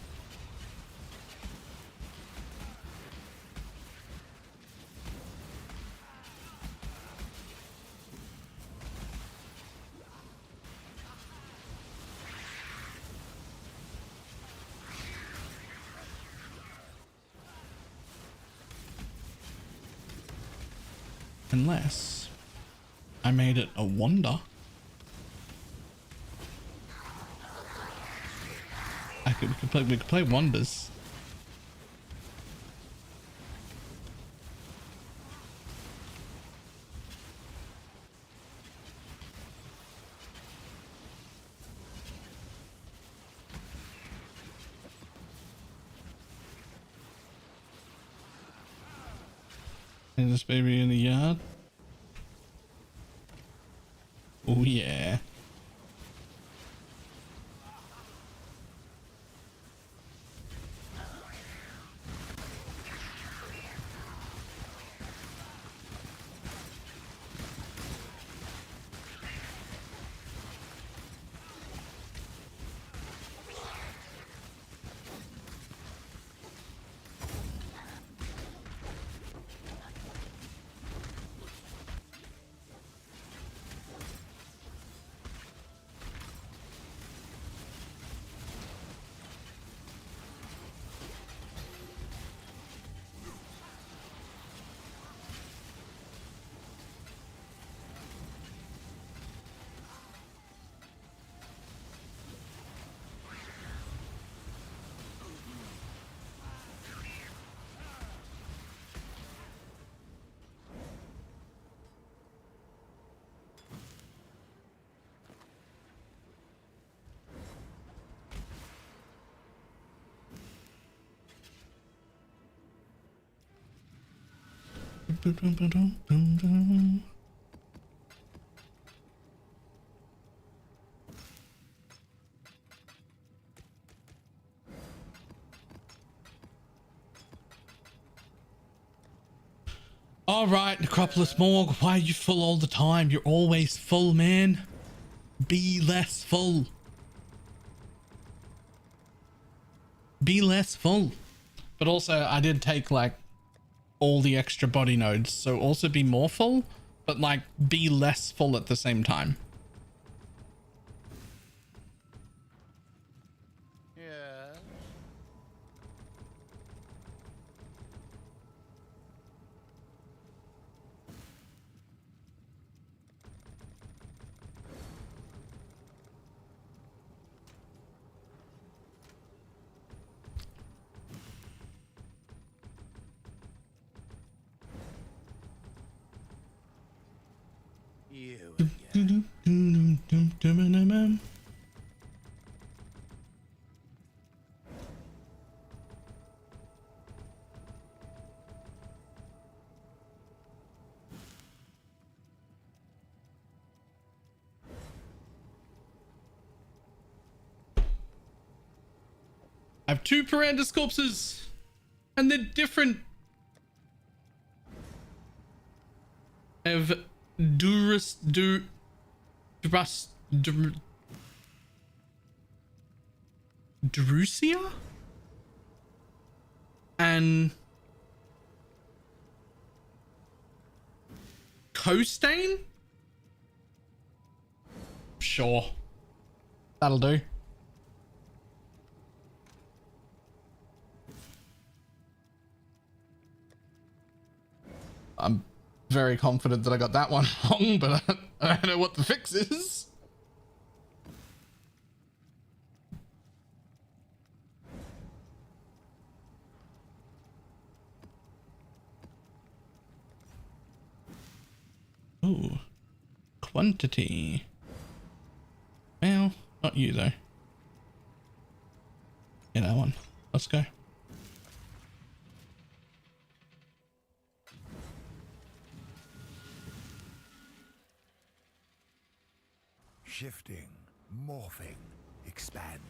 Unless I made it a wonder. We could play wonders. Is this baby in the yard? Oh yeah. All right, Necropolis Morg, why are you full all the time? You're always full, man. Be less full. Be less full. But also, I did take like all the extra body nodes, so also be more full, but like be less full at the same time.
Yeah.
You
I have 2 Pirandus corpses, and they're different. I have Drusia and Costain. Sure, that'll do. I'm very confident that I got that one wrong, but I don't know what the fix is. Ooh, quantity. Well, not you though. Yeah, that one. Let's go.
Shifting, morphing, expanding.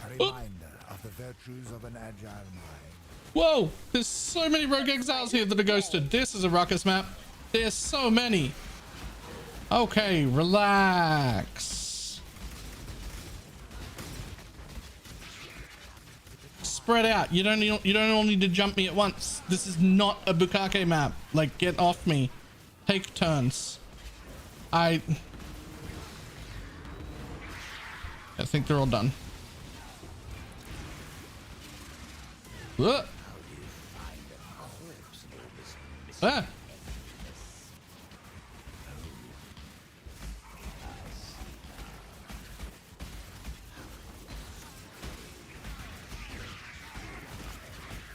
A reminder of the virtues of an agile mind.
Whoa, there's so many rogue exiles here that are ghosted. This is a ruckus map. There's so many. Okay, relax. Spread out. You don't all need to jump me at once. This is not a Bukake map. Like, get off me. Take turns. I think they're all done. Ah.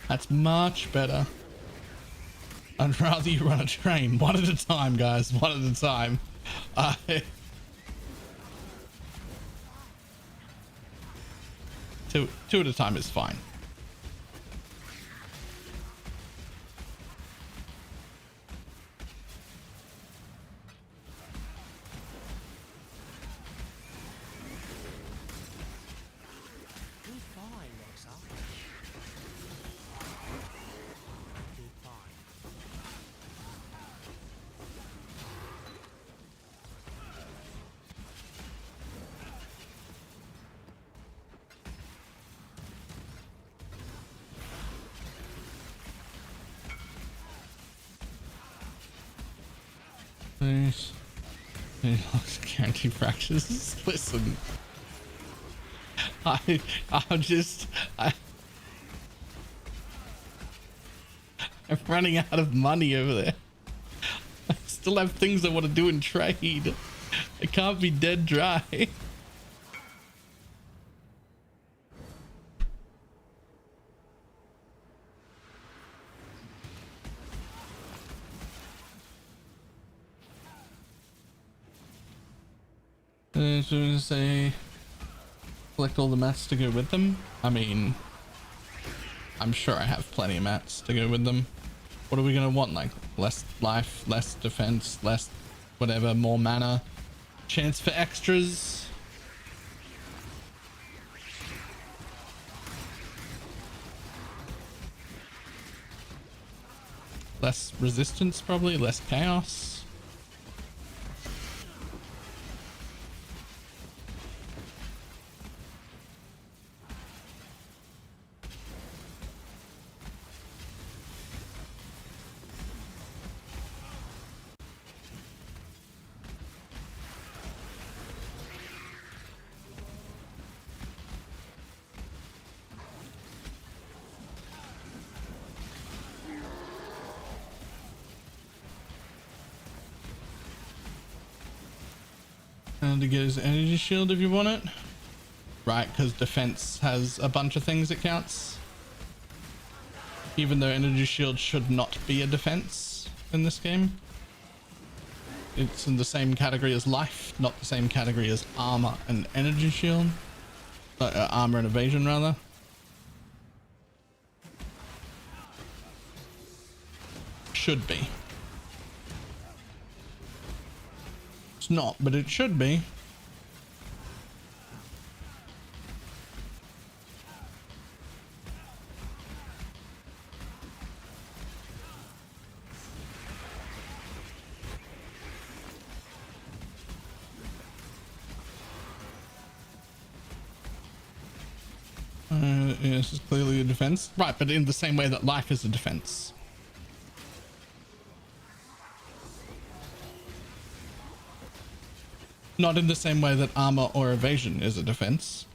That's much better. I'd rather you run a train. One at a time, guys. One at a time. Two at a time is fine. Guarantee fractures. Listen, I'm running out of money over there. I still have things I want to do in trade. I can't be dead dry. So we say collect all the mats to go with them. I mean, I'm sure I have plenty of mats to go with them. What are we gonna want? Like less life, less defense, less whatever, more mana, chance for extras. Less resistance, probably less chaos. To get his energy shield if you want it, right? Because defense has a bunch of things it counts, even though energy shield should not be a defense in this game. it's in the same category as life, not the same category as armor and energy shield. Armor and evasion, rather. Should be. It's not, but it should be. Yeah, this is clearly a defense. Right, but in the same way that life is a defense. Not in the same way that armor or evasion is a defense.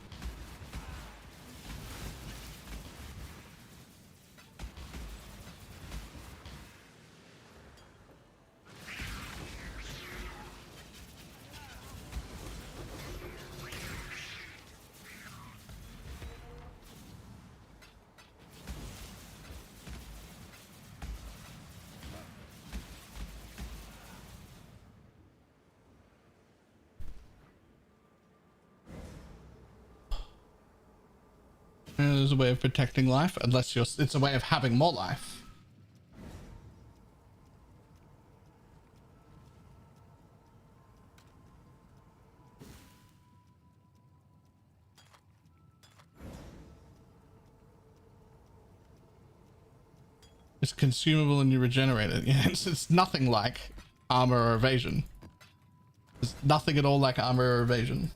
There's a way of protecting life, unless it's a way of having more life. It's consumable and you regenerate it. Yeah, it's nothing like armor or evasion. There's nothing at all like armor or evasion.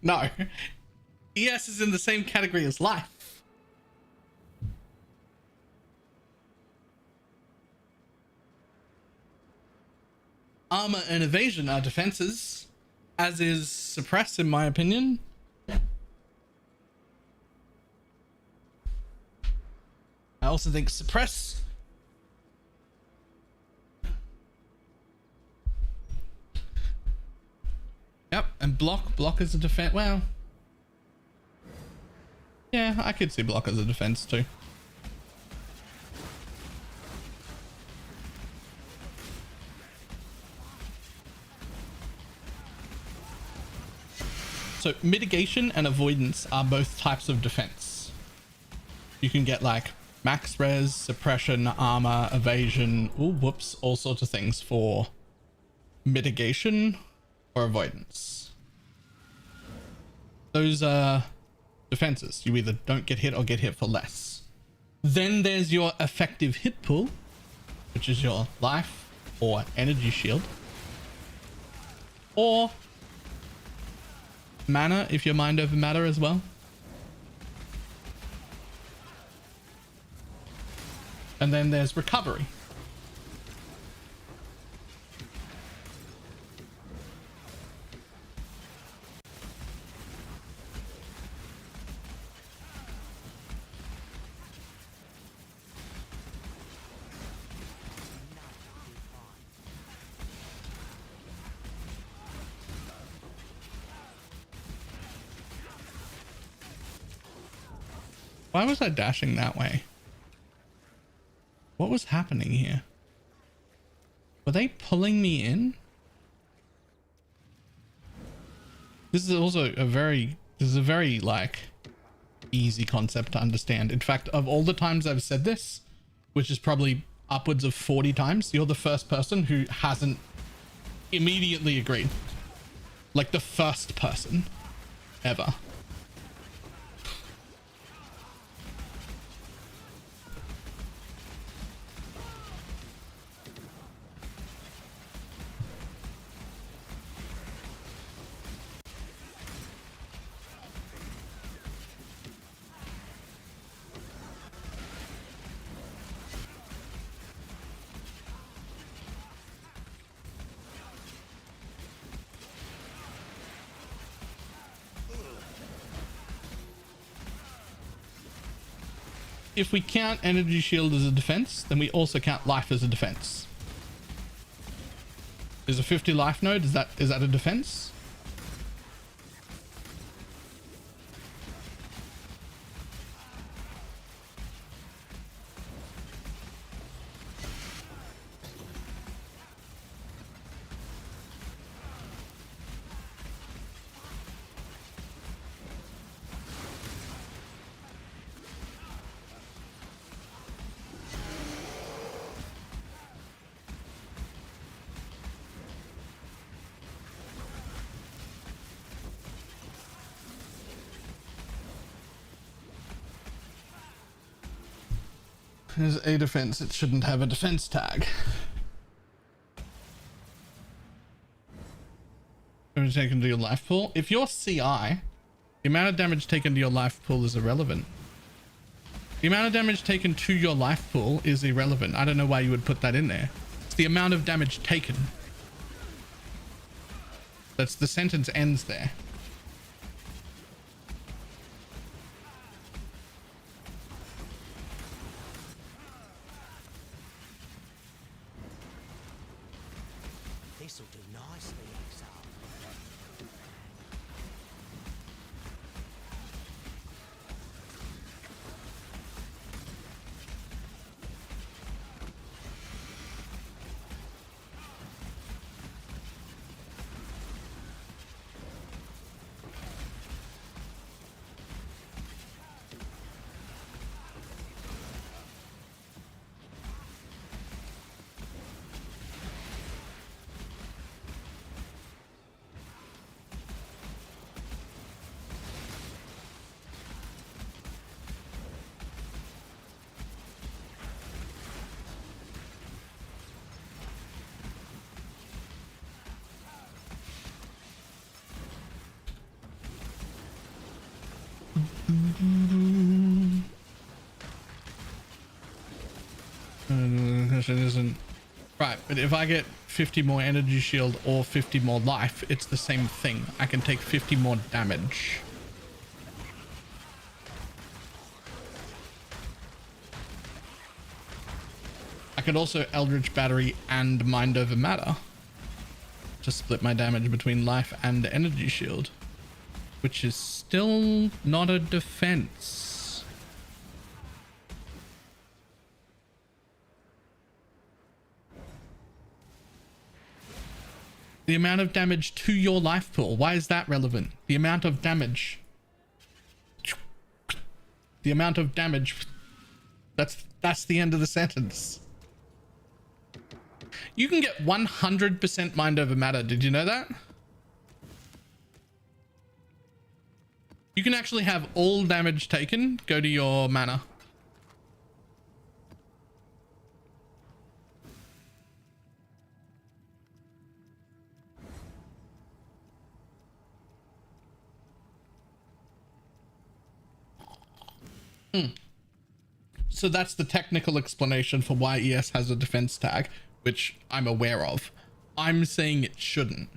No. ES is in the same category as life. Armor and evasion are defenses, as is suppress, in my opinion. I also think suppress and block is a defense. Well, yeah, I could see block as a defense too. So mitigation and avoidance are both types of defense. You can get like max res, suppression, armor, evasion, all sorts of things for mitigation or avoidance. Those are defenses. You either don't get hit or get hit for less. Then there's your effective hit pool, which is your life or energy shield, or mana if you're mind over matter as well. And then there's recovery. Why was I dashing that way? What was happening here? Were they pulling me in? This is also a very like easy concept to understand. In fact, of all the times I've said this, which is probably upwards of 40 times, you're the first person who hasn't immediately agreed. Like the first person ever. if we count energy shield as a defense, then we also count life as a defense. Is a 50 life node, is that a defense? Is a defense, it shouldn't have a defense tag. Damage taken to your life pool. If you're CI, the amount of damage taken to your life pool is irrelevant. The amount of damage taken to your life pool is irrelevant. I don't know why you would put that in there. It's the amount of damage taken. That's the sentence ends there.
This'll do nicely, exile. It isn't right, but if I get 50 more energy shield or 50 more life, it's the same thing. I can take 50 more damage. I could also Eldritch Battery and Mind Over Matter to split my damage between life and energy shield, which is still not a defense. The amount of damage to your life pool. Why is that relevant? The amount of damage. The amount of damage. That's the end of the sentence. You can get 100% mind over matter. Did you know that? You can actually have all damage taken go to your mana. So that's the technical explanation for why ES has a defense tag, which I'm aware of. I'm saying it shouldn't.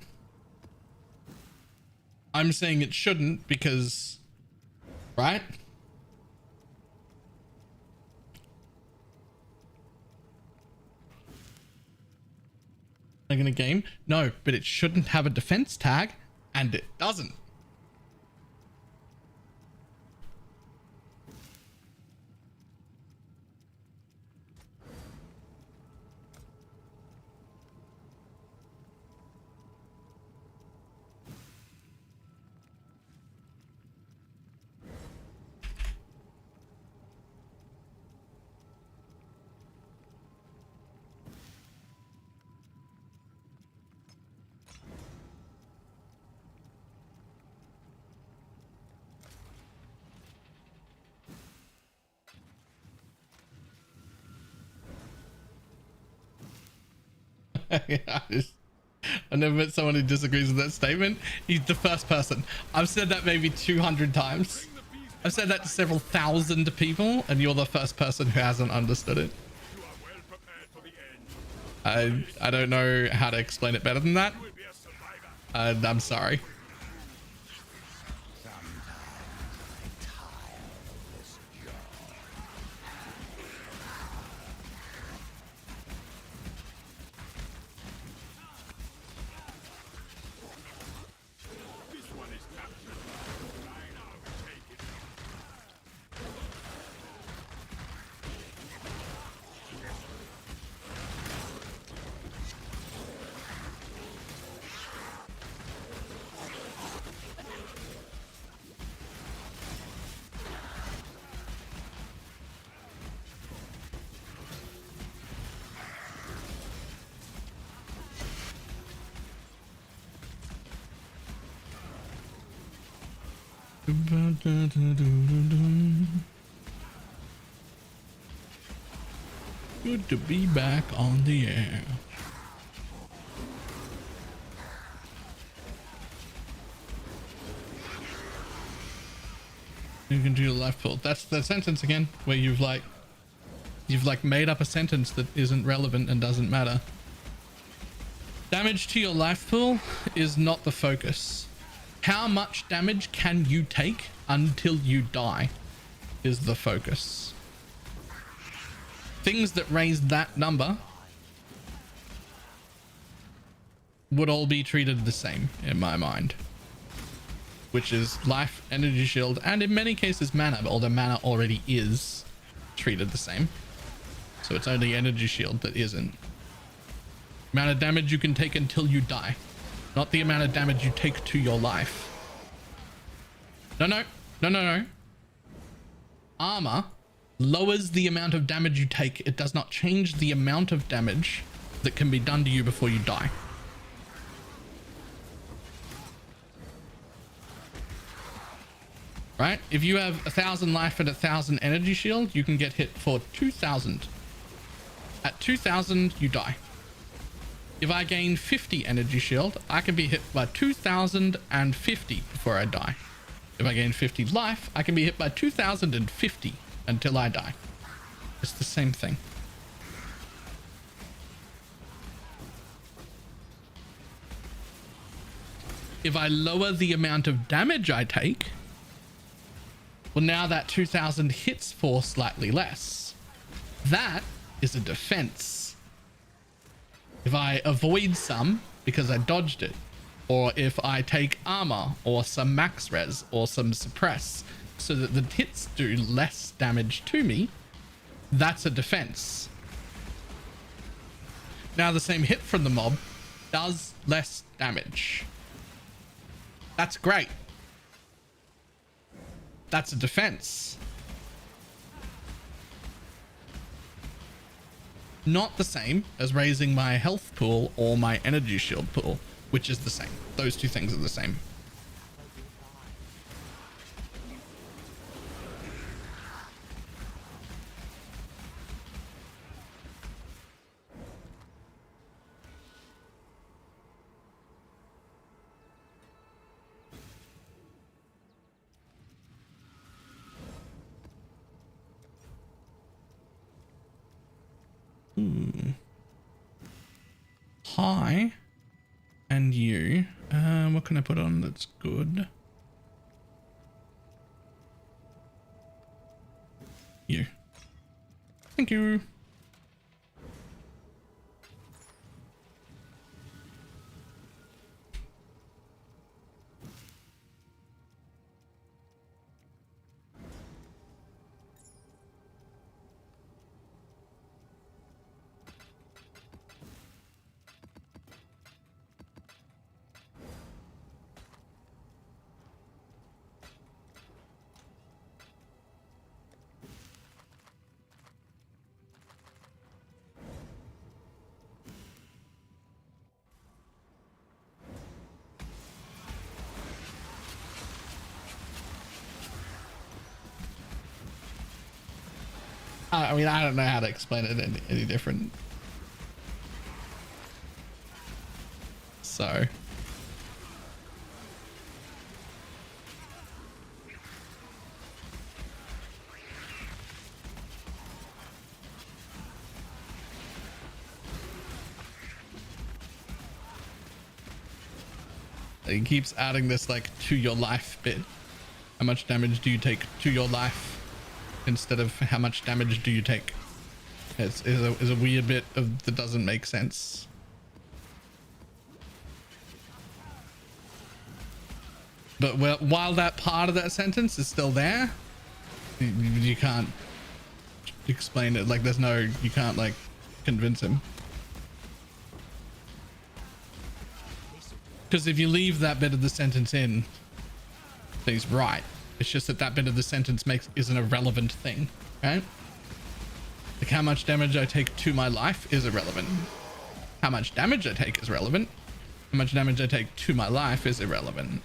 I'm saying it shouldn't because, right? Like in a game? No, but it shouldn't have a defense tag, and it doesn't. I never met someone who disagrees with that statement. He's the first person. I've said that maybe 200 times. I've said that to several thousand people, and you're the first person who hasn't understood it. I don't know how to explain it better than that. I'm sorry.
Good to be back on the air. You can do your life pool. That's the sentence again, where you've like made up a sentence that isn't relevant and doesn't matter. Damage to your life pool is not the focus. How much damage can you take until you die is the focus. Things that raise that number would all be treated the same in my mind, which is life, energy shield, and in many cases mana, although mana already is treated the same. So it's only energy shield that isn't. Amount of damage you can take until you die, not the amount of damage you take to your life. No. Armor lowers the amount of damage you take. It does not change the amount of damage that can be done to you before you die. Right? If you have 1,000 life and 1,000 energy shield, you can get hit for 2,000. At 2,000, you die. If I gain 50 energy shield, I can be hit by 2,050 before I die. If I gain 50 life, I can be hit by 2,050 until I die. It's the same thing. If I lower the amount of damage I take, well, now that 2,000 hits for slightly less. That is a defense. If I avoid some because I dodged it, or if I take armor or some max res or some suppress so that the hits do less damage to me, that's a defense. Now the same hit from the mob does less damage. That's great. That's a defense. Not the same as raising my health pool or my energy shield pool, which is the same. Those two things are the same. Hi, and you. What can I put on that's good? You. Thank you. I mean, I don't know how to explain it any different. So. It keeps adding this like to your life bit. How much damage do you take to your life? Instead of how much damage do you take? It's a weird bit of that doesn't make sense. But while that part of that sentence is still there, you can't explain it. Like you can't like convince him. Because if you leave that bit of the sentence in, he's right. It's just that bit of the sentence isn't a relevant thing, right? Like how much damage I take to my life is irrelevant. How much damage I take is relevant. How much damage I take to my life is irrelevant.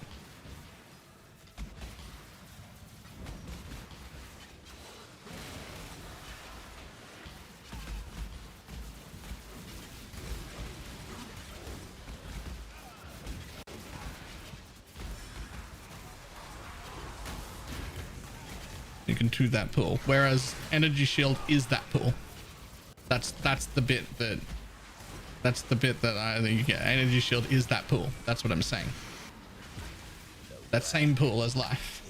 You can to that pool. Whereas energy shield is that pool. That's the bit that I think you get. Energy shield is that pool. That's what I'm saying. That same pool as life.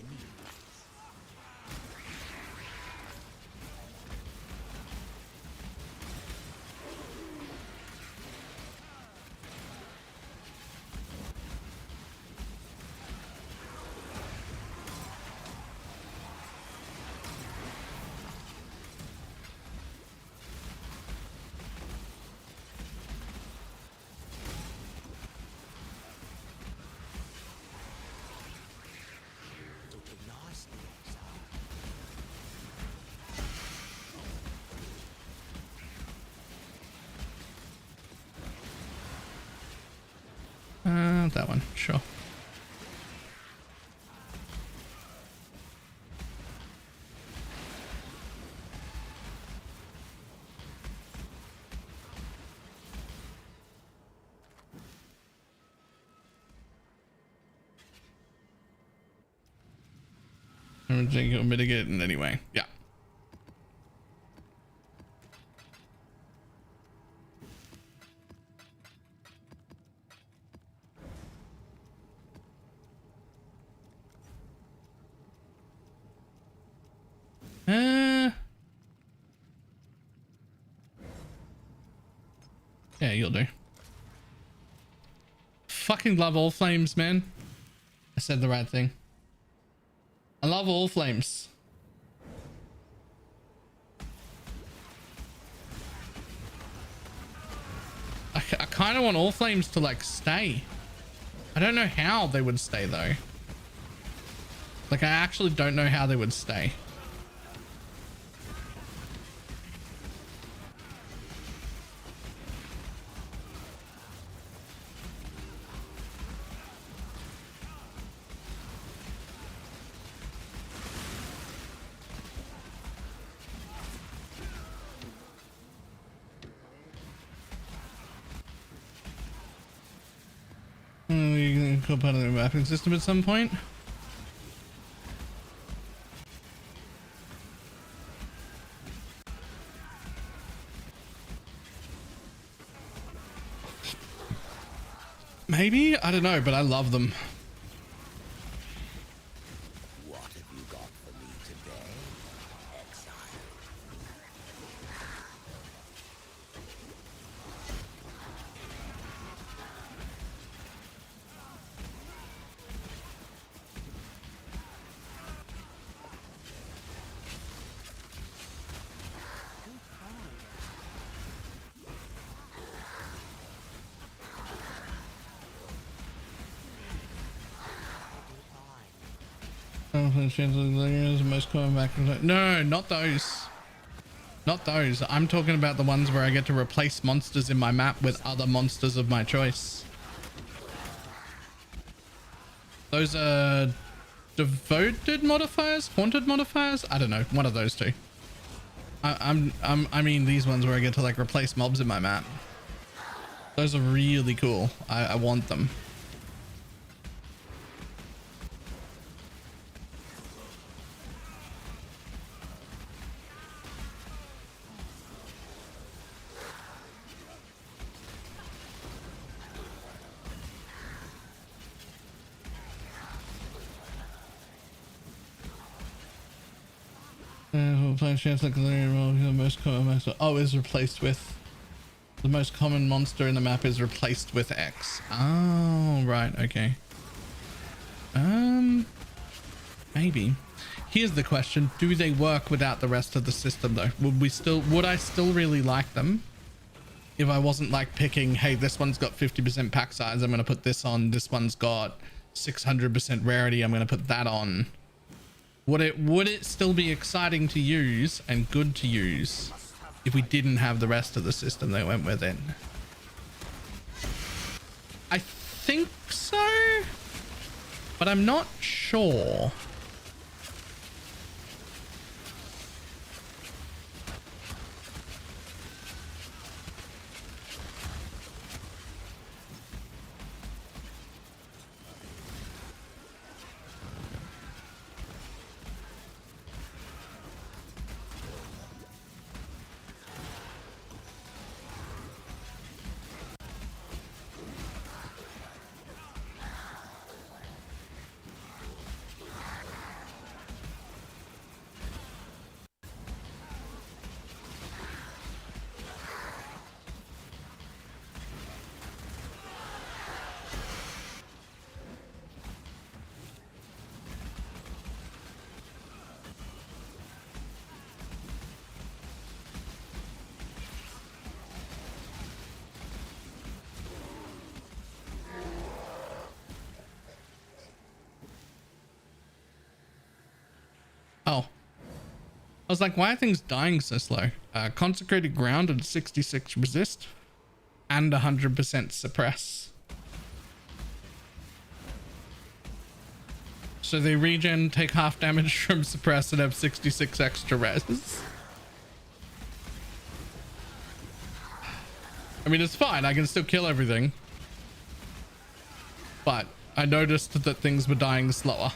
That one, sure. I'm going to mitigate it anyway. Yeah. Yeah, you'll do. Fucking love all flames, man. I said the right thing. I love all flames. I kind of want all flames to like stay. I don't know how they would stay though. Like I actually don't know how they would stay. You can go part of the mapping system at some point. Maybe? I don't know, but I love them.
What have you got for me today, exile?
Most common back. No, not those. Not those. I'm talking about the ones where I get to replace monsters in my map with other monsters of my choice. Those are devoted modifiers, haunted modifiers. I don't know. One of those two. I mean these ones where I get to like replace mobs in my map. Those are really cool. I want them. The most common monster. Oh, is replaced with the most common monster in the map is replaced with X. Oh, right. Okay. Maybe. Here's the question: do they work without the rest of the system, though? Would I still really like them if I wasn't like picking? Hey, this one's got 50% pack size. I'm gonna put this on. This one's got 600% rarity. I'm gonna put that on. Would it still be exciting to use and good to use if we didn't have the rest of the system that went with it? I think so, but I'm not sure.
Oh. I was like, why are things dying so slow? Consecrated ground and 66 resist and 100% suppress. So they regen, take half damage from suppress, and have 66 extra res. I mean, it's fine. I can still kill everything. But I noticed that things were dying slower.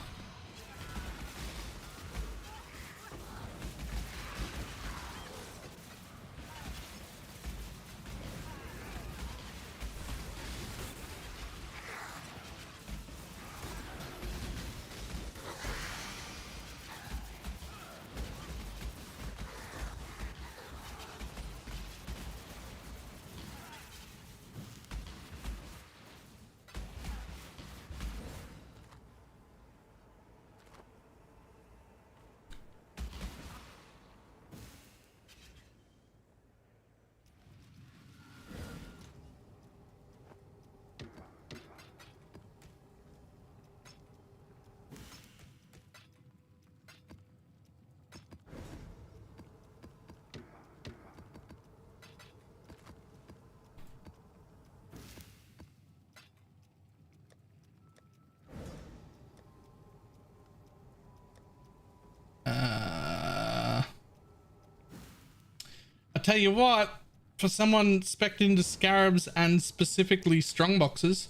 I tell you what, for someone spec'd into scarabs and specifically strongboxes,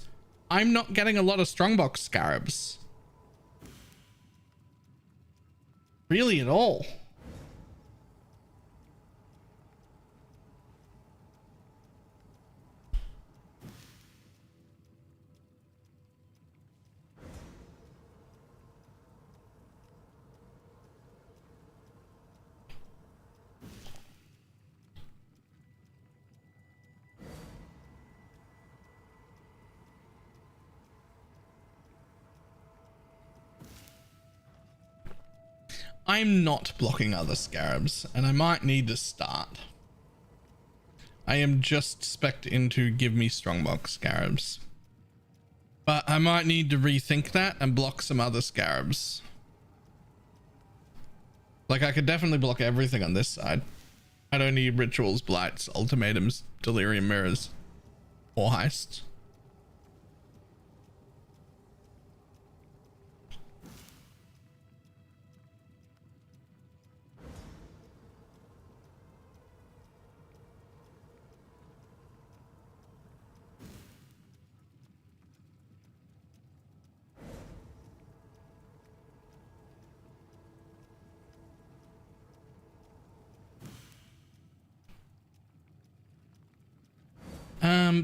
I'm not getting a lot of strongbox scarabs. Really at all. I'm not blocking other scarabs, and I might need to start. I am just spec'd into give me strongbox scarabs. But I might need to rethink that and block some other scarabs. Like, I could definitely block everything on this side. I don't need rituals, blights, ultimatums, delirium mirrors, or heists.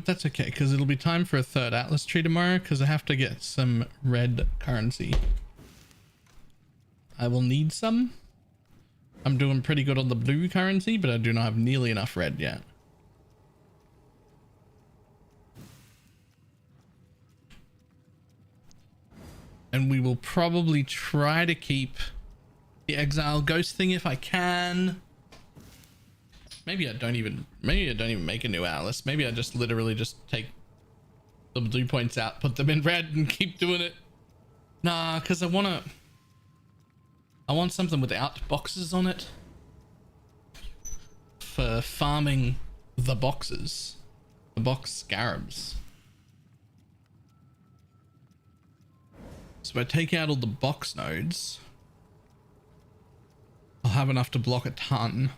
That's okay, because it'll be time for a third Atlas tree tomorrow, because I have to get some red currency. I will need some. I'm doing pretty good on the blue currency, but I do not have nearly enough red yet. And we will probably try to keep the exile ghost thing if I can. Maybe I don't even make a new Atlas. Maybe I just literally just take the blue points out, put them in red, and keep doing it. Nah, because I want something without boxes on it for farming the boxes, the box scarabs. So if I take out all the box nodes, I'll have enough to block a ton.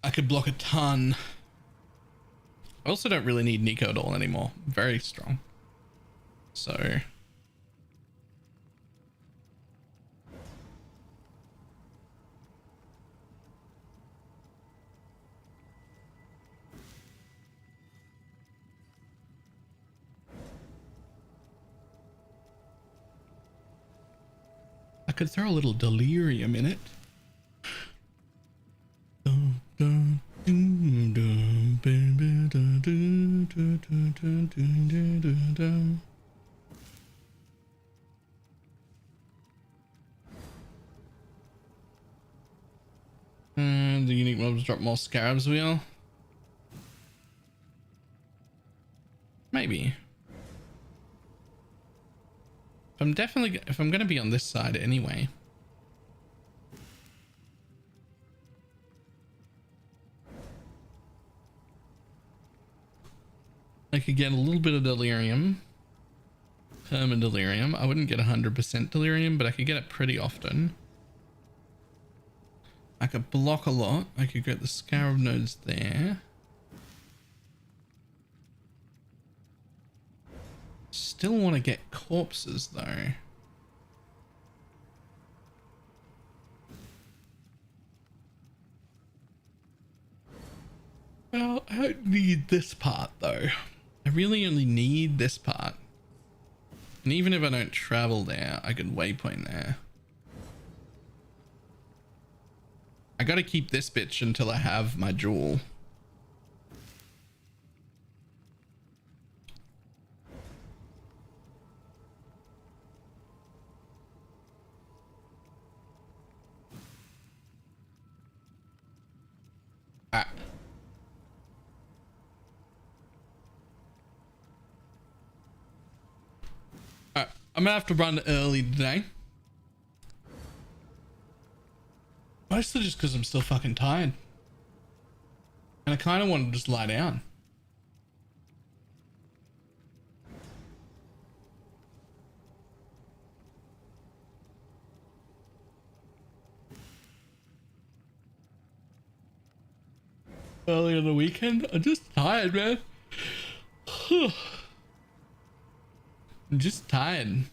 I could block a ton. I also don't really need Nico at all anymore. Very strong. So I could throw a little delirium in it. And the unique mobs drop more scarabs wheel. Maybe.
if I'm going to be on this side anyway. I could get a little bit of delirium. Perma delirium. I wouldn't get 100% delirium, but I could get it pretty often. I could block a lot. I could get the scarab nodes there. Still want to get corpses though. Well, I don't need this part though. I really only need this part. And even if I don't travel there, I can waypoint there. I gotta keep this bitch until I have my jewel. Ah. I'm gonna have to run early today. Mostly just because I'm still fucking tired. And I kind of want to just lie down. Early on the weekend? I'm just tired, man. I'm just tired.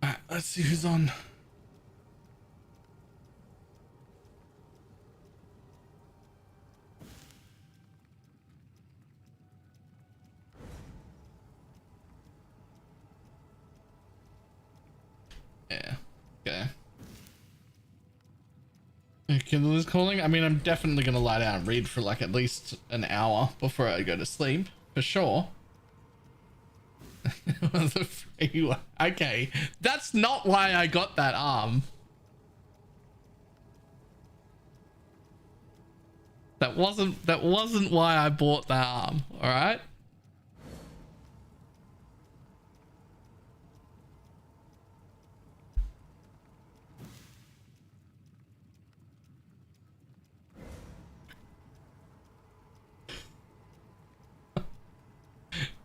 Alright, let's see who's on. Yeah, okay. Kindle is calling. I mean, I'm definitely gonna lie down and read for like at least an hour before I go to sleep, for sure. The free one. Okay, that's not why I got that arm. That wasn't why I bought that arm. All right.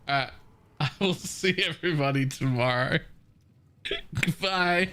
I will see everybody tomorrow. Goodbye.